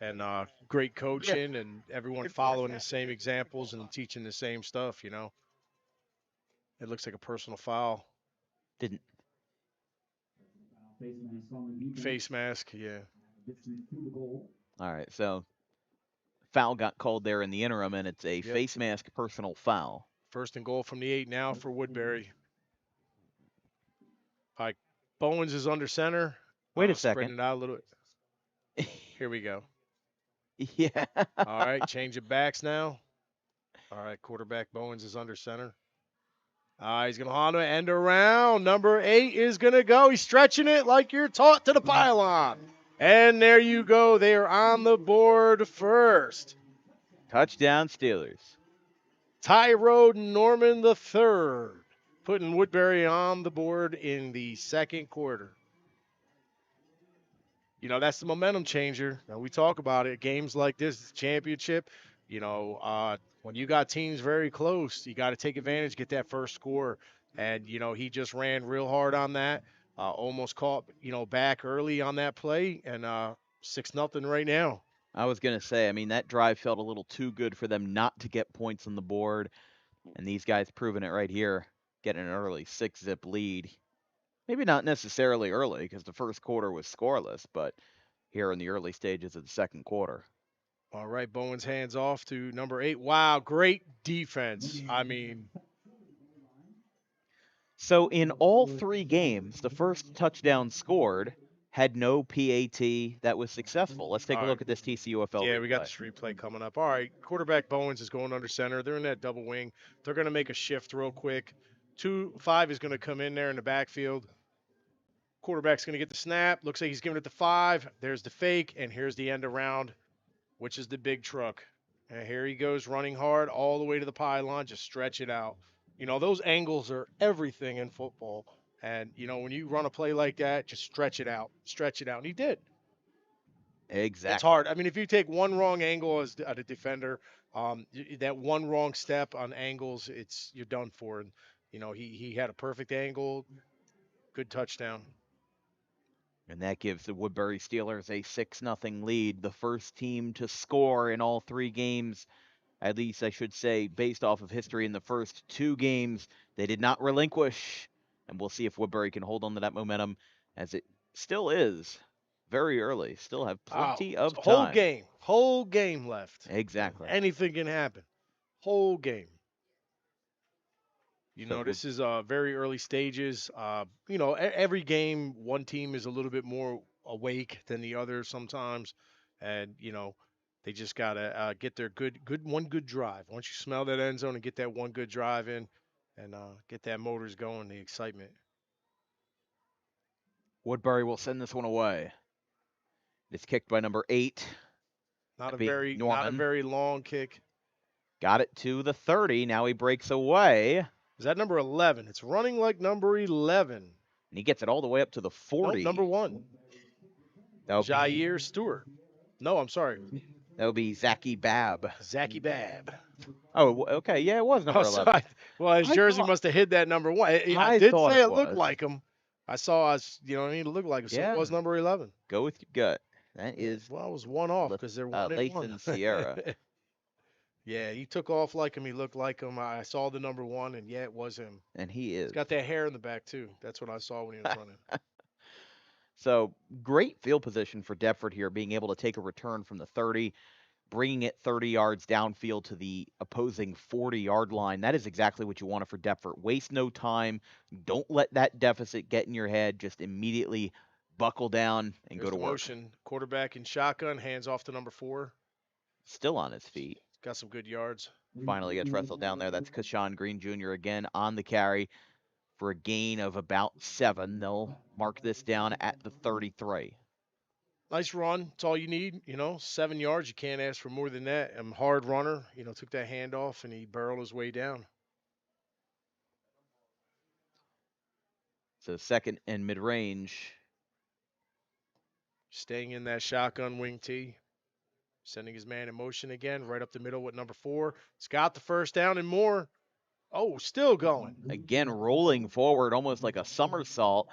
and great coaching, and everyone following the same examples and teaching the same stuff. It looks like a personal foul. Didn't. Face mask, yeah. All right, so foul got called there in the interim, and it's a Yep. face mask personal foul. First and goal from the 8 now for Woodbury. All right, Bowens is under center. Wait a Spreading second. it out a little bit. Here we go. Yeah. All right, change of backs now. All right, quarterback Bowens is under center. He's going to Honda end around. Number 8 is going to go. He's stretching it like you're taught to the pylon. And there you go. They are on the board first. Touchdown Steelers. Tyrone Norman III putting Woodbury on the board in the second quarter. That's the momentum changer. Now, we talk about it. Games like this, championship, when you got teams very close, you got to take advantage, get that first score. And, he just ran real hard on that. Almost caught, back early on that play. And 6-0 right now. I was going to say, that drive felt a little too good for them not to get points on the board. And these guys proving it right here, getting an early 6-zip lead. Maybe not necessarily early because the first quarter was scoreless, but here in the early stages of the second quarter. All right, Bowens hands off to number 8. Wow, great defense. So in all 3 games, the first touchdown scored had no PAT that was successful. Let's take a look at this TCUFL Yeah, replay. we got this replay coming up. All right, quarterback Bowens is going under center. They're in that double wing. They're going to make a shift real quick. 2-5 is going to come in there in the backfield. Quarterback's going to get the snap. Looks like he's giving it to 5. There's the fake, and here's the end around, which is the big truck. And here he goes running hard all the way to the pylon. Just stretch it out. Those angles are everything in football. And, when you run a play like that, just stretch it out. Stretch it out. And he did. Exactly. It's hard. If you take one wrong angle as a defender, that one wrong step on angles, you're done for. And he had a perfect angle, good touchdown. And that gives the Woodbury Steelers a 6-0 lead, the first team to score in all 3 games. At least I should say, based off of history in the first 2 games, they did not relinquish. And we'll see if Woodbury can hold on to that momentum, as it still is very early. Still have plenty of time. Whole game left. Exactly. Anything can happen. Whole game. This is very early stages. Every game, one team is a little bit more awake than the other sometimes, and they just gotta get their good drive. Once you smell that end zone and get that one good drive in, and get that motors going, the excitement. Woodbury will send this one away. It's kicked by number 8. Not a being not a Norman. very long kick. Got it to the 30. Now he breaks away. Is that number 11? It's running like number 11. And he gets it all the way up to the 40. Nope, number 1. That would Jair Stewart. No, I'm sorry. That would be Zachy Babb. Zachy Babb. Oh, okay. Yeah, it was number 11. Sorry. Well, his jersey thought- must have hid that number 1. I I did thought say it it looked was. like him. I saw us, you know what I mean? It looked like him. So Yeah. it was number 11. Go with your gut. That is Well, it was one off because they're 1 and Lathan 1. Sierra. Yeah, he took off like him. He looked like him. I saw the number 1, and yeah, it was him. And he is. He's got that hair in the back, too. That's what I saw when he was running. So great field position for Deptford here, being able to take a return from the 30, bringing it 30 yards downfield to the opposing 40-yard line. That is exactly what you wanted for Deptford. Waste no time. Don't let that deficit get in your head. Just immediately buckle down and Here's go to the work. motion. Quarterback in shotgun, hands off to number 4. Still on his feet. Got some good yards. Finally gets wrestled down there. That's Kashawn Green Jr. again on the carry for a gain of about 7. They'll mark this down at the 33. Nice run. It's all you need. 7 yards. You can't ask for more than that. Hard runner. Took that handoff and he barreled his way down. So second and mid-range. Staying in that shotgun wing tee. Sending his man in motion again. Right up the middle with number 4. It's got the first down and more. Oh, still going. Again, rolling forward almost like a somersault.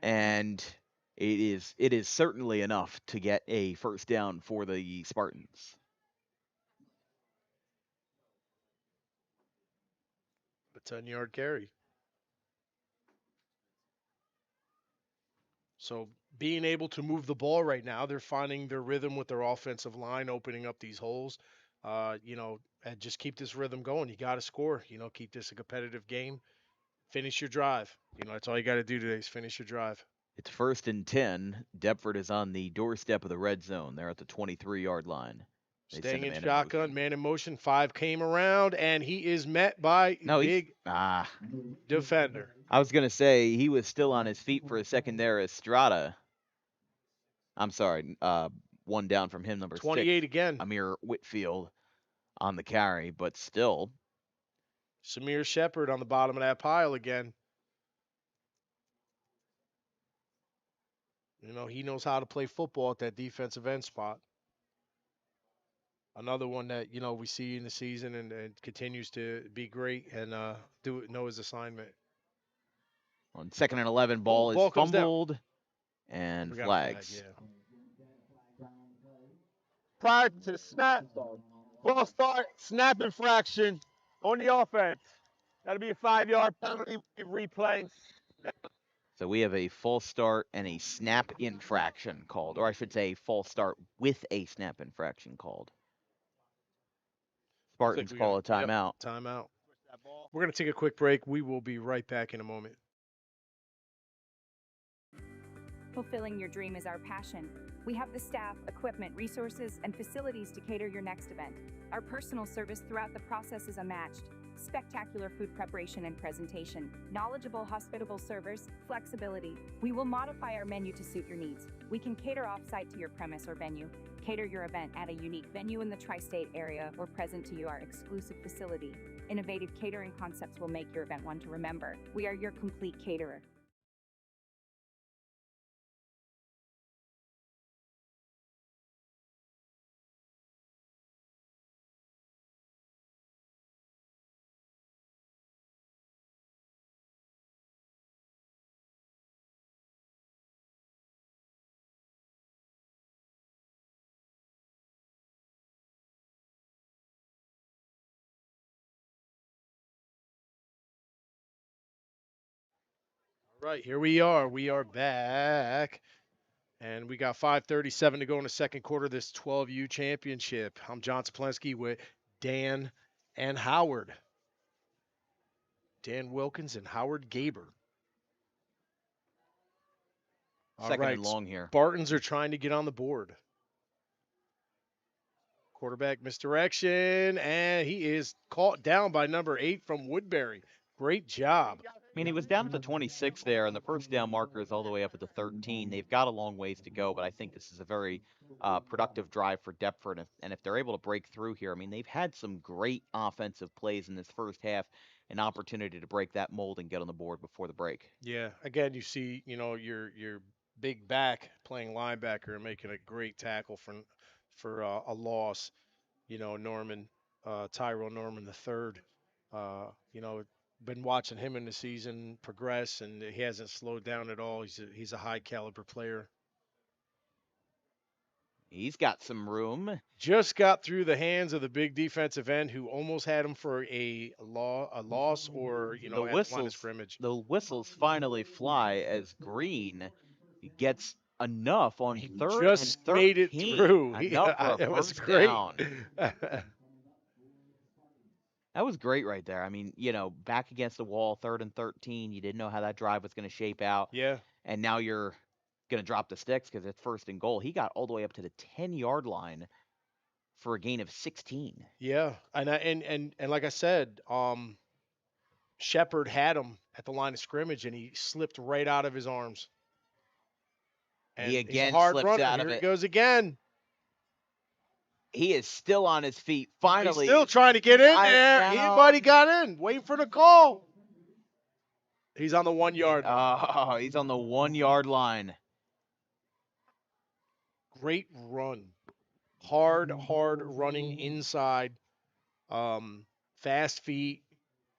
And it is certainly enough to get a first down for the Spartans. A 10-yard carry. So being able to move the ball right now, they're finding their rhythm with their offensive line, opening up these holes. And just keep this rhythm going. You got to score. Keep this a competitive game. Finish your drive. That's all you got to do today is finish your drive. It's 1st and 10. Deptford is on the doorstep of the red zone. They're at the 23-yard line. Staying in shotgun, man in motion. 5 came around, and he is met by big defender. I was going to say he was still on his feet for a second there. Estrada. I'm sorry. One down from him, number 28 6. again. Amir Whitfield on the carry, but still. Samir Shepard on the bottom of that pile again. He knows how to play football at that defensive end spot. Another one that, we see in the season and continues to be great and know his assignment. On 2nd and 11, ball is fumbled and flags. Prior to the snap, false start, snap infraction on the offense. That'll be a 5-yard penalty replay. So we have a false start and a snap infraction called, or I should say false start with a snap infraction called. Spartans call a timeout. Yep, timeout. We're going to take a quick break. We will be right back in a moment. Fulfilling your dream is our passion. We have the staff, equipment, resources, and facilities to cater your next event. Our personal service throughout the process is unmatched. Spectacular food preparation and presentation, knowledgeable, hospitable servers, flexibility. We will modify our menu to suit your needs. We can cater off-site to your premise or venue. Cater your event at a unique venue in the tri-state area or present to you our exclusive facility. Innovative catering concepts will make your event one to remember. We are your complete caterer. All right, here we are. We are back. And we got 5:37 to go in the second quarter of this 12U championship. I'm John Saplensky with Dan and Howard. Dan Wilkins and Howard Gaber. Second and long here. Spartans are trying to get on the board. Quarterback misdirection, and he is caught down by number 8 from Woodbury. Great job I mean, he was down at the 26 there, and the first down marker is all the way up at the 13. They've got a long ways to go, but I think this is a very productive drive for Deptford. And if they're able to break through here, I mean, they've had some great offensive plays in this first half, an opportunity to break that mold and get on the board before the break. Yeah. Again, you see, your big back playing linebacker and making a great tackle for a loss. Norman, Tyrell Norman the third. Been watching him in the season progress, and he hasn't slowed down at all. He's a high caliber player. He's got some room. Just got through the hands of the big defensive end who almost had him for a loss or at the line of scrimmage. The whistles finally fly as Green gets enough on He third and just 13. made it through. Enough for a It was first great. down. That was great right there. I mean, back against the wall, 3rd and 13. You didn't know how that drive was going to shape out. Yeah. And now you're going to drop the sticks because it's 1st and goal. He got all the way up to the 10-yard line for a gain of 16. Yeah, and like I said, Shepard had him at the line of scrimmage, and he slipped right out of his arms. And He he's again a hard slips runner. out Here of he it. goes again. He is still on his feet. Finally, He's still trying to get in there. Anybody got in? Waiting for the call. He's on the 1 yard line. Oh, he's on the 1 yard line. Great run. Hard running inside. Fast feet.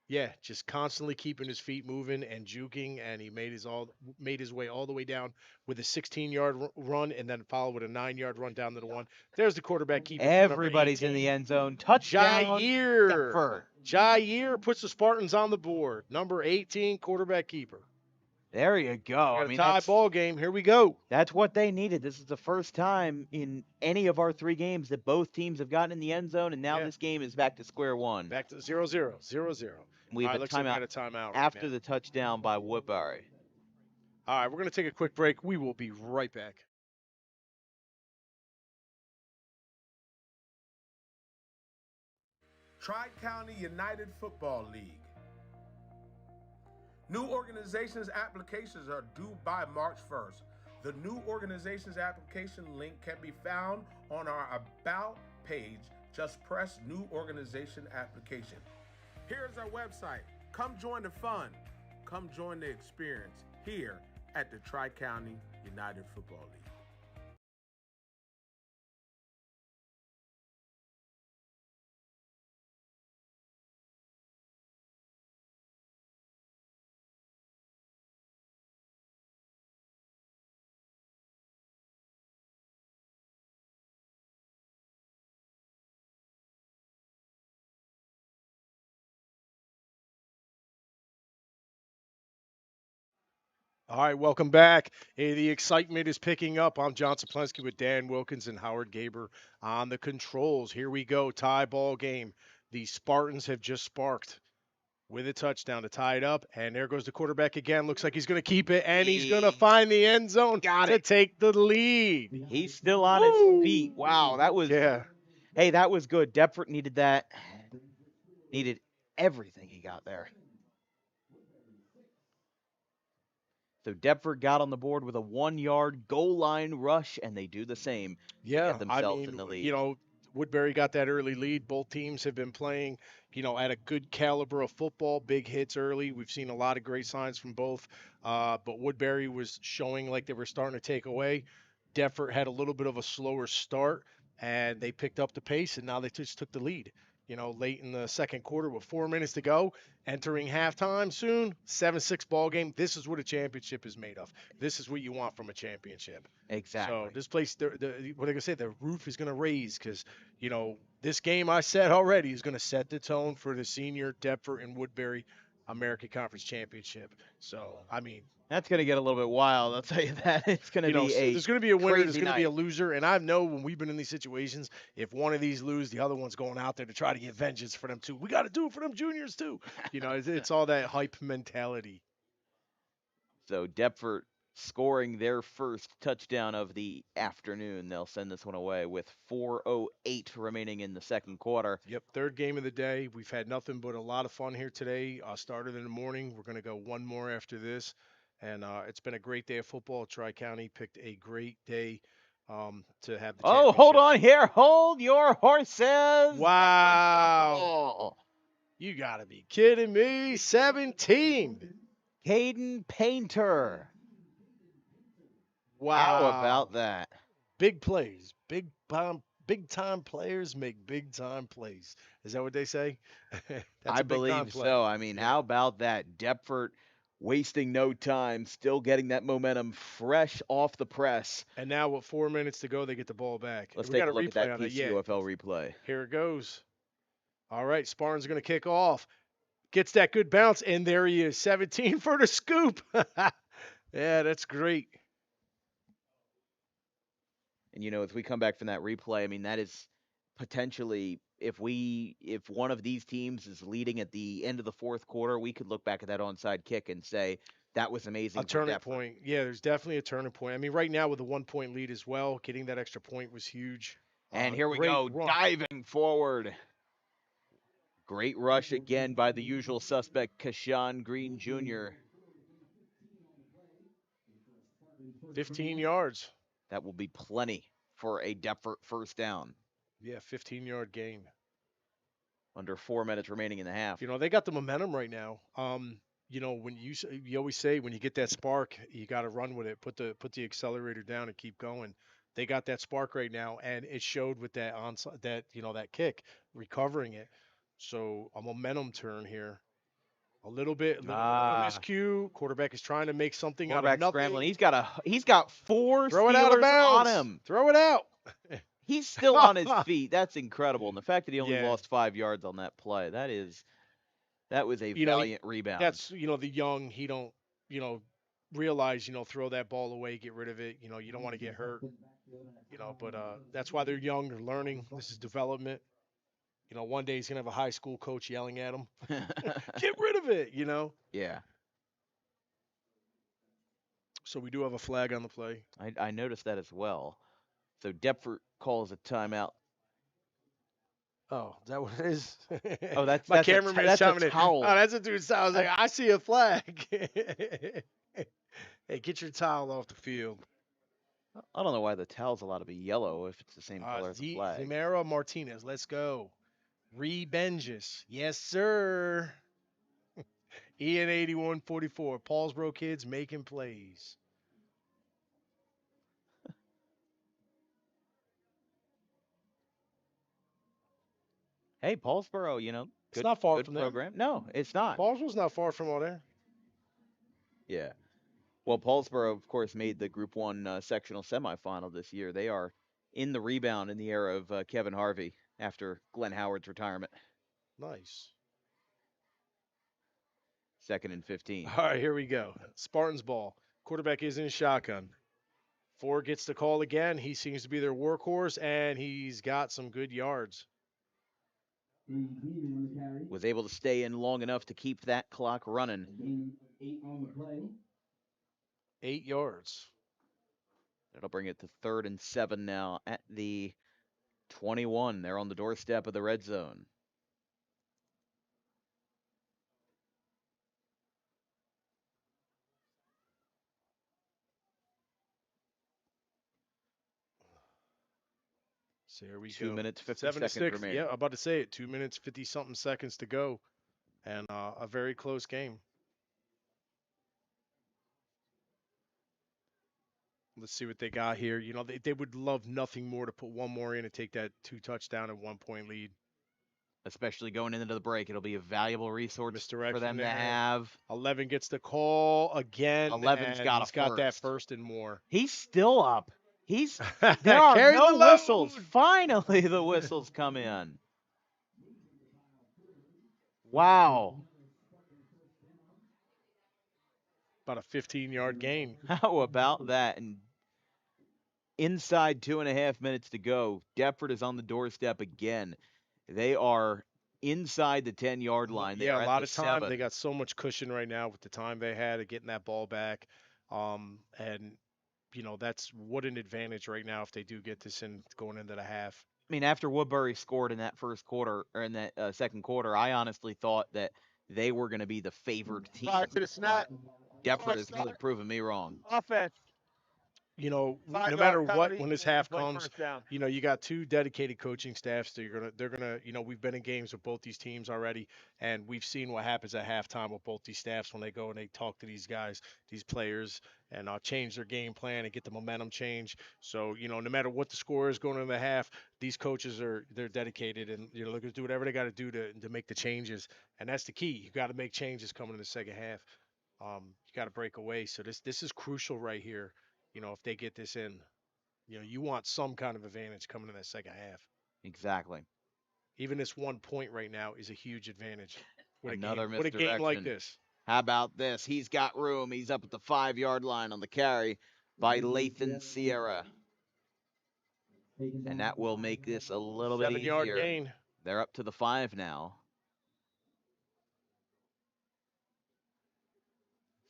Yeah, just constantly keeping his feet moving and juking, and he made his way all the way down with a 16-yard run, and then followed with a 9-yard run down to the 1. There's the quarterback keeper. Everybody's in the end zone. Touchdown. Jair puts the Spartans on the board. Number 18, quarterback keeper. There you go. I mean, tie ball game. Here we go. That's what they needed. This is the first time in any of our 3 games that both teams have gotten in the end zone, and now this game is back to square one. Back to 0-0, 0-0. We have a timeout after the touchdown by Woodbury. All right, we're going to take a quick break. We will be right back. Tri-County United Football League. New organizations applications are due by March 1st. The new organizations application link can be found on our About page. Just press New Organization Application. Here's our website. Come join the fun. Come join the experience here at the Tri-County United Football League. All right, welcome back. Hey, the excitement is picking up. I'm John Saplensky with Dan Wilkins and Howard Gaber on the controls. Here we go, tie ball game. The Spartans have just sparked with a touchdown to tie it up, and there goes the quarterback again. Looks like he's going to keep it, and he's going to find the end zone to take the lead. He's still on his feet. Wow, that was Hey, that was good. Deptford needed that. Needed everything he got there. So Deptford got on the board with a 1-yard goal line rush, and they do the same. Yeah, get themselves in the lead. Woodbury got that early lead. Both teams have been playing, at a good caliber of football, big hits early. We've seen a lot of great signs from both, but Woodbury was showing like they were starting to take away. Deptford had a little bit of a slower start, and they picked up the pace, and now they just took the lead. Late in the second quarter with 4 minutes to go, entering halftime soon, 7-6 ball game. This is what a championship is made of. This is what you want from a championship. Exactly. So this place, what are they going to say? The roof is going to raise because, this game I said already is going to set the tone for the senior Deptford and Woodbury American Conference Championship. So, I mean, that's going to get a little bit wild. I'll tell you that. It's going to be there's going to be a winner, there's going to be a night. loser, and I know when we've been in these situations, if one of these lose, the other one's going out there to try to get vengeance for them too. We got to do it for them juniors too. It's all that hype mentality. So Deptford scoring their first touchdown of the afternoon. They'll send this one away with 4:08 remaining in the second quarter. Yep, third game of the day. We've had nothing but a lot of fun here today. Started in the morning. We're going to go one more after this. And it's been a great day of football. Tri-County picked a great day to have the Oh, hold championship. on here. Hold your horses. Wow. You got to be kidding me. 17. Caden Painter. Wow. How about that? Big plays. Big time players make big time plays. Is that what they say? That's I a big time believe play. so. I mean, how about that? Deptford wasting no time, still getting that momentum fresh off the press. And now with 4 minutes to go, they get the ball back. Let's We take got a a look at replay that on that. Yeah. PCUFL replay. Here it goes. All right, Spartan's going to kick off. Gets that good bounce, and there he is, 17 for the scoop. Yeah, that's great. And as we come back from that replay, I mean, that is potentially if one of these teams is leading at the end of the fourth quarter, we could look back at that onside kick and say that was amazing. A turning point. Yeah, there's definitely a turning point. I mean, right now with a 1-point lead as well, getting that extra point was huge. And here we great go, run. diving forward. Great rush again by the usual suspect, Kashawn Green Jr. 15 yards. That will be plenty for a Deptford first down. Yeah, 15-yard gain. Under 4 minutes remaining in the half. They got the momentum right now. When you always say when you get that spark, you got to run with it. Put the accelerator down and keep going. They got that spark right now, and it showed with that onside that kick, recovering it. So a momentum turn here. A little bit miscue. Quarterback is trying to make something out of nothing. Scrambling. He's got 4 Throw it out of Steelers bounds. on him. Throw it out. He's still on his feet. That's incredible. And the fact that he only Yeah. lost 5 yards on that play, that was a valiant rebound. That's the young. He don't realize throw that ball away, get rid of it. You don't want to get hurt. But that's why they're young. They're learning. This is development. One day he's gonna have a high school coach yelling at him, get rid of it. Yeah. So we do have a flag on the play. I noticed that as well. So Deptford calls a timeout. Oh, is that what it is? Oh, that's my cameraman's a in. towel. Oh, that's a dude's towel. I was like, I see a flag. Hey, get your towel off the field. I don't know why the towel's allowed to be yellow if it's the same color as the flag. Zimera Martinez, let's go. Rebenges, yes sir. Ian 8144, Paulsboro kids making plays. Hey, Paulsboro, It's not far good from program. No, it's not. Paulsboro's not far from all there. Yeah. Well, Paulsboro, of course, made the Group 1 sectional semifinal this year. They are in the rebound in the era of Kevin Harvey after Glenn Howard's retirement. Nice. 2nd and 15. All right, here we go. Spartans ball. Quarterback is in shotgun. Ford gets the call again. He seems to be their workhorse, and he's got some good yards. Was able to stay in long enough to keep that clock running. 8 yards. That'll bring it to 3rd and 7 now at the 21. They're on the doorstep of the red zone. So here we go. 2 minutes, 50 7 to seconds 6. remaining. Yeah, I'm about to say it. 2 minutes, 50-something seconds to go. And a very close game. Let's see what they got here. They would love nothing more to put one more in and take that 2-touchdown and 1-point lead. Especially going into the break. It'll be a valuable resource Misdirect for them from to there. have. 11 gets the call again. 11's got he's got that first and more. He's still up. There are Carry no the load. whistles. Finally, the whistles come in. Wow. About a 15-yard gain. How about that? And inside 2.5 minutes to go, Deptford is on the doorstep again. They are inside the 10-yard line. They are a at lot the of time. 7. They got so much cushion right now with the time they had of getting that ball back. And that's what an advantage right now if they do get this in going into the half. I mean, after Woodbury scored in that first quarter or in that second quarter, I honestly thought that they were going to be the favored team. Prior to the snap. Deptford has really proven me wrong. Offense. No 5 yard matter what, penalty when this and half blank comes, first down. you got two dedicated coaching staffs. So they're gonna, we've been in games with both these teams already, and we've seen what happens at halftime with both these staffs when they go and they talk to these guys, these players, and change their game plan and get the momentum change. So no matter what the score is going into the half, these coaches they're dedicated and they're going to do whatever they got to do to make the changes, and that's the key. You got to make changes coming in the second half. You got to break away. So this is crucial right here. If they get this in, you want some kind of advantage coming in that second half. Exactly. Even this 1 point right now is a huge advantage with Another a game like misdirection. this. How about this? He's got room. He's up at the 5-yard line on the carry by Lathan Sierra. And that will make this a little bit 7-yard easier. gain. They're up to the 5 now.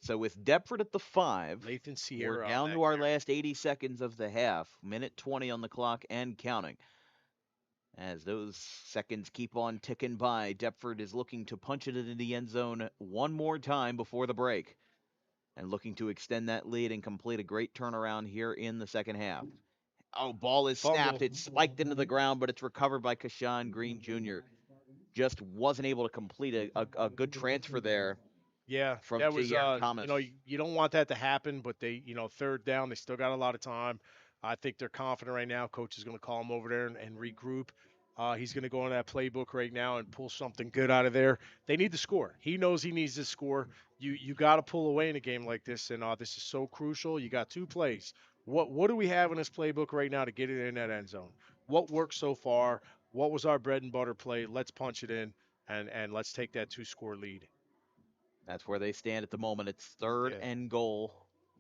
So with Deptford at the 5, Lathan Sierra we're down to our last 80 seconds of the half. Minute 20 on the clock and counting. As those seconds keep on ticking by, Deptford is looking to punch it into the end zone one more time before the break. And looking to extend that lead and complete a great turnaround here in the second half. Oh, ball is snapped. It's spiked into the ground, but it's recovered by Kashawn Green Jr. Just wasn't able to complete a good transfer there. Yeah, from that was Jair Thomas. You don't want that to happen, but they third down, they still got a lot of time. I think they're confident right now. Coach is going to call him over there and regroup. He's going to go in that playbook right now and pull something good out of there. They need to score. He knows he needs to score. You got to pull away in a game like this, and this is so crucial. You got two plays. What do we have in this playbook right now to get it in that end zone? What worked so far? What was our bread and butter play? Let's punch it in and let's take that 2-score lead. That's where they stand at the moment. It's third and goal.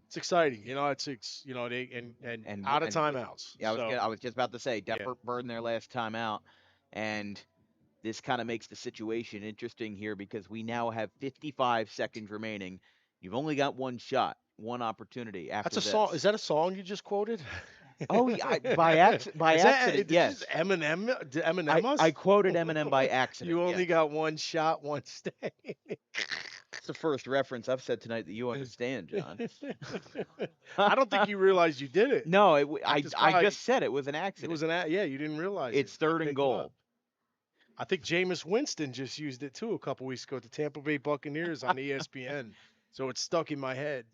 It's exciting, it's they and out of timeouts. Yeah, I was just about to say Deptford burned their last timeout, and this kind of makes the situation interesting here because we now have 55 seconds remaining. You've only got one shot, one opportunity after That's a this. song. Is that a song you just quoted? Oh, yeah, by accident, yes. Eminem? Did Eminem I quoted Eminem by accident. You only got one shot, one stay. It's the first reference I've said tonight that you understand, John. I don't think you realized you did it. No, I just said it was an accident. It was yeah, you didn't realize it's third and goal. I think Jameis Winston just used it too a couple weeks ago at the Tampa Bay Buccaneers on ESPN. So it's stuck in my head.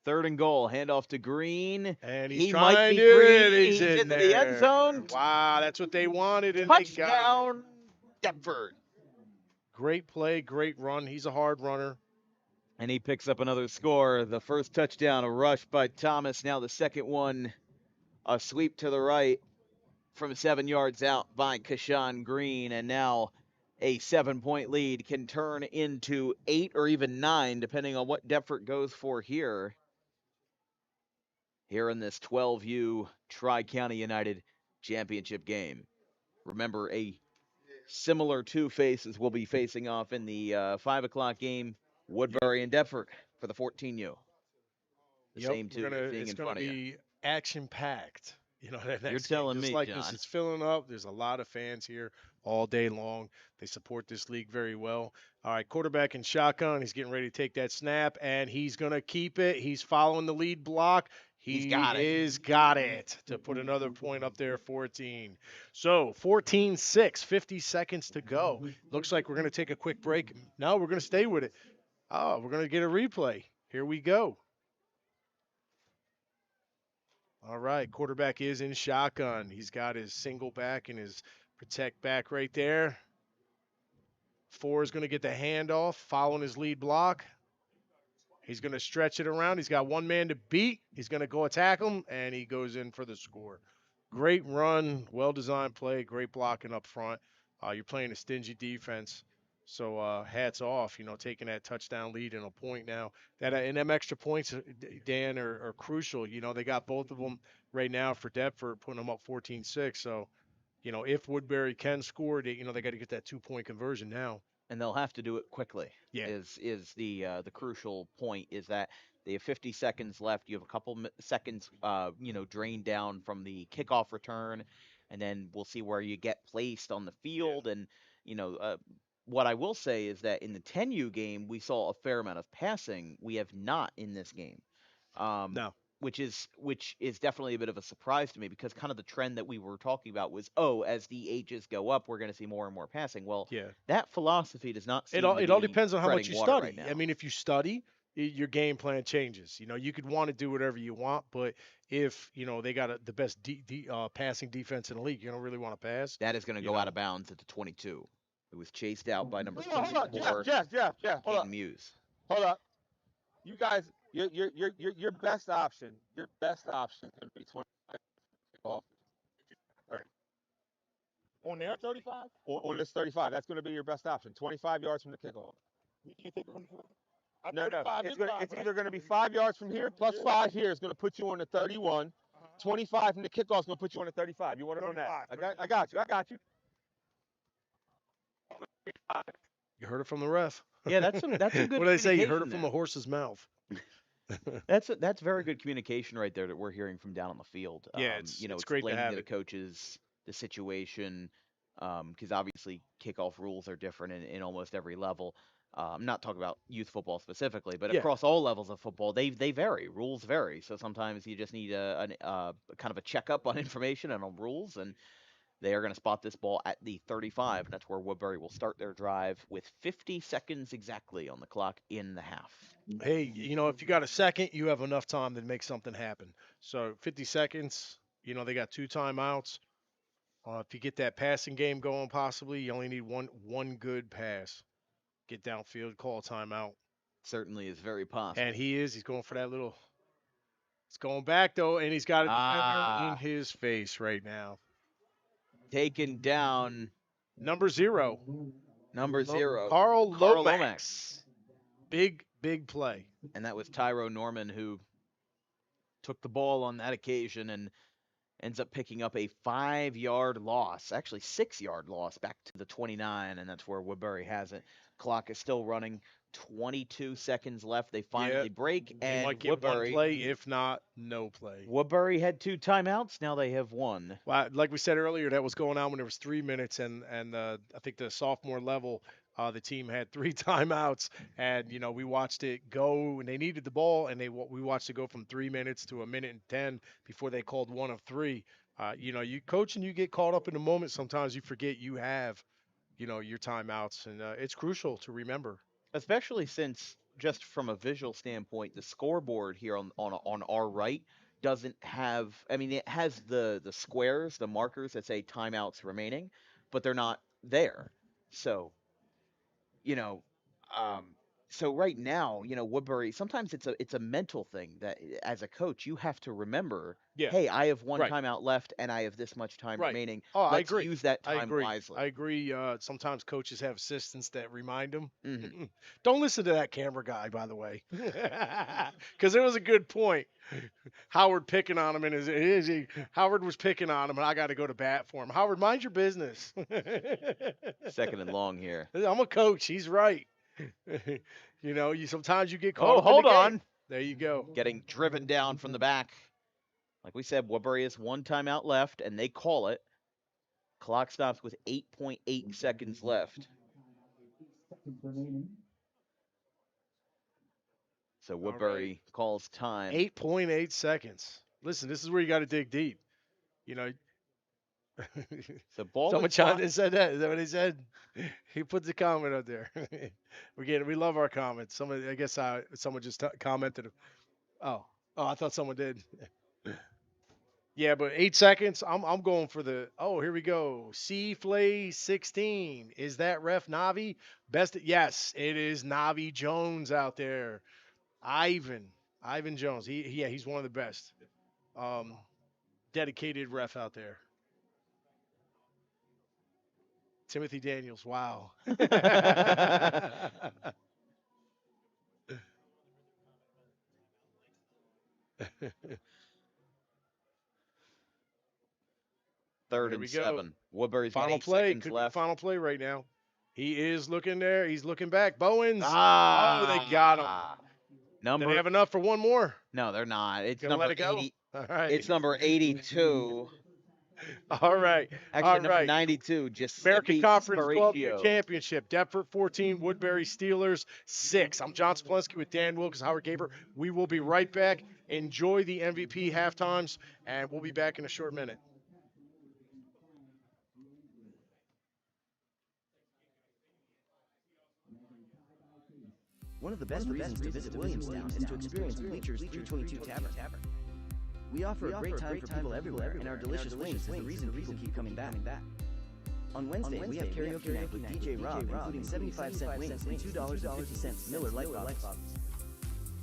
Third and goal, handoff to Green. And he might trying be to Green. He's in there. the end zone. Wow, that's what they wanted. And Touchdown, Deptford. Great play, great run. He's a hard runner. And he picks up another score. The first touchdown, a rush by Thomas. Now the second one, a sweep to the right from 7 yards out by Kashawn Green. And now a 7-point lead can turn into 8 or even 9, depending on what Deptford goes for here. Here in this 12U Tri-County United Championship game. Remember, a similar two faces will be facing off in the 5 o'clock game, Woodbury and Deptford for the 14U. The same two being it's in gonna front of you. be action-packed. That You're next telling game, just me, like John. this, it's filling up. There's a lot of fans here all day long. They support this league very well. All right, quarterback in shotgun. He's getting ready to take that snap, and he's gonna keep it. He's following the lead block. He's got it to put another point up there, 14. So 14-6, 50 seconds to go. Looks like we're going to take a quick break. No, we're going to stay with it. Oh, we're going to get a replay. Here we go. All right, quarterback is in shotgun. He's got his single back and his protect back right there. 4 is going to get the handoff, following his lead block. He's going to stretch it around. He's got one man to beat. He's going to go attack him, and he goes in for the score. Great run, well-designed play, great blocking up front. You're playing a stingy defense, so hats off, taking that touchdown lead and a point now. And them extra points, Dan, are crucial. They got both of them right now for Deptford, putting them up 14-6. So, if Woodbury can score, they got to get that 2-point conversion now. And they'll have to do it quickly. Yeah. Is the crucial point is that They have 50 seconds left. You have a couple seconds, drained down from the kickoff return, and then we'll see where you get placed on the field. And you know, what I will say is that in the 10U game, we saw a fair amount of passing. We have not in this game. Um, No. which is definitely a bit of a surprise to me because kind of the trend that we were talking about was, as the ages go up, we're going to see more and more passing. Well, Yeah. that philosophy does not It seem all to it all be depends on how much treading you water right study. I now. mean, if you study, your game plan changes. You could want to do whatever you want, but if they got the best passing defense in the league, you don't really want to pass. That is going to You go out know. of bounds at the 22. It was chased out by number Hold on, Jeff, 34, Jeff, hold up, Caden Muse. hold up. You guys, your best option, could be 25 off. Right. On their 35? On this 35, that's going to be your best option. 25 yards from the kickoff. You think no, no. It's either going to be 5 yards from here plus 5 here is going to put you on the 31. 25 from the kickoff is going to put you on the 35. You want it on that? I got you. You heard it from the ref. Yeah, that's some good What do they say? You heard communication it from there. the horse's mouth. That's very good communication right there that we're hearing from down on the field. Yeah, it's great to explaining have to the it. coaches the situation, because obviously kickoff rules are different in almost every level. I'm not talking about youth football specifically, but Yeah. across all levels of football, they vary. Rules vary. So sometimes you just need a kind of a checkup on information and on rules, and they are going to spot this ball at the 35, and that's where Woodbury will start their drive with 50 seconds exactly on the clock in the half. Hey, if you got a second, you have enough time to make something happen. So 50 seconds, they got 2 timeouts. If you get that passing game going, possibly, you only need one good pass. Get downfield, call a timeout. Certainly is very possible. And he's going for that little. It's going back though, and he's got a defender in his face right now. Taken down. Number 0. Number 0. Carl Lomax. Lomax. Big play. And that was Tyro Norman who took the ball on that occasion and ends up picking up a 5-yard loss, actually 6-yard loss back to the 29, and that's where Woodbury has it. Clock is still running. 22 seconds left. They finally break, and might get Woodbury, one play, if not, no play. Woodbury had 2 timeouts. Now they have 1. Well, like we said earlier, that was going on when there was 3 minutes, and I think the sophomore level, the team had 3 timeouts, and we watched it go, and they needed the ball, and we watched it go from 3 minutes to 1:10 before they called 1 of 3. You coach and you get caught up in the moment. Sometimes you forget you have, your timeouts, and it's crucial to remember. Especially since, just from a visual standpoint, the scoreboard here on our right doesn't have. I mean, it has the squares, the markers that say timeouts remaining, but they're not there. So, you know, so right now, Woodbury. Sometimes it's a mental thing that as a coach you have to remember. Yeah. Hey, I have one Right. timeout left, and I have this much time Right. remaining. Oh, I Let's agree. use that I time agree. wisely. I agree. Sometimes coaches have assistants that remind them. Mm-hmm. Don't listen to that camera guy, by the way, because it was a good point. Howard picking on him, and Howard was picking on him, and I got to go to bat for him. Howard, mind your business. Second and long here. I'm a coach. He's right. Sometimes you get caught. Oh, up in hold the game. on. There you go. Getting driven down from the back. Like we said, Woodbury has 1 timeout left, and they call it. Clock stops with 8.8 seconds left. So Woodbury calls time. 8.8 seconds. Listen, this is where you got to dig deep. The ball. Someone chimed in and said that. Is that what he said? He put the comment up there. We love our comments. Someone just commented. Oh, I thought someone did. Yeah, but 8 seconds. I'm going for the. Oh, here we go. C Flay 16. Is that ref Navi? Yes, it is Navi Jones out there. Ivan Jones. He's one of the best. Dedicated ref out there. Timothy Daniels. Wow. Third There we and go. 7. Woodbury's got Final 8 play. seconds Could be left. final play right now. He is looking there. He's looking back. Bowens. Ah. Oh, they got him. Do they Number have enough for one more? No, they're not. It's Gonna let number it go? 80. All right. It's number 82. All right. Actually, All number right. 92, American Giuseppe Conference 12U Sparacio. Championship. Deptford 14, Woodbury Steelers 6. I'm John Spolensky with Dan Wilkes, Howard Gaber. We will be right back. Enjoy the MVP halftimes, and we'll be back in a short minute. One of the best reasons to visit Williamstown is to experience Bleachers 322 Tavern. We offer a great time for people everywhere, and our delicious wings is the reason people keep coming back. On Wednesday, we have karaoke night with DJ Rob, including 75-cent wings and $2.50 Miller Lite bottles.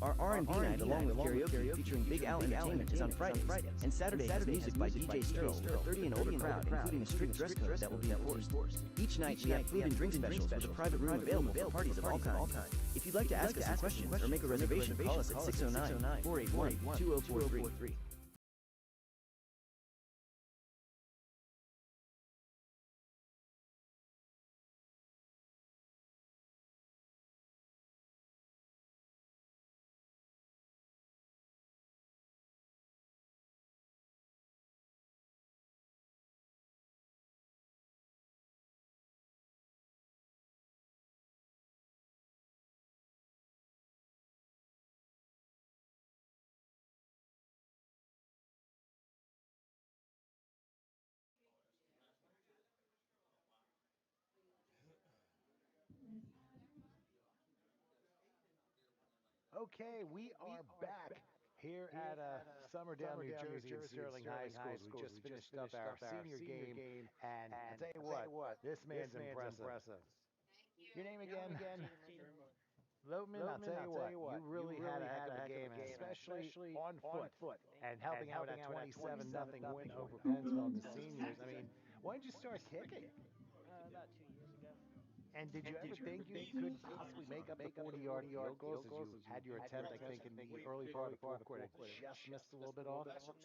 Our R&B night, along with karaoke featuring Big Al Entertainment, is on Fridays, and Saturday has music by DJ Sterling for a 30 and older crowd, including a strict dress code that will be enforced. Each night, we have food and drink specials with a private room available for parties of all kinds. If you'd like to ask us a question or make a reservation, call us at 609-481-2043. Okay, we are back here at Summerdale, New Jersey, in Sterling High School. We just finished up our senior game, and I tell you what, this man's impressive. Your name again? Loatman, I'll tell you what, you really had a heck of a game, and especially on foot, and helping out with that 27-0 win over Pennsville and the seniors. I mean, when did you start kicking? About 2 years ago. And did you ever think you could possibly make up the 40-yard field goals as you had your attempt, I think, in the early part of the fourth quarter, just missed a little bit off? No, not at all.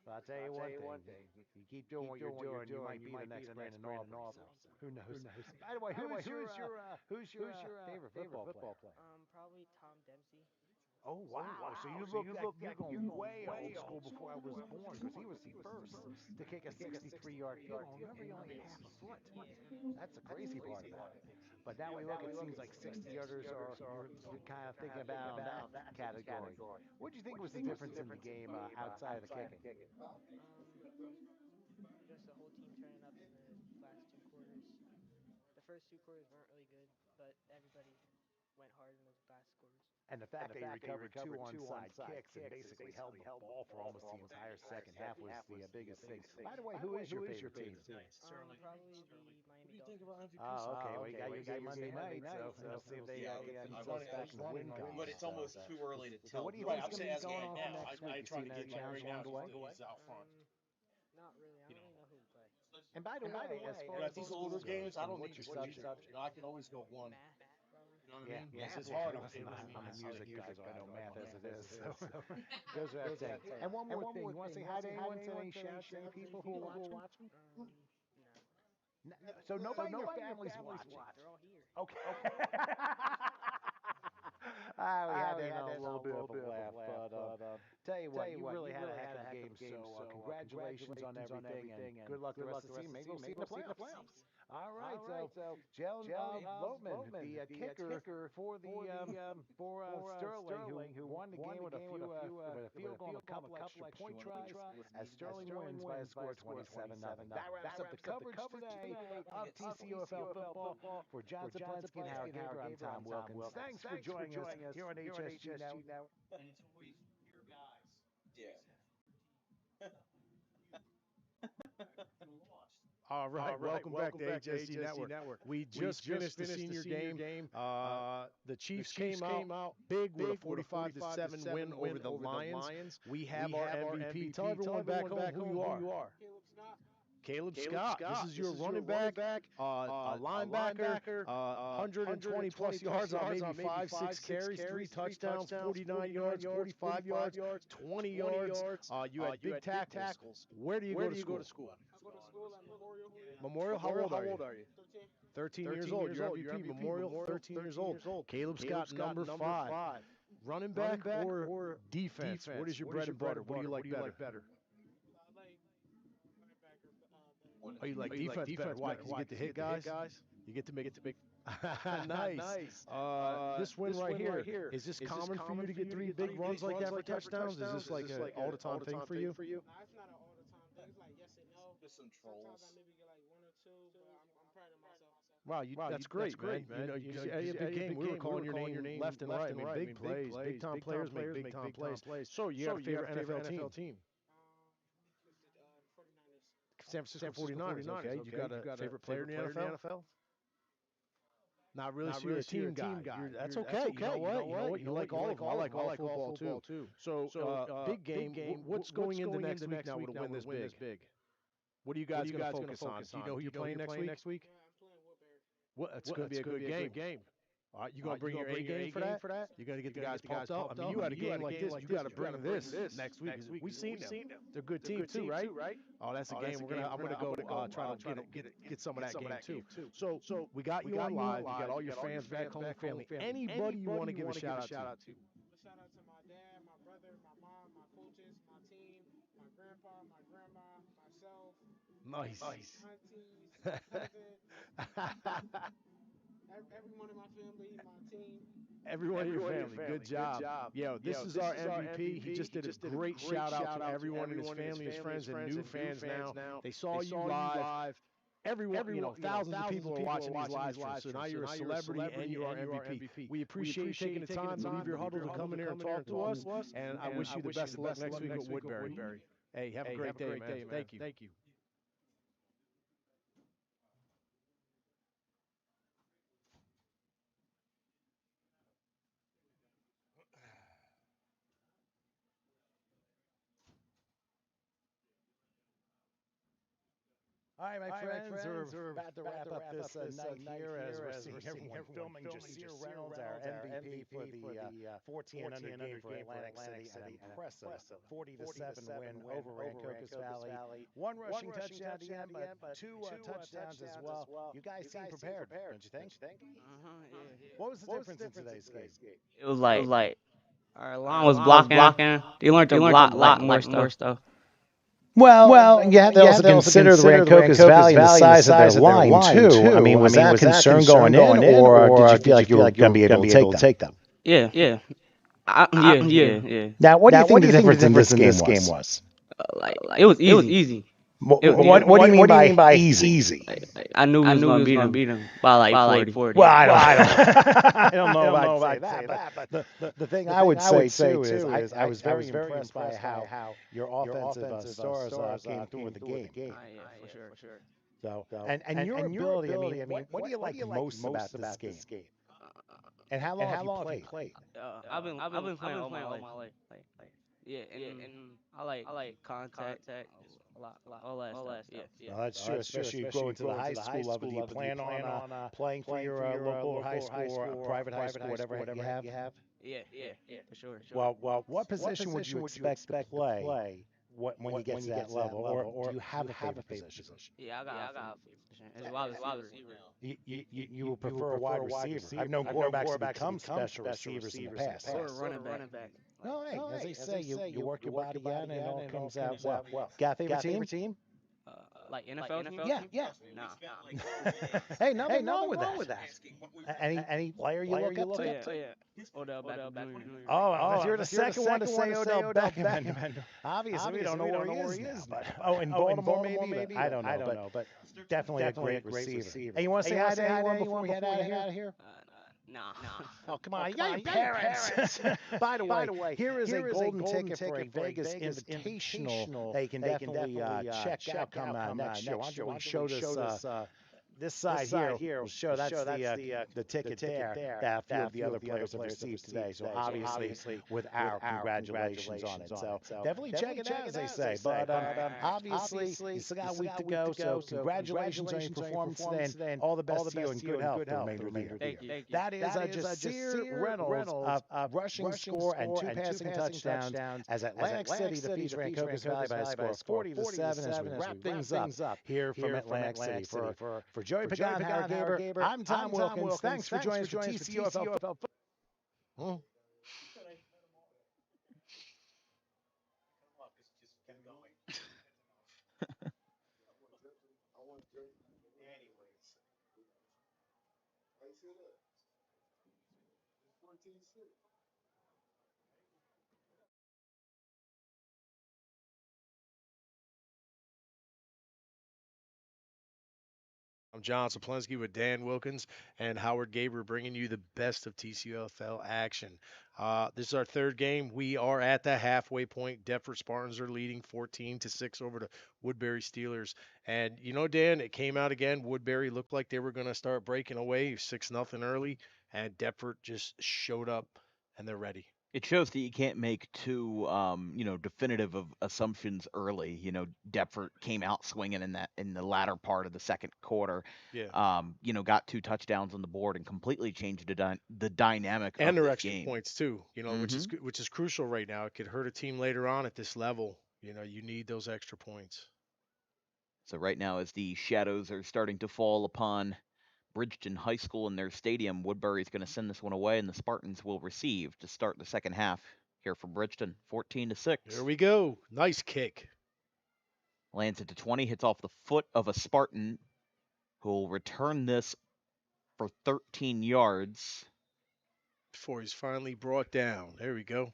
Well, I'll tell you one thing. You keep doing what you're doing, you might be the next Brandon Aubrey. So who knows? By the way, who's your favorite football player? Probably Tom Dempsey. Oh wow! So you look like you're going way old school before I was born, because he was the first to kick a 63-yard field goal. Remember, he only had half a foot. That's the crazy part about it. But now we look, it seems like 60-yarders are you're kind of thinking about in that category. What do you think was the difference in the game outside of the kicking? Just the whole team turning up in the last 2 quarters. The first 2 quarters weren't really good, but everybody went hard in the last quarters. And the fact that he recovered two onside kicks and basically held the ball for almost the entire second half was the biggest thing. By the way, who is your favorite team? Probably the Miami Dolphins. Oh, okay. Well, you got your game Monday night, so we'll see if they get themselves back in the win column. But it's almost too early to tell. So what do you think is going to be going on for next week? You see another challenge along the way? Not really. I don't really know who we play. And by the way, as far as these older games, I don't what's need your to subject? I can always go one. Math, probably. You know what I Yeah, mean? yeah. It's hard. I'm a music guy, so I know math as it is. So goes without saying. And one more thing, you want to say hi to anyone? Send any shouts to any people who are watching? So nobody in your family's watching. They're all here. Okay. We had a little bit of a laugh, but tell you what, you really had a heck of a game. So congratulations on everything, and good luck the rest of the season. Maybe we'll see you in the playoffs. All right, so Jalen Loatman, the kicker for Sterling, who won the game with a field goal and a couple extra point tries, as Sterling wins by a score of 27-0. That wraps up the coverage today of TCUFL football. For John Zaplinski and Howard Gaber, I'm Tom Wilkins. Thanks for joining us here on HSG Network. And it's always your guys. Yeah. All right, welcome back to HSG Network. We just finished the senior game. The Chiefs came out big with a 45-7 win over the Lions. We have our MVP. Tell everyone back home who you are. Caleb Scott. This is your running back, a linebacker, 120 plus yards on maybe 5-6 carries, 3 touchdowns, 49 yards, 45 yards, 20 yards. You had big tackles. Where do you go to school? I go to school at Memorial. Memorial, how old are you? 13 years old. You're MVP. Memorial, 13 years old. Caleb Scott, number 5. running back or defense? What is your bread and butter? What do you like better? Oh, you like defense better? Why? Because you get to hit guys. You get to make. Nice. This win right here, is this common for you to get three big runs like that for touchdowns? Is this like an all the time thing for you? Nah, it's not an all the time thing. It's like yes and no. Sometimes I maybe get like one or two, but I'm proud of myself. Wow, that's great, man. You know, 'cause a big game, we were calling your name left and right. I mean, big plays, big time players make big time plays. So you got a favorite NFL team? It's the 49ers. San Francisco 49ers. Okay, you got a favorite player in the NFL? Not really. So you're a team guy. That's okay. You know what? You like all of them. I like all football too. So big game. What's going into next week now with a win this big? What are you guys going to focus on? Do you know who you're playing next week? I'm playing Woodbury. What? It's going to be a good game. All right, you gonna bring your A game for that? You gotta get the guys pumped up. I mean, you had a game like this. You gotta bring this next week. We've seen them. They're a good team too, right? Oh, that's a game. I'm gonna go try to get some of that game too. So we got you on live. You got all your fans back home, family. Anybody you want to give a shout out to? A shout out to my dad, my brother, my mom, my coaches, my team, my grandpa, my grandma, myself. Nice. Aunties, cousin, everyone in my family, my team. Everyone in your family. Good job. Yo, this is our MVP. He just did a great shout out to everyone in his family, his friends, and new fans now. They saw you live. Everyone, thousands of people are watching these live streams. So now you're a celebrity and you are MVP. We appreciate you taking the time to leave your huddle to come in here and talk to us. And I wish you the best of luck next week at Woodbury. Hey, have a great day, man. Thank you. All right, my friends, we're about to wrap up this night here as we're seeing everyone filming Jasir Reynolds, our MVP for the 14 under game for Atlantic City. An impressive 40-7 win over Rancocas Valley. One rushing touchdown at the end, but two touchdowns as well. You guys seem prepared, don't you think? Yeah. What was the difference in today's game? It was like our line was blocking. They learned to block like more stuff. Well, you have to also consider the Rancocas Valley and the size of their line, too. I mean, was that a concern going in, or did you feel like you were going to be able to take them? Yeah. Yeah. Now, what do you think the difference in this game was? It was easy. What do you mean by easy? I knew we was going to beat them by like 40. Well, I don't know if I'd say that, but the thing I would say too is I was very impressed by how your offensive stars came through with the game. Yeah, for sure. So, and your ability, I mean, what do you like most about this game? And how long have you played? I've been playing all my life. Yeah, and I like contact a lot, all that stuff. Yeah. Well, that's true, especially going to the high school level. Do you plan on playing for your local high school or private high school, whatever you have? Yeah, for sure. Well, what position would you expect to play when you get to that level, or do you have a favorite position? Yeah, I got a favorite position. It's wide receiver. You will prefer a wide receiver. I've known quarterbacks become special receivers in the past. Or running back. No, hey, as they say, you work your body out and it all comes out well. Got a favorite team? Like NFL team? Yeah. Nah. Hey, nothing wrong with that. Any player you look up to? Yeah. Odell Beckham Jr. Oh, you're the second one to say Odell Beckham. Obviously, we don't know where he is now. In Baltimore maybe? I don't know, but definitely a great receiver. Hey, you want to say hi to anyone before we head out of here? Nah. Oh, come on. You got your parents. By the way, here is a golden ticket for a Vegas Invitational that you can definitely check out come next year. Why don't we show this side here will show that's the ticket there that a few of the other players have received today. So obviously with our congratulations on it. So definitely check it out, as they say. But obviously you still got a week to go. So congratulations on your performance today, and all the best to you and good health for the remainder of the year. Thank you. That is Jasir Reynolds, rushing score and two passing touchdowns as Atlantic City defeats Rancocas Valley by a score of 40-7 as we wrap things up here from Atlantic City. For Joey Pagan, Howard Gaber, I'm Tom Wilkins. Thanks for joining us for TCOFL. I'm John Saplensky with Dan Wilkins and Howard Gaber bringing you the best of TCFL action. This is our third game. We are at the halfway point. Deptford Spartans are leading 14-6 over the Woodbury Steelers. And you know, Dan, it came out again. Woodbury looked like they were going to start breaking away 6-0 early, and Deptford just showed up and they're ready. It shows that you can't make too, definitive of assumptions early. Deptford came out swinging in the latter part of the second quarter. Yeah. Got 2 touchdowns on the board and completely changed the dynamic And of their this extra game. points too, Hmm. which is crucial right now. It could hurt a team later on at this level. You need those extra points. So right now, as the shadows are starting to fall upon Bridgeton High School in their stadium, Woodbury's going to send this one away, and the Spartans will receive to start the second half here from Bridgeton, 14-6. There we go. Nice kick. Lands it to 20, hits off the foot of a Spartan, who will return this for 13 yards. Before he's finally brought down. There we go.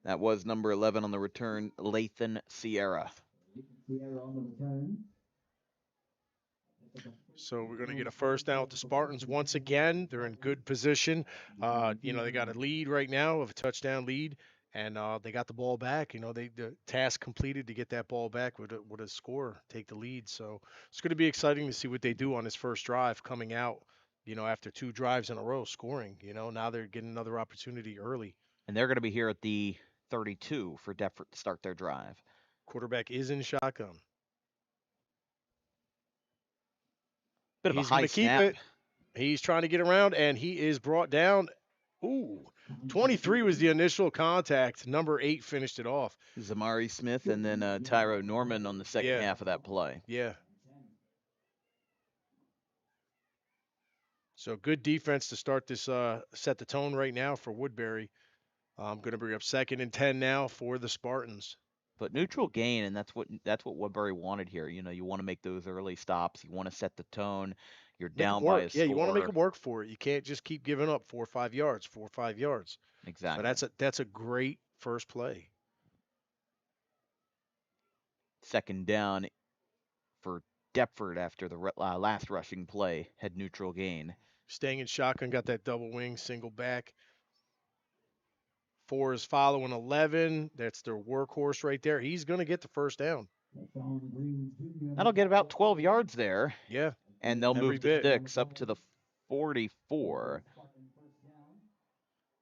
That was number 11 on the return, Lathan Sierra. So we're going to get a first down with the Spartans once again. They're in good position. They got a lead right now of a touchdown lead, and they got the ball back. The task completed to get that ball back with a score, take the lead. So it's going to be exciting to see what they do on this first drive coming out. After 2 drives in a row scoring. Now they're getting another opportunity early. And they're going to be here at the 32 for Deptford to start their drive. Quarterback is in shotgun. Bit of He's a high going to keep snap. it. He's trying to get around, and he is brought down. Ooh, 23 was the initial contact. Number 8 finished it off. Zamari Smith and then Tyro Norman on the second half of that play. Yeah. So good defense to start this, set the tone right now for Woodbury. I'm going to bring up 2nd and 10 now for the Spartans. But neutral gain, and that's what Woodbury wanted here. You want to make those early stops. You want to set the tone. You're down by a score. Yeah, you want to make them work for it. You can't just keep giving up 4 or 5 yards, 4 or 5 yards. Exactly. So that's a great first play. 2nd down for Deptford after the last rushing play had neutral gain. Staying in shotgun, got that double wing, single back. 4 is following 11. That's their workhorse right there. He's going to get the first down. That'll get about 12 yards there. Yeah. And they'll move the sticks up to the 44.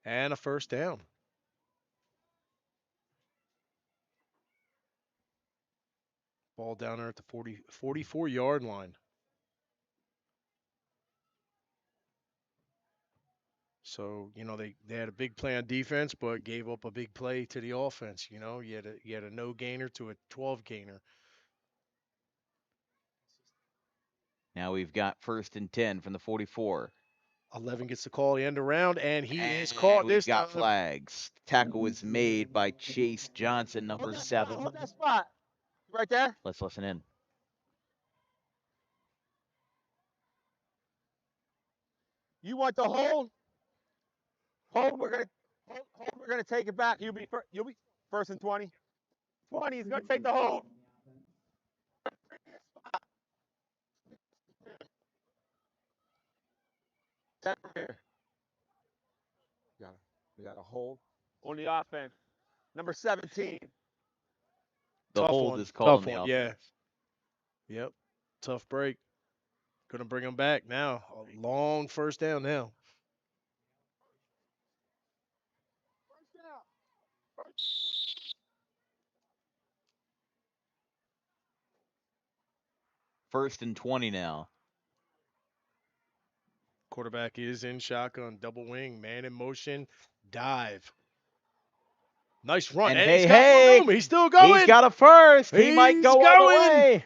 And a first down. Ball down there at the 44-yard line. So, they had a big play on defense, but gave up a big play to the offense. You had a no gainer to a 12 gainer. Now we've got 1st and 10 from the 44. 11 gets the call the end around, and he is caught this time. We've got flags. Tackle was made by Chase Johnson, number 7. Hold that spot. Right there. Let's listen in. You want the hold? Hold. We're gonna take it back. You'll be 1st and 20. 20 is gonna take the hold. Here. We got a hold on the offense. Number 17. The hold is called on the offense. Yeah. Yep. Tough break. Going to bring them back now. A long first down now. First and 20 now. Quarterback is in shotgun, double wing, man in motion, dive. Nice run. And hey, he's got room. He's still going. He's got a first. He might go all the way.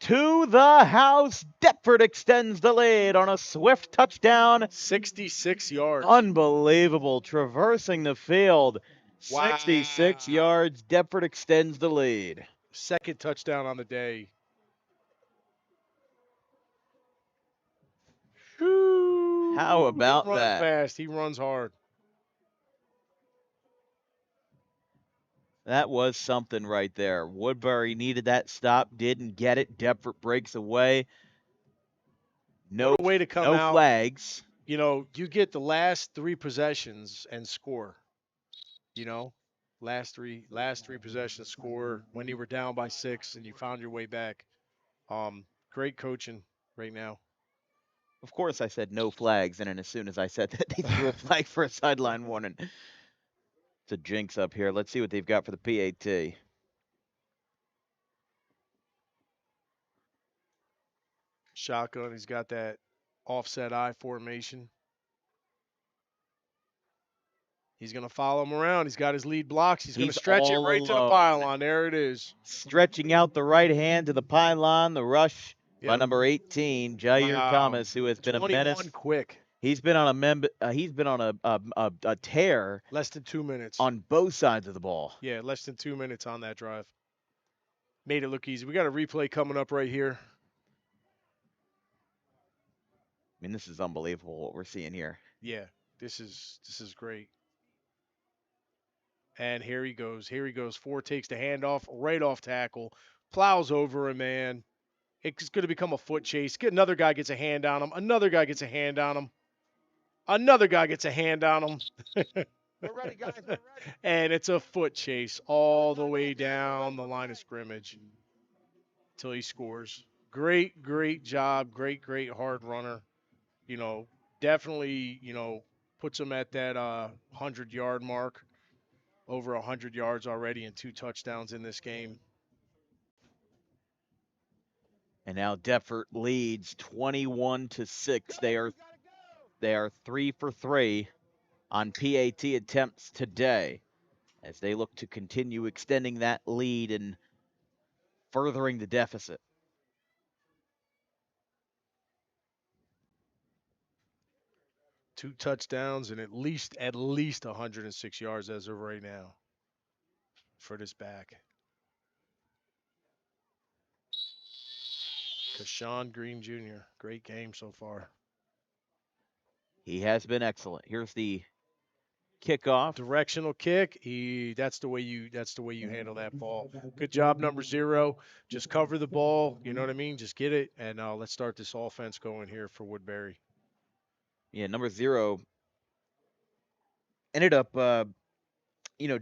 To the house. Deptford extends the lead on a swift touchdown. 66 yards. Unbelievable. Traversing the field. Wow. 66 yards. Deptford extends the lead. 2nd touchdown on the day. How He don't about run that? fast. He runs hard. That was something right there. Woodbury needed that stop, didn't get it. Deptford breaks away. What No, a way to come no out. flags. You know, you get the last 3 possessions and score. You know, last three possessions score when you were down by 6 and you found your way back. Great coaching right now. Of course, I said no flags, and then as soon as I said that, they threw a flag for a sideline warning. It's a jinx up here. Let's see what they've got for the PAT. Shotgun. He's got that offset I formation. He's going to follow him around. He's got his lead blocks. He's going to He's stretch it all right to the alone. pylon. There it is. Stretching out the right hand to the pylon. The rush by Yep. number 18, Jair Wow. Thomas, who has been a 21 menace. quick. He's been on a tear Less than 2 minutes. on both sides of the ball. Yeah, less than 2 minutes on that drive. Made it look easy. We got a replay coming up right here. I mean, this is unbelievable what we're seeing here. Yeah, this is great. And here he goes. Here he goes. Ford takes the handoff right off tackle, plows over a man. It's going to become a foot chase. Another guy gets a hand on him. Another guy gets a hand on him. Another guy gets a hand on him. We're ready, guys. We're ready. And it's a foot chase all the way down the line of scrimmage till he scores. Great, great job. Great, great hard runner. You know, definitely, puts him at that 100-yard mark. Over 100 yards already and 2 touchdowns in this game. And now Deptford leads 21-6. They are 3 for 3 on PAT attempts today as they look to continue extending that lead and furthering the deficit. Two touchdowns and at least 106 yards as of right now for this back. Kashawn Green Jr. Great game so far. He has been excellent. Here's the kickoff. Directional kick. That's the way you handle that ball. Good job, number 0. Just cover the ball. You know what I mean? Just get it, and let's start this offense going here for Woodbury. Yeah, number 0 ended up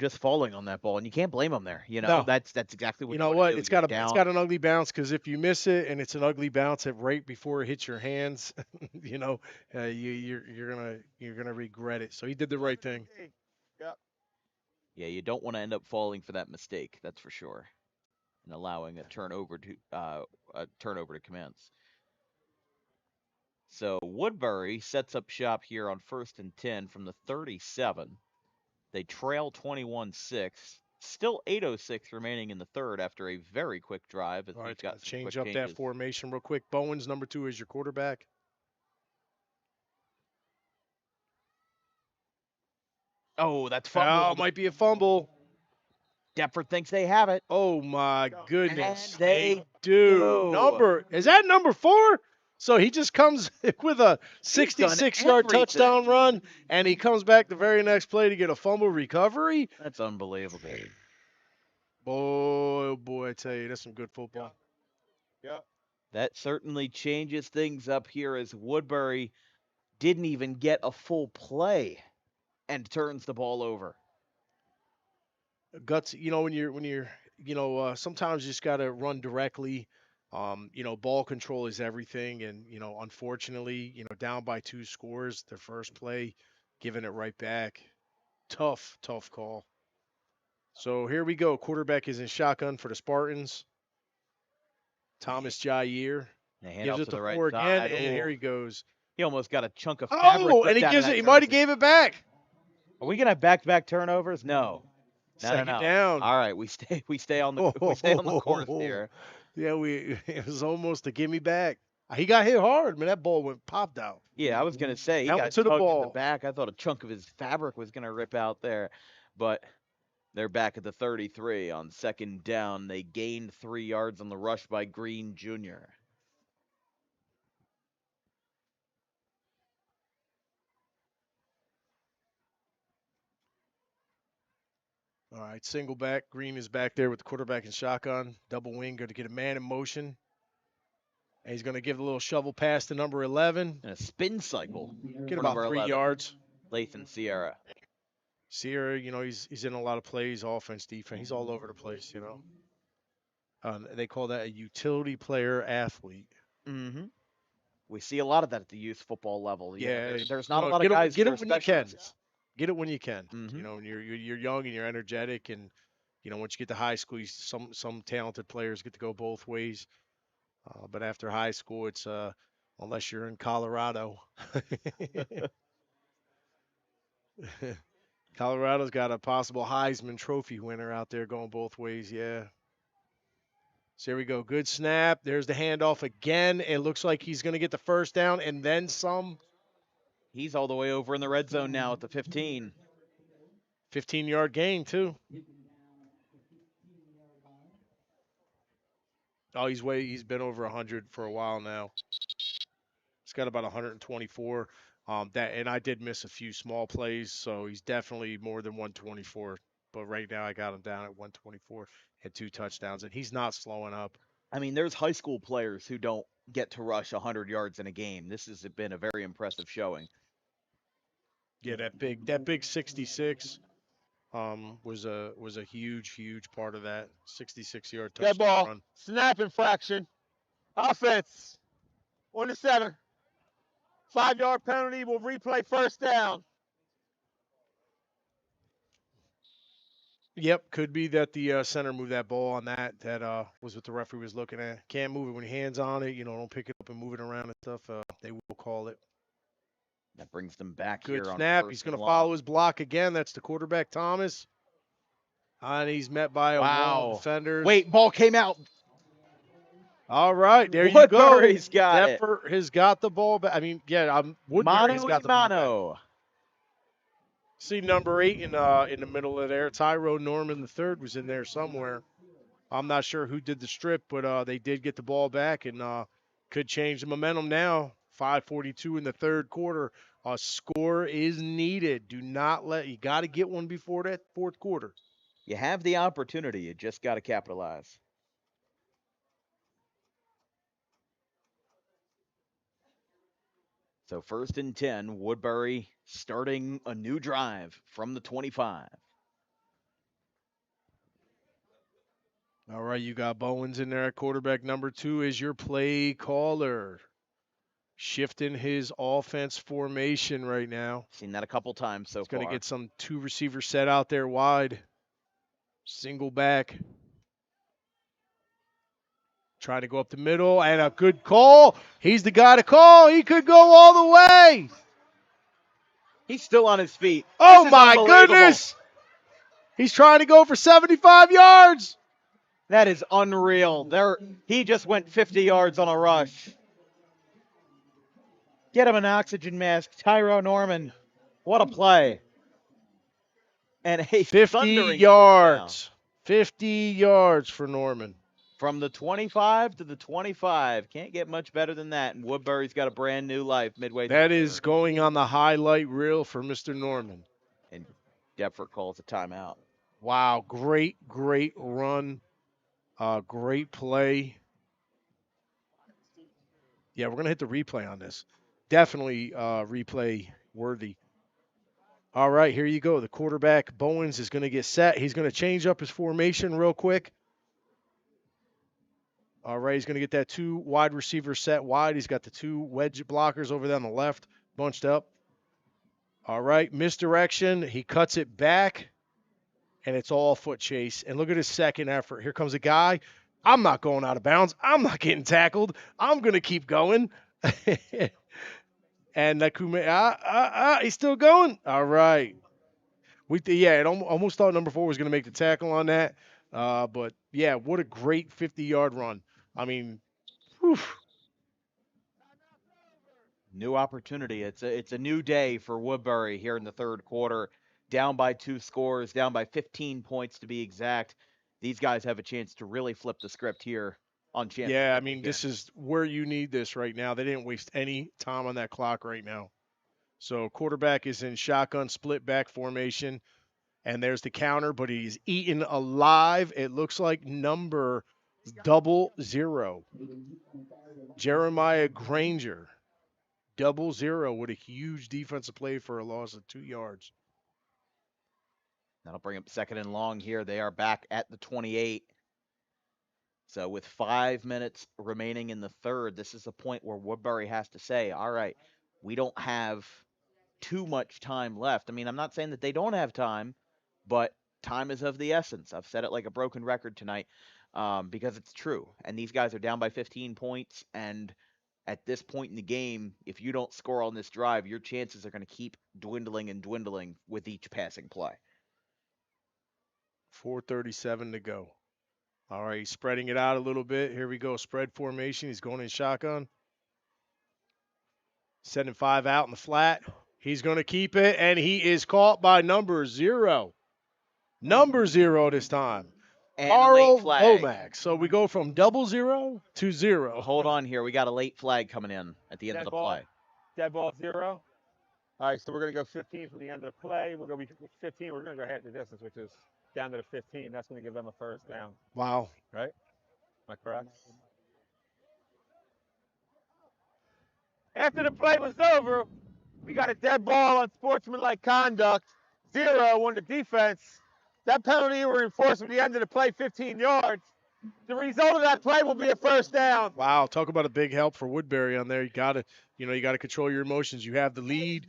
just falling on that ball, and you can't blame him there. No. That's exactly what you know what? It's got an ugly bounce because if you miss it and it's an ugly bounce right before it hits your hands, you're gonna regret it. So he did the right thing. Yep. Yeah, you don't want to end up falling for that mistake. That's for sure, and allowing a turnover to commence. So Woodbury sets up shop here on 1st and 10 from the 37. They trail 21-6. Still 8:06 remaining in the third after a very quick drive. As All we've right, got some change quick up changes. that formation real quick. Bowens, number 2, is your quarterback. Oh, that's fumble. Oh, might be a fumble. Deptford thinks they have it. Oh my goodness, And they do. Is that number 4? So he just comes with a 66-yard touchdown run, and he comes back the very next play to get a fumble recovery. That's unbelievable. Boy, oh boy, I tell you, that's some good football. Yep. That certainly changes things up here as Woodbury didn't even get a full play and turns the ball over. Guts, when you're sometimes you just got to run directly. Ball control is everything, and unfortunately, down by 2 scores, the first play, giving it right back. Tough call. So here we go. Quarterback is in shotgun for the Spartans. Thomas Jair gives it to the right Ford again, side. and here he goes. He almost got a chunk of fabric. Oh, and he might have gave it back. Are we gonna have back-to-back turnovers? No. Second No. down. All right, we stay on the course here. Yeah, it was almost a gimme back. He got hit hard, man. That ball popped out. Yeah, I was gonna say he got to the tugged in ball. the back. I thought a chunk of his fabric was gonna rip out there, but they're back at the 33 on 2nd down. They gained 3 yards on the rush by Green Jr. All right, single back. Green is back there with the quarterback and shotgun. Double wing, going to get a man in motion. And he's going to give a little shovel pass to number 11. And a spin cycle Get for about number 3 11, yards. Lathan Sierra. Sierra, he's in a lot of plays, offense, defense. He's all over the place, they call that a utility player athlete. Mm-hmm. We see a lot of that at the youth football level. Yeah, There's not a lot of get guys it, get who it are when you can. specialists. Get it when you can. Mm-hmm. When you're young and you're energetic, and once you get to high school, some talented players get to go both ways. But after high school, it's unless you're in Colorado. Colorado's got a possible Heisman Trophy winner out there going both ways. Yeah. So here we go. Good snap. There's the handoff again. It looks like he's going to get the first down and then some. He's all the way over in the red zone now at the 15. 15-yard gain, too. Oh, he's been over 100 for a while now. He's got about 124. And I did miss a few small plays, so he's definitely more than 124. But right now I got him down at 124 and 2 touchdowns, and he's not slowing up. I mean, there's high school players who don't get to rush 100 yards in a game. This has been a very impressive showing. Yeah, that big 66 was a huge part of that 66-yard touchdown Dead ball. run. Snap infraction. Offense. On the 7. 5-yard penalty. Will replay first down. Yep, could be that the center moved that ball on that. That was what the referee was looking at. Can't move it when your hands on it. Don't pick it up and move it around and stuff. They will call it. That brings them back Good here snap. on He's first going and to long. follow his block again. That's the quarterback, Thomas. And he's met by a wall of defenders. Wait, ball came out. All right, there you go. Woodbury's got it. Denver has got the ball back. I mean, yeah, Woodbury's got the ball back. See number 8 in the middle of there. Tyrone Norman III was in there somewhere. I'm not sure who did the strip, but they did get the ball back and could change the momentum now. 5:42 in the third quarter. A score is needed. You got to get one before that fourth quarter. You have the opportunity. You just got to capitalize. So 1st and 10, Woodbury starting a new drive from the 25. All right, you got Bowens in there at quarterback. Number 2 is your play caller. Shifting his offense formation right now. Seen that a couple times so far. He's going to get some 2 receivers set out there wide. Single back. Trying to go up the middle, and a good call. He's the guy to call. He could go all the way. He's still on his feet. Oh, my goodness. He's trying to go for 75 yards. That is unreal. He just went 50 yards on a rush. Get him an oxygen mask, Tyrone Norman. What a play. And a 50 yards. 50 yards for Norman. From the 25 to the 25. Can't get much better than that. And Woodbury's got a brand new life midway through. That is going on the highlight reel for Mr. Norman. And Deptford calls a timeout. Wow, great run. Great play. Yeah, we're going to hit the replay on this. Definitely replay worthy. All right, here you go. The quarterback, Bowens, is going to get set. He's going to change up his formation real quick. All right, he's going to get that 2 wide receiver set wide. He's got the 2 wedge blockers over there on the left, bunched up. All right, misdirection. He cuts it back, and it's all foot chase. And look at his second effort. Here comes a guy. I'm not going out of bounds. I'm not getting tackled. I'm going to keep going. And Nakume, he's still going. All right. It almost thought number 4 was going to make the tackle on that. But, yeah, what a great 50-yard run. I mean, whew. New opportunity. It's a new day for Woodbury here in the third quarter. Down by 2 scores, down by 15 points to be exact. These guys have a chance to really flip the script here on championship. Yeah, I mean, this is where you need this right now. They didn't waste any time on that clock right now. So quarterback is in shotgun split back formation. And there's the counter, but he's eaten alive. It looks like number 00. Jeremiah Granger, 00 with a huge defensive play for a loss of 2 yards. That'll bring up 2nd and long here. They are back at the 28. So with 5 minutes remaining in the third, this is a point where Woodbury has to say, all right, we don't have too much time left. I mean, I'm not saying that they don't have time, but time is of the essence. I've said it like a broken record tonight because it's true. And these guys are down by 15 points. And at this point in the game, if you don't score on this drive, your chances are going to keep dwindling and dwindling with each passing play. 4:37 to go. All right, he's spreading it out a little bit. Here we go. Spread formation. He's going in shotgun. Sending 5 out in the flat. He's going to keep it, and he is caught by number 0. Number 0 this time. And Carl flag. Vomack. So we go from 00 to 0. Hold on here. We got a late flag coming in at the end of the play. Dead ball 0. All right, so we're going to go 15 for the end of the play. We're going to be 15. We're going to go half the distance, which is down to the 15. That's going to give them a first down. Wow. Right? Am I correct? After the play was over, we got a dead ball on sportsmanlike conduct, 0 on the defense. That penalty we're enforcing at the end of the play, 15 yards. The result of that play will be a first down. Wow, talk about a big help for Woodbury on there. You got to control your emotions. You have the lead.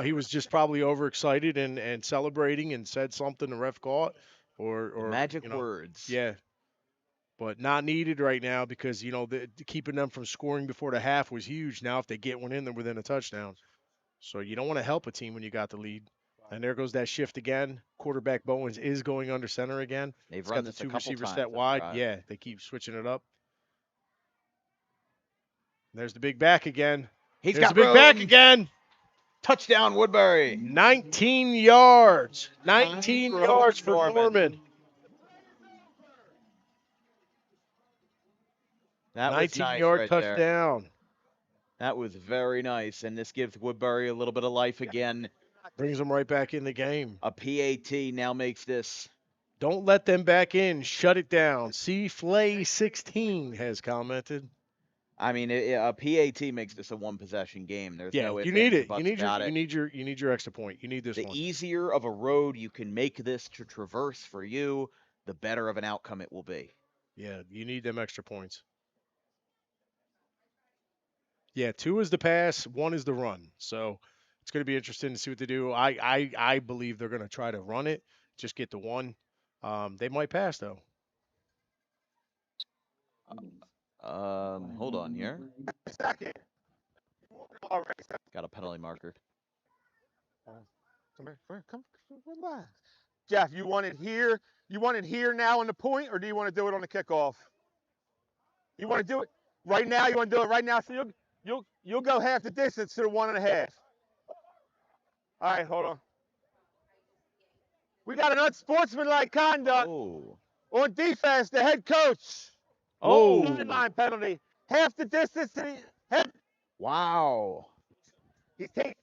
He was just probably overexcited and celebrating and said something the ref caught or magic words. Yeah. But not needed right now because, keeping them from scoring before the half was huge. Now if they get one in, they're within a touchdown. So you don't want to help a team when you got the lead. And there goes that shift again. Quarterback Bowens is going under center again. They've got run the this 2 a couple receivers times set wide. drive. Yeah, they keep switching it up. There's the big back again. He's There's got the big room. back again. Touchdown, Woodbury. 19 yards. 19 yards for Norman. That 19 was nice yard right touchdown. There. That was very nice, and this gives Woodbury a little bit of life again. Brings them right back in the game. A PAT now makes this. Don't let them back in. Shut it down. C Flay 16 has commented. I mean, a PAT makes this a one-possession game. There's no ifs, you need ands, or it. buts You need about your, it. you need your extra point. You need this the one. The easier of a road you can make this to traverse for you, the better of an outcome it will be. Yeah, you need them extra points. Yeah, 2 is the pass, 1 is the run. So it's going to be interesting to see what they do. I believe they're going to try to run it, just get the 1. They might pass though. Hold on here. Got a penalty marker. Come, relax. Jeff, you want it here? You want it here now on the point, or do you want to do it on the kickoff? You want to do it right now? You want to do it right now? So you'll go half the distance to the 1.5. All right, hold on. We got an unsportsmanlike conduct on defense. The head coach. Sideline penalty. Half the distance to the head. Wow. He's taking.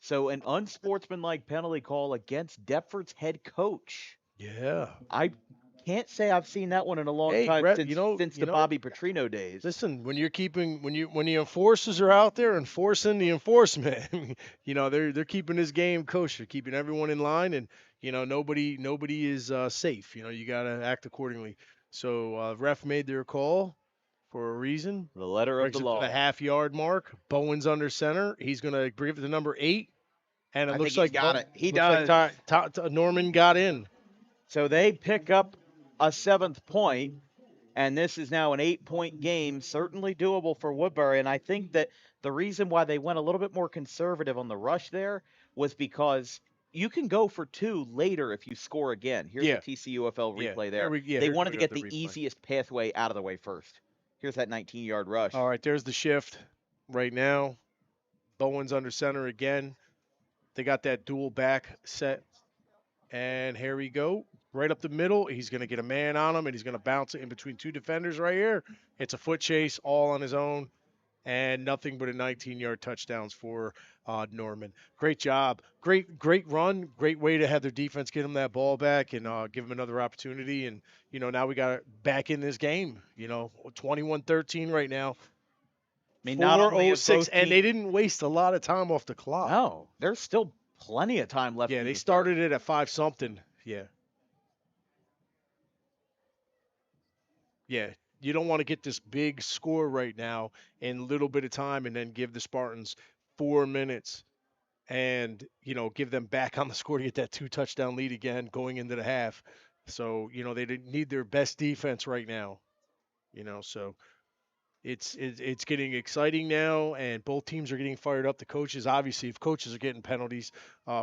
So an unsportsmanlike penalty call against Deptford's head coach. Yeah. I can't say I've seen that one in a long time Brett, since the Bobby Petrino days. Listen, when the enforcers are out there enforcing the enforcement, they're keeping this game kosher, keeping everyone in line, and nobody is safe. You got to act accordingly. So ref made their call for a reason. The letter of the law. The half-yard mark. Bowen's under center. He's going to give it to number 8, and it looks like got it. He does. Like Norman got in. So they pick up a 7th point, and this is now an 8-point game, certainly doable for Woodbury. And I think that the reason why they went a little bit more conservative on the rush there was because you can go for 2 later if you score again. Here's the TCUFL replay there. They wanted to get the easiest pathway out of the way first. Here's that 19-yard rush. All right, there's the shift right now. Bowen's under center again. They got that dual back set. And here we go. Right up the middle. He's going to get a man on him, and he's going to bounce it in between 2 defenders right here. It's a foot chase all on his own. and nothing but a 19-yard touchdowns for Norman. Great job. Great run. Great way to have their defense get them that ball back and give them another opportunity. And, now we got back in this game, 21-13 right now. I mean, not only have 4:06, both and they teams. didn't waste a lot of time off the clock. No, there's still plenty of time left Yeah, in they the third. started it at 5 something. Yeah. Yeah. You don't want to get this big score right now in a little bit of time and then give the Spartans 4 minutes and give them back on the score to get that two touchdown lead again going into the half. So they didn't need their best defense right now. So it's getting exciting now, and both teams are getting fired up. The coaches, obviously, if coaches are getting penalties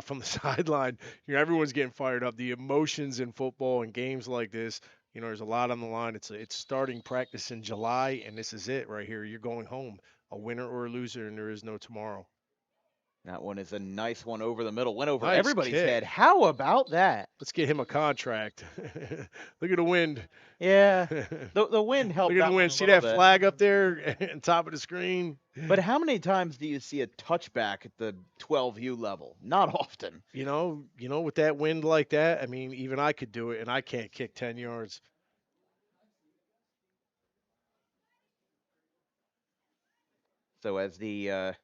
from the sideline, everyone's getting fired up. The emotions in football and games like this, there's a lot on the line. It's starting practice in July, and this is it right here. You're going home, a winner or a loser, and there is no tomorrow. That one is a nice one over the middle. Went over Nice everybody's head. kick. How about that? Let's get him a contract. Look at the wind. Yeah, the wind helped Look at that the one wind. a See little that bit. flag up there on top of the screen? But how many times do you see a touchback at the 12U level? Not often. With that wind like that, I mean, even I could do it, and I can't kick 10 yards. So as the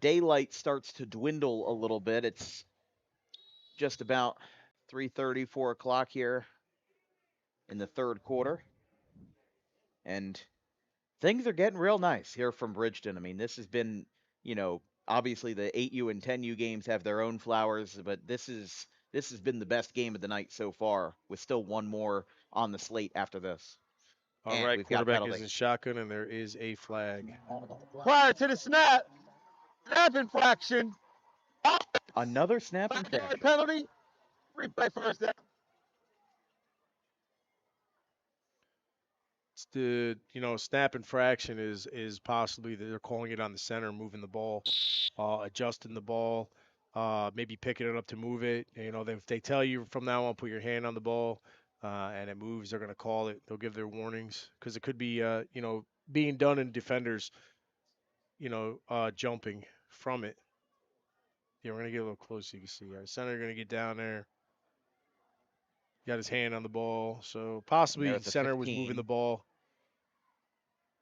daylight starts to dwindle a little bit, it's just about 3:30, 4 o'clock here in the third quarter, and things are getting real nice here from Bridgeton. I mean, this has been, obviously the 8U and 10U games have their own flowers, but this has been the best game of the night so far, with still one more on the slate after this. All And right, we've got a quarterback is penalty. in shotgun, and there is a flag. Prior to the snap infraction, Another snap 5-yard infraction. penalty, replay first down. It's the snap infraction is possibly that they're calling it on the center, moving the ball, adjusting the ball, maybe picking it up to move it. If they tell you from now on, put your hand on the ball, and it moves, they're going to call it. They'll give their warnings because it could be being done in defenders, jumping from it. Yeah, we're gonna get a little closer. So you can see our center going to get down there. Got his hand on the ball, so possibly There's a center was moving 15. the ball.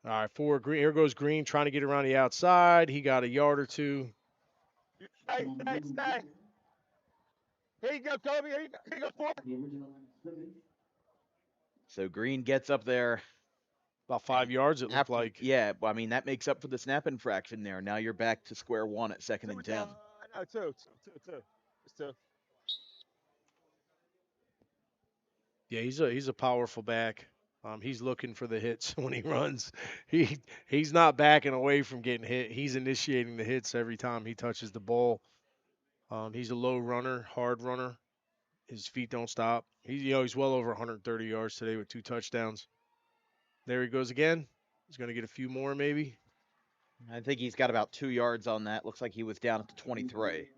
All right, for Green. Here goes Green trying to get around the outside. He got a yard or two. Stay. Here you go, Kobe. Here you go, Ford. So Green gets up there. About 5 yards, it looked like. Yeah, well, I mean, that makes up for the snap infraction there. Now you're back to square one at 2nd and 10. No, two. It's two. Yeah, he's a powerful back. He's looking for the hits when he runs. He's not backing away from getting hit. He's initiating the hits every time he touches the ball. He's a low runner, hard runner. His feet don't stop. He's well over 130 yards today with 2 touchdowns. There he goes again. He's going to get a few more maybe. I think he's got about 2 yards on that. Looks like he was down at the 23.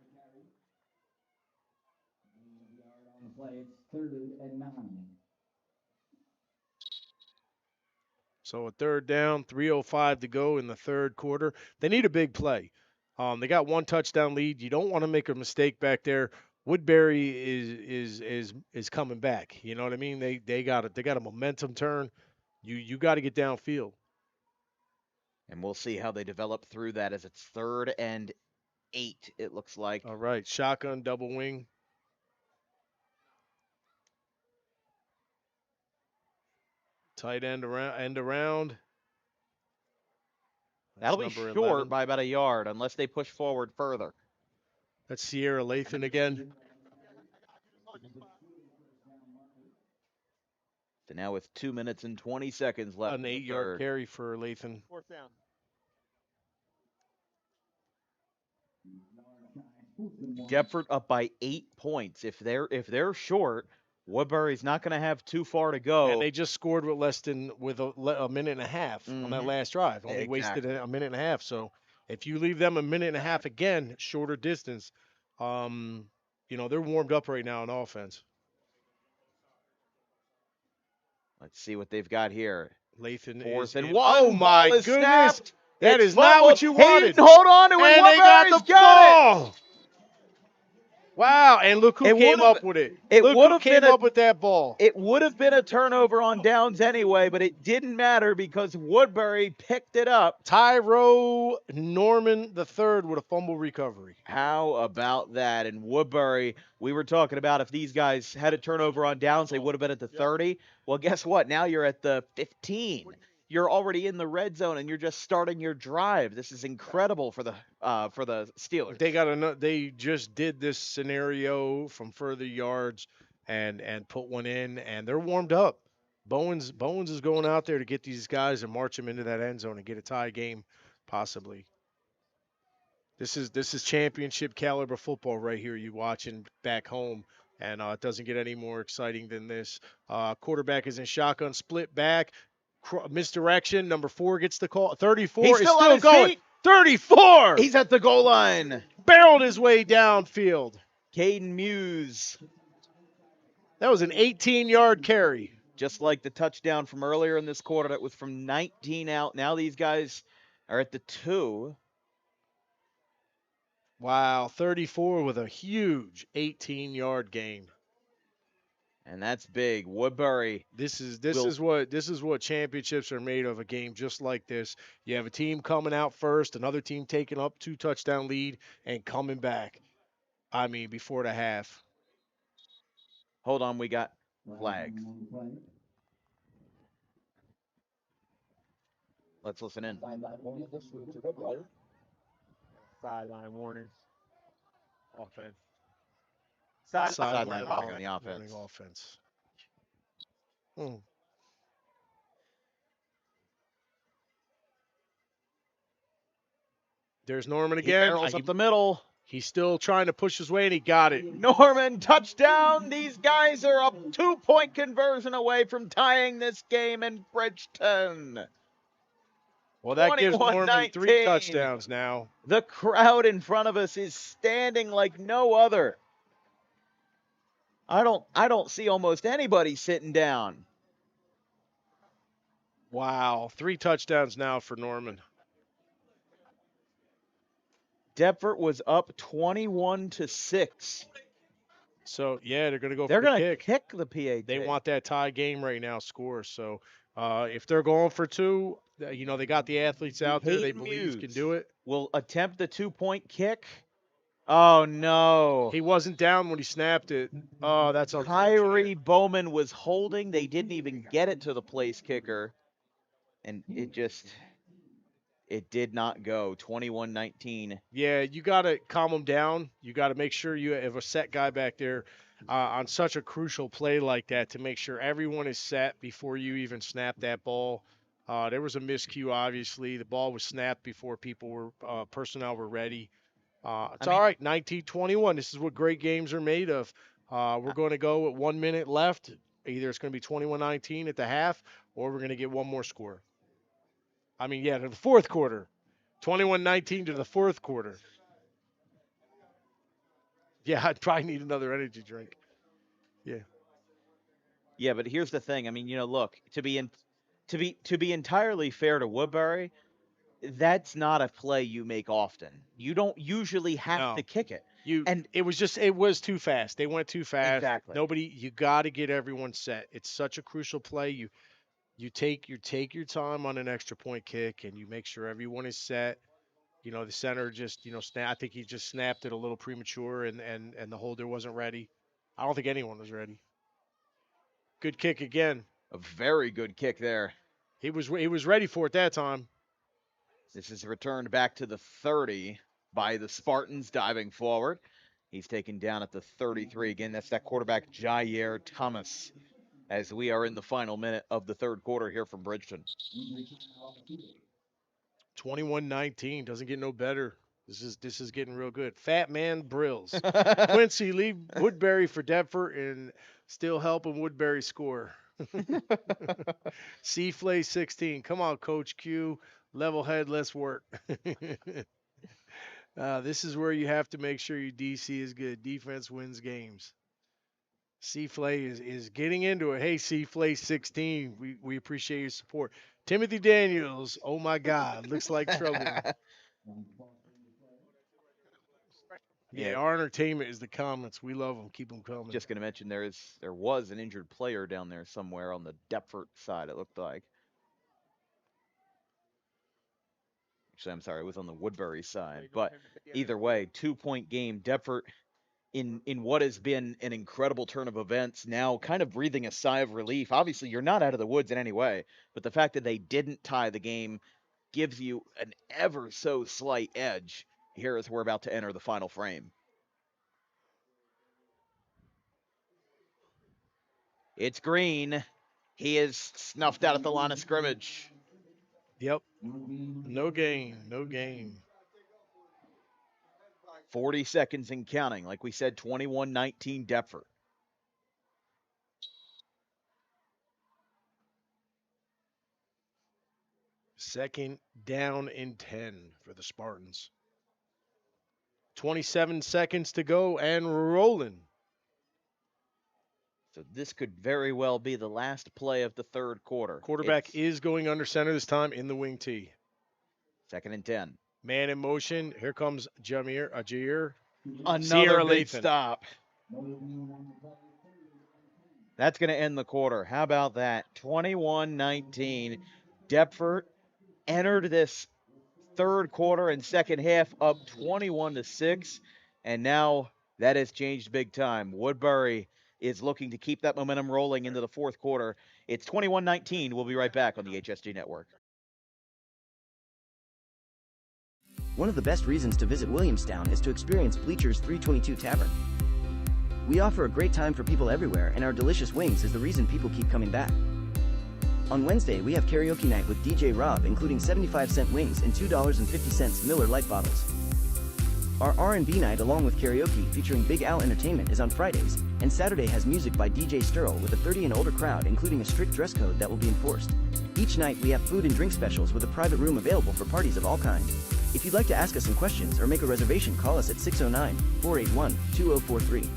So a third down, 3:05 to go in the third quarter. They need a big play. They got 1 touchdown lead. You don't want to make a mistake back there. Woodbury is coming back. You know what I mean? They got a momentum turn. You got to get downfield. And we'll see how they develop through that as it's 3rd and 8, it looks like. All right, shotgun, double wing. Tight end around. That'll be short 11. by about a yard unless they push forward further. That's Sierra Lathan again. So now with 2 minutes and 20 seconds left. An 8-yard carry for Lathan. 4th down. Deptford up by 8 points. If they're short, Woodbury's not going to have too far to go. And they just scored with less than a minute and a half on that last drive. Only wasted a minute and a half. So if you leave them a minute and a half again, shorter distance, they're warmed up right now on offense. Let's see what they've got here. Lathan is 4th and in. 1. Oh my Ball is goodness. snapped. That It's is not fumbled. what you Hayden, wanted. hold on to it. And they got Woodbury's the got it. ball. Wow, and look who It would came have. up with it. It Look would who have been came a. up with that ball. It would have been a turnover on downs anyway, but it didn't matter because Woodbury picked it up. Tyro Norman III with a fumble recovery. How about that? And Woodbury, we were talking about if these guys had a turnover on downs, they would have been at the 30. Well, guess what? Now you're at the 15. You're already in the red zone and you're just starting your drive. This is incredible for the Steelers. They just did this scenario from further yards and put one in, and they're warmed up. Bowens is going out there to get these guys and march them into that end zone and get a tie game, possibly. This is championship caliber football right here. You watching back home, and it doesn't get any more exciting than this. Quarterback is in shotgun, split back, misdirection. Number 4 gets the call. 34 He's is still on still his going. feet. 34. He's at the goal line. Barreled his way downfield. Caden Muse. That was an 18-yard carry. Just like the touchdown from earlier in this quarter that was from 19 out. Now these guys are at the 2. Wow, 34 with a huge 18-yard gain. And that's big. Woodbury. This is what championships are made of, a game just like this. You have a team coming out first, another team taking up 2 touchdown lead and coming back. I mean, before the half. Hold on, we got flags. Let's listen in. Sideline warning. Offense. Sideline warning on the Warning offense. offense. Hmm. There's Norman He again. barrels up the middle. He's still trying to push his way, and he got it. Norman, touchdown. These guys are a 2-point conversion away from tying this game in Bridgeton. Well, that gives Norman 3 21-19. touchdowns now. The crowd in front of us is standing like no other. I don't see almost anybody sitting down. Wow, 3 touchdowns now for Norman. Deptford was up 21-6. So, yeah, they're going to go They're for the going to kick. kick the PAT. They want that tie game right now score. So, if they're going for 2, they got the athletes out there. They Hayden believe Muse can do it. will attempt the 2-point kick. Oh, no. He wasn't down when he snapped it. Oh, that's unfortunate. Kyrie Bowman was holding. They didn't even get it to the place kicker. And it did not go. 21-19. Yeah, you got to calm them down. You got to make sure you have a set guy back there on such a crucial play like that to make sure everyone is set before you even snap that ball. There was a miscue, obviously. The ball was snapped before personnel were ready. It's all right, 19-21. This is what great games are made of. We're going to go with 1 minute left. Either it's going to be 21-19 at the half, or we're going to get one more score. I mean, to the fourth quarter. 21-19 to the fourth quarter. Yeah, I'd probably need another energy drink. Yeah. Yeah, but here's the thing. I mean, look, to be entirely fair to Woodbury, that's not a play you make often. You don't usually have to kick it. It was too fast. They went too fast. Exactly. You got to get everyone set. It's such a crucial play. You take your time on an extra point kick, and you make sure everyone is set. The center just, I think he just snapped it a little premature, and the holder wasn't ready. I don't think anyone was ready. Good kick again. A very good kick there. He was ready for it that time. This is returned back to the 30 by the Spartans diving forward. He's taken down at the 33 again. That's that quarterback Jair Thomas, as we are in the final minute of the third quarter here from Bridgeton. 21-19 doesn't get no better. This is getting real good. Fat Man Brills. Quincy, leave Woodbury for Deptford and still helping Woodbury score. Flay 16. Come on, Coach Q. Level head, let's work. This is where you have to make sure your DC is good. Defense wins games. Flay is getting into it. Hey, Flay 16, we appreciate your support. Timothy Daniels, oh my God, looks like trouble. Yeah, Yeah, our entertainment is the comments. We love them. Keep them coming. just going to mention there was an injured player down there somewhere on the Deptford side. It looked like. Actually, I'm sorry, it was on the Woodbury side. But either way, 2-point game. Deptford in what has been an incredible turn of events, now kind of breathing a sigh of relief. Obviously, you're not out of the woods in any way, but the fact that they didn't tie the game gives you an ever so slight edge here as we're about to enter the final frame. It's Green. He is snuffed out at the line of scrimmage. Yep. No gain. No gain. 40 seconds and counting. Like we said, 21-19 Deptford. Second down and 10 for the Spartans. 27 seconds to go and rolling. So this could very well be the last play of the third quarter. Quarterback is going under center this time in the wing tee. Second and 10. Man in motion. Here comes Jair. Another big stop. That's going to end the quarter. How about that? 21-19. Deptford entered this third quarter and second half up 21-6, and now that has changed big time. Woodbury is looking to keep that momentum rolling into the fourth quarter. It's 21-19. We'll be right back on the HSG Network. One of the best reasons to visit Williamstown is to experience Bleachers 322 Tavern. We offer a great time for people everywhere, and our delicious wings is the reason people keep coming back. On Wednesday, we have karaoke night with DJ Rob, including 75-cent wings and $2.50 Miller Lite bottles. Our R&B night along with karaoke featuring Big Al Entertainment is on Fridays, and Saturday has music by DJ Sterl with a 30 and older crowd, including a strict dress code that will be enforced. Each night, we have food and drink specials with a private room available for parties of all kinds. If you'd like to ask us some questions or make a reservation, call us at 609-481-2043.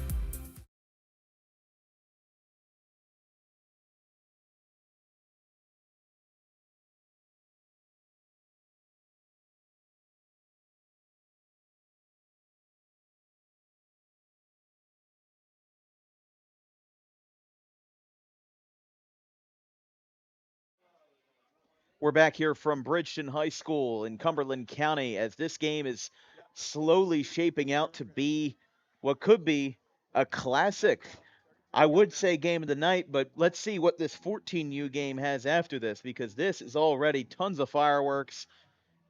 We're back here from Bridgeton High School in Cumberland County as this game is slowly shaping out to be what could be a classic. I would say game of the night, but let's see what this 14U game has after this, because this is already tons of fireworks.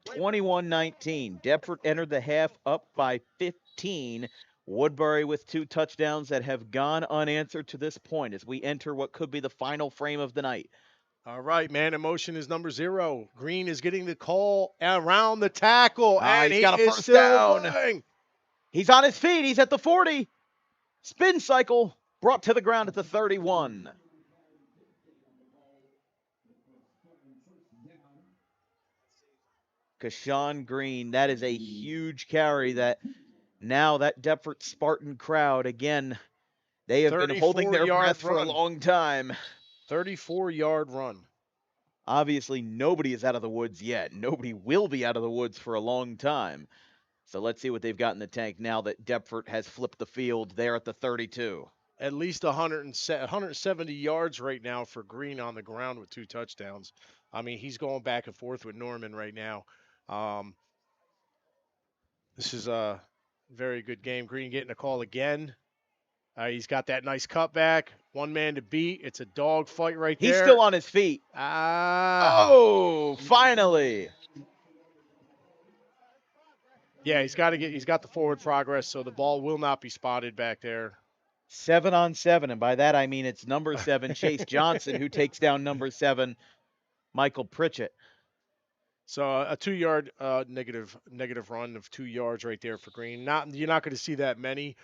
21-19. Deptford entered the half up by 15. Woodbury with 2 touchdowns that have gone unanswered to this point as we enter what could be the final frame of the night. All right, man in motion is number 0. Green is getting the call around the tackle, and he's he got a is first still down. going. He's on his feet. He's at the 40. Spin cycle brought to the ground at the 31. Kashawn Green, that is a huge carry that now that Deptford Spartan crowd, again, they have been holding their breath for a long time. 34-yard run. Obviously, nobody is out of the woods yet. Nobody will be out of the woods for a long time. So let's see what they've got in the tank now that Deptford has flipped the field there at the 32. At least 170 yards right now for Green on the ground with 2 touchdowns. I mean, he's going back and forth with Norman right now. This is a very good game. Green getting a call again. He's got that nice cutback. One man to beat. It's a dog fight right there. He's still on his feet. Oh, finally. Yeah, he's got the forward progress, so the ball will not be spotted back there. 7-on-7, and by that I mean it's number 7, Chase Johnson, who takes down number 7, Michael Pritchett. So a 2-yard negative run of 2 yards right there for Green. You're not going to see that many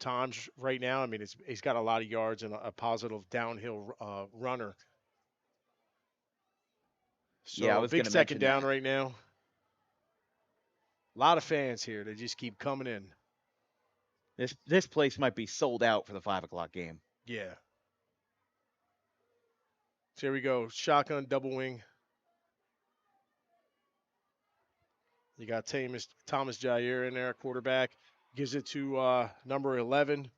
times right now. I mean, he's got a lot of yards and a positive downhill runner. So yeah, I was big second down that. right now. A lot of fans here. They just keep coming in. This place might be sold out for the 5 o'clock game. Yeah. So here we go. Shotgun double wing. You got Thomas Jair in there, quarterback. Gives it to number 11,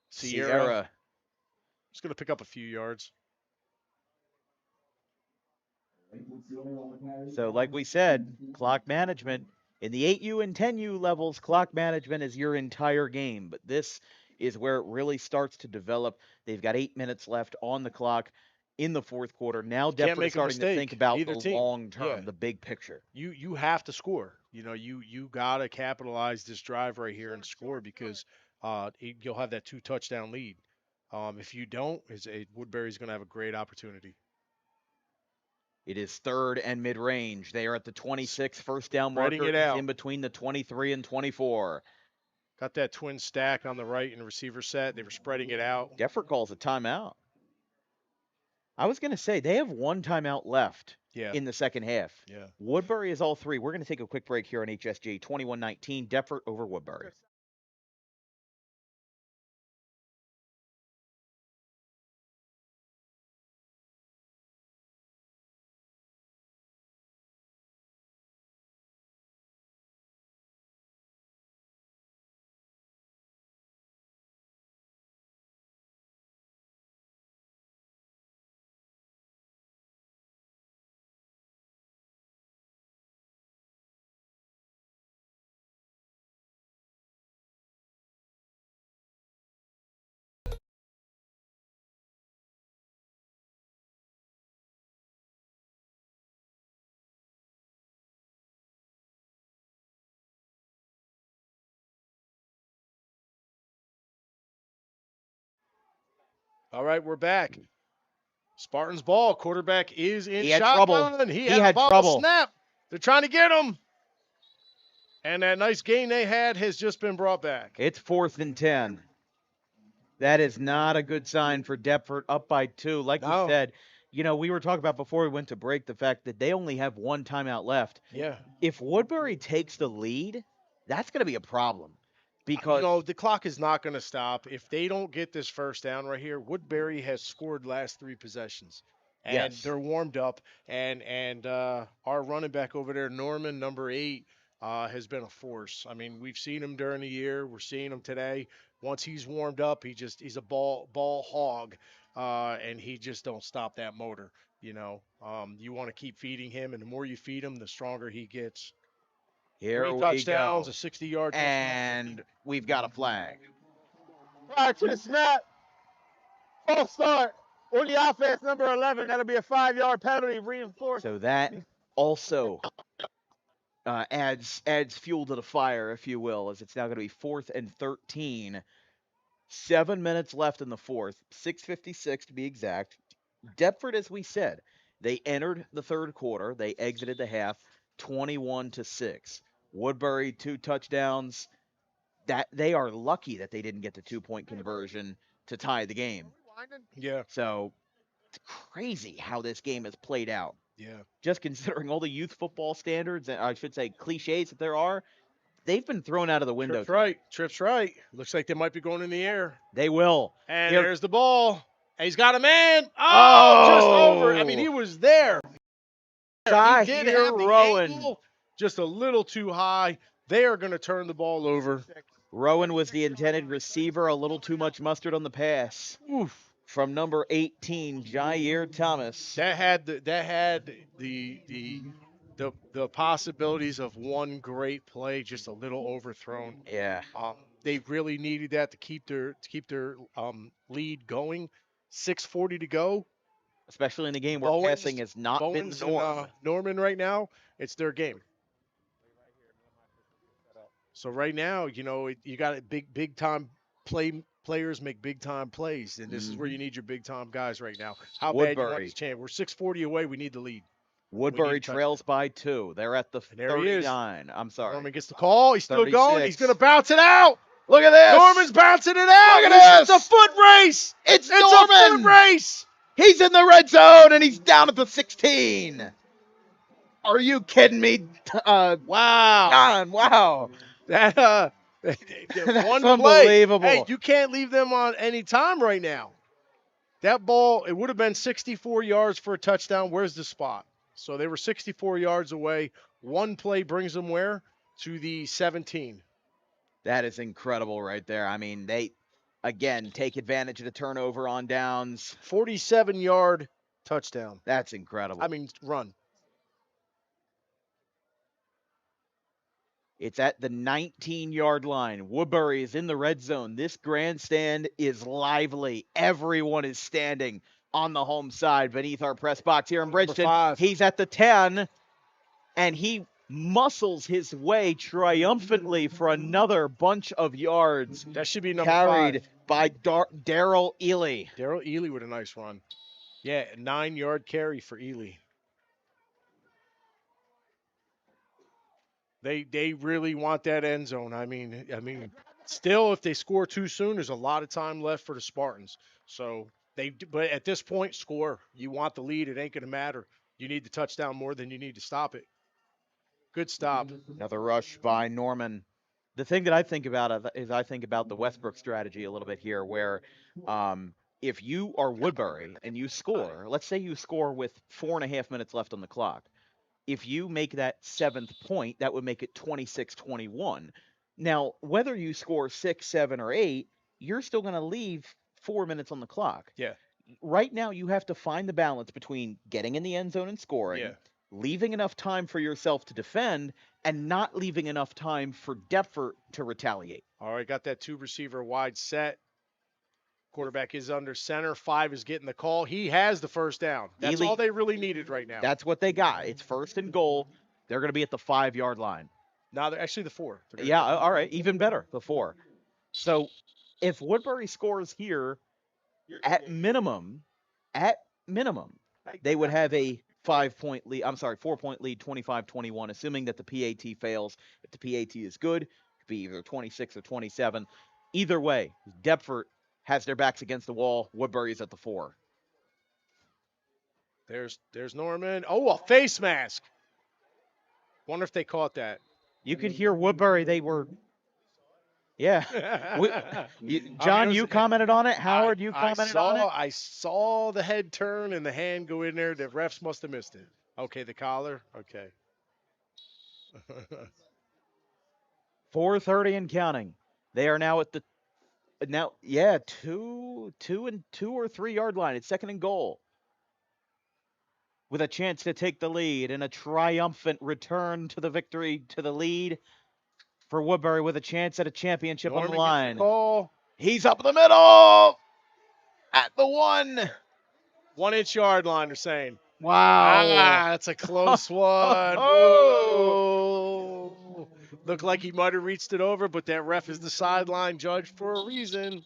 Sierra. Just going to pick up a few yards. So, like we said, clock management. In the 8U and 10U levels, clock management is your entire game. But this is where it really starts to develop. They've got 8 minutes left on the clock in the fourth quarter. Now Can't Deptford make is starting to think about Neither the team. long term, Yeah. the big picture. You have to score. You got to capitalize this drive right here and score because you'll have that 2 touchdown lead. If you don't, Woodbury's going to have a great opportunity. It is third and mid-range. They are at the 26 first down Spreading marker. it out. In between the 23 and 24. Got that twin stack on the right in the receiver set. They were spreading it out. Deptford calls a timeout. I was going to say, they have 1 timeout left in the second half. Yeah. Woodbury is all 3. We're going to take a quick break here on HSG 21-19. Deptford over Woodbury. All right, we're back. Spartans ball. Quarterback is in He had shotgun. trouble. He He had had a ball trouble. snap. They're trying to get him. And that nice gain they had has just been brought back. It's 4th and 10. That is not a good sign for Deptford, up by 2. Like you said, we were talking about before we went to break the fact that they only have 1 timeout left. Yeah. If Woodbury takes the lead, that's going to be a problem. Because the clock is not going to stop. If they don't get this first down right here, Woodbury has scored last 3 possessions. And they're warmed up. And our running back over there, Norman, number 8, has been a force. I mean, we've seen him during the year. We're seeing him today. Once he's warmed up, he's a ball hog, and he just don't stop that motor. You want to keep feeding him, and the more you feed him, the stronger he gets. Here 3 we touchdowns, go. a 60-yard. And we've got a flag. Prior to the snap, false start on the offense, number 11. That'll be a 5-yard penalty reinforced. So that also adds fuel to the fire, if you will, as it's now going to be 4th and 13. 7 minutes left in the fourth, 6:56 to be exact. Deptford, as we said, they entered the third quarter. They exited the half 21-6. Woodbury 2 touchdowns. That they are lucky that they didn't get the 2-point conversion to tie the game. Yeah. So it's crazy how this game has played out. Yeah. Just considering all the youth football standards, and I should say cliches that there are, they've been thrown out of the window. Trips right. Looks like they might be going in the air. They will. And there's the ball. And he's got a man. Oh, just over. I mean, he was there. He did have the angle, just a little too high. They are going to turn the ball over. Rowan was the intended receiver. A little too much mustard on the pass. Oof. From number 18, Jair Thomas. That had the possibilities of one great play, just a little overthrown. Yeah. They really needed that to keep their lead going. 6:40 to go. Especially in a game where passing has not been the norm. Norman right now, it's their game. So right now, you got big time players make big time plays, and this is where you need your big time guys right now. How bad you want this chance? We're 6:40 away. We need the lead. Woodbury trails by 2. They're at the 39. I'm sorry. Norman gets the call. He's still 36. going. He's going to bounce it out. Look at this. Norman's bouncing it out. Look at this. It's a foot race. It's a Norman. foot race. He's in the red zone, and he's down at the 16. Are you kidding me? Wow. John, wow. That That's One play. Hey, unbelievable. you can't leave them on any time right now. That ball, it would have been 64 yards for a touchdown. Where's the spot? So they were 64 yards away. One play brings them where? To the 17. That is incredible right there. I mean, they, again, take advantage of the turnover on downs. 47-yard touchdown. That's incredible. I mean, run. It's at the 19-yard line. Woodbury is in the red zone. This grandstand is lively. Everyone is standing on the home side beneath our press box here in Bridgeton. 5. He's at the 10, and he muscles his way triumphantly for another bunch of yards. That should be number carried 5. by Daryl Ely. Daryl Ely with a nice run. Yeah, 9-yard carry for Ely. They really want that end zone. I mean, still, if they score too soon, there's a lot of time left for the Spartans. So but at this point, score. You want the lead. It ain't gonna matter. You need the touchdown more than you need to stop it. Good stop. Another rush by Norman. The thing that I think about is I think about the Westbrook strategy a little bit here, where if you are Woodbury and you score, let's say you score with 4.5 minutes left on the clock. If you make that 7th point, that would make it 26-21. Now, whether you score 6, 7, or 8, you're still going to leave 4 minutes on the clock. Yeah. Right now, you have to find the balance between getting in the end zone and scoring, Yeah. leaving enough time for yourself to defend, and not leaving enough time for Deptford to retaliate. All right, got that 2-receiver wide set. Quarterback is under center. 5 is getting the call. He has the first down. That's Ely, all they really needed right now. That's what they got. It's 1st and goal. They're going to be at the 5-yard line. Now they're actually the 4. Yeah, all right, even better, the 4. So if Woodbury scores here, at minimum, they would have a 5-point lead. I'm sorry, 4-point lead, 25-21, assuming that the PAT fails. If the PAT is good, it could be either 26 or 27. Either way, Deptford has their backs against the wall. Woodbury is at the 4. There's Norman. Oh, a face mask. Wonder if they caught that. You could hear Woodbury. They were, yeah. John, you commented on it. Howard, you commented on it. I saw the head turn and the hand go in there. The refs must have missed it. Okay, the collar. Okay. 4:30 and counting. They are now at the 2 or 3 yard line. It's 2nd and goal. With a chance to take the lead and a triumphant return to the victory, to the lead for Woodbury with a chance at a championship Norman on the line. Ball. He's up the middle at the 1. 1-inch yard line, they're saying. Wow. That's a close one. Whoa. Looked like he might have reached it over, but that ref is the sideline judge for a reason.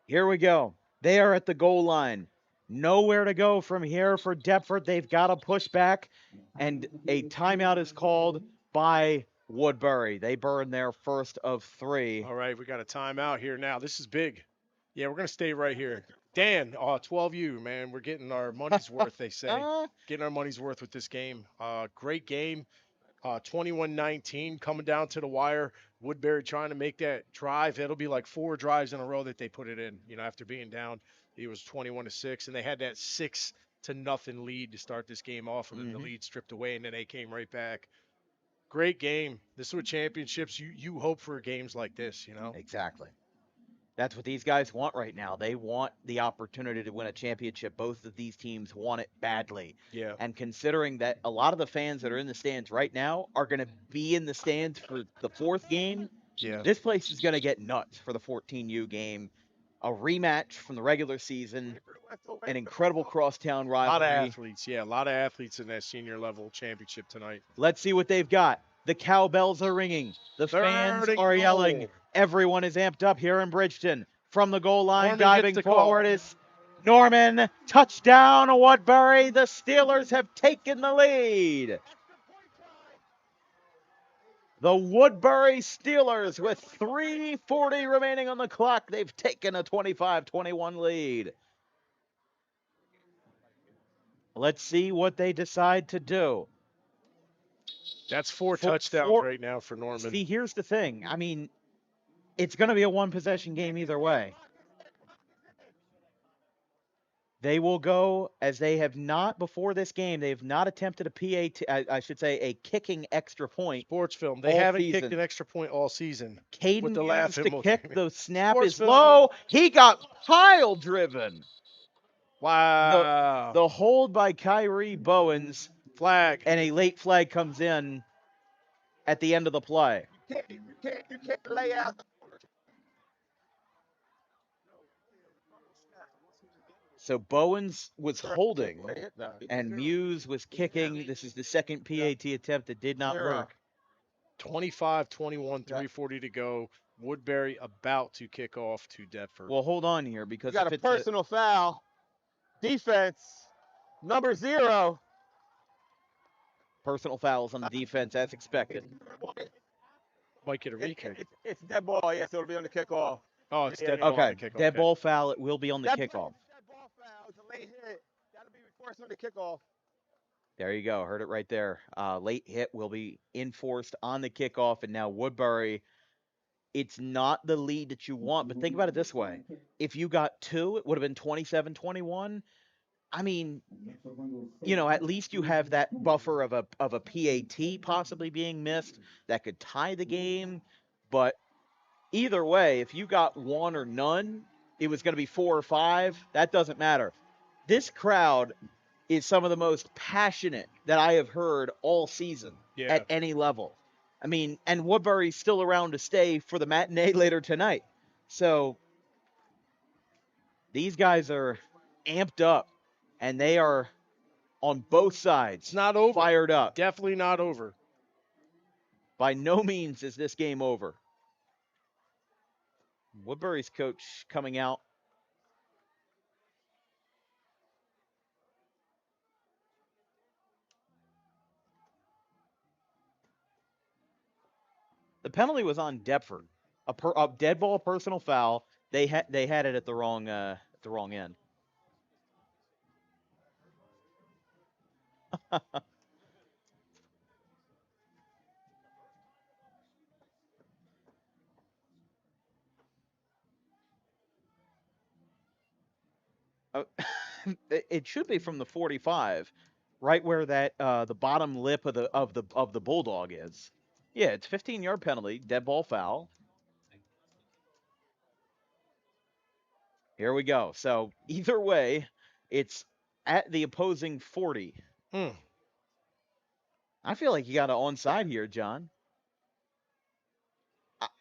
Here we go. They are at the goal line. Nowhere to go from here for Deptford. They've got to push back, and a timeout is called by Woodbury. They burn their first of 3. All right, we got a timeout here now. This is big. Yeah, we're going to stay right here. Dan, 12U, man. We're getting our money's worth, they say. Getting our money's worth with this game. Great game. 21-19 coming down to the wire. Woodbury trying to make that drive. It'll be like 4 drives in a row that they put it in. After being down, it was 21-6, and they had that 6-0 lead to start this game off, and then the lead stripped away, and then they came right back. Great game. This is what championships. You hope for games like this. Exactly. That's what these guys want right now. They want the opportunity to win a championship. Both of these teams want it badly. Yeah. And considering that a lot of the fans that are in the stands right now are going to be in the stands for the 4th game, this place is going to get nuts for the 14U game. A rematch from the regular season, an incredible crosstown rivalry. A lot of athletes, a lot of athletes in that senior level championship tonight. Let's see what they've got. The cowbells are ringing. The fans are yelling. Everyone is amped up here in Bridgeton. From the goal line, Norman diving forward is Norman. Touchdown, Woodbury. The Steelers have taken the lead. The Woodbury Steelers, with 3:40 remaining on the clock, they've taken a 25-21 lead. Let's see what they decide to do. That's four For, touchdowns right now for Norman. see, here's the thing. I mean, it's going to be a one possession game either way. They will go as they have not before this game. They have not attempted a PAT. I should say a kicking extra point. Sports film. They all haven't season. kicked an extra point all season. Caden with the Hughes to laughing kick. emoji. The snap Sports is film. low. He got pile driven. Wow. The hold by Kyrie Bowens. Flag. And a late flag comes in at the end of the play. You can't lay out. So Bowens was holding, and Muse was kicking. This is the second PAT attempt that did not work. 25-21, 3:40 to go. Woodbury about to kick off to Deptford. Well, hold on here because You got a personal foul. Defense, number 0. Personal fouls on the defense as expected. Might get a re-kick. It's dead ball, yes, it'll be on the kickoff. Oh, it's dead ball on the Okay, kickoff. dead ball foul. It will be on the kickoff. Dead ball foul. It's a late hit. That'll be enforced on the kickoff. There you go. Heard it right there. Late hit will be enforced on the kickoff. And now Woodbury, it's not the lead that you want. But think about it this way. If you got 2, it would have been 27-21. I mean, at least you have that buffer of a PAT possibly being missed that could tie the game. But either way, if you got 1 or none, it was going to be 4 or 5. That doesn't matter. This crowd is some of the most passionate that I have heard all season at any level. I mean, and Woodbury's still around to stay for the matinee later tonight. So these guys are amped up, and they are on both sides. It's not over. Fired up. Definitely not over. By no means is this game over. Woodbury's coach coming out. The penalty was on Deptford. A dead ball personal foul. They had it at the wrong end. It should be from the 45, right where that the bottom lip of the bulldog is. Yeah, it's 15-yard penalty, dead ball foul. Here we go. So either way, it's at the opposing 40. I feel like you got an onside here, John.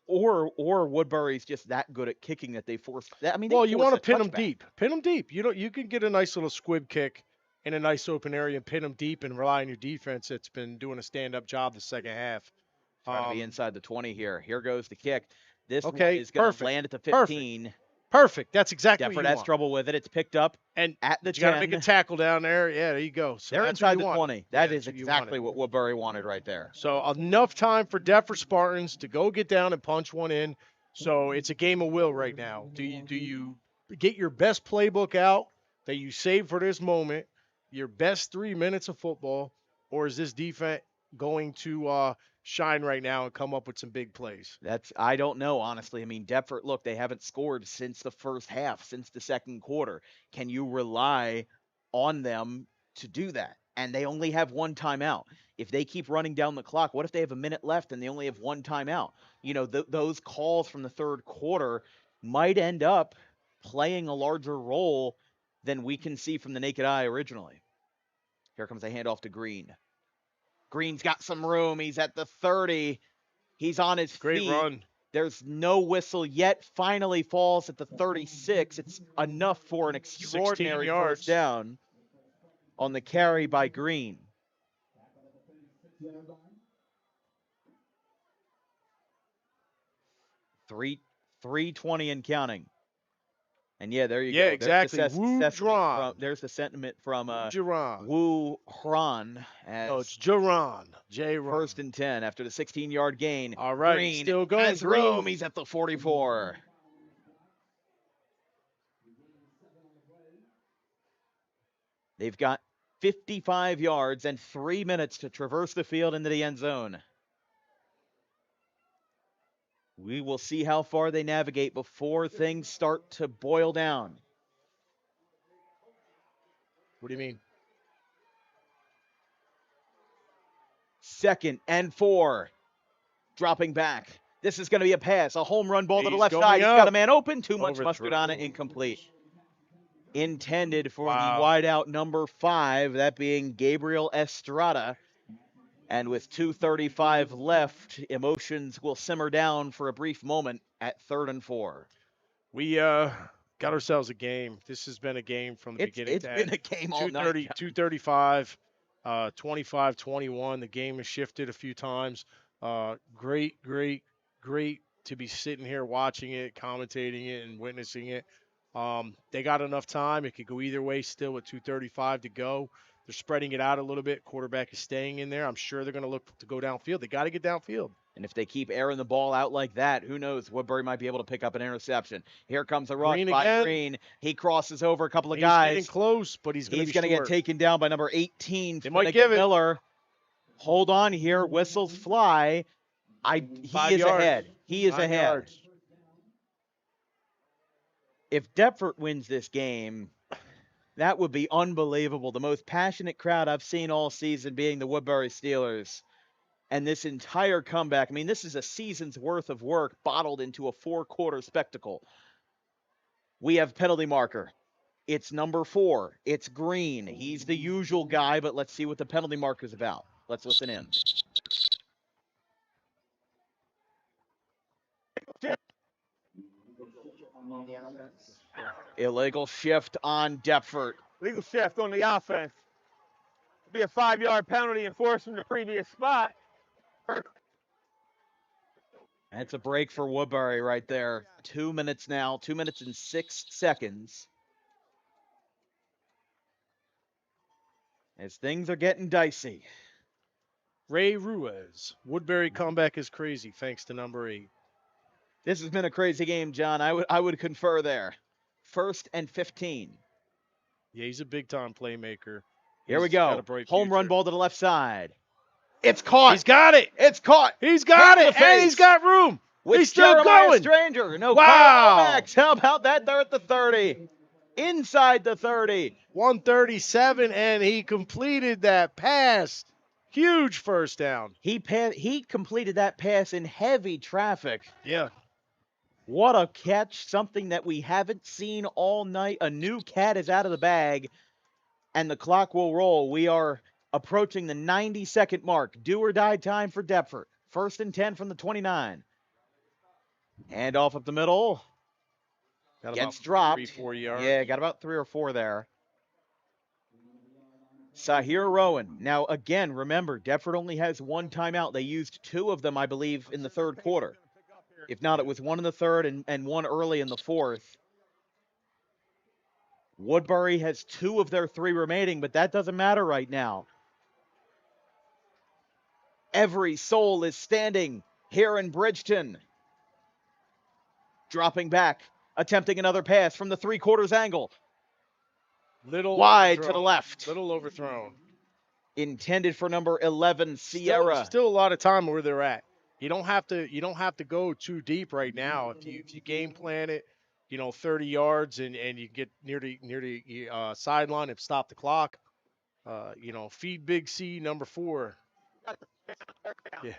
Or Woodbury's just that good at kicking that they force. I mean, well, you want to pin them deep. Pin them deep. You can get a nice little squib kick in a nice open area and pin them deep and rely on your defense. It's been doing a stand-up job the second half. Trying to be inside the 20 here. Here goes the kick. This one is going to land at the 15. Perfect. That's exactly what you Deptford has want. trouble with it. It's picked up and at the 10. You got to make a tackle down there. Yeah, there you go. So they're inside the 20. That is what exactly what Woodbury wanted right there. So enough time for Deptford Spartans to go get down and punch one in. So it's a game of will right now. Do you get your best playbook out that you saved for this moment, your best 3 minutes of football, or is this defense going to shine right now and come up with some big plays? I don't know, honestly. I mean, Deptford, look, they haven't scored since the first half, since the second quarter. Can you rely on them to do that? And they only have 1 timeout. If they keep running down the clock, what if they have a minute left and they only have 1 timeout? Those calls from the third quarter might end up playing a larger role than we can see from the naked eye originally. Here comes a handoff to Green. Green's got some room. He's at the 30. He's on his feet. Great run. There's no whistle yet. Finally falls at the 36. It's enough for an extraordinary first down on the carry by Green. $3:20 and counting. And yeah, there you go. Yeah, exactly. There's the sentiment from Jerron. Wu Hran. It's Jerron. First and 10 after the 16-yard gain. All right, Green still going. has room. He's at the 44. They've got 55 yards and 3 minutes to traverse the field into the end zone. We will see how far they navigate before things start to boil down. What do you mean? 2nd and 4. Dropping back. This is going to be a pass. A home run ball to the He's left going side. He's got up. a man open. Too much mustard on it. Overthrown. Incomplete. Intended for the Wow. wideout number 5, that being Gabriel Estrada. And with 2:35 left, emotions will simmer down for a brief moment at 3rd and 4. We got ourselves a game. This has been a game from the beginning It's to been end. a game all 230, night. 235, 25-21. The game has shifted a few times. Great to be sitting here watching it, commentating it, and witnessing it. They got enough time. It could go either way still with 235 to go. They're spreading it out a little bit. Quarterback is staying in there. I'm sure they're going to look to go downfield. They got to get downfield. And if they keep airing the ball out like that, who knows? Woodbury might be able to pick up an interception. Here comes a rush Green by again. Green. He crosses over a couple of He's guys. getting close, but he's going to get taken down by number 18, They might give it. Miller. Hold on here. Whistles fly. He 5 is yards. ahead. He is 9 ahead. yards. If Deptford wins this game, that would be unbelievable. The most passionate crowd I've seen all season being the Woodbury Steelers. And this entire comeback, I mean, this is a season's worth of work bottled into a 4-quarter spectacle. We have penalty marker. It's number 4. It's Green. He's the usual guy, but let's see what the penalty marker's about. Let's listen in. Illegal shift on Deptford. Legal shift on the offense. It'll be a 5-yard penalty enforced from the previous spot. That's a break for Woodbury right there. 2 minutes now, 2 minutes and 6 seconds. As things are getting dicey. Ray Ruiz. Woodbury comeback is crazy thanks to number 8. This has been a crazy game, John. I would confer there. 1st and 15. Yeah, he's a big-time playmaker. Here we He's got go. a bright Home run future. ball to the left side. It's caught. He's got it. It's caught. He's got Hand it, in the and he's face. got room. With He's still Jeremiah going. Stranger. No Wow. Max. How about that? They're at the 30. Inside the 30. 137, and he completed that pass. Huge first down. He completed that pass in heavy traffic. Yeah. What a catch. Something that we haven't seen all night. A new cat is out of the bag, and the clock will roll. We are approaching the 90-second mark. Do or die time for Deptford. 1st and 10 from the 29. Hand off up the middle. Got Gets about dropped. 3-4 yards. Yeah, got about 3 or 4 there. Sahir Rowan. Now, again, remember, Deptford only has 1 timeout. They used 2 of them, I believe, in the 3rd quarter. If not, it was 1 in the 3rd and 1 early in the 4th. Woodbury has 2 of their 3 remaining, but that doesn't matter right now. Every soul is standing here in Bridgeton. Dropping back, attempting another pass from the 3/4 angle. Little wide overthrown. to the left. Little overthrown. Intended for number 11, Sierra. Still a lot of time where they're at. You don't have to go too deep right now. If you game plan it, 30 yards and you get near the sideline and stop the clock. Feed Big C number 4. Yeah.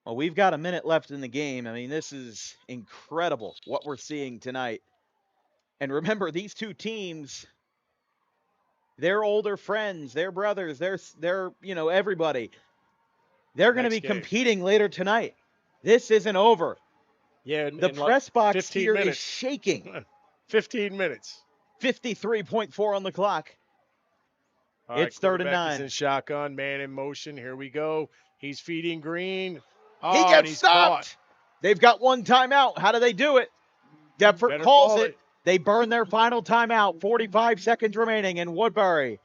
Well, we've got a minute left in the game. I mean, this is incredible what we're seeing tonight. And remember, these 2 teams, they're older friends, they're brothers, they're everybody. They're going to be competing later tonight. This isn't over. Yeah, the press box here minutes. is shaking. 15 minutes. 53.4 on the clock. All right, It's 3rd and 9. In shotgun, man in motion. Here we go. He's feeding Green. He gets stopped. Caught. They've got 1 timeout. How do they do it? Deptford calls it. They burn their final timeout. 45 seconds remaining, and Woodbury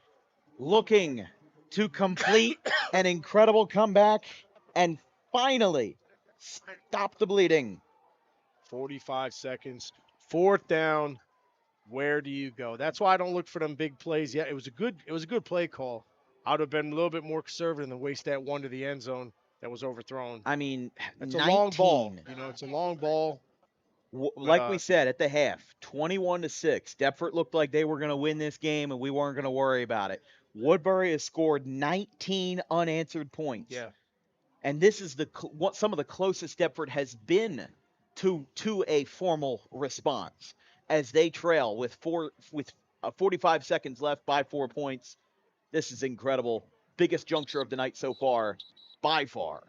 looking to complete an incredible comeback and finally stop the bleeding. 45 seconds. 4th down. Where do you go? That's why I don't look for them big plays. Yeah, it was a good play call. I would have been a little bit more conservative than waste that one to the end zone that was overthrown. I mean, It's a long ball. 19. It's a long ball. But Like we said at the half, 21-6. Deptford looked like they were going to win this game, and we weren't going to worry about it. Woodbury has scored 19 unanswered points. yeah, And this is what some of the closest Deptford has been to a formal response as they trail with 45 seconds left by 4 points. This is incredible. Biggest juncture of the night so far, by far.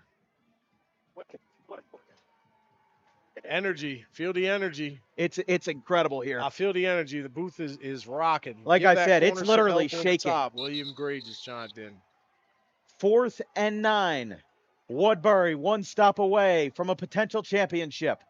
energy. Feel the energy. It's incredible here. I feel the energy. The booth is rocking. Like Give I that said, it's corner some literally help on the shaking. top. William Gray just chimed in. 4th and 9. Woodbury one stop away from a potential championship.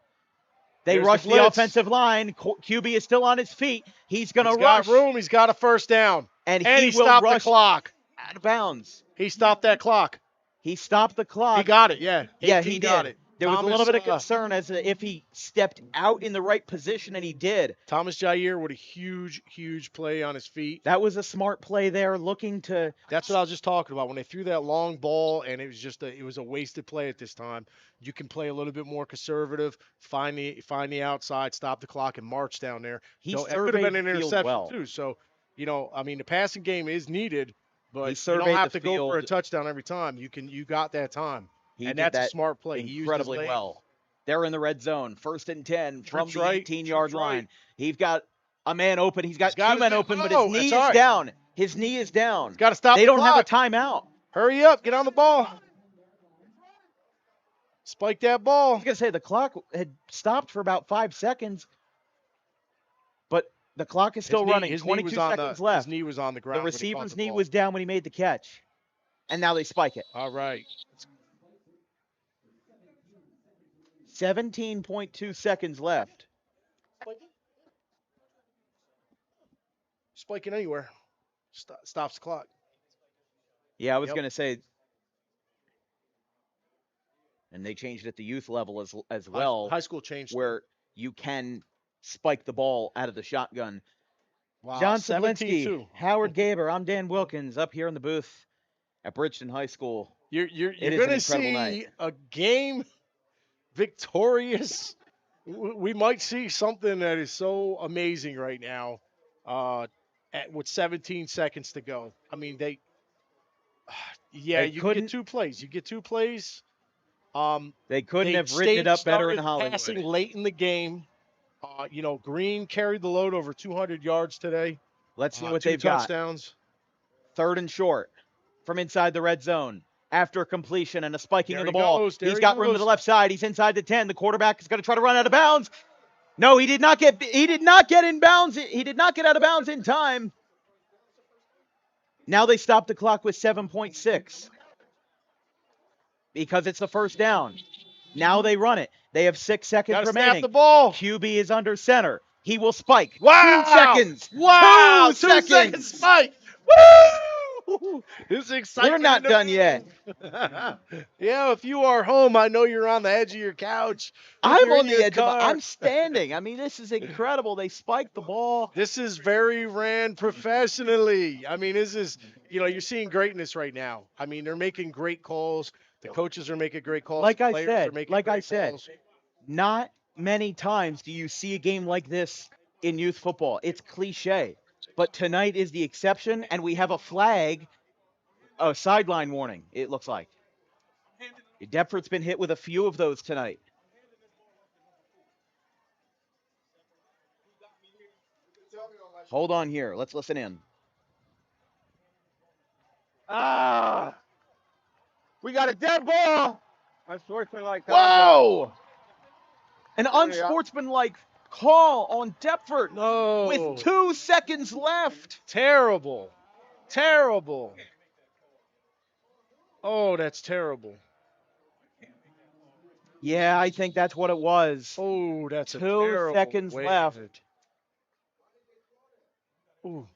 They Here's rush the the blitz. offensive line. QB is still on his feet. He's going to rush. He's got room. He's got a first down. And he will stopped rush the clock. Out of bounds. He stopped that clock. He stopped the clock. He got it, yeah. Yeah, he got did. it. There was a Thomas, little bit of concern as to if he stepped out in the right position, and he did. Thomas Jair with a huge, huge play on his feet. That was a smart play there, looking to. That's what I was just talking about. When they threw that long ball, and it was just it was a wasted play at this time. You can play a little bit more conservative, find the outside, stop the clock, and march down there. He It could have been an interception well. too. So, I mean, the passing game is needed, but you don't have to go for a touchdown every time. You got that time. And that's a smart play. Incredibly well. They're in the red zone. 1st and 10 from the 18-yard line. He's got a man open. He's got two men open, but his knee is down. His knee is down. Got to stop. They don't have a timeout. Hurry up. Get on the ball. Spike that ball. I was going to say the clock had stopped for about 5 seconds, but the clock is still running. 22 seconds left. His knee was on the ground. The receiver's knee was down when he made the catch, and now they spike it. All right. 17.2 seconds left. Spiking anywhere. Stops the clock. Yeah, I was going to say. And they changed it at the youth level as well. High school changed. Where you can spike the ball out of the shotgun. Wow. John Sablinski, Howard Gaber, I'm Dan Wilkins up here in the booth at Bridgeton High School. You're going to see a game victorious. We might see something that is so amazing right now with 17 seconds to go. I mean, you get 2 plays. You get 2 plays. They couldn't have written it up better in Hollywood. Passing late in the game. Green carried the load over 200 yards today. Let's see what 2 they've touchdowns. Got. 3rd and short from inside the red zone. After completion and a spiking of the ball. He's got room to the left side. He's inside the 10. The quarterback is going to try to run out of bounds. No, he did not get in bounds. He did not get out of bounds in time. Now they stop the clock with 7.6 because it's the 1st down. Now they run it. They have 6 seconds remaining. Snap the ball. QB is under center. He will spike. Wow. 2 seconds. Wow. 2 seconds. Spike. Woo! This is exciting. We're not done yet. Yeah, if you are home, I know you're on the edge of your couch. I'm on the edge I'm standing. I mean, this is incredible. They spiked the ball. This is very ran professionally. I mean, this is, you're seeing greatness right now. I mean, they're making great calls. The coaches are making great calls. Like I said, not many times do you see a game like this in youth football. It's cliche. But tonight is the exception, and we have a flag, a sideline warning, it looks like. Deptford's been hit with a few of those tonight. Hold on here. Let's listen in. We got a dead ball. Unsportsmanlike. Whoa! An unsportsmanlike call on Deptford. No. With 2 seconds left. Terrible. Terrible. Oh, that's terrible. Yeah, I think that's what it was. Oh, that's 2 seconds left. Ooh.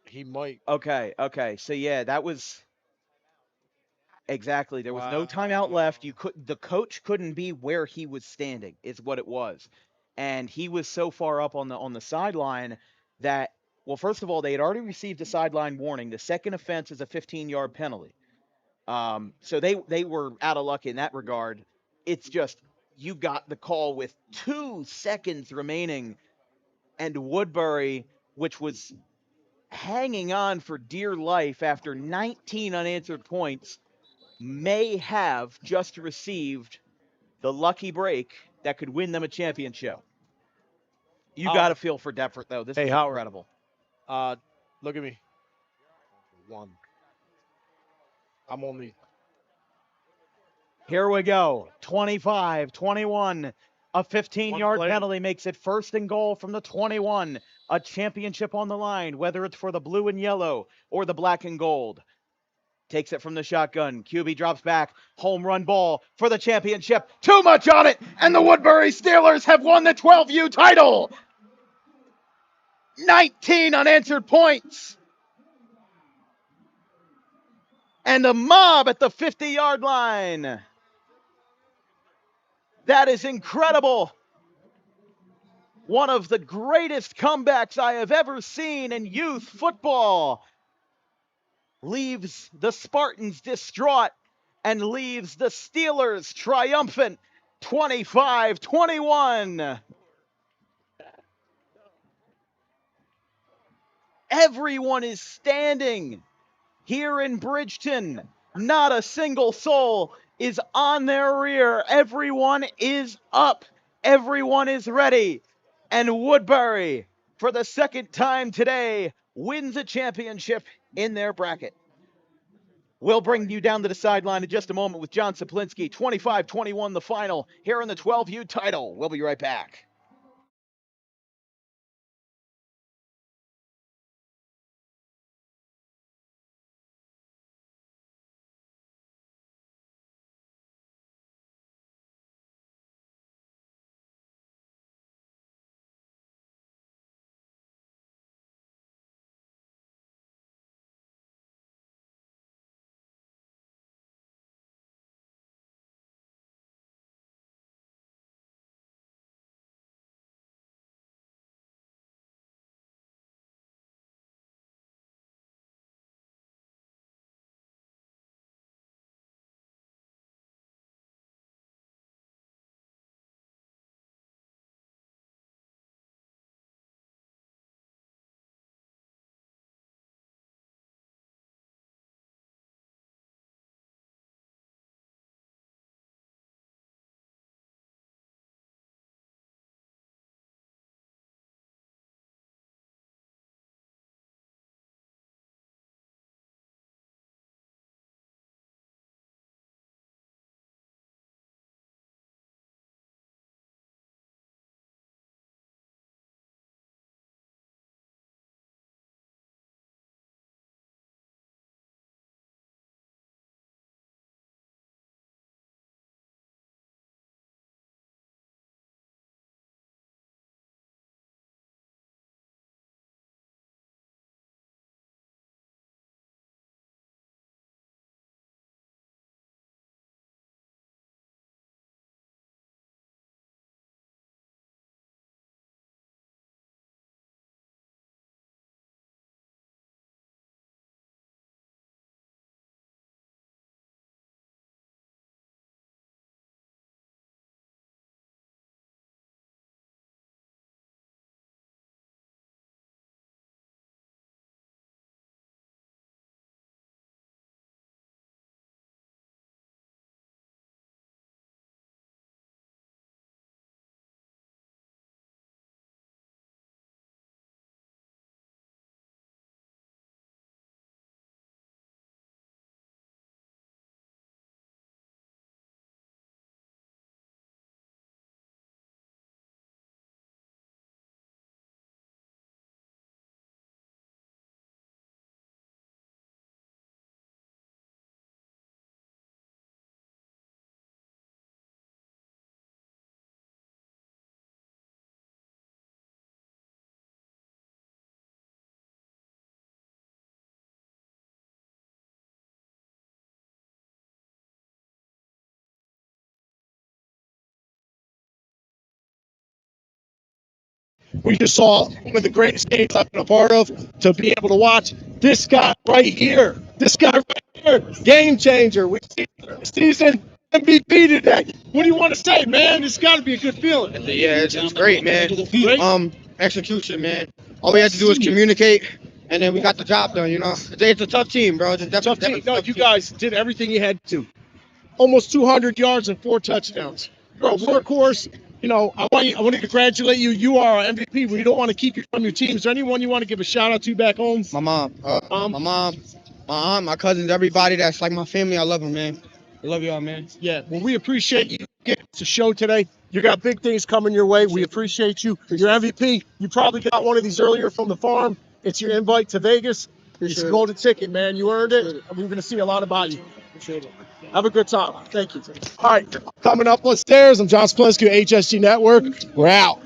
He might. Okay. So, yeah, that was Exactly. There was no timeout left. The coach couldn't be where he was standing, is what it was. And he was so far up on the sideline that, well, first of all, they had already received a sideline warning. The second offense is a 15-yard penalty. So they were out of luck in that regard. It's just you got the call with 2 seconds remaining, and Woodbury, which was hanging on for dear life after 19 unanswered points, may have just received the lucky break that could win them a championship. You got to feel for Deptford, though. This Hey, was Howard. incredible. Look at me. One. I'm only. Here we go. 25-21. A 15-yard play. penalty makes it first and goal from the 21. A championship on the line, whether it's for the blue and yellow or the black and gold. Takes it from the shotgun. QB drops back. Home run ball for the championship. Too much on it, and the Woodbury Steelers have won the 12U title. 19 unanswered points. And a mob at the 50-yard line. That is incredible. One of the greatest comebacks I have ever seen in youth football. Leaves the Spartans distraught and leaves the Steelers triumphant 25-21. Everyone is standing here in Bridgeton. Not a single soul is on their rear. Everyone is up. Everyone is ready. And Woodbury, for the second time today, wins a championship in their bracket. We'll bring you down to the sideline in just a moment with John Saplinski. 25-21 the final here in the 12U title. We'll be right back. We just saw one of the greatest games I've been a part of to be able to watch. This guy right here, game changer. We see season MVP today. What do you want to say, man? It's got to be a good feeling. Yeah, it's great, man. Execution, man. All we had to do was communicate, and then we got the job done. It's a tough team, bro. It's Tough team. No, you guys did everything you had to. Almost 200 yards and 4 touchdowns. You're a workhorse. I want to congratulate you. You are our MVP. We don't want to keep you from your team. Is there anyone you want to give a shout out to back home? My mom, my aunt, my cousins, everybody that's like my family. I love them, man. I love y'all, man. Yeah, well, we appreciate you getting to show today. You got big things coming your way. We appreciate you. You're MVP. You probably got one of these earlier from the farm. It's your invite to Vegas. It's a golden ticket, man. You earned it. We're going to see a lot about you. Have a good time. Thank you. All right, coming up upstairs, I'm John Splenski, HSG Network. We're out.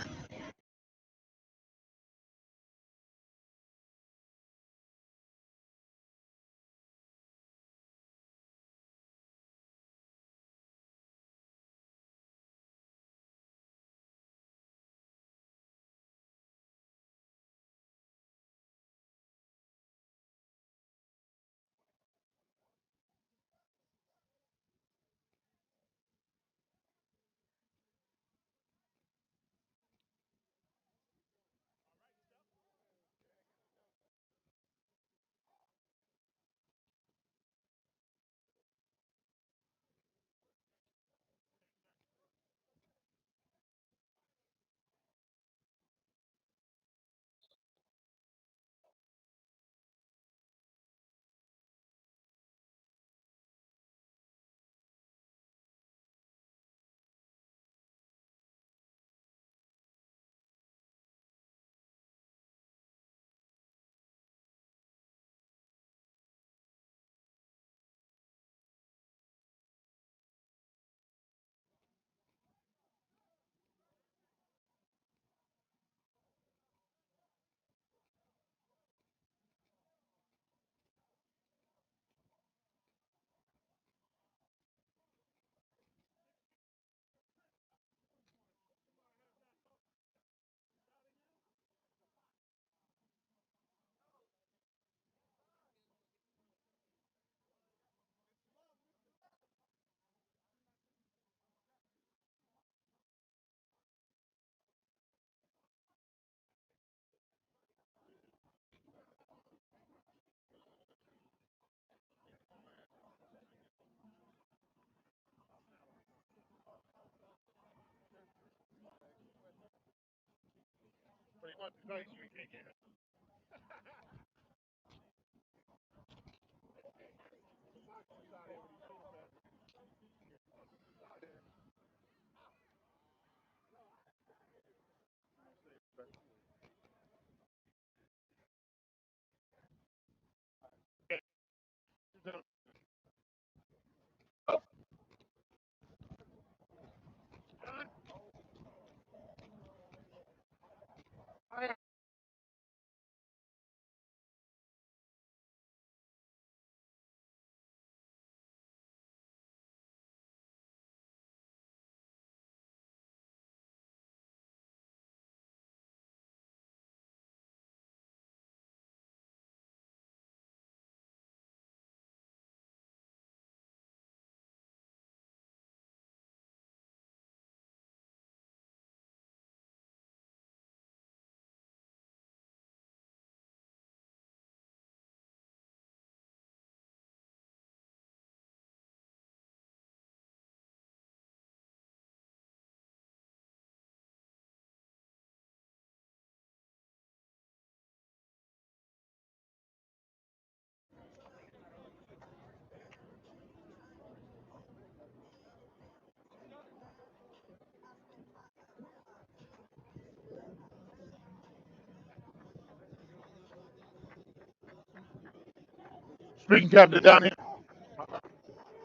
Speaking captain down here.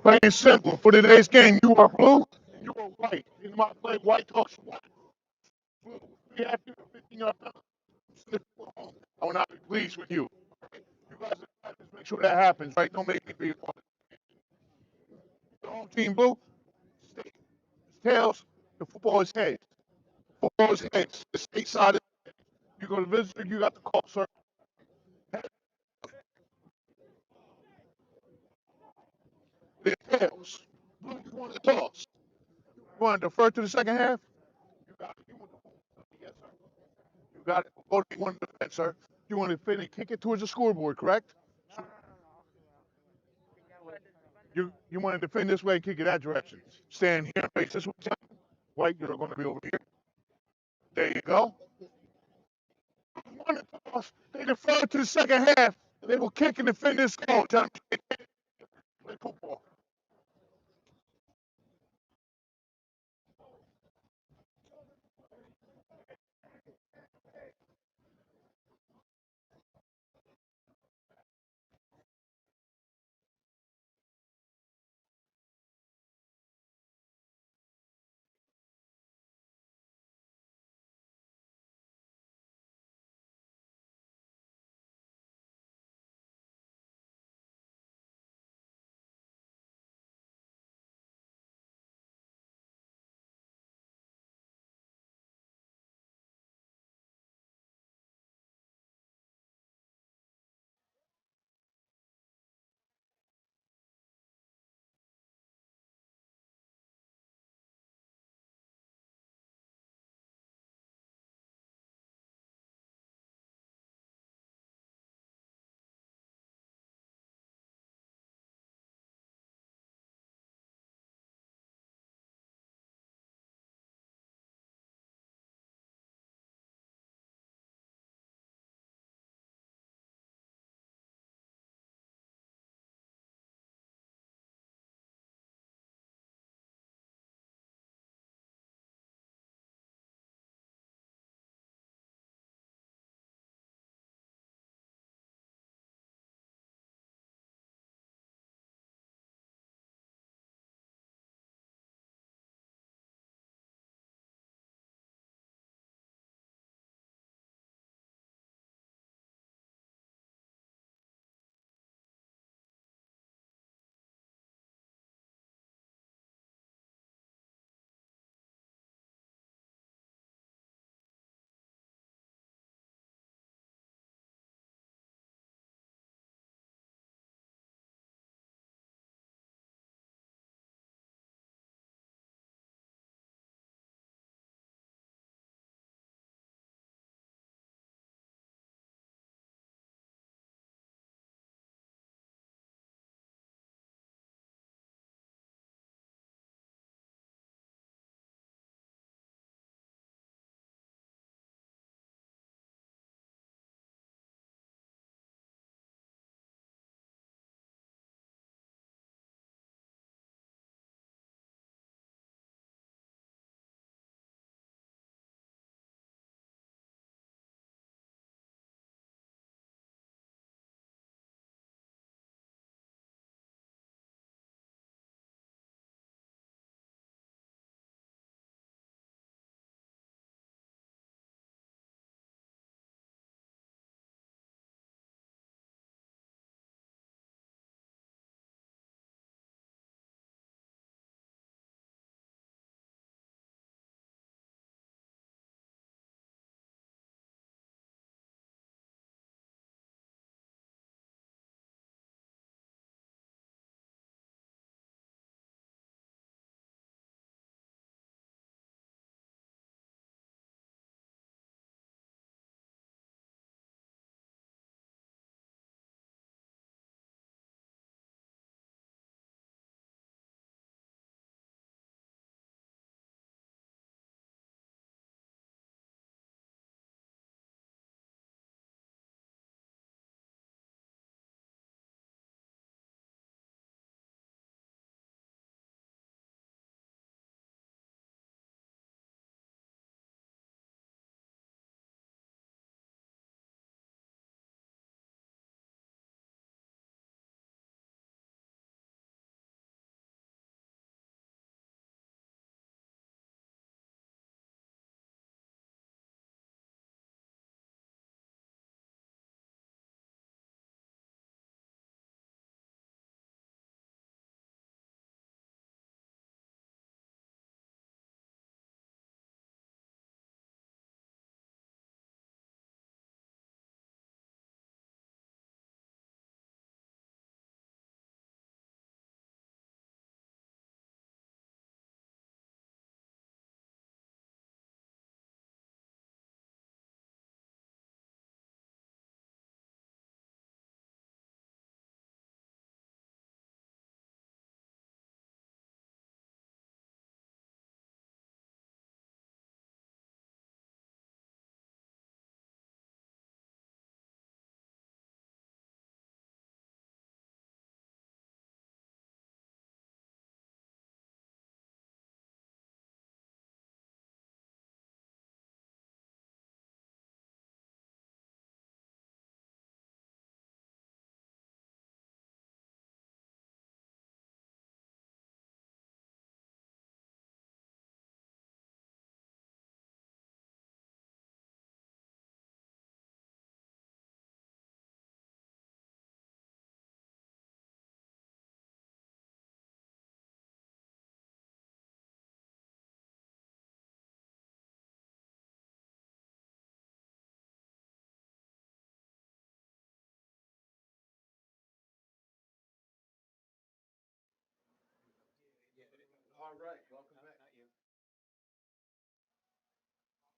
Plain and simple. For today's game, you are blue and you are white. In my play, white talks white. Blue. We have 15 yard penalty. I will not be pleased with you. You guys just make sure that happens, right? Don't make me be a part of it. The home team blue, stay. It's tails. The football is heads. Football is heads. The state side is go to visitor, you got to call, sir. The tails. Blue, you want the toss. You want to defer to the second half? You got it. You want the yes, sir. You got it. Go to one defense, sir. You want to defend and kick it towards the scoreboard, correct? You want to defend this way and kick it that direction. Stand here, face this way. White, you're going to be over here. There you go. One toss. They defer to the second half. They will kick and defend this goal. Tell them to play football.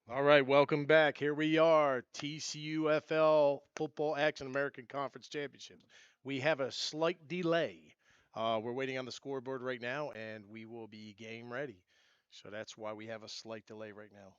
All right, welcome back. Here we are, TCUFL Football Action American Conference Championships. We have a slight delay. We're waiting on the scoreboard right now, and we will be game ready. So that's why we have a slight delay right now.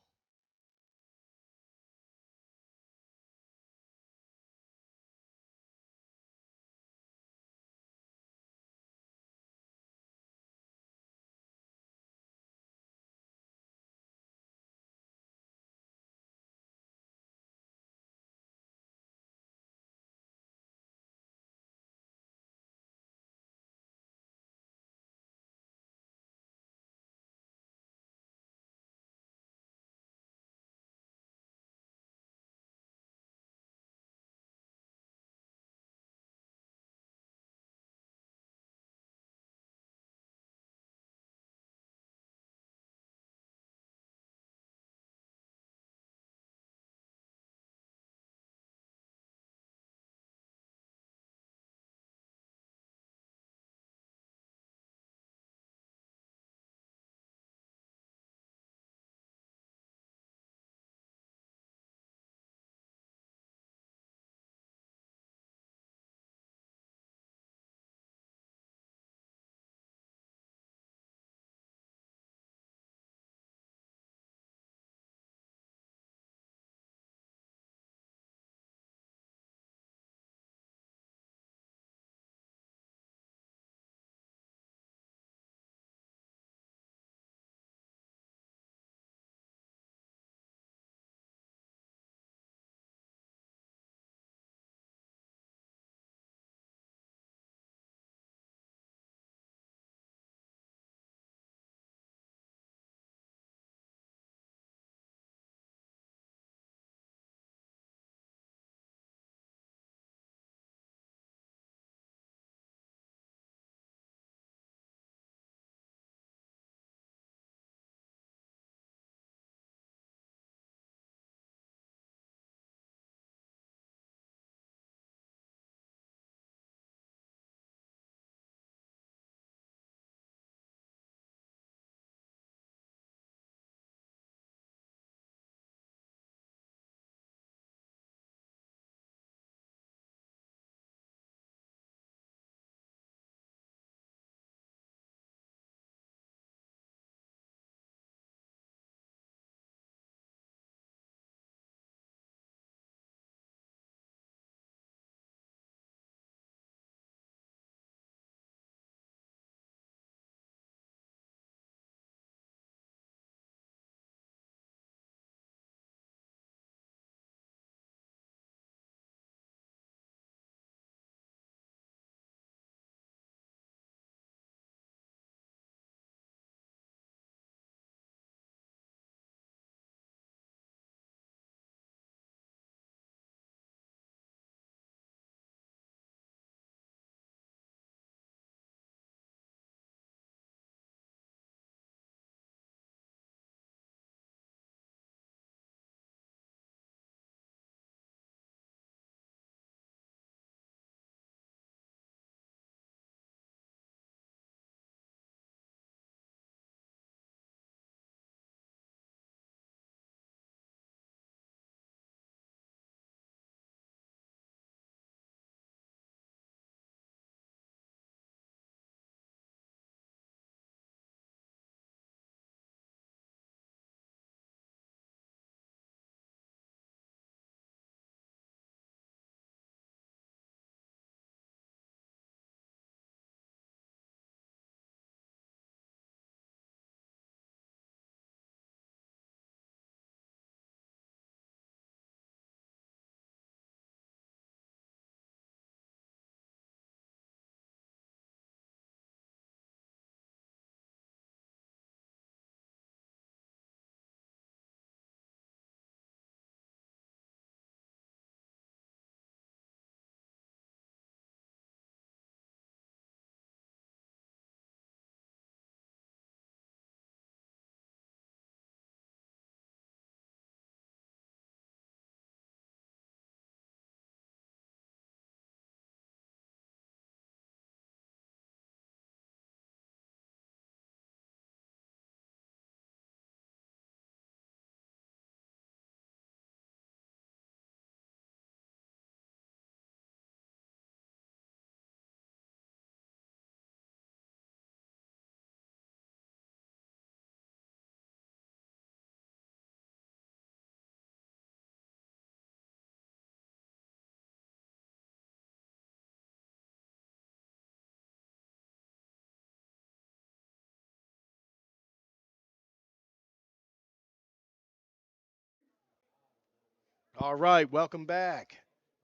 All right, welcome back.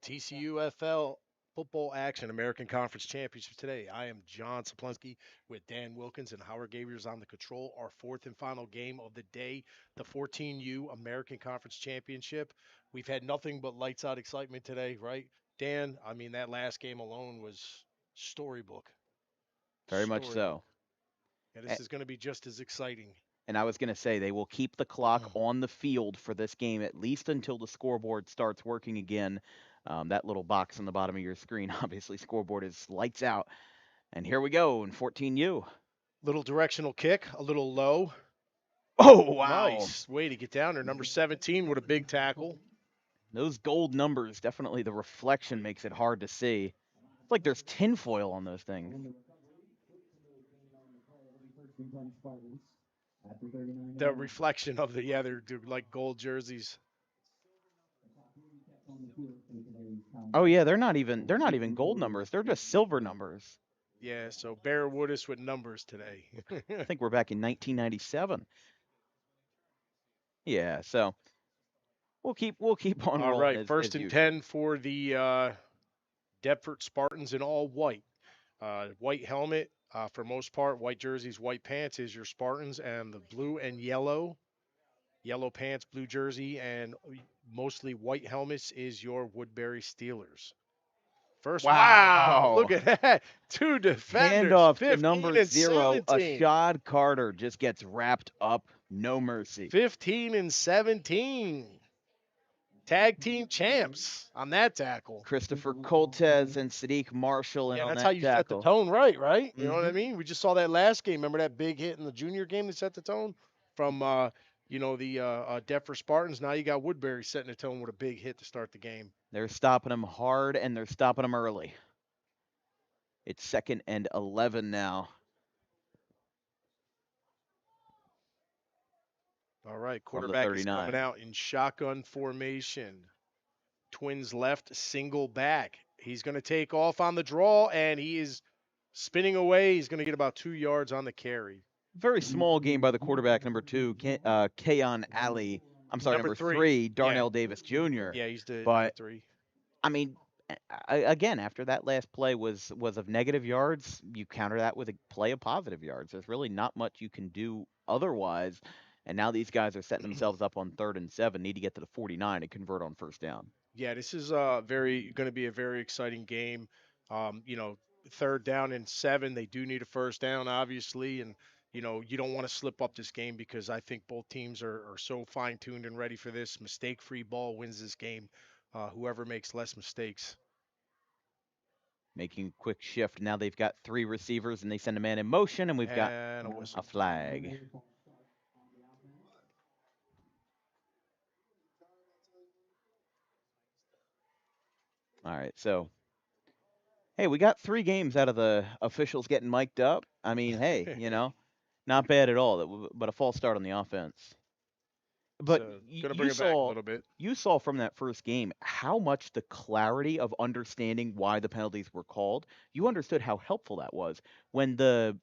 TCUFL football action, American Conference Championship today. I am John Saplensky with Dan Wilkins and Howard Gavers on the control. Our fourth and final game of the day, the 14U American Conference Championship. We've had nothing but lights out excitement today, right? Dan, I mean, that last game alone was storybook. Very much so. Storybook. Yeah, this is going to be just as exciting. And I was going to say they will keep the clock on the field for this game at least until the scoreboard starts working again. That little box on the bottom of your screen, obviously, scoreboard is lights out. And here we go in 14U. Little directional kick, a little low. Oh, wow. Nice way to get down there. Number 17 with a big tackle. Those gold numbers, definitely the reflection makes it hard to see. It's like there's tinfoil on those things. The reflection of they're like gold jerseys. Oh yeah, they're not even gold numbers. They're just silver numbers. Yeah, so bear with us with numbers today. I think we're back in 1997. Yeah, so we'll keep on All rolling right, as first and usual. 10 for the Deptford Spartans in all white. White helmet for most part, white jerseys, white pants is your Spartans, and the blue and yellow pants, blue jersey, and mostly white helmets is your Woodbury Steelers. First, wow, look at that. Two defenders, Handoff to 15 number and 0. 17. Ashad Carter just gets wrapped up. No mercy. 15 and 17. Tag team champs on that tackle. Christopher Coltez and Sadiq Marshall in Yeah, on that's that how you set the tackle. tone right? You know what I mean? We just saw that last game. Remember that big hit in the junior game that set the tone from, the Deptford Spartans. Now you got Woodbury setting the tone with a big hit to start the game. They're stopping him hard, and they're stopping him early. It's 2nd and 11 now. All right, quarterback is coming out in shotgun formation. Twins left, single back. He's going to take off on the draw, and he is spinning away. He's going to get about 2 yards on the carry. Very small game by the quarterback, number 2, Kayon Ali. I'm sorry, number 3, Darnell Davis Jr. Yeah, he's the but, 3. I mean, again, after that last play was of negative yards, you counter that with a play of positive yards. There's really not much you can do otherwise. And now these guys are setting themselves up on 3rd and 7, need to get to the 49 and convert on 1st down. Yeah, this is going to be a very exciting game. 3rd down and 7, they do need a 1st down, obviously, and you don't want to slip up this game because I think both teams are so fine-tuned and ready for this. Mistake-free ball wins this game. Whoever makes less mistakes. Making a quick shift. Now they've got 3 receivers, and they send a man in motion, and we've got a flag. All right, so, hey, we got 3 games out of the officials getting mic'd up. I mean, hey, not bad at all, but a false start on the offense. But gonna bring it back a little bit. You saw from that first game how much the clarity of understanding why the penalties were called. You understood how helpful that was when the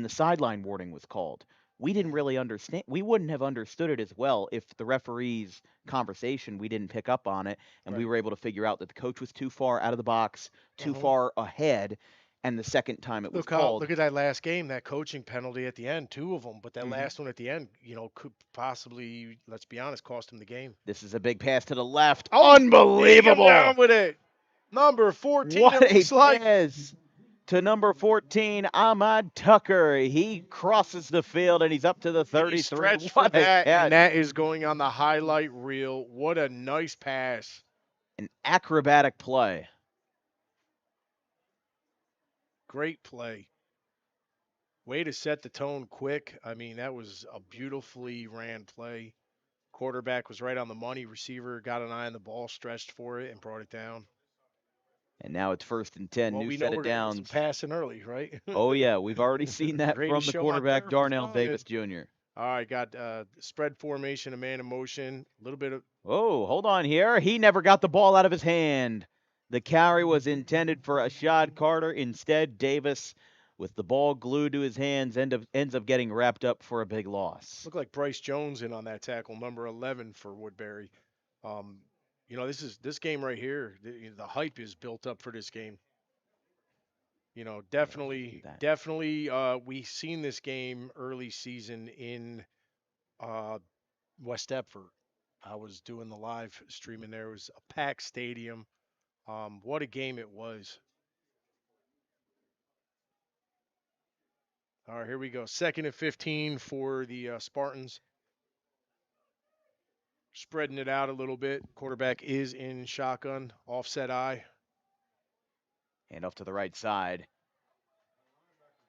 sideline warning was called. We didn't really understand. We wouldn't have understood it as well if the referee's conversation, we didn't pick up on it, and we were able to figure out that the coach was too far out of the box, too far ahead. And the second time it was called. Look at that last game, that coaching penalty at the end, 2 of them. But that last one at the end, could possibly, let's be honest, cost him the game. This is a big pass to the left. Oh, Unbelievable! Down with it. Number 14. What a pass to number 14, Ahmad Tucker. He crosses the field and he's up to the 33. He stretched for that, and that is going on the highlight reel. What a nice pass! An acrobatic play. Great play. Way to set the tone quick. I mean, that was a beautifully ran play. Quarterback was right on the money. Receiver got an eye on the ball, stretched for it, and brought it down. And now it's 1st and 10. Well, New we set know of downs. Passing early, right? Oh, yeah. We've already seen that from the quarterback, Darnell Davis Jr. All right, got spread formation, a man in motion, a little bit of. Oh, hold on here. He never got the ball out of his hand. The carry was intended for Ashad Carter. Instead, Davis, with the ball glued to his hands, ends up getting wrapped up for a big loss. Looked like Bryce Jones in on that tackle, number 11 for Woodbury. This game right here. The hype is built up for this game. Yeah, we can do Definitely, that. definitely. We seen this game early season in uh, West Deptford. I was doing the live streaming there. It was a packed stadium. What a game it was. All right, here we go. 2nd and 15 for the Spartans. Spreading it out a little bit. Quarterback is in shotgun, offset eye. Hand off to the right side.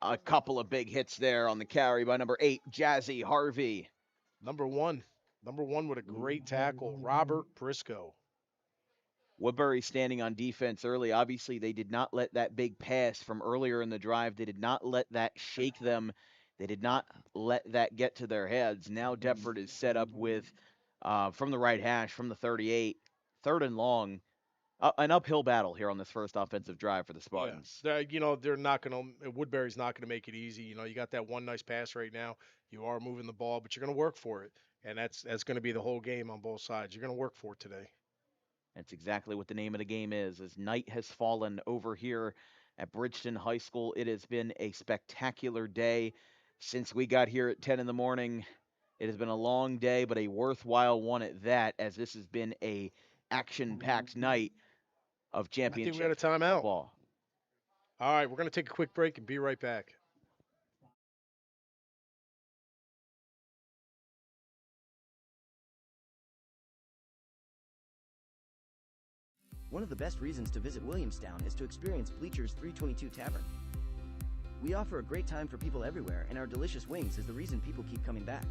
A couple of big hits there on the carry by number 8, Jazzy Harvey. Number one. Number one with a great tackle, Robert Briscoe. Woodbury standing on defense early. Obviously, they did not let that big pass from earlier in the drive. They did not let that shake them. They did not let that get to their heads. Now Deptford is set up with, from the right hash, from the 38, 3rd and long. An uphill battle here on this first offensive drive for the Yeah, Spartans. they're not going to. Woodbury's not going to make it easy. You got that one nice pass right now. You are moving the ball, but you're going to work for it, and that's going to be the whole game on both sides. You're going to work for it today. That's exactly what the name of the game is. As night has fallen over here at Bridgeton High School, it has been a spectacular day since we got here at 10 in the morning. It has been a long day, but a worthwhile one at that, as this has been a action-packed night of I think we got a championship timeout. football. All right, we're going to take a quick break and be right back. One of the best reasons to visit Williamstown is to experience Bleacher's 322 Tavern. We offer a great time for people everywhere, and our delicious wings is the reason people keep coming back.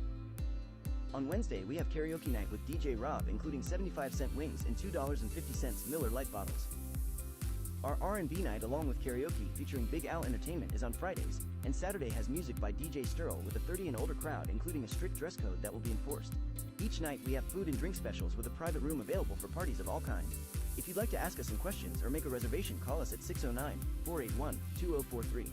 On Wednesday, we have karaoke night with DJ Rob, including 75-cent wings and $2.50 Miller Lite bottles. Our R&B night along with karaoke featuring Big Al Entertainment is on Fridays, and Saturday has music by DJ Sterl with a 30 and older crowd, including a strict dress code that will be enforced. Each night we have food and drink specials with a private room available for parties of all kinds. If you'd like to ask us some questions or make a reservation, call us at 609-481-2043.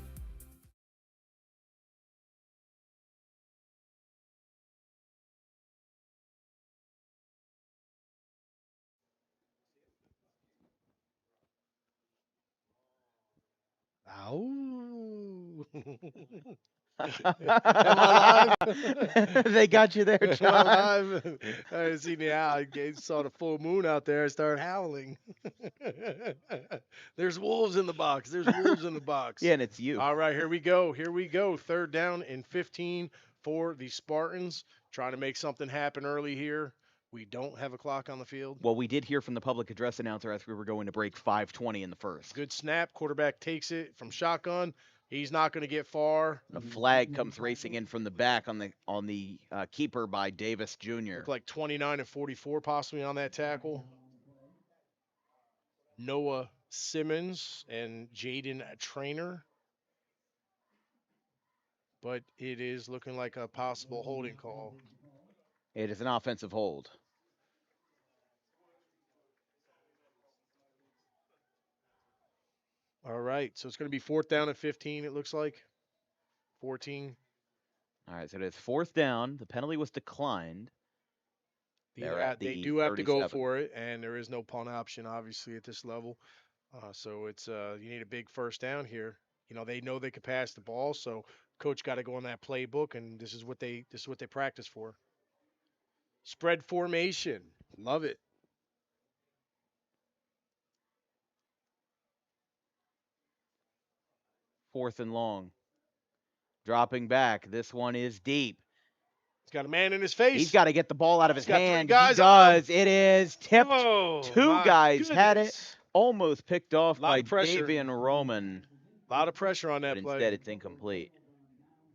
Ow. Am I live? They got you there, Am I John. live? I didn't see the owl. I saw the full moon out there. I started howling. There's wolves in the box. There's wolves in the box. Yeah, and it's you. All right, here we go. Here we go. 3rd down and 15 for the Spartans. Trying to make something happen early here. We don't have a clock on the field. Well, we did hear from the public address announcer as we were going to break 5:20 in the first. Good snap. Quarterback takes it from shotgun. He's not going to get far. And a flag comes racing in from the back on the keeper by Davis Jr. Looked like 29 and 44 possibly on that tackle. Noah Simmons and Jaden Trainer. But it is looking like a possible holding call. It is an offensive hold. All right, so it's going to be 4th down and 15, it looks like. 14. All right, so it is 4th down. The penalty was declined. They're at They the do have to go 37. for it, and there is no punt option, obviously, at this level. So it's you need a big first down here. They know they could pass the ball, so coach got to go on that playbook, and this is what they practice for. Spread formation, love it. 4th and long. Dropping back. This one is deep. He's got a man in his face. He's got to get the ball out of his He's got 3 hand. guys He on him. does. It is tipped. Oh, 2 guys goodness. had it. Almost picked off by Lot of pressure. Davian Roman. A lot of pressure on that But play. instead, it's incomplete.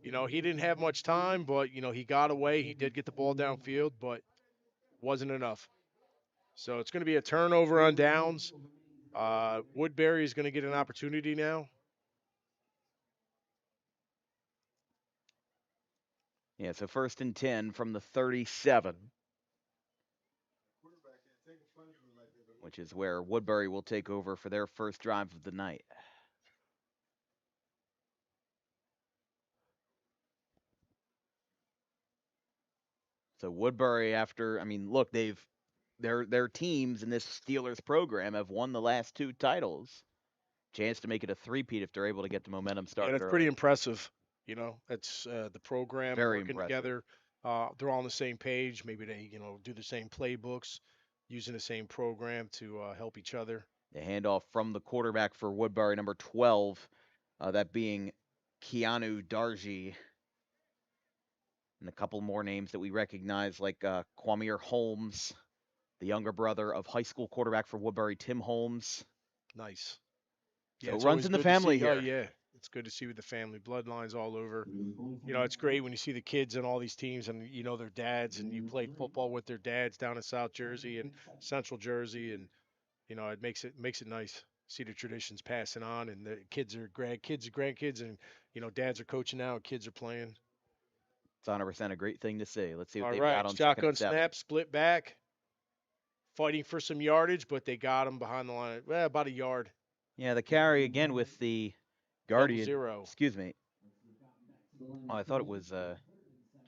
He didn't have much time, but, he got away. He did get the ball downfield, but wasn't enough. So it's going to be a turnover on downs. Woodbury is going to get an opportunity now. Yeah, so 1st and 10 from the 37, which is where Woodbury will take over for their first drive of the night. So Woodbury look, they've their teams in this Steelers program have won the last 2 titles. Chance to make it a three-peat if they're able to get the momentum Yeah, started that's pretty early. impressive. That's the program Very working impressive. together. They're all on the same page. Maybe they, do the same playbooks, using the same program to help each other. The handoff from the quarterback for Woodbury, number 12, that being Keanu Darji, and a couple more names that we recognize, like Kwame Holmes, the younger brother of high school quarterback for Woodbury, Tim Holmes. Nice. Yeah, So it it's runs always in the good to family see. Oh here. yeah, it's good to see with the family bloodlines all over. It's great when you see the kids in all these teams and you know their dads and you played football with their dads down in South Jersey and Central Jersey, and it makes it nice. See the traditions passing on, and the kids are grandkids, and dads are coaching now, and kids are playing. It's 100% a great thing to see. Let's see what All they've got right, on second and shotgun 7. snap, split back, fighting for some yardage, but they got him behind the line. Well, about a yard. Yeah, the carry again with the Double Guardian. zero. Excuse me. Oh, I thought it was. Did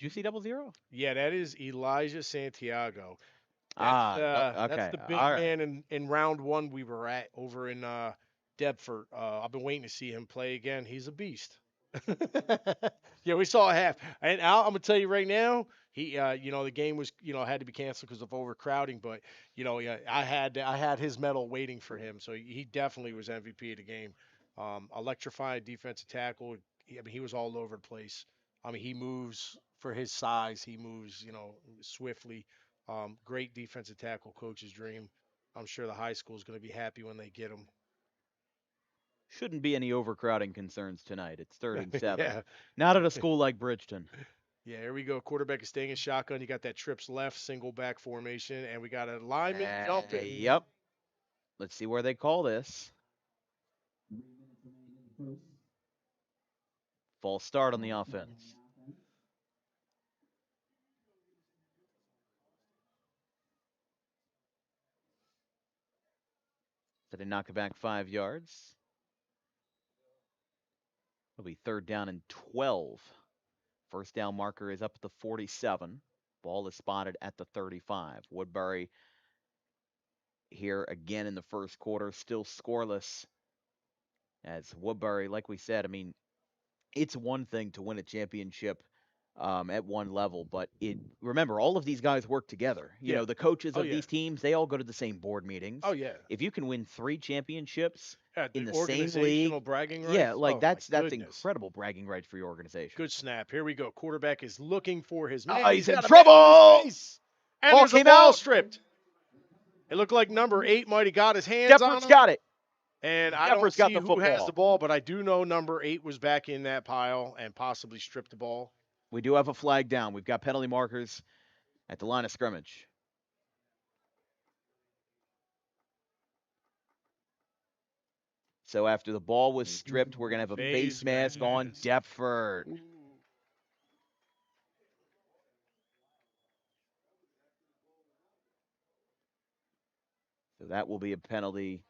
you see 00? Yeah, that is Elijah Santiago. Ah, That's okay. the big All right. man in round one we were at over in Deptford. I've been waiting to see him play again. He's a beast. Yeah, we saw a half, and I'm gonna tell you right now, he, the game was, had to be canceled because of overcrowding, but yeah, I had his medal waiting for him, so he definitely was MVP of the game. Electrifying defensive tackle. He was all over the place. He moves for his size. He moves, swiftly. Great defensive tackle, coach's dream. I'm sure the high school is going to be happy when they get him. Shouldn't be any overcrowding concerns tonight. It's 3rd and 7. Yeah. Not at a school like Bridgeton. Yeah, here we go. Quarterback is staying in shotgun. You got that trips left, single back formation, and we got a lineman jumping. Yep. Let's see where they call this. False start on the offense. So they knock it back 5 yards. It'll be 3rd down and 12. First down marker is up at the 47. Ball is spotted at the 35. Woodbury here again in the first quarter, still scoreless. As Woodbury, like we said, it's one thing to win a championship at one level, but remember, all of these guys work together. Yeah. The coaches Oh, of yeah. these teams, they all go to the same board meetings. Oh, yeah. If you can win 3 championships Yeah, in the the same organizational league, bragging rights. yeah, like Oh, that's my goodness. incredible bragging rights for your organization. Good snap. Here we go. Quarterback is looking for his man. Oh, he's in got a man on trouble. his face. And Ball there's a came ball out. stripped. It looked like number 8 might have got his hands on Deppert's him. got it. And I don't Depper's got see the who has football. the ball, but I do know number 8 was back in that pile and possibly stripped the ball. We do have a flag down. We've got penalty markers at the line of scrimmage. So after the ball was stripped, we're going to have a face mask on Deptford. So that will be a penalty.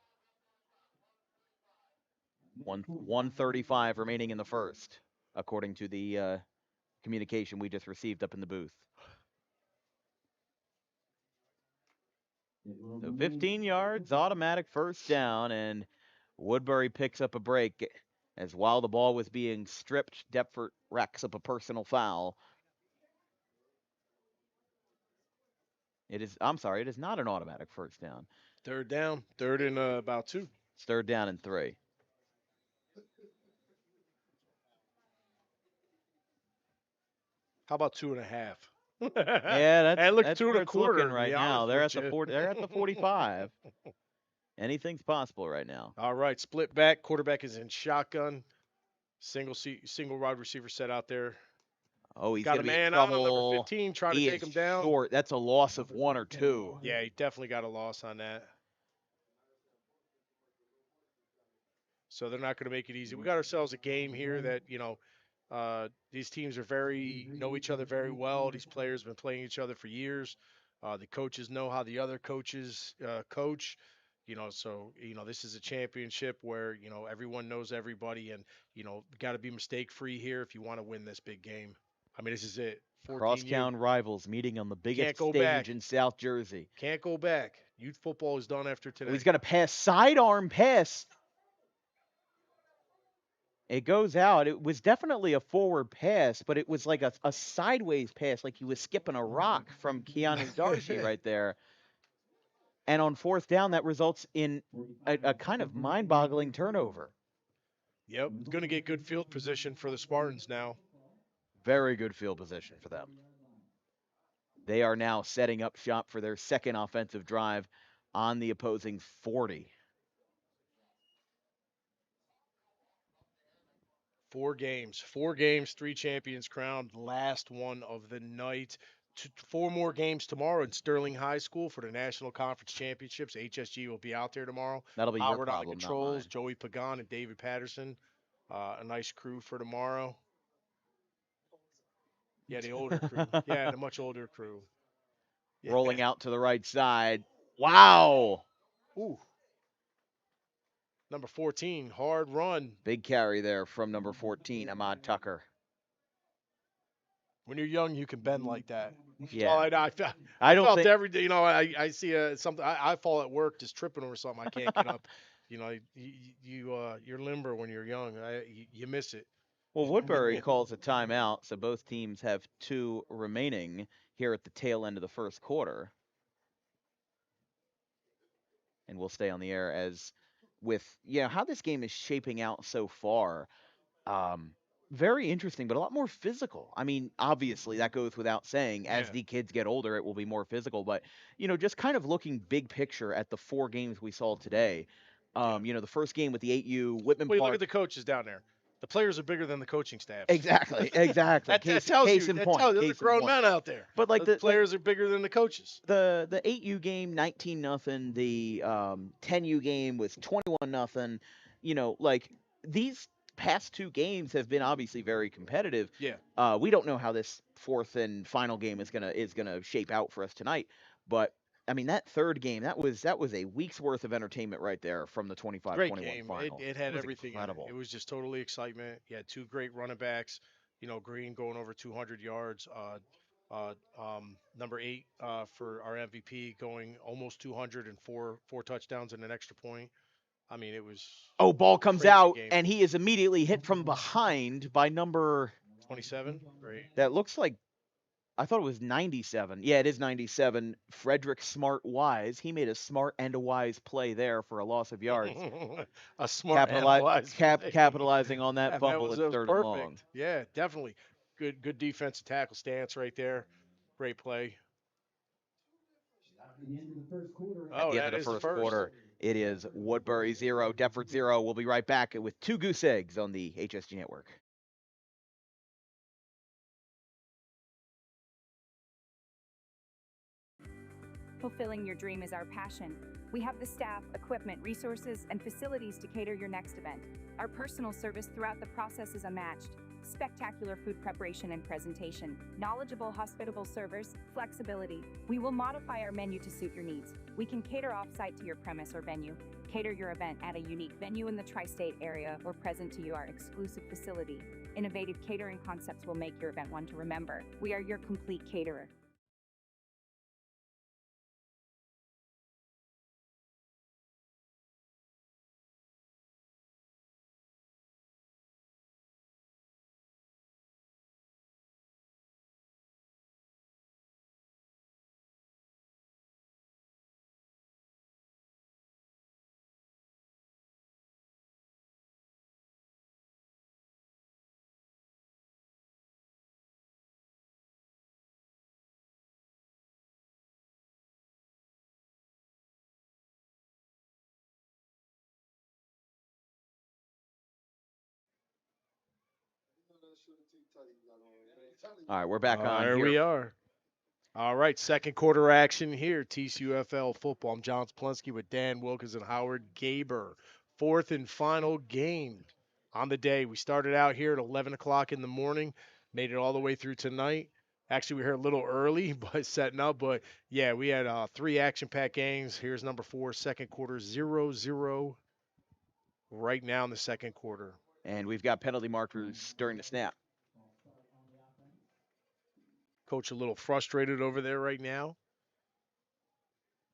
135 remaining in the first, according to the communication we just received up in the booth. So 15 yards, automatic first down, and Woodbury picks up a break as while the ball was being stripped, Deptford racks up a personal foul. It is not an automatic first down. 3rd down, 3rd and about 2. It's 3rd down and 3. How about 2.5? Yeah, that's two where and a it's quarter looking right now. They're at the 45. Anything's possible right now. All right, split back. Quarterback is in shotgun. Single wide receiver set out there. Oh, he's got going a to be in man on trouble. number 15 trying to take him down. Short. That's a loss of 1 or 2. Yeah, he definitely got a loss on that. So they're not going to make it easy. We got ourselves a game here that, these teams know each other very well. These players have been playing each other for years. The coaches know how the other coaches coach. So this is a championship where everyone knows everybody, and got to be mistake free here if you want to win this big game. This is it. 14U. Crosstown rivals meeting on the biggest Can't go stage back. in South Jersey. Can't go back. Youth football is done after Oh, today. he's going to pass, sidearm pass. It goes out. It was definitely a forward pass, but it was like a sideways pass, like he was skipping a rock from Keanu Darcy right there. And on fourth down, that results in a kind of mind-boggling turnover. Yep, going to get good field position for the Spartans now. Very good field position for them. They are now setting up shop for their second offensive drive on the opposing 40. 4 games, 3 champions crowned. Last one of the night. 4 more games tomorrow in Sterling High School for the National Conference Championships. HSG will be out there tomorrow. That'll be your Howard on the problem, not mine. controls, Joey Pagan and David Patterson. A nice crew for tomorrow. Yeah, the older crew. Yeah, the much older crew. Yeah. Rolling out to the right side. Wow. Ooh. Number 14, hard run. Big carry there from number 14, Ahmad Tucker. When you're young, you can bend like that. Yeah. Oh, I felt every day. You know, I see something. I fall at work just tripping over something. I can't get up. You know, you're limber when you're young. You miss it. Well, Woodbury calls a timeout, so both teams have 2 remaining here at the tail end of the first quarter. And we'll stay on the air as with how this game is shaping out so far. Very interesting, but a lot more physical. I mean, obviously that goes without saying. As the kids get older, it will be more physical. But just kind of looking big picture at the 4 games we saw today. The first game with the 8U Whitman Wait, Park. look at the coaches down there. The players are bigger than the coaching staffs. Exactly. that tells you. That tells you. There's grown men out there. But like the players are bigger than the coaches. The 8U game 19-0. The 10U game was 21-0. Like these past 2 games have been obviously very competitive. Yeah. We don't know how this fourth and final game is gonna shape out for us tonight, but I mean that third game that was a week's worth of entertainment right there from the 25-21 Great game. final. It had was everything. incredible. In it. It was just totally excitement. You had 2 great running backs. Green going over 200 yards. Number 8 for our MVP going almost 200 and 4 touchdowns and an extra point. I mean, it was. Oh, ball comes crazy out, game. and he is immediately hit from behind by number 27. Great. That looks like. I thought it was 97. Yeah, it is 97. Frederick Smart Wise. He made a smart and a wise play there for a loss of yards. A smart and a wise play. Capitalizing on that fumble was at third and long. Yeah, definitely. Good defensive tackle stance right there. Great play. At the end of the first quarter, it is Woodbury 0, Deptford 0. We'll be right back with 2 goose eggs on the HSG Network. Fulfilling your dream is our passion. We have the staff, equipment, resources, and facilities to cater your next event. Our personal service throughout the process is unmatched. Spectacular food preparation and presentation, knowledgeable, hospitable servers, flexibility. We will modify our menu to suit your needs. We can cater off-site to your premise or venue. Cater your event at a unique venue in the tri-state area or present to you our exclusive facility. Innovative catering concepts will make your event one to remember. We are your complete caterer. All right, we're back on here. Here We are. All right, second quarter action here. TCUFL football. I'm John Splunsky with Dan Wilkins and Howard Gaber. Fourth and final game on the day. We started out here at 11 o'clock in the morning, made it all the way through tonight. Actually, we were here a little early, but setting up. But yeah, we had 3 action-packed games. Here's number 4, second quarter, 0-0 right now in the second quarter. And we've got penalty markers during the snap. Coach a little frustrated over there right now.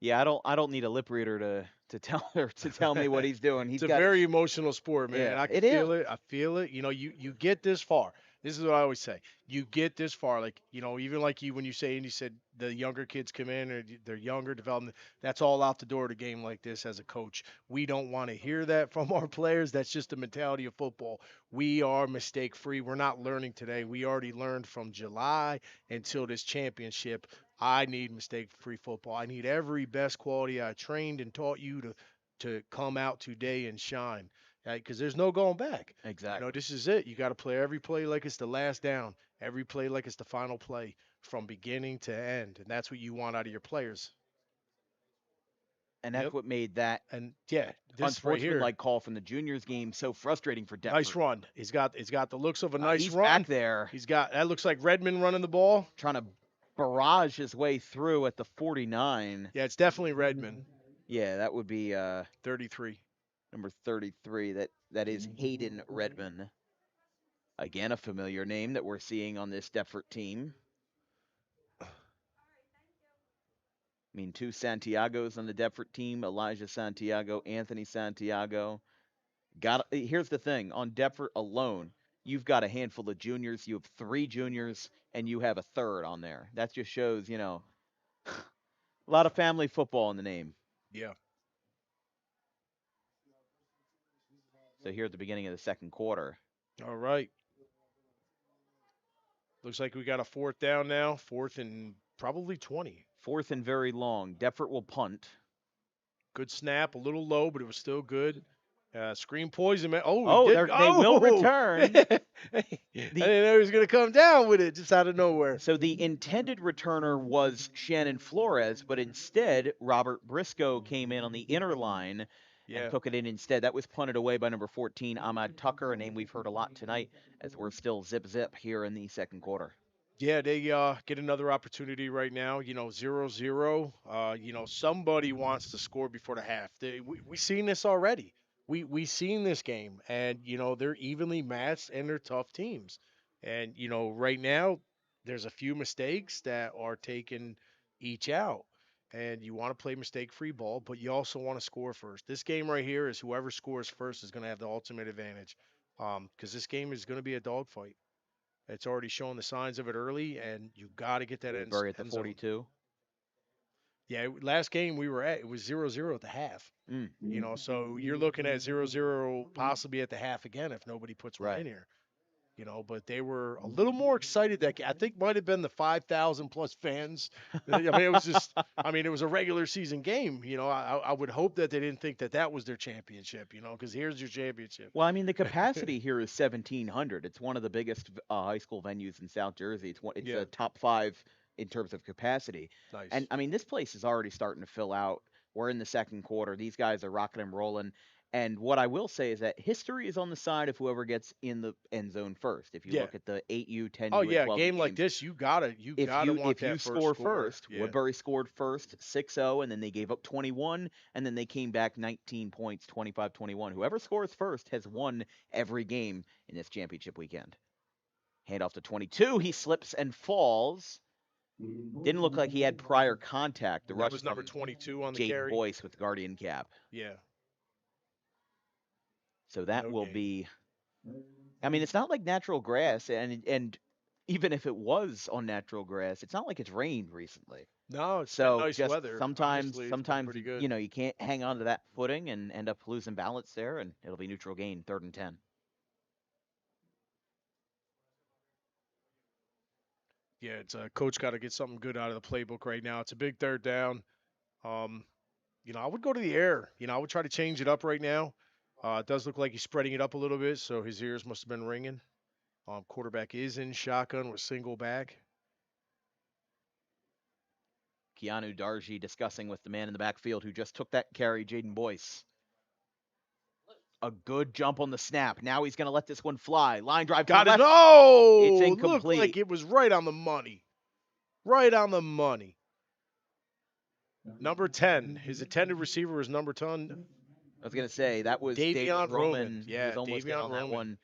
Yeah, I don't need a lip reader to tell her to tell me what he's doing. It's He's a got very emotional sport, man. yeah, I can it is. feel it. I feel it. You get this far. This is what I always say. You get this far, like even like you when you say and you said the younger kids come in or they're younger, development. That's all out the door to a game like this. As a coach, we don't want to hear that from our players. That's just the mentality of football. We are mistake free. We're not learning today. We already learned from July until this championship. I need mistake free football. I need every best quality I trained and taught you to come out today and shine. Because there's no going back. Exactly. This is it. You got to play every play like it's the last down, every play like it's the final play from beginning to end. And that's what you want out of your players. And that's Yep. what made that And yeah, this right here, unsportsmanlike call from the juniors game so frustrating for nice Deptford. run. He's got the looks of a nice He's back run. there He's got that looks like Redmond running the ball. trying to barrage his way through at the 49. Yeah, it's definitely Redmond. Yeah, that would be 33. number 33. That is Hayden Redmond. Again, a familiar name that we're seeing on this Deptford team. I mean, two Santiagos on the Deptford team: Elijah Santiago, Anthony Santiago. Here's the thing: on Deptford alone, you've got a handful of juniors. You have 3 juniors, and you have a third on there. That just shows, a lot of family football in the name. Yeah. So here at the beginning of the second quarter. All right. Looks like we got a fourth down now. Fourth and probably 20. Fourth and very long. Deptford will punt. Good snap, a little low, but it was still good. Screen poison, man. Oh, he Oh, did. they will Oh, return. I didn't know he was going to come down with it just out of nowhere. So the intended returner was Shannon Flores, but instead Robert Briscoe came in on the inner line and Yeah. took it in instead. That was punted away by number 14, Ahmad Tucker, a name we've heard a lot tonight as we're still zip here in the second quarter. Yeah, they get another opportunity right now. 0-0. Somebody wants to score before the half. We seen this already. We seen this game, and they're evenly matched and they're tough teams. And right now there's a few mistakes that are taken each out. And you want to play mistake-free ball, but you also want to score first. This game right here is whoever scores first is going to have the ultimate advantage, because this game is going to be a dogfight. It's already showing the signs of it early, and you got to get that Woodbury at the end zone. 42. Yeah, last game we were at, it was 0-0 at the half. So you're looking at 0-0 possibly at the half again if nobody puts one in here. But they were a little more excited. That I think might have been the 5,000 plus fans. It was a regular season game. I would hope that they didn't think that was their championship. Because here's your championship. Well, I mean, the capacity here is 1,700. It's one of the biggest high school venues in South Jersey. It's a top 5 in terms of capacity. Nice. And I mean, this place is already starting to fill out. We're in the second quarter. These guys are rocking and rolling. And what I will say is that history is on the side of whoever gets in the end zone first. If you look at the 8U, 10U, Oh yeah, and 12U game games, like this, you gotta want if that you first score score. first, Woodbury scored first 6-0, and then they gave up 21, and then they came back 19 points, 25-21. Whoever scores first has won every game in this championship weekend. Handoff to 22, he slips and falls. Didn't look like he had prior contact. The rush was number 22 on the Jake carry. Boyce with Guardian cap. Yeah. So that will be. I mean, it's not like natural grass, and even if it was on natural grass, it's not like it's rained recently. No, it's so nice just weather. sometimes Honestly, it's been pretty good. you can't hang on to that footing and end up losing balance there, and it'll be neutral gain, 3rd and 10. Yeah, it's coach got to get something good out of the playbook right now. It's a big 3rd down. I would go to the air. I would try to change it up right now. It does look like he's spreading it up a little bit, so his ears must have been ringing. Quarterback is in shotgun with single back. Keanu Darji discussing with the man in the backfield who just took that carry, Jaden Boyce. A good jump on the snap. Now he's going to let this one fly. Line drive. Got it. Left. No! It's incomplete. Looked like it was right on the money. Right on the money. Number 10. His intended receiver is number 10. I was going to say, that was Davion Roman. Yeah, was almost Davion on that one.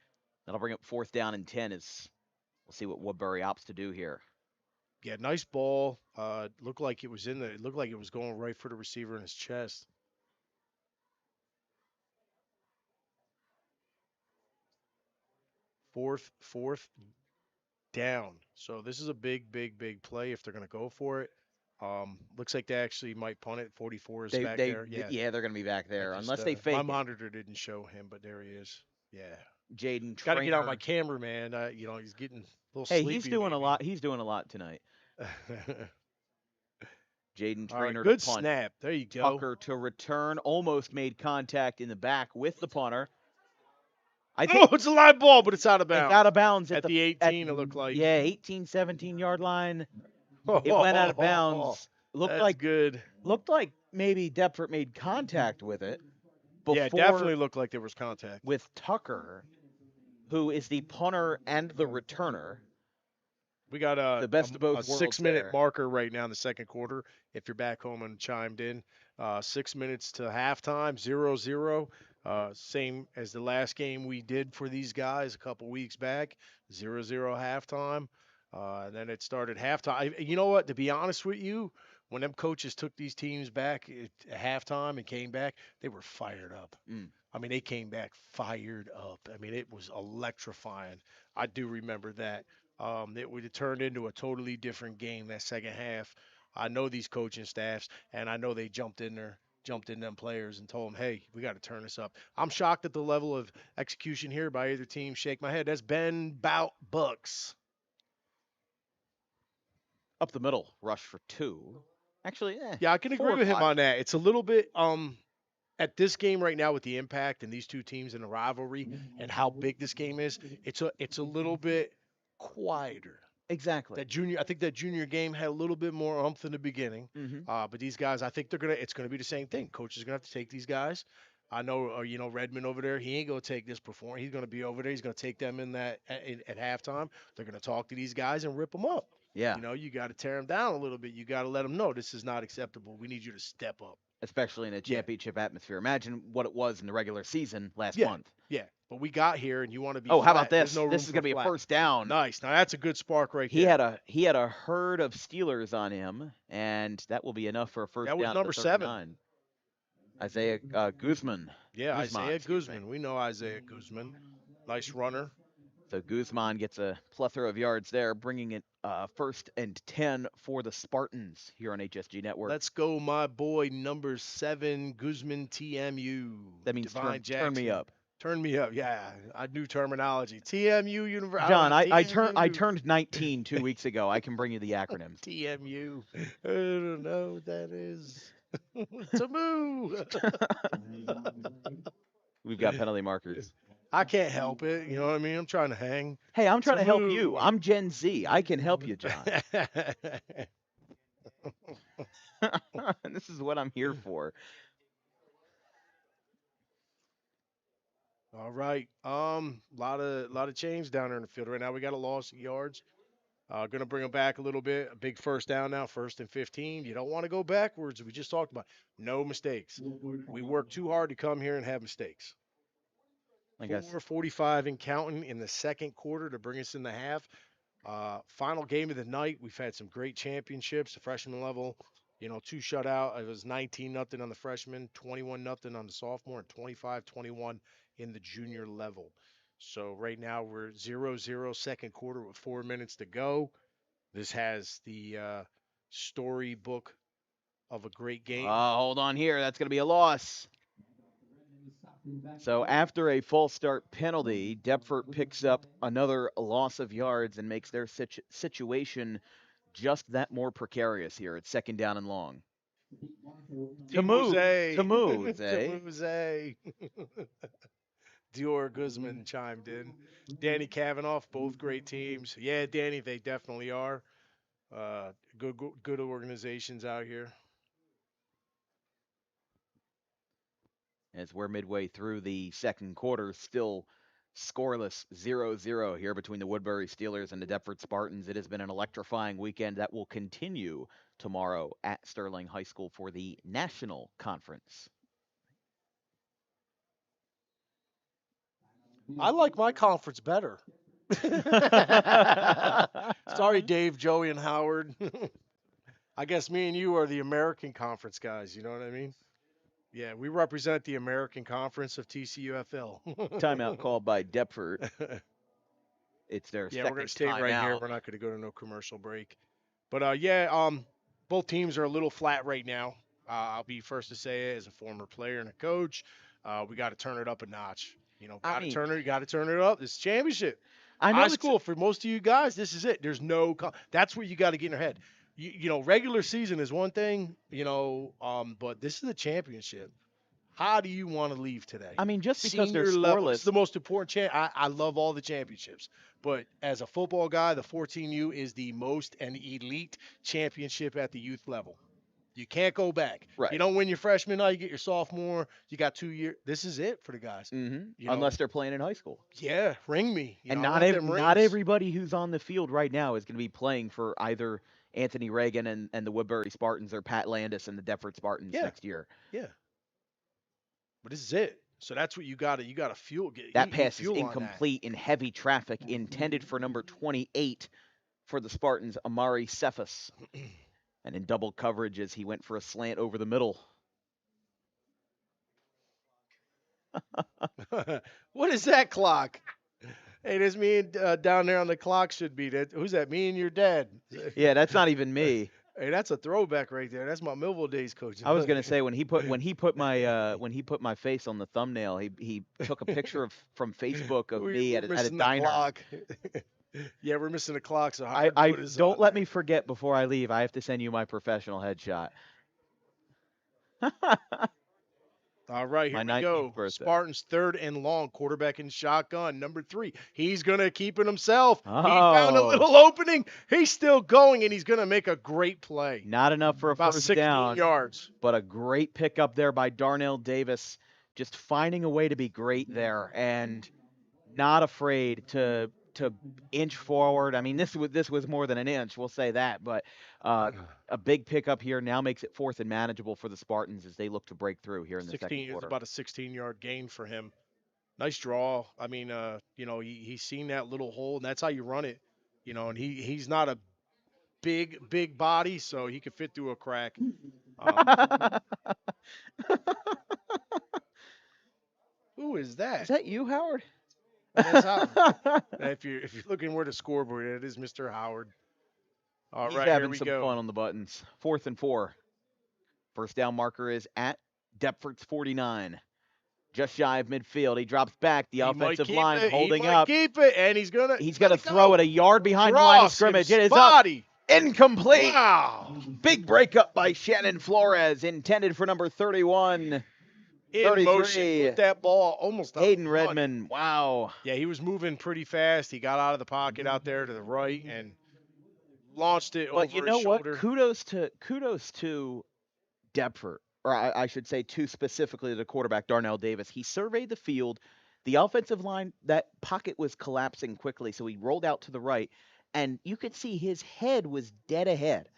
That'll bring up 4th down and 10 as we'll see what Woodbury opts to do here. Yeah, nice ball. Looked like it was in the. It looked like it was going right for the receiver in his chest. Fourth down. So this is a big, big, big play if they're going to go for it. Looks like they actually might punt it. 44 is back there. Yeah, Yeah, they're going to be back I there just unless they my fake it. monitor didn't show him, but there he is. Yeah, Jaden got to get out my Trainer. camera, man. He's getting a little Hey, he's sleepy, doing a maybe. lot. He's doing a lot tonight. Jaden All right, Trainer to good punt. snap. There you go. Tucker to return. Almost made contact in the back with the punter. I Oh, think it's a live ball, but it's out of it's bounds. out of bounds At the at 18, it looked like. yeah 18 17 yard line. It went out of Oh, bounds. Looked that's like good. maybe Deptford made contact with it Yeah, it before definitely looked like there was contact. with Tucker, who is the punter and the returner. We got a, The best of a both worlds 6 minute there. marker right now in the second quarter. If you're back home and chimed in, 6 minutes to halftime, 0-0. Same as the last game we did for these guys a couple weeks back, 0-0 halftime. And then it started halftime. You know what? To be honest with you, when them coaches took these teams back at halftime and came back, they were fired up. Mm. I mean, they came back fired up. I mean, it was electrifying. I do remember that. It would have turned into a totally different game that second half. I know these coaching staffs, and I know they jumped in there, jumped in them players, and told them, "Hey, we got to turn this up." I'm shocked at the level of execution here by either team. Shake my head. That's Ben Bout Bucks. Up the middle, rush for two. Actually, Yeah, I can agree 4 or with him 5. on that. It's a little bit at this game right now with the impact and these two teams in the rivalry and how big this game is. It's a little bit quieter. Exactly. I think that junior game had a little bit more umph in the beginning. Mm-hmm. But these guys, I think it's gonna be the same thing. Coach is gonna have to take these guys. I know, Redmond over there. He ain't gonna take this performance. He's gonna be over there. He's gonna take them in that at halftime. They're gonna talk to these guys and rip them up. Yeah. You got to tear them down a little bit. You got to let them know this is not acceptable. We need you to step up. Especially in a Yeah, championship atmosphere. Imagine what it was in the regular season last yeah, month. yeah. But we got here, and you want to be Oh, how about flat. There's this? no room This is for going to be a flat. first down. Nice. Now that's a good spark right He there. had a herd of Steelers on him, and that will be enough for a first That was down at number the 7. 39. Isaiah Guzman. Yeah, Isaiah Excuse me. Guzman. We know Isaiah Guzman. Nice runner. So Guzman gets a plethora of yards there, bringing it first and 10 for the Spartans here on HSG Network. Let's go, my boy, number 7, Guzman TMU. That means Divine turn me Jackson. up. Turn me up. Yeah, I knew terminology. TMU University. John, I TMU. turned 19 2 weeks ago. I can bring you the acronyms. TMU. I don't know what that is. Tamu. We've got penalty markers. I can't help it. You know what I mean? I'm trying to hang. Hey, I'm trying to help Tamu. you. I'm Gen Z. I can help you, John. This is what I'm here for. All right. Lot of change down there in the field right now. We got a loss of yards. Going to bring them back a little bit. A big first down now, 1st and 15. You don't want to go backwards. We just talked about no mistakes. We work too hard to come here and have mistakes. I guess 4:45 and counting in the second quarter to bring us in the half. Final game of the night. We've had some great championships. The freshman level, 2 shutout. It was 19-0 on the freshman, 21-0 on the sophomore, and 25-21 in the junior level. So right now we're 0-0 second quarter with 4 minutes to go. This has the storybook of a great game. hold on here. That's going to be a loss. So after a false start penalty, Deptford picks up another loss of yards and makes their situation just that more precarious here. It's second down and long. Tamuze. Tamuze. Dior Guzman chimed in. Danny Kavanaugh, both great teams. Yeah, Danny, they definitely are. Good organizations out here. As we're midway through the second quarter, still scoreless 0-0 here between the Woodbury Steelers and the Deptford Spartans. It has been an electrifying weekend that will continue tomorrow at Sterling High School for the National Conference. I like my conference better. Sorry, Dave, Joey, and Howard. I guess me and you are the American Conference guys. You know what I mean? Yeah, we represent the American Conference of TCUFL. Timeout called by Deptford. It's their Yeah, we're gonna second stay right here. timeout. We're not gonna go to no commercial break. But both teams are a little flat right now. I'll be first to say it as a former player and a coach. We got to turn it up a notch. I mean, Got to turn it up. This is championship. I High know it's school for most of you guys, this is it. There's no. That's where you got to get in your head. Regular season is one thing. But this is a championship. How do you want to leave today? I mean, just because they're Senior level. This is scoreless. the most important I love all the championships. But as a football guy, the 14U is the most and elite championship at the youth level. You can't go back. You Right. don't win your freshman, now you get your sophomore. You got 2 years. This is it for the guys. Unless they're playing in high school. Yeah, ring me. And I want them not rings. everybody who's on the field right now is going to be playing for either Anthony Reagan and the Woodbury Spartans or Pat Landis and the Deptford Spartans Yeah, next year. yeah. But this is it. So that's what you got to fuel. That Eat pass is fuel on that. incomplete in heavy traffic, intended for number 28 for the Spartans, Amari Cephas. And in double coverage as he went for a slant over the middle. What is that clock? Hey, there's me down there on the clock should be that. Who's that? Me and your dad. Yeah, that's not even me. Hey, that's a throwback right there. That's my Millville days coach. I was gonna say when he put my face on the thumbnail, he took a picture of from Facebook of me we're at a missing the diner. clock. Yeah, we're missing the clock. So I Howard put his don't on let there. me forget before I leave. I have to send you my professional headshot. All right, My here we 19th go. birthday. Spartans third and long, quarterback in shotgun, number 3. He's gonna keep it himself. He found a Oh, little opening. He's still going, and he's gonna make a great play. not enough for a About first 16 down, yards. but a great pickup there by Darnell Davis, just finding a way to be great there and not afraid to inch forward. I mean, this was more than an inch, we'll say that, but a big pickup here now makes it fourth and manageable for the Spartans as they look to break through here in the second 16 is quarter. about a 16-yard gain for him. Nice draw. I mean, he's seen that little hole, and that's how you run it. And he's not a big body, so he could fit through a crack. Who is Is that? that you, Howard? That's Howard. If you're looking where the scoreboard, it is Mr. Howard. All He's right, here having we some go. fun on the buttons. 4th and 4. First down marker is at Deptford's 49. Just shy of midfield. He drops back. The He might offensive keep line it. holding He might up. keep it, and he's gonna Throw it a yard behind the line of cross scrimmage. his It is body. up. Incomplete. Wow. Big breakup by Shannon Flores, intended for number 31. In motion 33. with that ball almost on Hayden the run. Redmond. Wow. Yeah, he was moving pretty fast. He got out of the pocket out there to the right and launched it But over you his know what? shoulder. Kudos to Deptford, or I should say to specifically the quarterback, Darnell Davis. He surveyed the field. The offensive line, that pocket was collapsing quickly, so he rolled out to the right, and you could see his head was dead ahead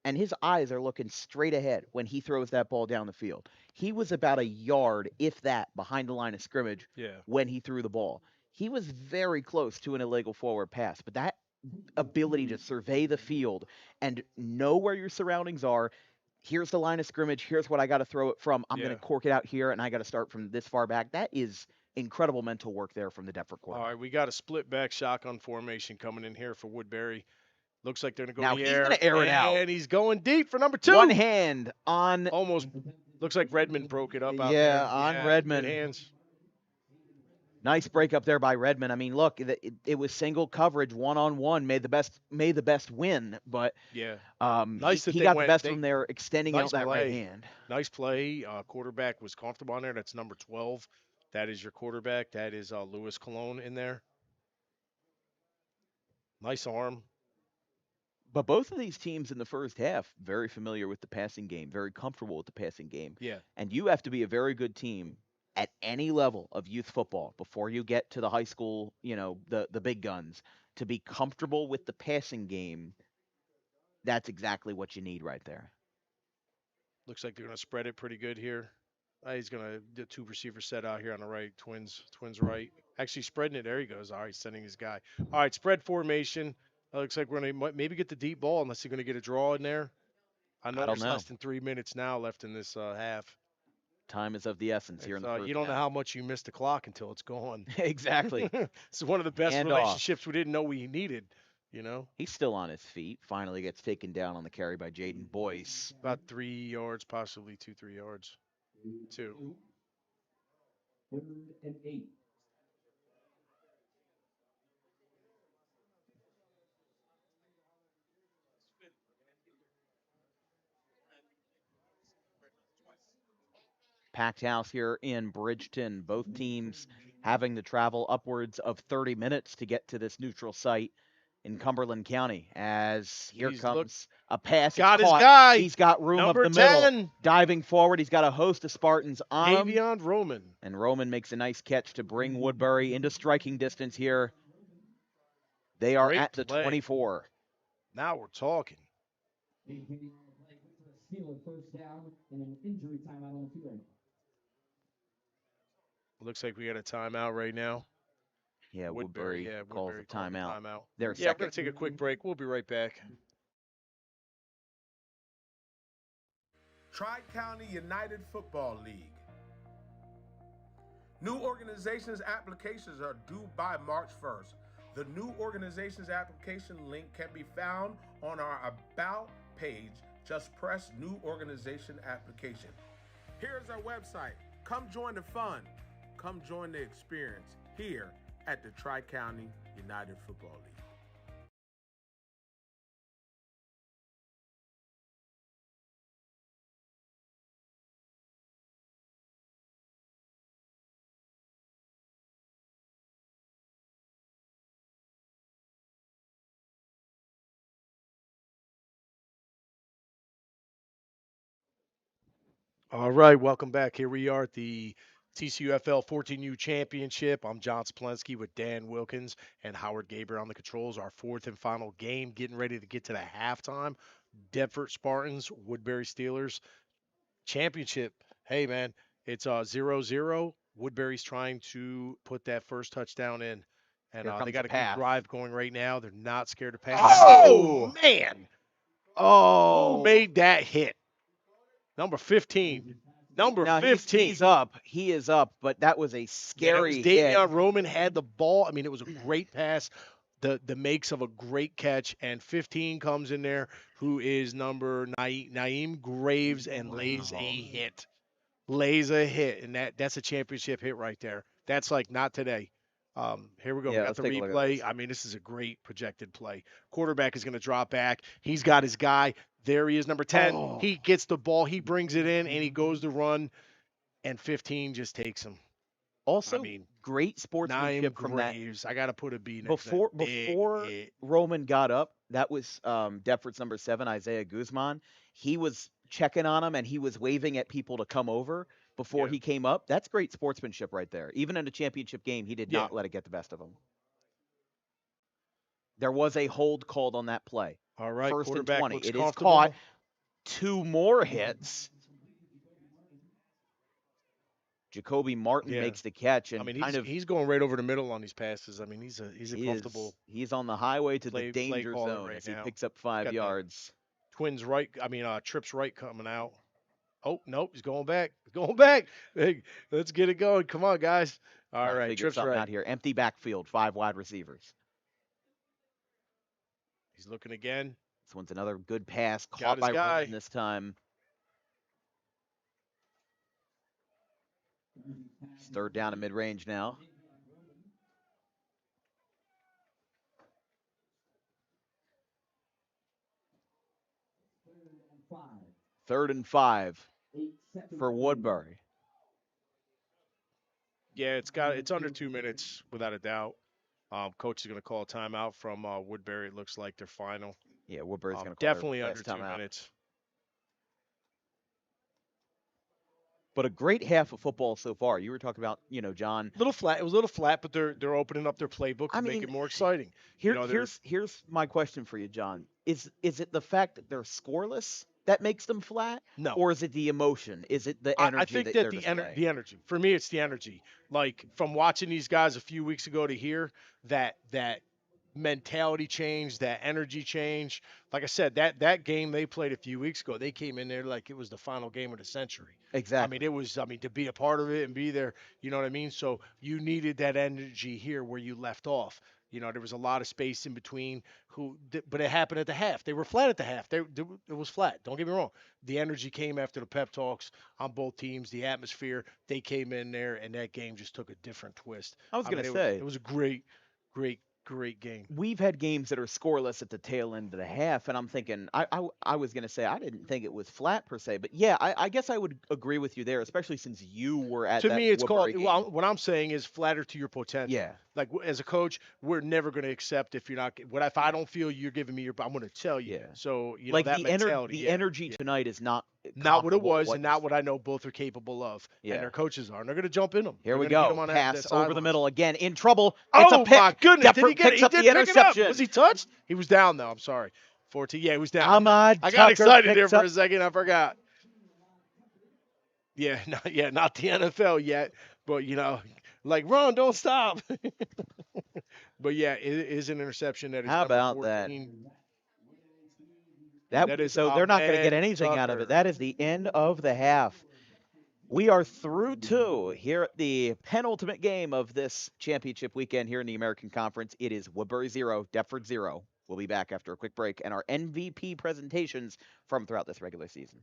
and his eyes are looking straight ahead when he throws that ball down the field. He was about a yard, if that, behind the line of scrimmage Yeah. when he threw the ball. He was very close to an illegal forward pass, but that ability to survey the field and know where your surroundings are. Here's the line of scrimmage. Here's what I got to throw it from. I'm going to cork it out here, and I got to start from this far back. That is incredible mental work there from the Deptford All quarterback. right, we got a split back shotgun formation coming in here for Woodbury. Looks like they're going to go Now in the he's air. going to air it out. And he's going deep for number 2. One hand on. Almost looks like Redmond broke it up out there. Yeah, on Redmond. Good hands. Nice break up there by Redmond. I mean, look, it was single coverage, one-on-one, made the best win, but yeah, nice he got the best from there, extending out that right hand. Nice play. Quarterback was comfortable on there. That's number 12. That is your quarterback. That is Lewis Cologne in there. Nice arm. But both of these teams in the first half, very familiar with the passing game, very comfortable with the passing game. Yeah. And you have to be a very good team at any level of youth football before you get to the high school, the big guns, to be comfortable with the passing game. That's exactly what you need right there. Looks like they're going to spread it pretty good here. He's gonna the two receiver set out here on the right. Twins right. Actually spreading it. There he goes. All right, sending his guy. All right, spread formation. Looks like we're gonna maybe get the deep ball unless you're gonna get a draw in there. I I know don't there's know. less than 3 minutes now left in this half. Time is of the essence here It's in the you first don't know half. how much you missed the clock until it's gone. Exactly. It's one of the best And off. relationships we didn't know we needed. You know, He's still on his feet. Finally gets taken down on the carry by Jaden Boyce. about 3 yards, possibly 2, 3 yards. 2. Third and 8. Packed house here in Bridgeton. Both teams having to travel upwards of 30 minutes to get to this neutral site in Cumberland County. As here comes a pass. Got it's his caught. guy. He's got room up Number the middle. 10. Diving forward. He's got a host of Spartans on him. Davion Roman. And Roman makes a nice catch to bring Woodbury into striking distance here. They are Great at the play. 24. Now we're talking. Steal a first down and an injury timeout on the field. Looks like we got a timeout right now. Yeah, Woodbury calls a called timeout. timeout. Their Yeah, we're second. going to take a quick break. We'll be right back. Tri-County United Football League. New organizations applications are due by March 1st. The new organizations application link can be found on our About page. Just press New Organization Application. Here's our website. Come join the fun. Come join the experience here at the Tri-County United Football League. All right, welcome back. Here we are at the TCUFL 14U Championship. I'm John Splensky with Dan Wilkins and Howard Gaber on the controls. Our fourth and final game, getting ready to get to the halftime. Deptford Spartans, Woodbury Steelers championship. Hey, man, it's 0-0. Woodbury's trying to put that first touchdown in. And they got a good drive going right now. They're not scared to pass. Oh, man. Oh, who made that hit? Number 15. Number 15. He's up. He is up, but that was a scary hit. Davion Roman had the ball. I mean, it was a great pass. The makes of a great catch, and 15 comes in there, who is number Naeem Graves, and lays a hit. Lays a hit, and that's a championship hit right there. That's like not today. Here we go. Yeah, We got the replay. I mean, this is a great projected play. Quarterback is going to drop back. He's got his guy. There he is, number 10. Oh. He gets the ball. He brings it in, and he goes to run, and 15 just takes him. Also, great sportsmanship from Graves. I got to put a B next before Roman got up. That was Deptford's number 7, Isaiah Guzman. He was checking on him, and he was waving at people to come over before he came up. That's great sportsmanship right there. Even in a championship game, he did not let it get the best of him. There was a hold called on that play. All right, first and 20. Looks it is caught. 2 more hits. Jacoby Martin makes the catch, and I mean, he's going right over the middle on these passes. I mean, he's a comfortable. He's on the highway to the danger zone right as now. he picks up 5 yards. Twins right. I mean, trips right coming out. Oh nope, he's going back. He's going back. Hey, let's get it going. Come on, guys. All right, trips right out here. Empty backfield, 5 wide receivers. He's looking again. This one's another good pass caught by Roman this time. It's third down and mid-range now. Third and 5 for Woodbury. Yeah, it's under 2 minutes without a doubt. Coach is going to call a timeout from Woodbury. It looks like their final. Yeah, Woodbury's going to call definitely under 2 minutes. But a great half of football so far. You were talking about, John. Little flat. It was a little flat, but they're opening up their playbook to make it more exciting. Here's my question for you, John. Is it the fact that they're scoreless that makes them flat, No. or is it the emotion? Is it the I energy think that that they're displaying? the energy for me, it's the energy. Like from watching these guys a few weeks ago to here, that mentality change, that energy change. Like I said, that game they played a few weeks ago, they came in there like it was the final game of the century. I mean, Exactly. it was. I mean, to be a part of it and be there, you know what I mean. So you needed that energy here where you left off. You know, there was a lot of space in between. But it happened at the half. They were flat at the half. It was flat. Don't get me wrong. The energy came after the pep talks on both teams. The atmosphere. They came in there, and that game just took a different twist. I was I gonna mean, say it was a great, great, great game. we've had games that are scoreless at the tail end of the half, and I'm thinking I was gonna say I didn't think it was flat per se, but yeah, I guess I would agree with you there, especially since you were at To that me, it's called. Woodbury game. Well, what I'm saying is flatter to your potential. Yeah. Like as a coach, we're never going to accept if you're not. What if I don't feel you're giving me your? I'm going to tell you. Yeah. So you know Like that mentality. the Yeah, energy yeah. tonight is not Not what it comparable to was, what and not what I know both are capable of, and yeah. their coaches are. And they're going to jump in them. Here They're we going to get them go. on that Pass over the sidelines. middle again. In trouble. It's a Oh my pick. goodness! Did he Deptford get it? picks He up did the pick it up. Was interception. he touched? He was down though. I'm sorry. 14. Yeah, he was down. Ahmad I got Tucker excited there picks for up. a second. I forgot. Not the NFL yet, but like run, don't stop. But yeah, it is an interception. That is How number about that? 14. That That is so they're not going to get Ahmed anything out of it. Tucker. That is the end of the half. We are through two here at the penultimate game of this championship weekend here in the American Conference. It is Woodbury 0, Deptford 0. We'll be back after a quick break and our MVP presentations from throughout this regular season.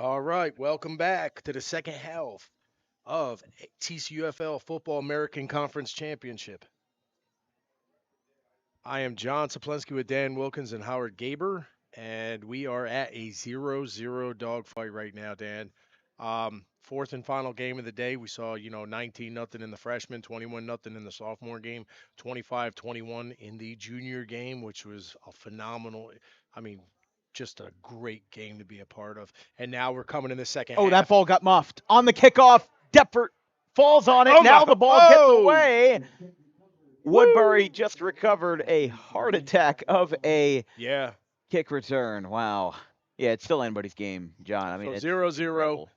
All right, welcome back to the second half of TCUFL Football American Conference Championship. I am John Saplensky with Dan Wilkins and Howard Gaber, and we are at a 0-0 dogfight right now, Dan. Fourth and final game of the day, we saw, 19 nothing in the freshman, 21 nothing in the sophomore game, 25-21 in the junior game, which was a phenomenal, I mean, just a great game to be a part of. And now we're coming in the second Oh, that half. ball got muffed. On the kickoff, Deptford falls on it. Oh Now my! the ball gets Oh! away. Woodbury Woo! just recovered a heart attack of a Yeah. kick return. Wow. Yeah, it's still anybody's game, John. I mean, So it's 0-0. incredible.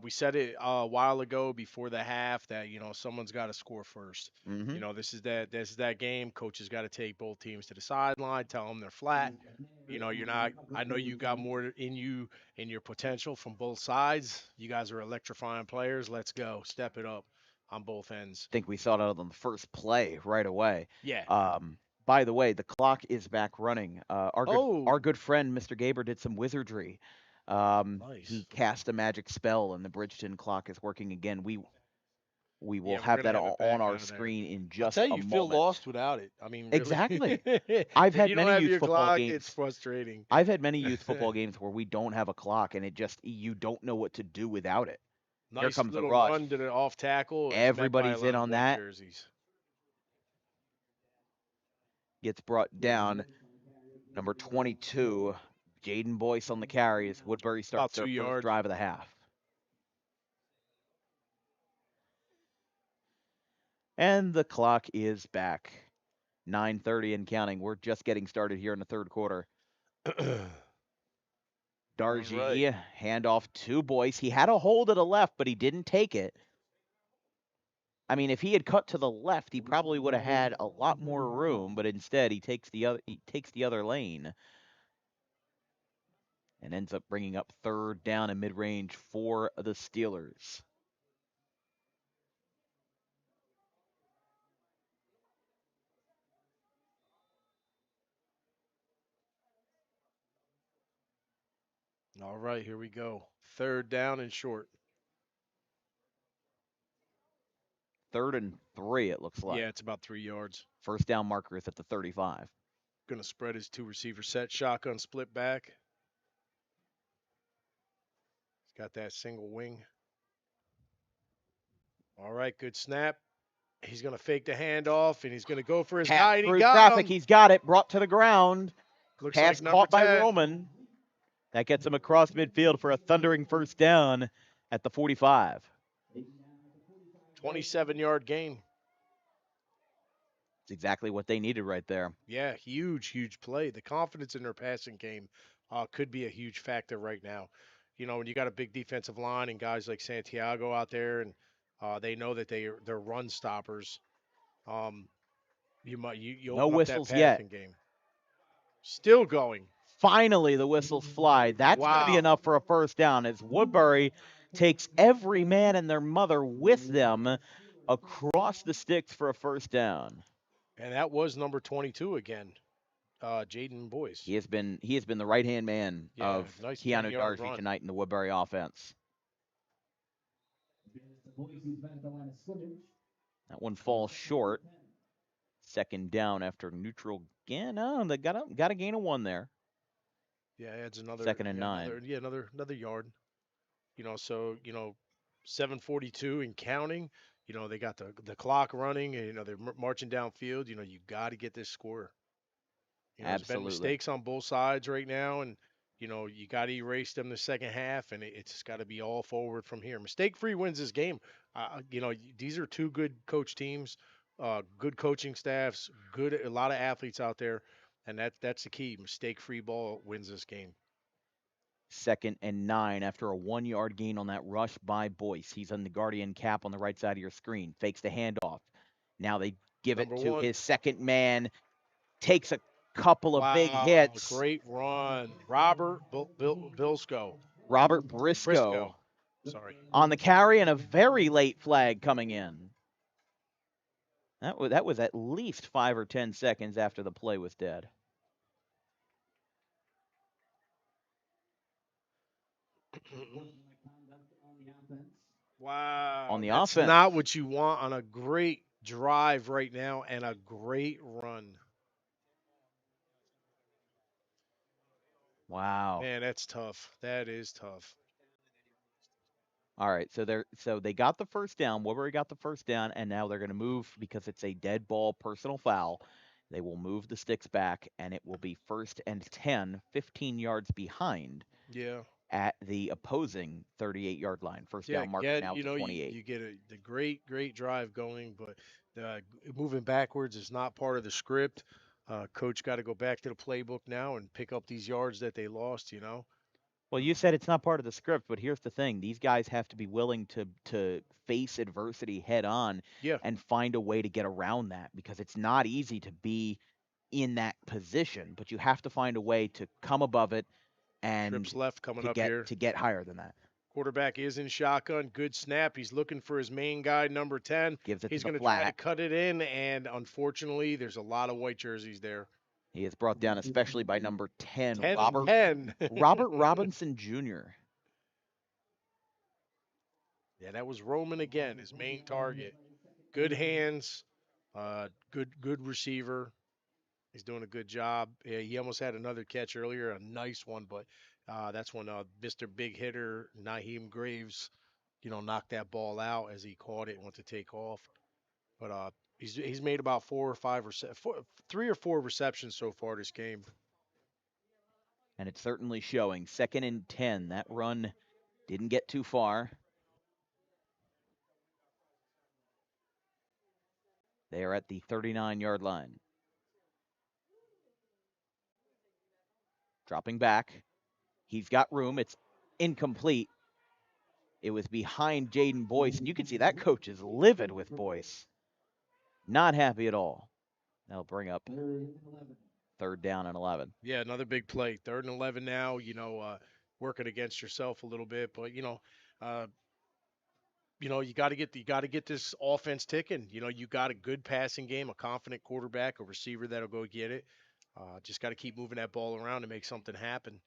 We said it a while ago before the half that someone's got to score first. Mm-hmm. This is that game. Coaches got to take both teams to the sideline, tell them they're flat. You're not. I know you got more in you in your potential from both sides. You guys are electrifying players. Let's go. Step it up on both ends. I think we saw it out on the first play right away. Yeah. By the way, the clock is back running. Oh, Our good friend Mr. Gaber did some wizardry. He nice. cast a magic spell, and the Bridgeton clock is working again. We will Yeah, we're have gonna that have it on back our on there. screen in I'll tell just you, a you feel moment. lost without it. I mean, really. Exactly. I've If had you don't many have youth your football clock, it's games. frustrating. I've had many youth football games where we don't have a clock, and you don't know what to do without it. Here Nice comes the little rush. run to the off tackle. It's met by a Everybody's in lot of on white that. jerseys. Gets brought down. Number 22, Jaden Boyce on the carry as Woodbury About starts their 2 yards. first drive of the half. And the clock is back. 9:30 and counting. We're just getting started here in the third quarter. Dargy, Right. handoff to Boyce. He had a hold of the left, but he didn't take it. I mean, if he had cut to the left, he probably would have had a lot more room, but instead he takes the other lane and ends up bringing up third down and mid-range for the Steelers. All right, here we go. Third down and short. 3rd and 3, it looks like. Yeah, it's about 3 yards. First down marker is at the 35. Gonna spread his two receiver set. Shotgun split back. He's got that single wing. All right, good snap. He's gonna fake the handoff and he's gonna go for his guy, and he Through got traffic, him. he's got it. Brought to the ground. Looks Pass like number caught by 10. Roman. That gets him across midfield for a thundering first down at the 45. 27-yard gain. It's exactly what they needed right there. Yeah, huge play. The confidence in their passing game could be a huge factor right now. When you got a big defensive line and guys like Santiago out there, and they know that they're run stoppers. You No open up that whistles yet. passing game. Still going. Finally, the whistles fly. That's going to be Wow. enough for a first down as Woodbury takes every man and their mother with them across the sticks for a first down. And that was number 22 again, Jaden Boyce. He has been the right-hand man of nice Keanu 10-yard Dargy run. tonight in the Woodbury offense. That one falls short. Second down after neutral again. Oh, they got a gain of 1 there. Yeah, adds another Second and 9. Another yard. 7:42 and counting. They got the clock running, and they're marching downfield. You got to get this score. There's been Absolutely. mistakes on both sides right now, and you got to erase them the second half, and it's got to be all forward from here. Mistake-free wins this game. These are two good coach teams, good coaching staffs, a lot of athletes out there, and that's the key. Mistake-free ball wins this game. Second and 9 after a 1-yard gain on that rush by Boyce. He's on the Guardian cap on the right side of your screen. Fakes the handoff. Now they give Number it to 1. his second man. Takes a couple of big hits. Great run. Robert Bilsko. Robert Briscoe. Sorry. On the carry and a very late flag coming in. That was at least 5 or 10 seconds after the play was dead. On Wow, the that's not offense, what you want on a great drive right now and a great run. wow. Man, that's tough. That is tough. All right, so they got the first down. Woodbury got the first down, and now they're going to move because it's a dead ball personal foul. They will move the sticks back, and it will be first and 10, 15 yards behind Yeah. at the opposing 38-yard line. First Yeah, down marker now at the you 28. you get the great drive going, but moving backwards is not part of the script. Coach got to go back to the playbook now and pick up these yards that they lost. Well, you said it's not part of the script, but here's the thing: these guys have to be willing to face adversity head on Yeah, and find a way to get around that because it's not easy to be in that position, but you have to find a way to come above it and trips left coming to up get here. to get higher than that. Quarterback is in shotgun. Good snap. He's looking for his main guy, number 10. Gives it to He's the going to try to flat. cut it in, and unfortunately, there's a lot of white jerseys there. He is brought down especially by number 10, 10 and Robert 10. Robert Robinson Jr. Yeah, that was Roman again, his main target. Good hands, good receiver. He's doing a good job. Yeah, he almost had another catch earlier, a nice one, but that's when Mr. Big Hitter Naheem Graves, knocked that ball out as he caught it and went to take off. But he's made about three or four receptions so far this game. And it's certainly showing. Second and 10. That run didn't get too far. They are at the 39-yard line. Dropping back. He's got room. It's incomplete. It was behind Jaden Boyce, and you can see that coach is livid with Boyce. Not happy at all. That'll bring up third down and 11. Yeah, another big play. Third and 11 now. Working against yourself a little bit, but uh, you got to get this offense ticking. You got a good passing game, a confident quarterback, a receiver that'll go get it. Just got to keep moving that ball around and make something happen.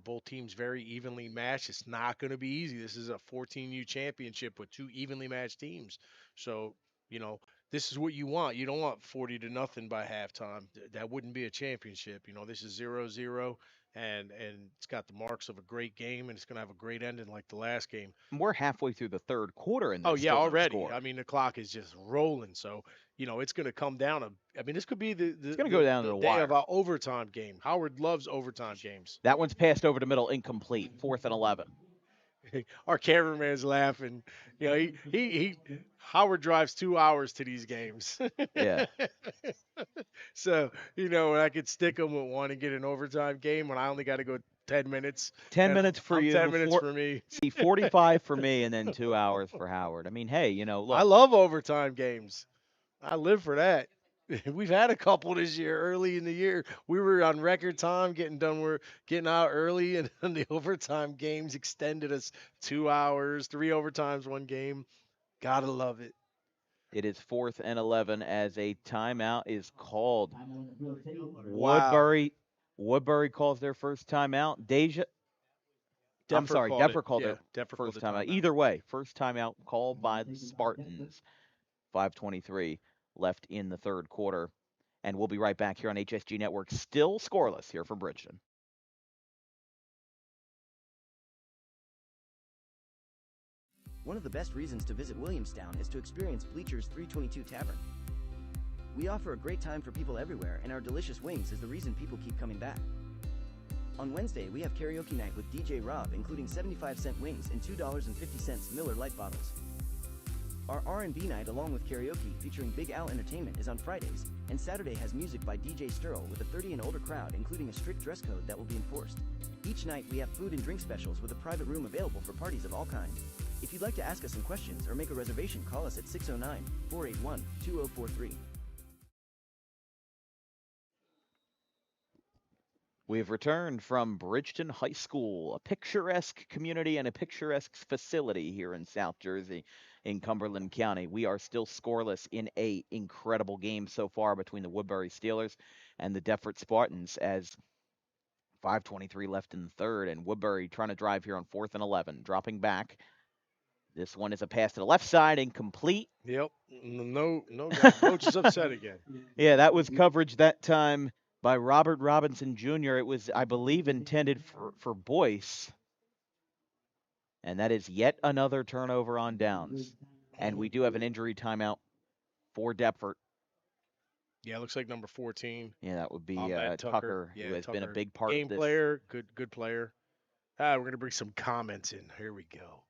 Both teams very evenly matched. It's not going to be easy. This is a 14U championship with two evenly matched teams. So, you know, this is what you want. You don't want 40 to nothing by halftime. That wouldn't be a championship. This is 0-0 and it's got the marks of a great game and it's going to have a great ending like the last game. We're halfway through the third quarter, and Oh there's yeah, still no already. score. I mean, the clock is just rolling. So, it's going to come down. I mean, this could be the It's the, going to go the, down to the the day of wire. our overtime game. Howard loves overtime games. That one's passed over the middle, incomplete. Fourth and 11. Our cameraman's laughing. He Howard drives 2 hours to these games. Yeah. So, when I could stick him with one and get an overtime game when I only got to go 10 minutes 10 and minutes for I'm 10 you, minutes for me. 45 for me, and then 2 hours for Howard. I mean, hey, I look, love overtime games. I live for that. We've had a couple this year early in the year. We were on record time getting done. We're getting out early, and then the overtime games extended us 2 hours, three overtimes, one game. Gotta love it. it is fourth and 11 as a timeout is called. Wow. Woodbury calls their first timeout. I'm Deffer sorry, called it. Depper called Yeah, their Deffer called first the timeout. timeout. Either way, first timeout called by the Spartans. 5:23 left in the third quarter. And we'll be right back here on HSG Network, still scoreless here from Bridgeton. One of the best reasons to visit Williamstown is to experience Bleacher's 322 Tavern. We offer a great time for people everywhere, and our delicious wings is the reason people keep coming back. On Wednesday, we have karaoke night with DJ Rob, including 75-cent wings and $2.50 Miller Lite bottles. Our R&B night along with karaoke featuring Big Al Entertainment is on Fridays, and Saturday has music by DJ Sterl with a 30 and older crowd, including a strict dress code that will be enforced. Each night, we have food and drink specials with a private room available for parties of all kinds. If you'd like to ask us some questions or make a reservation, call us at 609-481-2043. We've returned from Bridgeton High School, a picturesque community and a picturesque facility here in South Jersey in Cumberland County. We are still scoreless in a incredible game so far between the Woodbury Steelers and the Deffert Spartans as 5:23 left in the third, and Woodbury trying to drive here on 4th and 11, dropping back. This one is a pass to the left side, incomplete. Yep. No guy. Coach is upset again. Yeah, that was coverage that time by Robert Robinson Jr. It was, I believe, intended for Boyce. And that is yet another turnover on downs. And we do have an injury timeout for Deptford. Yeah, looks like number 14. Yeah, that would be Matt Tucker, Yeah, who has been a Tucker. big part Game of this. player, good player. We're going to bring some comments in. Here we go.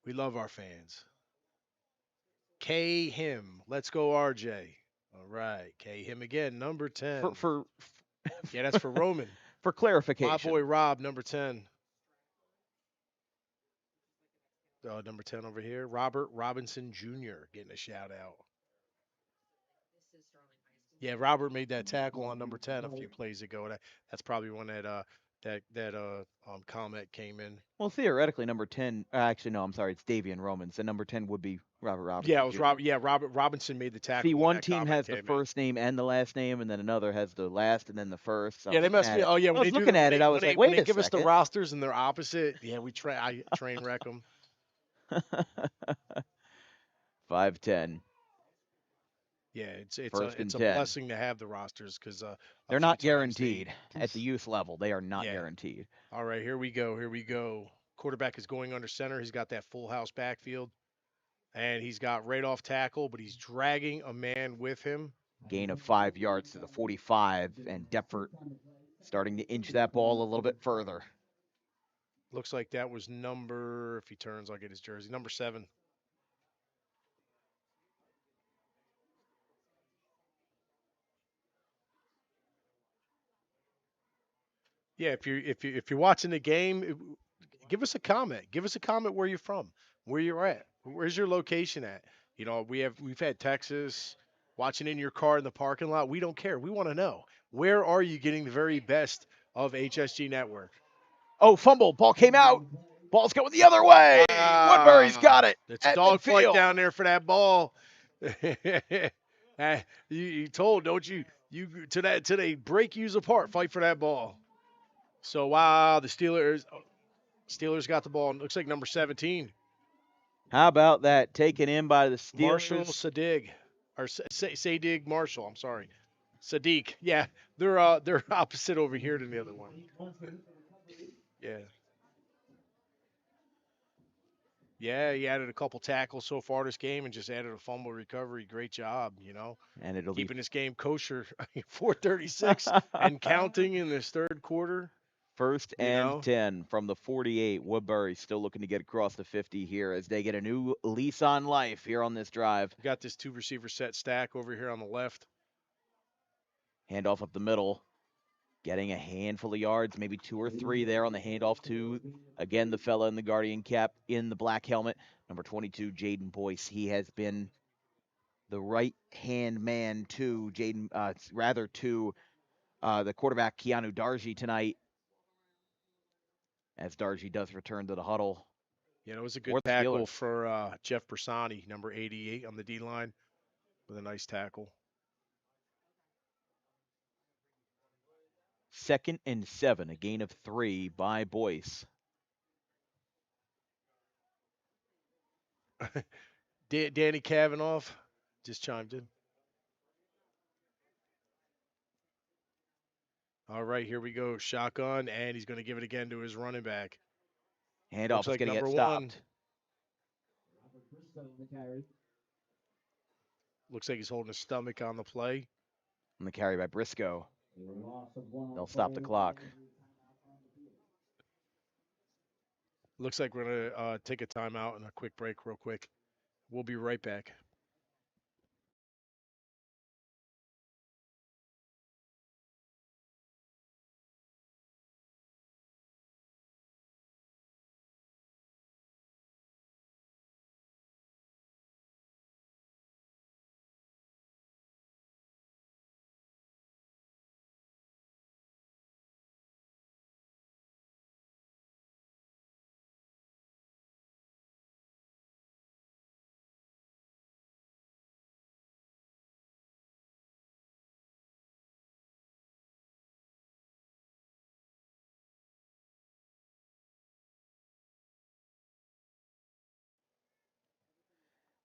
We love our fans. K him. Let's go, RJ. All right. K him again, number 10. Yeah, that's for Roman. For clarification. My boy Rob, number 10. Number 10 over here. Robert Robinson Jr. getting a shout out. Yeah, Robert made that tackle on number 10 a few plays ago. That's probably when that comment came in. Well, theoretically, number 10. Actually, no, I'm sorry. It's Davian Romans. And number 10 would be Robert Robinson. Yeah, it was Robert Robinson made the tackle. See, one team has the first name and the last name, and then another has the last and then the first. So yeah, they must be. Oh, yeah. I was looking at it. I was like, wait a second. When they give us the rosters and they're opposite, yeah, I train wreck them. 5-10. Yeah, it's a blessing to have the rosters because they're not guaranteed at the youth level. They are not guaranteed. All right, here we go. Quarterback is going under center. He's got that full house backfield, and he's got right off tackle, but he's dragging a man with him. Gain of 5 yards to the 45, and Deptford starting to inch that ball a little bit further. Looks like that was number. If he turns, I'll get his jersey. Number 7. Yeah, if you're watching the game, give us a comment. Give us a comment where you're from, where you're at, where's your location at. You know, we've had Texas, watching in your car in the parking lot. We don't care. We want to know, where are you getting the very best of HSG Network? Oh, fumble! Ball came out. Ball's going the other way. Woodbury's got it. It's a dogfight down there for that ball. You told, don't you? You to they break you apart. Fight for that ball. So wow, the Steelers got the ball. Looks like number 17. How about that? Taken in by the Steelers. Marshall Sadiq, or Sadiq Marshall. I'm sorry, Sadiq. Yeah, they're opposite over here than the other one. Yeah. Yeah, he added a couple tackles so far this game and just added a fumble recovery. Great job, And it'll keeping this game kosher. 4:36 and counting in this third quarter. 1st and 10 from the 48. Woodbury still looking to get across the 50 here as they get a new lease on life here on this drive. We got this 2 receiver set stack over here on the left. Handoff up the middle. Getting a handful of yards, maybe 2 or 3 there on the handoff to, again, the fella in the Guardian cap in the black helmet. Number 22, Jaden Boyce. He has been the right-hand man to the quarterback, Keanu Darji, tonight, as Darji does return to the huddle. Yeah, it was a good tackle for Jeff Bersani, number 88 on the D-line, with a nice tackle. 2nd and 7, a gain of 3 by Boyce. Danny Kavanaugh just chimed in. All right, here we go. Shotgun, and he's going to give it again to his running back. Handoff is going to get stopped. Looks like he's holding his stomach on the play. On the carry by Briscoe. They'll stop the clock. Looks like we're going to take a timeout and a quick break real quick. We'll be right back.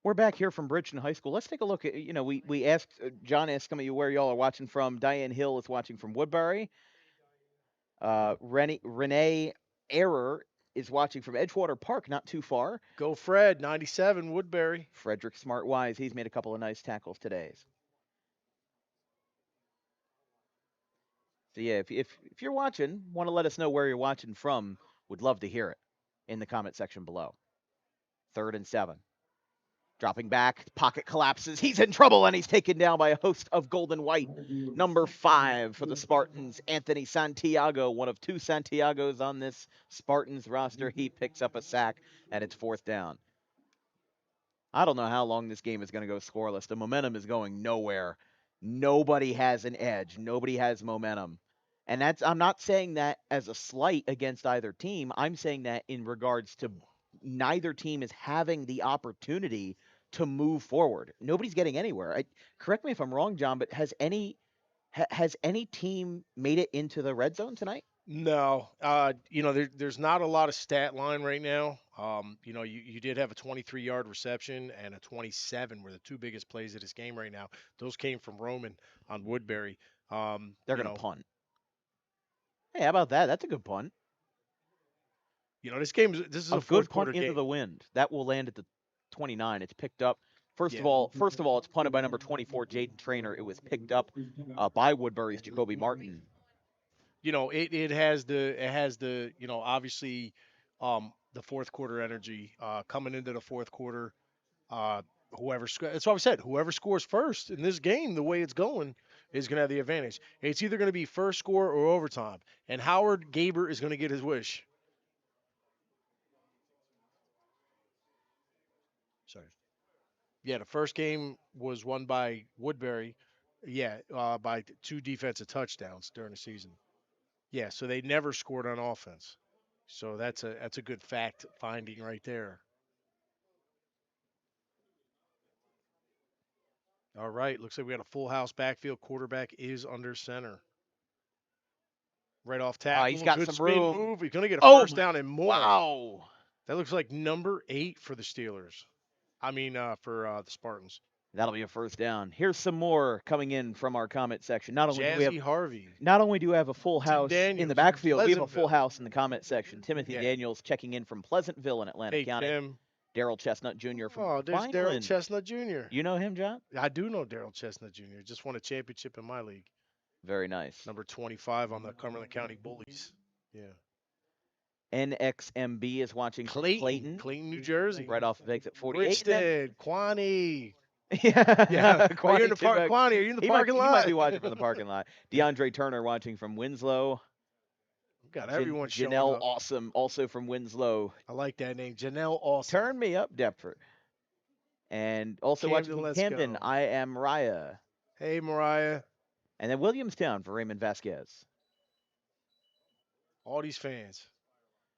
We're back here from Bridgeton High School. Let's take a look at, we asked, John asked some of you where y'all are watching from. Diane Hill is watching from Woodbury. Renee Error is watching from Edgewater Park, not too far. Go Fred, 97, Woodbury. Frederick Smart Wise, he's made a couple of nice tackles today. So yeah, if you're watching, want to let us know where you're watching from, would love to hear it in the comment section below. 3rd and 7. Dropping back, pocket collapses. He's in trouble, and he's taken down by a host of gold and white. Number 5 for the Spartans, Anthony Santiago, one of 2 Santiagos on this Spartans roster. He picks up a sack, and it's 4th down. I don't know how long this game is going to go scoreless. The momentum is going nowhere. Nobody has an edge. Nobody has momentum. And I'm not saying that as a slight against either team. I'm saying that in regards to neither team is having the opportunity to move forward. Nobody's getting anywhere. Correct me if I'm wrong, John, but has any team made it into the red zone tonight? No, there's not a lot of stat line right now. You did have a 23-yard reception and a 27 were the 2 biggest plays of this game right now. Those came from Roman on Woodbury. They're going to punt. Hey, how about that? That's a good punt. This is a good punt into the wind. That will land at the 29. It's picked up. First of all, it's punted by number 24, Jaden Trainer. It was picked up by Woodbury's Jacoby Martin. It has the obviously the fourth quarter energy coming into the fourth quarter. That's why we said whoever scores first in this game, the way it's going, is going to have the advantage. It's either going to be first score or overtime, and Howard Gaber is going to get his wish. Sorry. Yeah, the first game was won by Woodbury. Yeah, by 2 defensive touchdowns during the season. Yeah, so they never scored on offense. So that's a good fact finding right there. All right, looks like we got a full house backfield. Quarterback is under center. Right off tackle. He's got good some spin room. move. He's going to get a first down and more. Wow. That looks like number 8 for the Steelers. For the Spartans. That'll be a first down. Here's some more coming in from our comment section. Not only do we have a full house in the backfield, we have a full house in the comment section. Timothy Daniels checking in from Pleasantville in Atlantic County. Tim. Daryl Chestnut Jr. from there's Daryl Chestnut Jr. You know him, John? I do know Daryl Chestnut Jr. Just won a championship in my league. Very nice. Number 25 on the Cumberland County Bullies. Yeah. NXMB is watching Clayton, New Jersey. Right off of exit 48. Bridgeton, Quaney. Yeah. Are you in the Quaney, are you in the parking lot? He might be watching from the parking lot. DeAndre Turner watching from Winslow. Got everyone showing Janelle up. Awesome, also from Winslow. I like that name, Janelle Awesome. Turn me up, Deptford. And also watching from Camden, I am Mariah. Hey, Mariah. And then Williamstown for Raymond Vasquez. All these fans.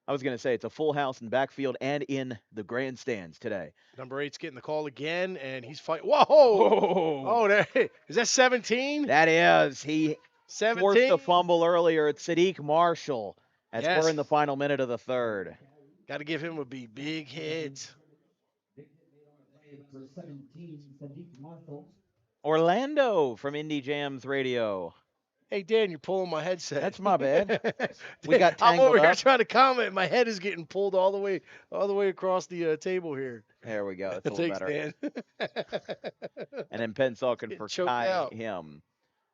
I was going to say it's a full house in the backfield and in the grandstands today. Number 8's getting the call again, and he's fighting. Whoa! Oh, is that 17? That is. He 17? Forced a fumble earlier. It's Sadiq Marshall as we're in the final minute of the 3rd. Got to give him a B. Big heads. Orlando from Indie Jams Radio. Hey, Dan, you're pulling my headset. That's my bad. We got tangled I'm over here up. trying to comment. My head is getting pulled all the way across the table here. There we go. That's a little better. Dan. And then Pensalkin for Kai him.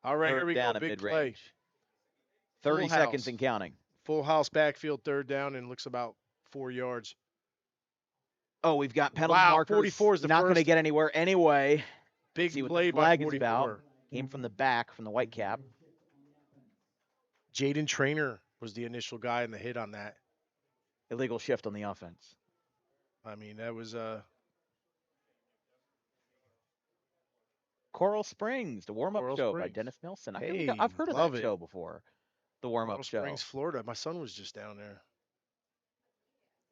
All right, here we down go. At Big mid-range. play. 30 seconds and counting. Full house backfield, 3rd down, and looks about 4 yards. Oh, we've got penalty markers. 44 is the not first. going to get anywhere anyway. Big See what play the flag by 44. is about. Came from the back, from the white cap. Jaden Trainer was the initial guy in the hit on that. Illegal shift on the offense. I mean, that was Coral Springs, the warm-up show by Dennis Nelson. I've heard of that show before. The warm-up show. Coral Springs, Florida. My son was just down there.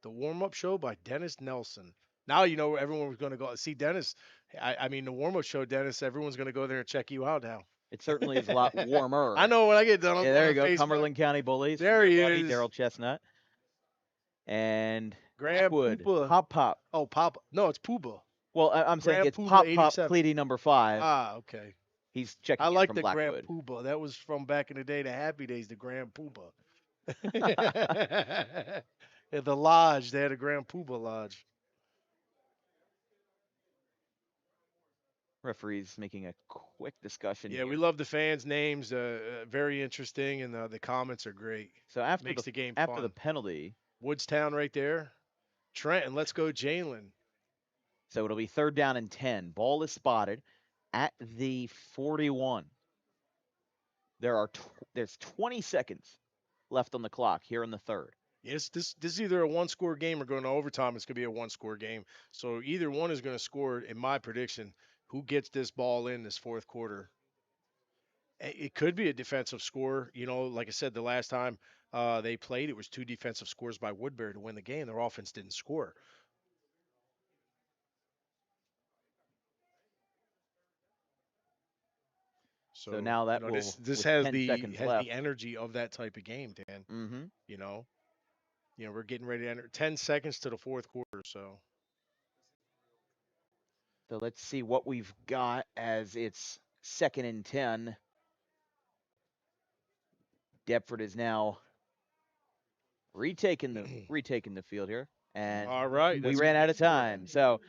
The warm-up show by Dennis Nelson. Now you know everyone was going to go see Dennis. I mean, the warm-up show, Dennis. Everyone's going to go there and check you out now. It certainly is a lot warmer. I know when I get done. Yeah, there you go. Facebook. Cumberland County Bullies. There he is. Daryl Chestnut. And Graham Wood. Poopa. Pop. Oh, Pop. No, it's Pooba. Well, I'm saying Grand it's Poobah Pop Pop 87. Cleety number 5. Ah, okay. He's I checking in like from the Grand Blackwood. Poobah. That was from back in the day, the Happy Days, the Grand Poobah. At the lodge, they had a Grand Poobah lodge. Referee's making a quick discussion Yeah, we here. love the fans' names. Very interesting, and the comments are great. So after Makes the game the fun. penalty, Woodstown right there. Trenton, let's go, Jalen. so it'll be 3rd down and 10. Ball is spotted at the 41. There's 20 seconds left on the clock here in the 3rd. Yes, this is either a one-score game or going to overtime. It's going to be a one-score game. So either one is going to score. In my prediction, who gets this ball in this fourth quarter? It could be a defensive score. Like I said, the last time they played, it was 2 defensive scores by Woodbury to win the game. Their offense didn't score. So So now that this with has 10 seconds left. the energy of that type of game, Dan. Mm-hmm. You know, we're getting ready to enter 10 seconds to the fourth quarter. So let's see what we've got as it's 2nd and 10. Deptford is now retaking the field here, and all right, we ran out of time. So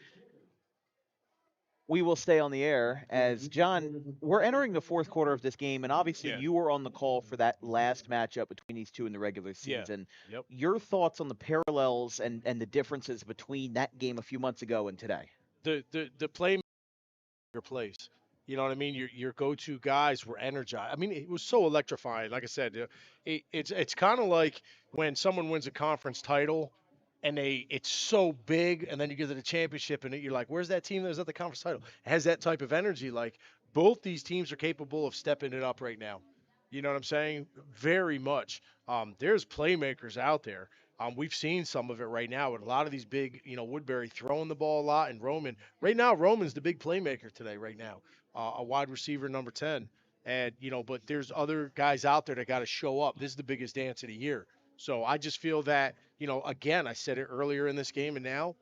we will stay on the air as John. We're entering the fourth quarter of this game, and obviously Yeah. you were on the call for that last matchup between these two in the regular season. Yep. Your thoughts on the parallels and the differences between that game a few months ago and today? The play your place. You know what I mean? Your go-to guys were energized. I mean, it was so electrifying. Like I said, it's kind of like when someone wins a conference title, and it's so big, and then you get to the championship, and you're like, "Where's that team that was at the conference title?" It has that type of energy. Like both these teams are capable of stepping it up right now. You know what I'm saying? Very much. There's playmakers out there. We've seen some of it right now with a lot of these big, Woodbury throwing the ball a lot, and Roman. Right now, Roman's the big playmaker today. Right now, a wide receiver number 10, and but there's other guys out there that got to show up. This is the biggest dance of the year. So I just feel that, again, I said it earlier in this game, and now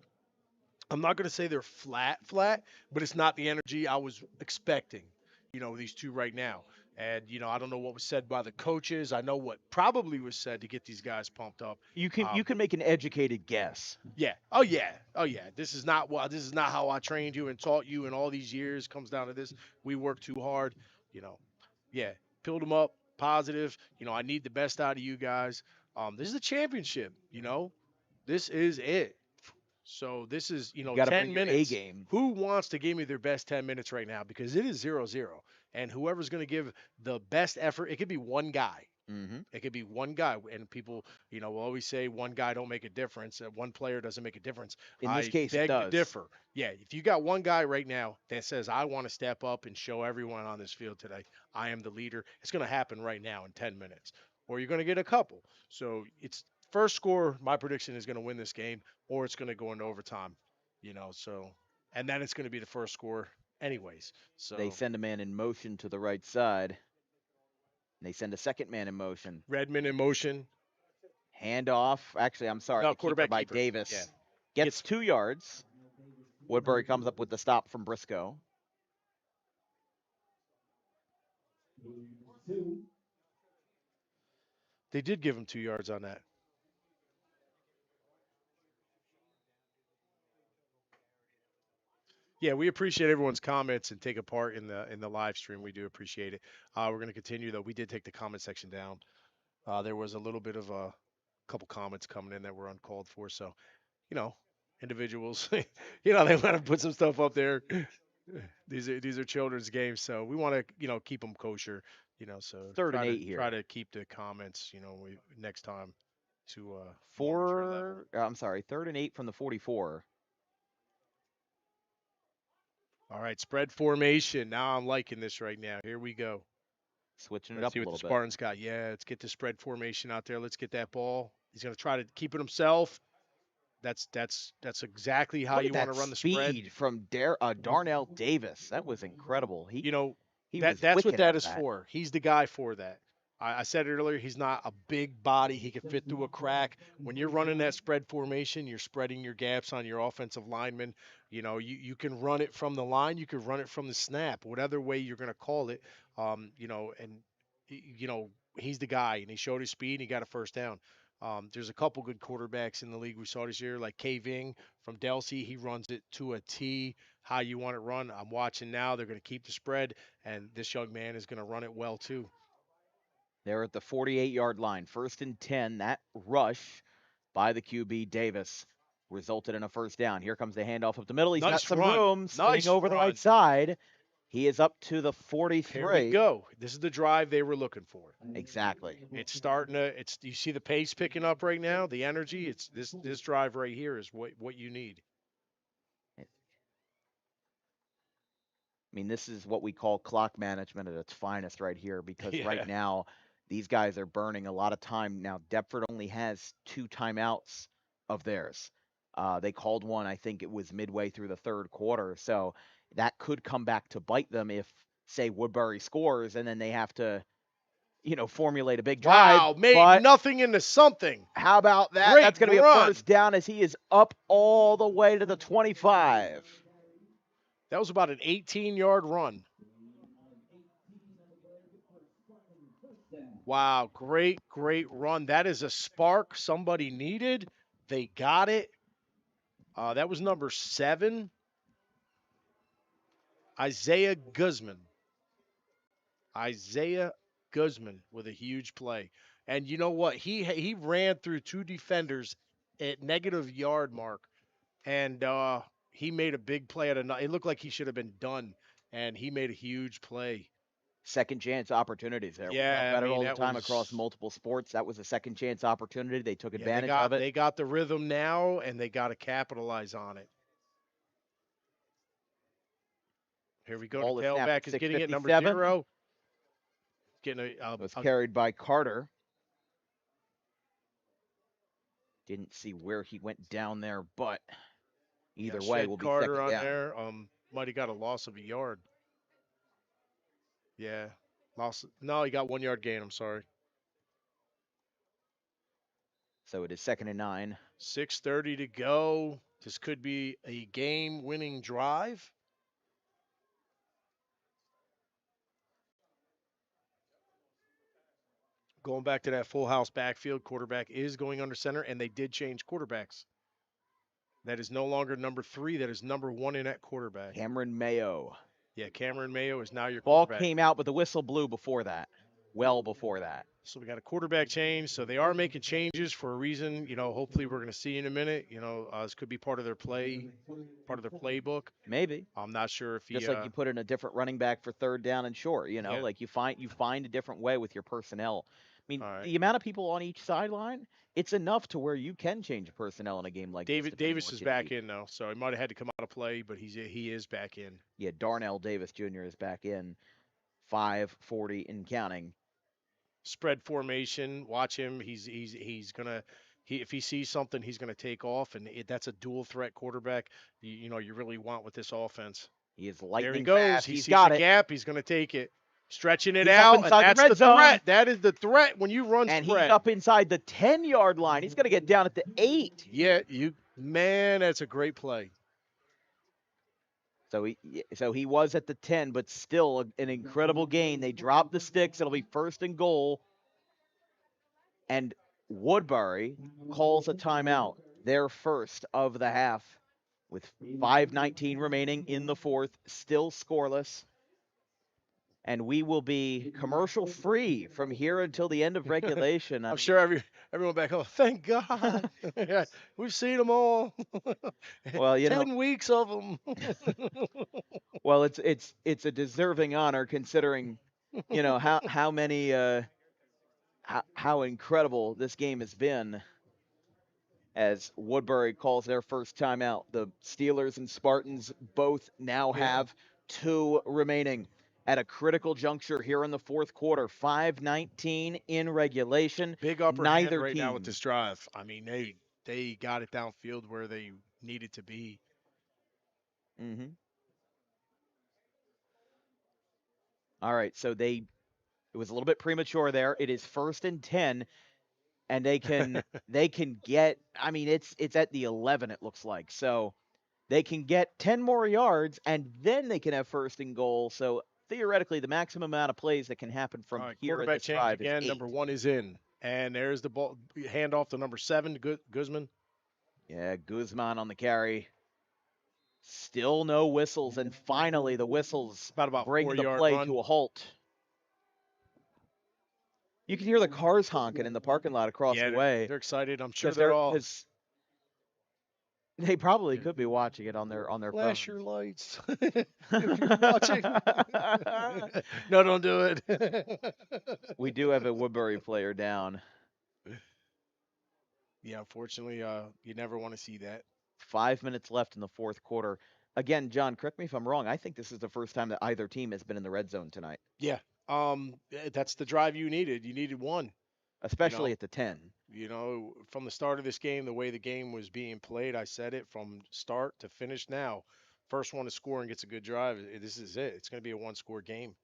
I'm not going to say they're flat, but it's not the energy I was expecting, these two right now. And, I don't know what was said by the coaches. I know what probably was said to get these guys pumped up. You can make an educated guess. Yeah. Oh yeah. Oh yeah. This is not how I trained you and taught you in all these years. Comes down to this. We work too hard, you know. Yeah. Build them up, positive. I need the best out of you guys. This is a championship, This is it. So this is, You got to 10 bring your A minutes. game. Who wants to give me their best 10 minutes right now? Because it is 0-0. And whoever's going to give the best effort, it could be one guy. Mm-hmm. It could be one guy. And people, will always say one guy don't make a difference. One player doesn't make a difference. In this case, it beg to does. differ. Yeah, if you got one guy right now that says, I want to step up and show everyone on this field today, I am the leader, it's going to happen right now in 10 minutes. Or you're going to get a couple. So it's first score, my prediction is going to win this game, or it's going to go into overtime. So, and then it's going to be the first score anyways. So They send a man in motion to the right side. They send a second man in motion. Redmond in motion. Handoff. Actually, I'm sorry. No, the keeper quarterback by keeper. Davis. Yeah. Gets 2 yards. Woodbury comes up with the stop from Briscoe. They did give him 2 yards on that. Yeah, we appreciate everyone's comments and take a part in the live stream. We do appreciate it. We're going to continue though. We did take the comment section down. There was a little bit of a couple comments coming in that were uncalled for. So, individuals, they want to put some stuff up there. These are children's games, so we want to keep them kosher. So 3rd and 8 here. Try to keep the comments. We next time to I'm sorry, 3rd and 8 from the 44. All right, spread formation. Now I'm liking this right now. Here we go. Switching it Let's up see a what little the bit. Spartans got. Yeah, let's get the spread formation out there. Let's get that ball. He's going to try to keep it himself. That's exactly how Look you at want to run the speed spread. from Darnell Davis. That was incredible. He that's was what wicked that on is for. He's the guy for that. I said it earlier, he's not a big body. He can fit through a crack. When you're running that spread formation, you're spreading your gaps on your offensive linemen. You can run it from the line, you can run it from the snap, whatever way you're going to call it. And you know, he's the guy, and he showed his speed, and he got a first down. There's a couple good quarterbacks in the league we saw this year, like K Ving from Delsey. He runs it to a T, how you want it run. I'm watching now. They're going to keep the spread, and this young man is going to run it well too. They're at the 48-yard line. 1st and 10. That rush by the QB Davis resulted in a first down. Here comes the handoff up the middle. He's got Nice some run. room, spinning Nice over the right run. side. He is up to the Here we 43. go. This is the drive they were looking for. Exactly. It's starting to. It's you see the pace picking up right now, the energy. It's this drive right here is what you need. I mean, this is what we call clock management at its finest right here, because Yeah. right now these guys are burning a lot of time. Now, Deptford only has 2 timeouts of theirs. They called one, I think it was midway through the third quarter. So that could come back to bite them if, say, Woodbury scores and then they have to, formulate a big drive. Wow, made But nothing into something. how about that? Great That's going to be a run. first down as he is up all the way to the 25. That was about an 18-yard run. Wow, great run. That is a spark somebody needed. They got it. That was number 7, Isaiah Guzman. Isaiah Guzman with a huge play. And you know what? He ran through 2 defenders at negative yard mark, and he made a big play it looked like he should have been done, and he made a huge play. Second chance opportunities there. We talk Yeah, I about it mean all the that time across was multiple sports. That was a second chance opportunity. They took yeah, they advantage of got it. they got the rhythm now, and they got to capitalize on it. Here we go. The Ball is snapped at tailback is getting it, number 6:57. 0. Getting It was carried by Carter. Didn't see where he went down there, but either way, Shed will be Carter second on down. there. Might have got a loss of a yard. Yeah. Lost. No, he got 1 yard gain. I'm sorry. So it is 2nd and 9. 6:30 to go. This could be a game-winning drive. Going back to that full house backfield, quarterback is going under center, and they did change quarterbacks. That is no longer number 3. That is number 1 in at quarterback. Cameron Mayo. Yeah, Cameron Mayo is now your Ball quarterback. came out, but the whistle blew before that. Well before that. So we got a quarterback change. So they are making changes for a reason. Hopefully we're going to see in a minute. This could be part of their play, part of their playbook. Maybe. I'm not sure if Just like you put in a different running back for 3rd down and short. Yeah. Like you find a different way with your personnel. I mean, All right. the amount of people on each sideline, it's enough to where you can change personnel in a game like this. Davis is back in though, so he might have had to come out of play, but he is back in. Yeah, Darnell Davis Jr. is back in. 5:40 and counting. Spread formation. Watch him. He's gonna. If he sees something, he's gonna take off, and that's a dual threat quarterback. You really want with this offense. He is lightning there he goes. fast. He He's sees got the it. gap. He's gonna take it. Stretching it He's out, up and inside the that's red the zone. threat. That is the threat when you run and spread. He's up inside the 10-yard line. He's going to get down at the 8. Yeah, that's a great play. So he was at the 10, but still an incredible gain. They dropped the sticks. It'll be 1st and goal. And Woodbury calls a timeout, their first of the half, with 5:19 remaining in the 4th, still scoreless. And we will be commercial free from here until the end of regulation. I'm sure everyone back home. Thank God, we've seen them all. Well, 10 weeks of them. Well, it's a deserving honor considering, how many how incredible this game has been. As Woodbury calls their first timeout, the Steelers and Spartans both now have 2 remaining at a critical juncture here in the 4th quarter. 5:19 in regulation. Big upper Neither hand right team. now with this drive. I mean, they got it downfield where they needed to be. Mm-hmm. All right, so they It was a little bit premature there. It is 1st and 10, and they can get. I mean, it's at the 11. It looks like so they can get 10 more yards, and then they can have 1st and goal. So theoretically, the maximum amount of plays that can happen All from right, here in quarterback this change drive is again. 8. Number 1 is in. And there's the ball. Hand off to number 7, Guzman. Yeah, Guzman on the carry. Still no whistles, and finally the whistles About bring the 4-yard play run. to a halt. You can hear the cars honking in the parking lot across Yeah, the way they're excited. I'm sure because they're all they probably could be watching it on their flash phones. your lights if you're watching. No, don't do it. We do have a Woodbury player down. Yeah, unfortunately, you never want to see that. 5 minutes left in the fourth quarter. Again, John, correct me if I'm wrong. I think this is the first time that either team has been in the red zone tonight, Yeah. That's the drive you needed. You needed one. You especially know, at the 10. from the start of this game, the way the game was being played, I said it from start to finish. Now, first one to score and gets a good drive. This is it. It's going to be a one-score game,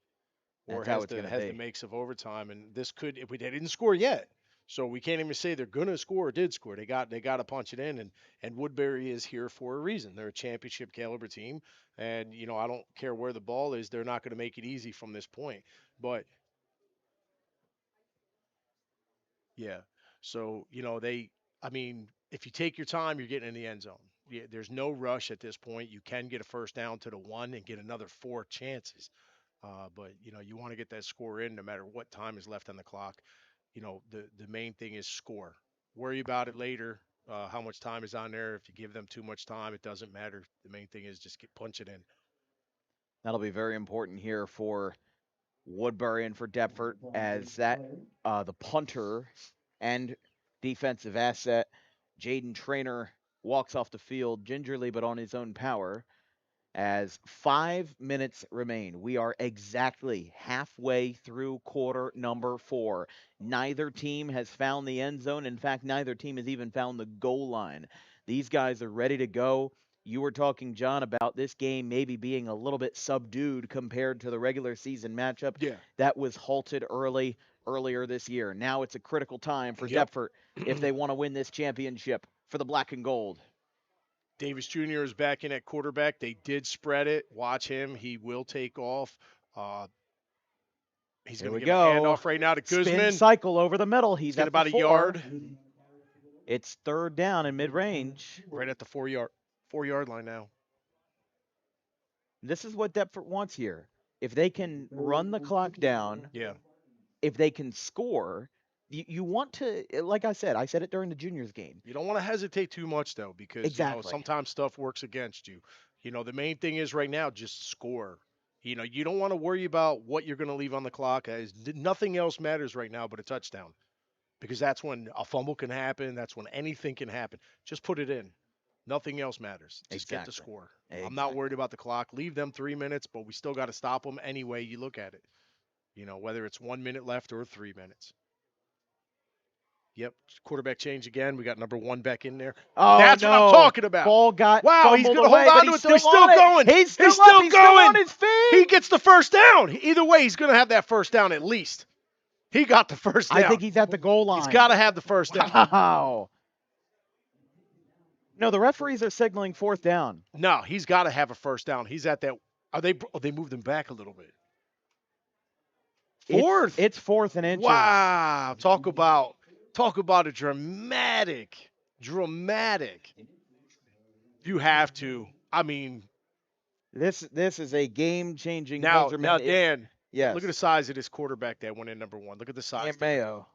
or That's how has it's the going to has the be. makes of overtime. And this could, if they didn't score yet, so we can't even say they're going to score or did score. They got to punch it in, and Woodbury is here for a reason. They're a championship caliber team, and I don't care where the ball is. They're not going to make it easy from this point. But yeah. So, I mean, if you take your time, you're getting in the end zone. Yeah, there's no rush at this point. You can get a first down to the 1 and get another 4 chances. But, you want to get that score in no matter what time is left on the clock. The main thing is score. Worry about it later. How much time is on there? If you give them too much time, it doesn't matter. The main thing is just punch it in. That'll be very important here for Woodbury and for Deptford as that the punter and defensive asset Jaden Trainer walks off the field gingerly but on his own power. As 5 minutes remain, we are exactly halfway through quarter number 4. Neither team has found the end zone. In fact, neither team has even found the goal line. These guys are ready to go. You were talking, John, about this game maybe being a little bit subdued compared to the regular season matchup Yeah. that was halted earlier this year. Now it's a critical time for Yep. Deptford if they want to win this championship for the black and gold. Davis Jr. is back in at quarterback. They did spread it. Watch him. He will take off. He's Here going to we give a go. handoff right now to Spin Guzman. cycle over the middle. He's He's getting at the about a 4. yard. It's 3rd down in mid-range. Right at the 4-yard line now. This is what Deptford wants here. If they can run the clock down, Yeah. if they can score, you want to, like I said it during the juniors game. You don't want to hesitate too much though, because Exactly. sometimes stuff works against you. The main thing is right now just score. You don't want to worry about what you're going to leave on the clock. As nothing else matters right now but a touchdown, because that's when a fumble can happen. That's when anything can happen. Just put it in. Nothing else matters. Just get the Exactly. score. I'm not Exactly. worried about the clock. Leave them 3 minutes, but we still got to stop them any way you look at it. Whether it's 1 minute left or 3 minutes. Yep, quarterback change again. We got number 1 back in there. Oh, That's no. what I'm talking about. Ball got Wow, he's fumbled going to hold away, on but to he's it though. He's still still on it. going. He's still still up. He's still going. on his feet. He gets the first down. Either way, he's going to have that first down at least. He got the first down. I think he's at the goal line. He's got to have the first down. Wow. No, the referees are signaling 4th down. No, he's got to have a first down. He's at that. They moved him back a little bit. 4th. It's 4th and inches. Wow. Talk about a dramatic. You have to. I mean, this is a game-changing now measurement. Dan, Yes. look at the size of this quarterback that went in number 1. Look at the size. Cam Mayo.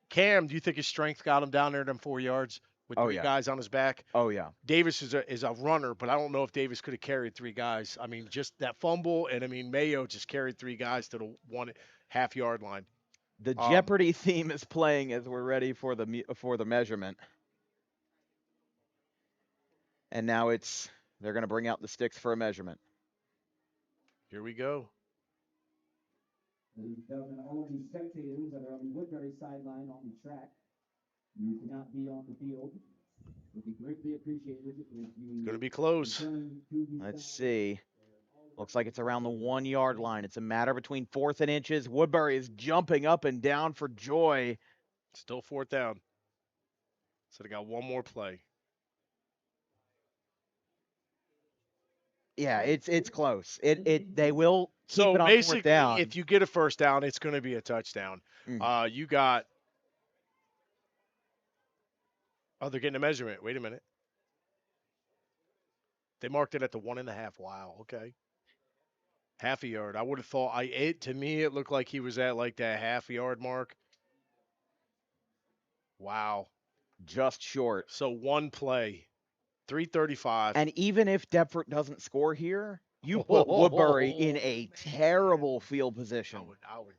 Cam, do you think his strength got him down there them 4 yards with 3 guys on his back? Oh, yeah. Davis is a runner, but I don't know if Davis could have carried 3 guys. I mean, just that fumble, and I mean Mayo just carried 3 guys to the 1.5 yard line. The Jeopardy theme is playing as we're ready for the measurement. And now they're going to bring out the sticks for a measurement. Here we go. Ladies and gentlemen, all of the spectators that are on the Woodbury sideline on the track, you cannot be on the field. It would be greatly appreciated if you Going to be close. return to the Let's side see. where all of Looks like it's around the 1-yard line. It's a matter between 4th and inches. Woodbury is jumping up and down for joy. Still 4th down. So they got one more play. Yeah, it's close. They will keep So it on 4th basically, down. if you get a first down, it's going to be a touchdown. You got. Oh, they're getting a measurement. Wait a minute. They marked it at the 1.5. Wow. Okay. Half a yard. I would have thought. To me, it looked like he was at like that half-yard mark. Wow. Just short. So one play. 3:35. And even if Deptford doesn't score here, you put Woodbury in a terrible field position. I would.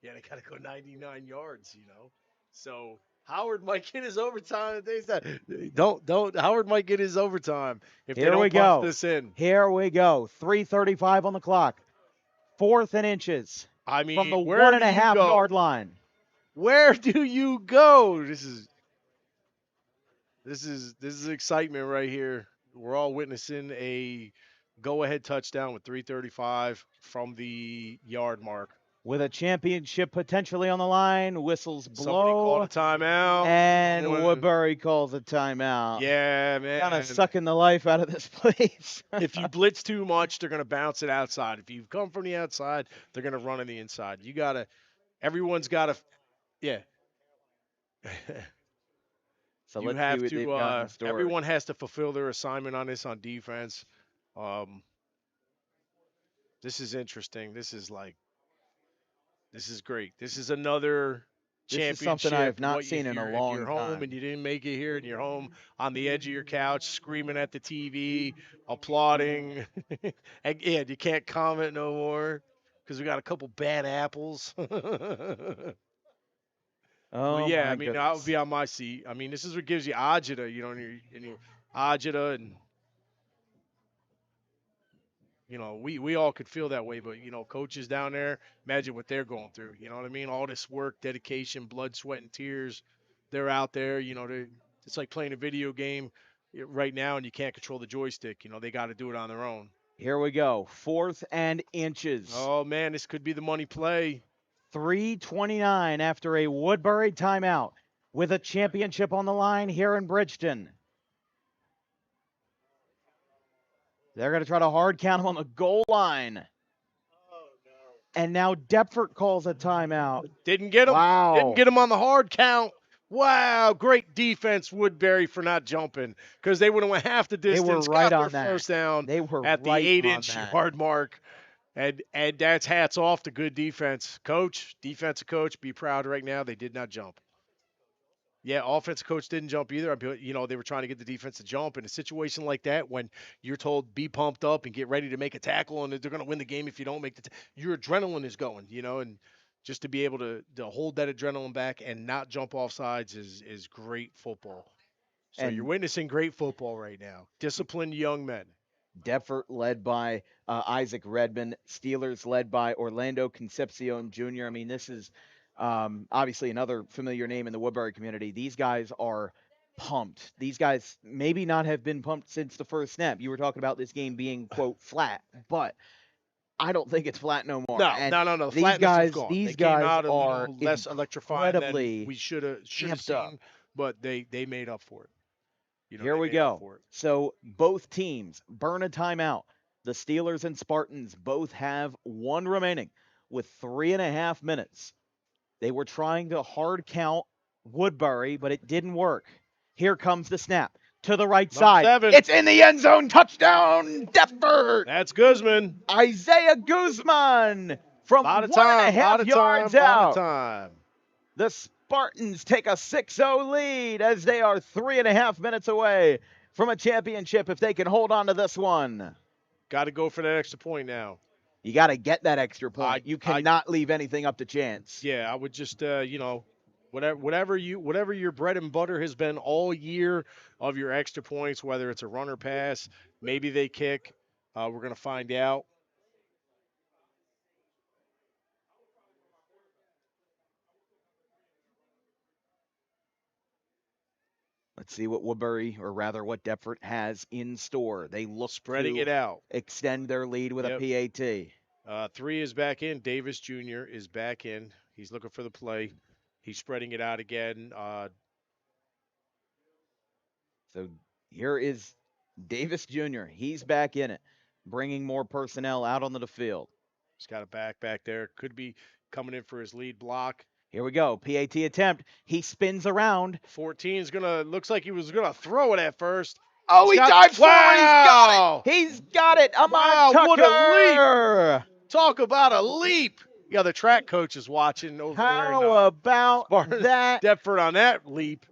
Yeah, they got to go 99 yards, So Howard might get his overtime if they said, don't. Howard might get his overtime if they don't punch this in. Here we go. 3:35 on the clock. 4th and inches. I mean, from the where 1.5 yard line. Where do you go? This is excitement right here. We're all witnessing a go-ahead touchdown with 3:35 from the yard mark. With a championship potentially on the line, whistles blow. Somebody called a timeout. And Woodbury calls a timeout. Yeah, man. Kind of sucking the life out of this place. If you blitz too much, they're going to bounce it outside. If you come from the outside, they're going to run on the inside. Everyone's got to, yeah. So let's see what they've got in store. Everyone has to fulfill their assignment on this on defense. This is interesting. This is great. This is another championship. This is something I have not seen in a long time. If you're home and you didn't make it here, and you're home on the edge of your couch, screaming at the TV, applauding, and yeah, you can't comment no more because we got a couple bad apples. Oh, but yeah, my I mean, goodness. I would be on my seat. I mean, this is what gives you agita, in your agita, and we all could feel that way. But coaches down there, imagine what they're going through. You know what I mean? All this work, dedication, blood, sweat, and tears. They're out there. It's like playing a video game right now, and you can't control the joystick. They got to do it on their own. Here we go. 4th and inches. Oh man, this could be the money play. 3:29 after a Woodbury timeout with a championship on the line here in Bridgeton. They're going to try to hard count him on the goal line. And now Deptford calls a timeout. Didn't get him. Wow. Didn't get him on the hard count. Wow, great defense, Woodbury, for not jumping because they would have went half the distance. They were right got on their that. First down. They were at the right 8-inch on that. yard mark. And that's hats off to good defense. Coach, defensive coach, be proud right now. They did not jump. Yeah, offensive coach didn't jump either. They were trying to get the defense to jump. In a situation like that, when you're told be pumped up and get ready to make a tackle, and they're going to win the game if you don't make your adrenaline is going, and just to be able to hold that adrenaline back and not jump off sides is great football. So And you're witnessing great football right now. Disciplined young men. Deptford led by Isaac Redmond. Steelers led by Orlando Concepcion Jr. I mean, this is obviously another familiar name in the Woodbury community. These guys are pumped. These guys maybe not have been pumped since the first snap. You were talking about this game being, quote, flat, but I don't think it's flat no more. No. These guys, gone. These they guys came out a are little less electrifying than incredibly we should have amped up. seen, but they made up for it. Here we go. So both teams burn a timeout. The Steelers and Spartans both have one remaining with 3.5 minutes. They were trying to hard count Woodbury, but it didn't work. Here comes the snap to the right side. 7. It's in the end zone. Touchdown, Deptford. That's Guzman. Isaiah Guzman from 1.5 yards out. The Spartans take a 6-0 lead as they are 3.5 minutes away from a championship if they can hold on to this one. Got to go for that extra point now. You got to get that extra point. You cannot leave anything up to chance. Yeah, I would just, whatever your bread and butter has been all year of your extra points, whether it's a run or pass, maybe they kick. We're going to find out. Let's see what Woodbury, or rather what Deptford has in store. They look Spreading to it out. extend their lead with Yep. a PAT. 3 is back in. Davis Jr. is back in. He's looking for the play. He's spreading it out again. So here is Davis Jr. He's back in it, bringing more personnel out onto the field. He's got a back there. Could be coming in for his lead block. Here we go. PAT attempt. He spins around. 14 is looks like he was gonna throw it at first. Oh, he dives forward. Wow! He's got it. Ahmad Wow, Tucker. what a leap! Talk about a leap. Yeah, the track coach is watching over there. How about Spartan that? Deptford on that leap.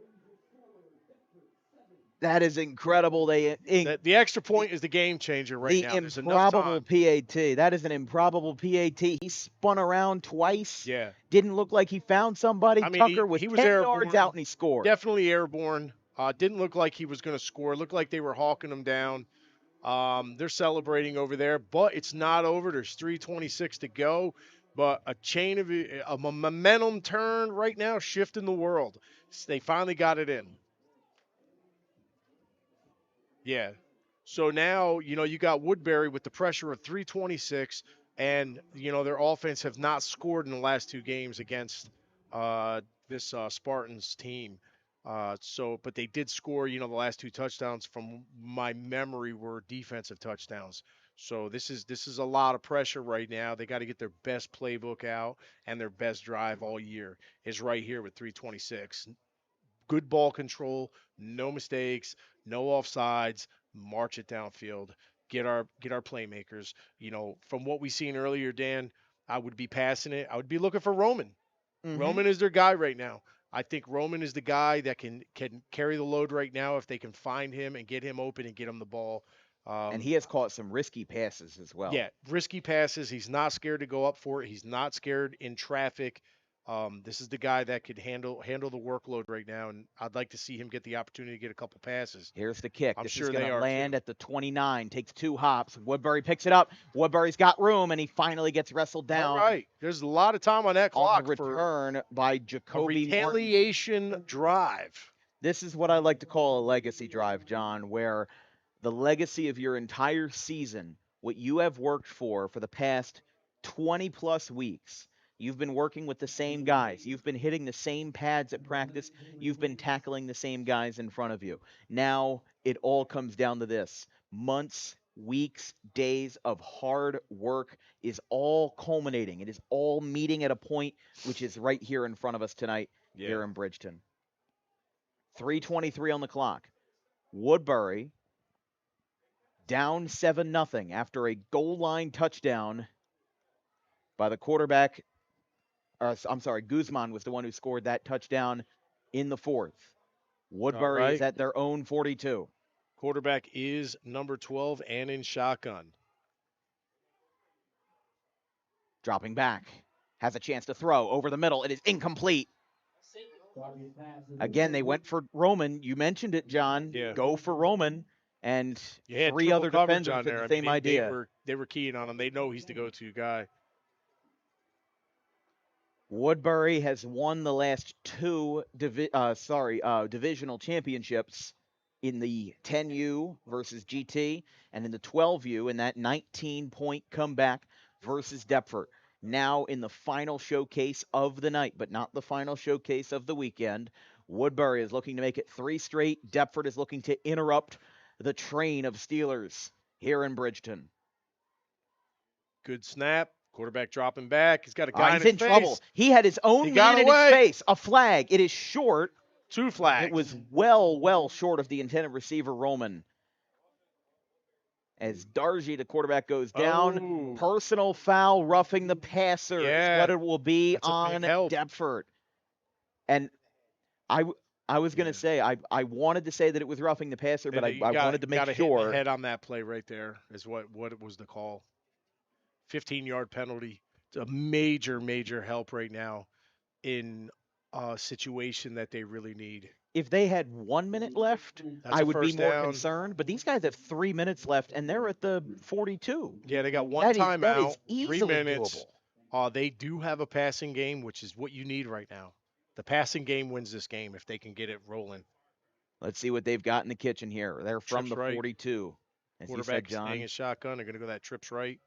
That is incredible. The extra point is the game changer right now. The improbable PAT. That is an improbable PAT. He spun around twice. Yeah. Didn't look like he found somebody. I mean, Tucker was 10 yards out and he scored. Definitely airborne. Didn't look like he was going to score. Looked like they were hawking him down. They're celebrating over there, but it's not over. There's 3:26 to go. But a momentum turn right now, shifting the world. They finally got it in. Yeah. So now, you got Woodbury with the pressure of 326, and, their offense have not scored in the last 2 games against this Spartans team. But they did score, the last 2 touchdowns from my memory were defensive touchdowns. So this is a lot of pressure right now. They got to get their best playbook out, and their best drive all year is right here with 326. Good ball control, no mistakes, no offsides, march it downfield, get our playmakers. From what we seen earlier, Dan, I would be passing it. I would be looking for Roman. Mm-hmm. Roman is their guy right now. I think Roman is the guy that can carry the load right now if they can find him and get him open and get him the ball. And he has caught some risky passes as well. Yeah, risky passes. He's not scared to go up for it. He's not scared in traffic. This is the guy that could handle the workload right now, and I'd like to see him get the opportunity to get a couple passes. Here's the kick. I'm This sure is going they to are land too. at the 29. Takes 2 hops. Woodbury picks it up. Woodbury's got room, and he finally gets wrestled down. All right. There's a lot of time on that clock on a return by Jacoby a retaliation Martin. drive. This is what I like to call a legacy drive, John, where the legacy of your entire season, what you have worked for the past 20-plus weeks. You've been working with the same guys. You've been hitting the same pads at practice. You've been tackling the same guys in front of you. Now it all comes down to this. Months, weeks, days of hard work is all culminating. It is all meeting at a point which is right here in front of us tonight here in Bridgeton. 3:23 on the clock. Woodbury down 7-0 after a goal line touchdown by the quarterback. I'm sorry, Guzman was the one who scored that touchdown in the 4th. Woodbury is at their own 42. Quarterback is number 12 and in shotgun. Dropping back. Has a chance to throw over the middle. It is incomplete. Again, they went for Roman. You mentioned it, John. Yeah. Go for Roman. And You had 3 other defenders on there. with the same idea. They were keying on him. They know he's the go-to guy. Woodbury has won the last 2 divisional championships in the 10U versus GT and in the 12U in that 19-point comeback versus Deptford. Now in the final showcase of the night, but not the final showcase of the weekend. Woodbury is looking to make it 3 straight. Deptford is looking to interrupt the train of Steelers here in Bridgeton. Good snap. Quarterback dropping back. He's got a guy he's in trouble. He had his own man in his face. A flag. It is short. 2 flags. It was well short of the intended receiver, Roman. As Darji, the quarterback, goes down. Personal foul, roughing the passer is what it will be on Deptford. And I was going to say, I wanted to say that it was roughing the passer, but I wanted to make sure. Hit the head on that play right there is what it was the call. 15-yard penalty. It's a major help right now in a situation that they really need. If they had 1 minute left, I would be more concerned. But these guys have 3 minutes left, and they're at the 42. Yeah, they got one timeout, 3 minutes. Doable. They do have a passing game, which is what you need right now. The passing game wins this game if they can get it rolling. Let's see what they've got in the kitchen here. They're from Trips the right. 42, as you said, Quarterback is John. hanging shotgun. They're going to go that trips right.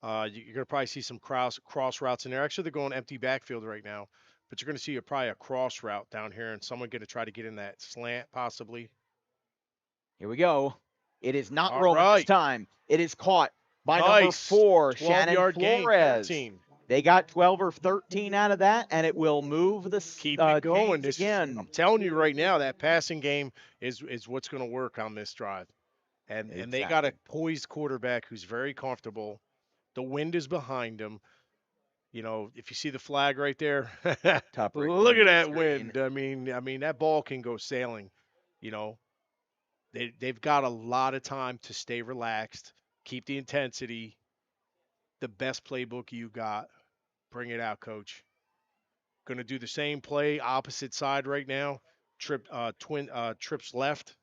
You're going to probably see some cross routes in there. Actually, they're going empty backfield right now, but you're going to see probably a cross route down here, and someone going to try to get in that slant possibly. Here we go. It is not All Roman this right. time. It is caught by number Nice. 4, Shannon 12-yard gain, Flores. 13. They got 12 or 13 out of that, and it will move the Keep it going. chains again. I'm telling you right now, that passing game is what's going to work on this drive. And they got a poised quarterback who's very comfortable. The wind is behind him. You know, if you see the flag right there, look at that wind. I mean that ball can go sailing. You know, they've got a lot of time to stay relaxed, keep the intensity. The best playbook you got, bring it out, coach. Going to do the same play, opposite side right now. Trips left.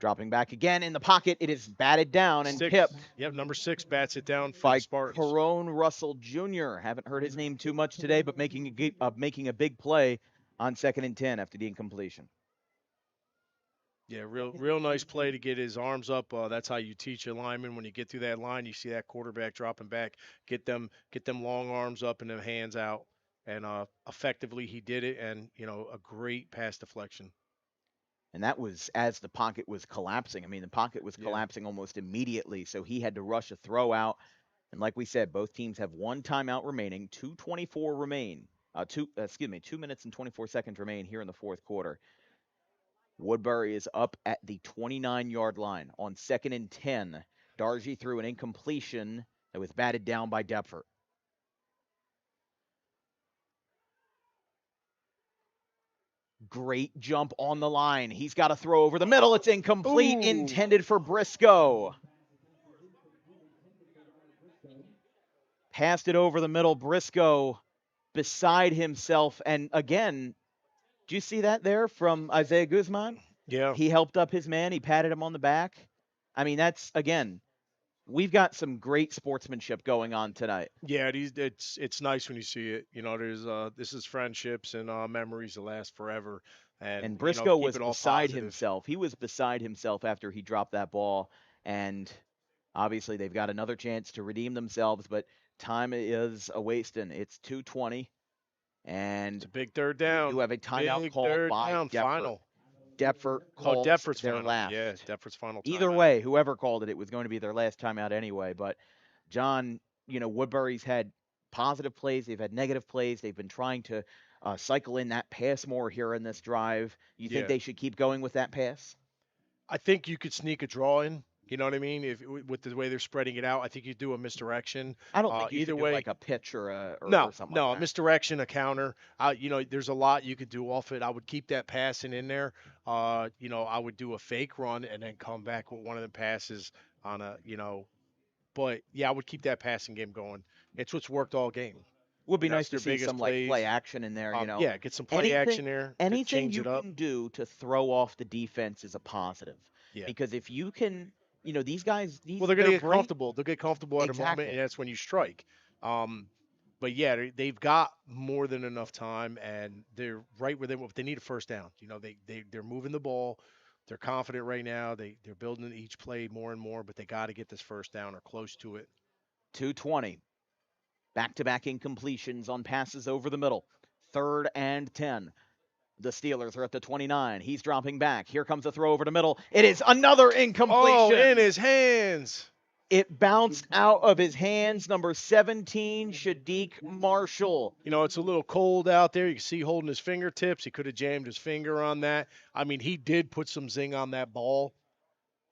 Dropping back again in the pocket. It is batted down and tipped. Yep, number 6 bats it down for by the Spartans. Corone Russell Jr. Haven't heard his name too much today, but making a big play on 2nd and 10 after the incompletion. Yeah, real nice play to get his arms up. That's how you teach a lineman. When you get through that line, you see that quarterback dropping back. Get them long arms up and them hands out. And effectively he did it, and a great pass deflection. And that was as the pocket was collapsing. I mean, the pocket was collapsing almost immediately, so he had to rush a throw out. And like we said, both teams have 1 timeout remaining, 2:24 remain. 2 minutes and 24 seconds remain here in the 4th quarter. Woodbury is up at the 29-yard line on 2nd and 10. Dargy threw an incompletion that was batted down by Deptford. Great jump on the line. He's got to throw over the middle. It's incomplete, intended for Briscoe. Passed it over the middle. Briscoe beside himself. And again, do you see that there from Isaiah Guzman? Yeah. He helped up his man. He patted him on the back. I mean, that's, again, we've got some great sportsmanship going on tonight. Yeah, it's nice when you see it. This is friendships and memories that last forever. And Briscoe keep was it all beside positive. himself. He was beside himself after he dropped that ball. And obviously they've got another chance to redeem themselves, but time is a wasting. It's 2:20. And it's a big 3rd down. You have a timeout called by Deptford. Final. Deptford called Deptford's their final. last. Yeah, Deptford's final timeout. Either way, whoever called it, it was going to be their last timeout anyway. But John, Woodbury's had positive plays. They've had negative plays. They've been trying to cycle in that pass more here in this drive. You think they should keep going with that pass? I think you could sneak a draw in. You know what I mean? With the way they're spreading it out, I think you do a misdirection. I don't think you either should way, do like a pitch or something. No, like a misdirection, a counter. There's a lot you could do off it. I would keep that passing in there. I would do a fake run and then come back with one of the passes on But yeah, I would keep that passing game going. It's what's worked all game. Would be nice to see some like play action in there. Yeah, get some play action there. Anything change you it up. can do to throw off the defense is a positive. Yeah. Because if you can, these guys, they're going to get comfortable. They'll get comfortable at a Exactly. moment, and that's when you strike. But yeah, they've got more than enough time, and they're right where they need a first down. They're moving the ball. They're confident right now. They're building each play more and more, but they got to get this first down or close to it. 2:20. Back-to-back incompletions on passes over the middle. 3rd and 10. The Steelers are at the 29. He's dropping back. Here comes a throw over the middle. It is another incompletion. Oh, in his hands. It bounced out of his hands. Number 17, Shadiq Marshall. It's a little cold out there. You can see holding his fingertips. He could have jammed his finger on that. I mean, he did put some zing on that ball.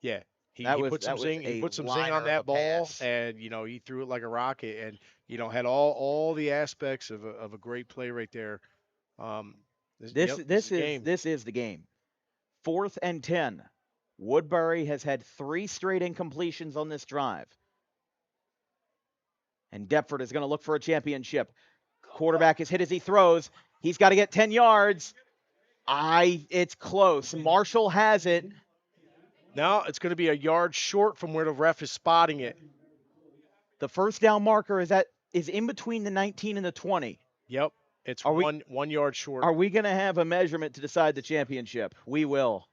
Yeah. He put some zing on that ball, and he threw it like a rocket, and had all the aspects of a great play right there. This is the game. 4th and 10. Woodbury has had 3 straight incompletions on this drive. And Deptford is going to look for a championship. Quarterback is hit as he throws. He's got to get 10 yards. It's close. Marshall has it. Now it's going to be a yard short from where the ref is spotting it. The first down marker is in between the 19 and the 20. Yep. It's Are we 1 yard short. are we going to have a measurement to decide the championship? We will.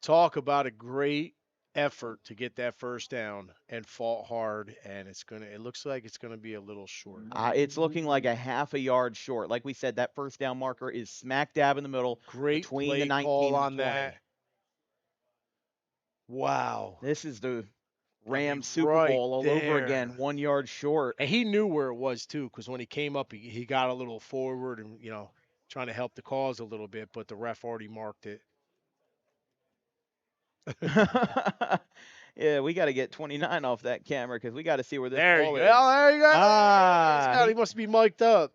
Talk about a great effort to get that first down and fought hard, and it looks like it's gonna be a little short. It's looking like a half a yard short. Like we said, that first down marker is smack dab in the middle Great between the play call 19 and on the 20. that. Wow. This is the I mean, Rams Super right Bowl all over there. again, 1 yard short. And he knew where it was too, because when he came up, he got a little forward and trying to help the cause a little bit, but the ref already marked it. Yeah, we got to get 29 off that camera because we got to see where this There ball you is. go. Oh, there you go. Ah, He must be mic'd up.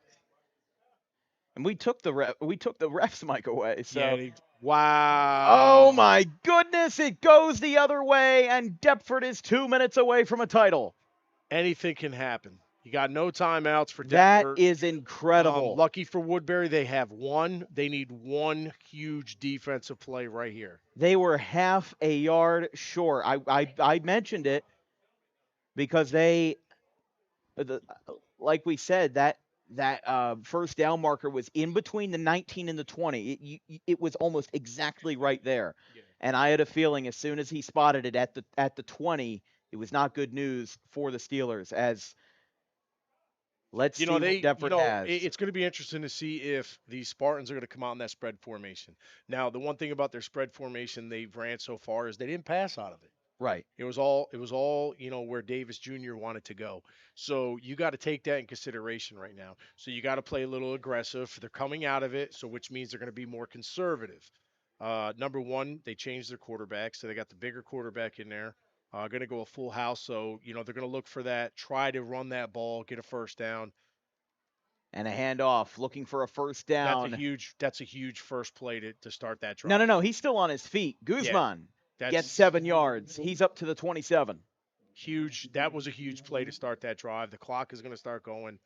and we took the ref's mic away. So. Yeah. Wow. Oh my goodness! It goes the other way, and Deptford is 2 minutes away from a title. Anything can happen. You got no timeouts for That Deptford. is incredible. Lucky for Woodbury, they have one. They need one huge defensive play right here. They were half a yard short. I mentioned it because like we said, that first down marker was in between the 19 and the 20. It was almost exactly right there. Yeah. And I had a feeling as soon as he spotted it at the 20, it was not good news for the Steelers. As let's see what Deptford has. It's going to be interesting to see if these Spartans are going to come out in that spread formation. Now, the one thing about their spread formation they've ran so far is they didn't pass out of it. Right. It was all where Davis Jr. wanted to go. So you got to take that in consideration right now. So you got to play a little aggressive. They're coming out of it, so which means they're going to be more conservative. Number one, they changed their quarterback, so they got the bigger quarterback in there. Going to go a full house, so they're going to look for that, try to run that ball, get a first down. And a handoff, looking for a first down. That's a huge first play to start that drive. No. He's still on his feet. Guzman gets 7 yards. He's up to the 27. Huge. That was a huge play to start that drive. The clock is going to start going.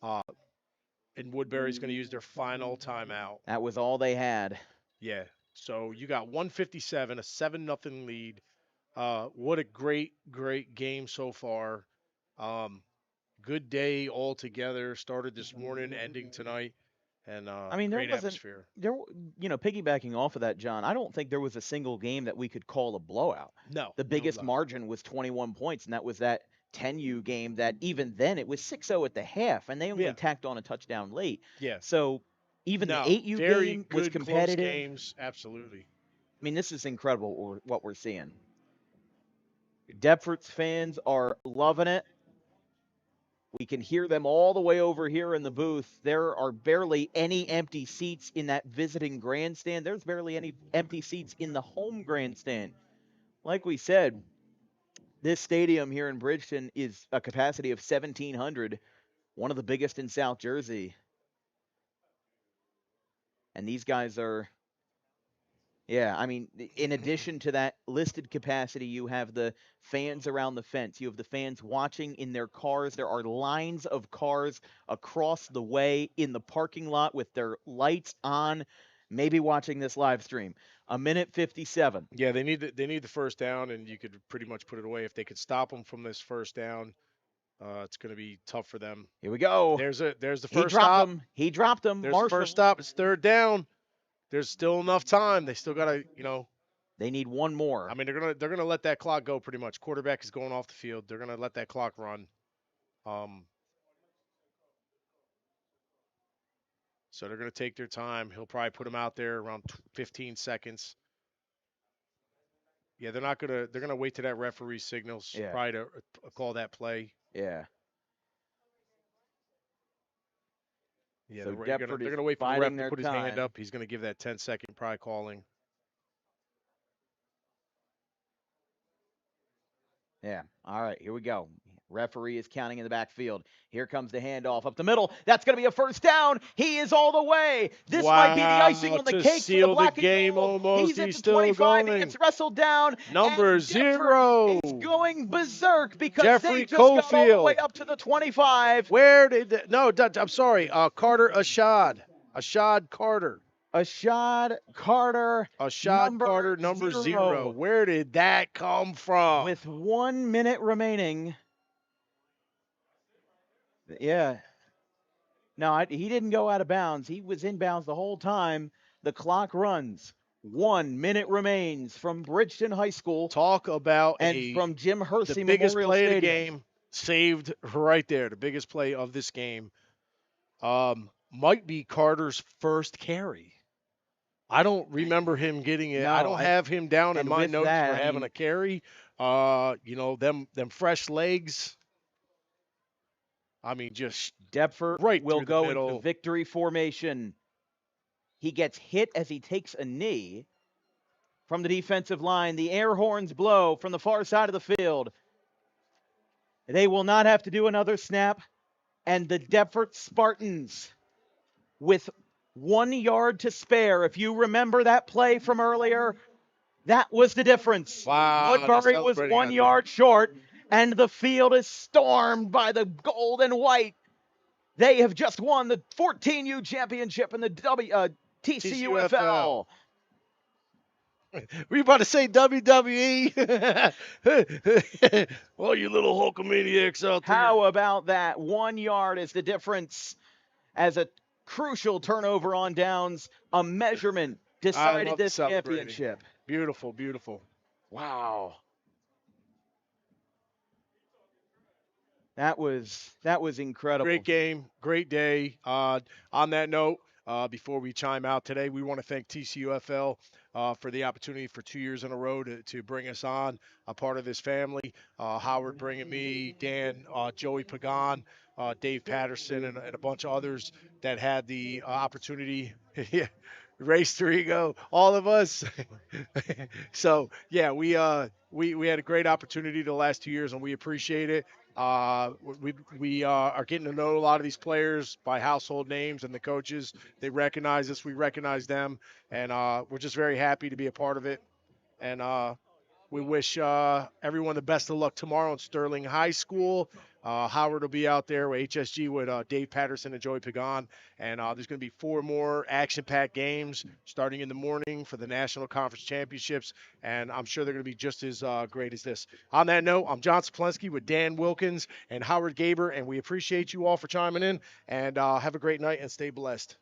And Woodbury's going to use their final timeout. That was all they had. Yeah. So you got 157, a 7-0 lead. What a great game so far. Good day altogether. Started this morning, ending tonight, and great atmosphere. Piggybacking off of that, John, I don't think there was a single game that we could call a blowout. No. The biggest margin was 21 points, and that was that 10U game that even then it was 6-0 at the half, and they only tacked on a touchdown late. Yeah. So even the 8U game was competitive. Close games, absolutely. I mean, this is incredible what we're seeing. Deptford's fans are loving it. We can hear them all the way over here in the booth. There are barely any empty seats in that visiting grandstand. There's barely any empty seats in the home grandstand. Like we said, this stadium here in Bridgeton is a capacity of 1,700, one of the biggest in South Jersey. And these guys are... Yeah, I mean, in addition to that listed capacity, you have the fans around the fence. You have the fans watching in their cars. There are lines of cars across the way in the parking lot with their lights on, maybe watching this live stream. 1:57. Yeah, they need the first down, and you could pretty much put it away. If they could stop them from this first down, it's going to be tough for them. Here we go. There's the first stop. He dropped him. There's the first stop. It's third down. There's still enough time. They still got to, They need one more. I mean, they're gonna let that clock go pretty much. Quarterback is going off the field. They're gonna let that clock run. So they're gonna take their time. He'll probably put him out there around 15 seconds. Yeah, they're gonna wait till that referee signals probably to call that play. Yeah. Yeah, So they're going to wait for the ref to put his hand up. He's going to give that 10-second probably calling. Yeah. All right, here we go. Referee is counting in the backfield. Here comes the handoff up the middle. That's going to be a first down. He is all the way. This might be the icing on the cake for the black and gold. Almost. He's at the 25. He gets wrestled down. Number 0. He's going berserk because Jeffrey they just got all the way up to the 25. I'm sorry. Carter Ashad. Ashad Carter. Ashad Carter. Number 0. Where did that come from? With 1 minute remaining. Yeah. No, he didn't go out of bounds. He was in bounds the whole time. The clock runs. 1 minute remains from Bridgeton High School. Talk about and from Jim the Hersey biggest Memorial play of the Stadium. game, saved right there. The biggest play of this game might be Carter's first carry. I don't remember him getting it. I No, don't have him down in and my with notes that, for I having mean, a carry. Them fresh legs. I mean, just Deptford right will through the go into middle. victory formation. He gets hit as he takes a knee from the defensive line. The air horns blow from the far side of the field. They will not have to do another snap. And the Deptford Spartans, with 1 yard to spare, if you remember that play from earlier, that was the difference. Wow, they're Woodbury was celebrating 1 out there. yard short, and the field is stormed by the gold and white. They have just won the 14U championship in the TCUFL. TCUFL. Were you about to say WWE? Oh, you little Hulkamaniacs out there. How about that? 1 yard is the difference as a crucial turnover on downs. A measurement I decided love the this celebrating. championship. Beautiful, beautiful. Wow. That was incredible. Great game, great day. On that note, before we chime out today, we want to thank TCUFL for the opportunity for 2 years in a row to bring us on, a part of this family. Howard bringing me, Dan, Joey Pagan, Dave Patterson, and a bunch of others that had the opportunity. Yeah, Race Rigo, all of us. So yeah, we had a great opportunity the last 2 years, and we appreciate it. We are getting to know a lot of these players by household names, and the coaches, they recognize us, we recognize them, and we're just very happy to be a part of it. And we wish everyone the best of luck tomorrow in Sterling High School. Howard will be out there with HSG with Dave Patterson and Joey Pagan. And there's going to be 4 more action-packed games starting in the morning for the National Conference Championships. And I'm sure they're going to be just as great as this. On that note, I'm John Saplensky with Dan Wilkins and Howard Gaber. And we appreciate you all for chiming in. And have a great night and stay blessed.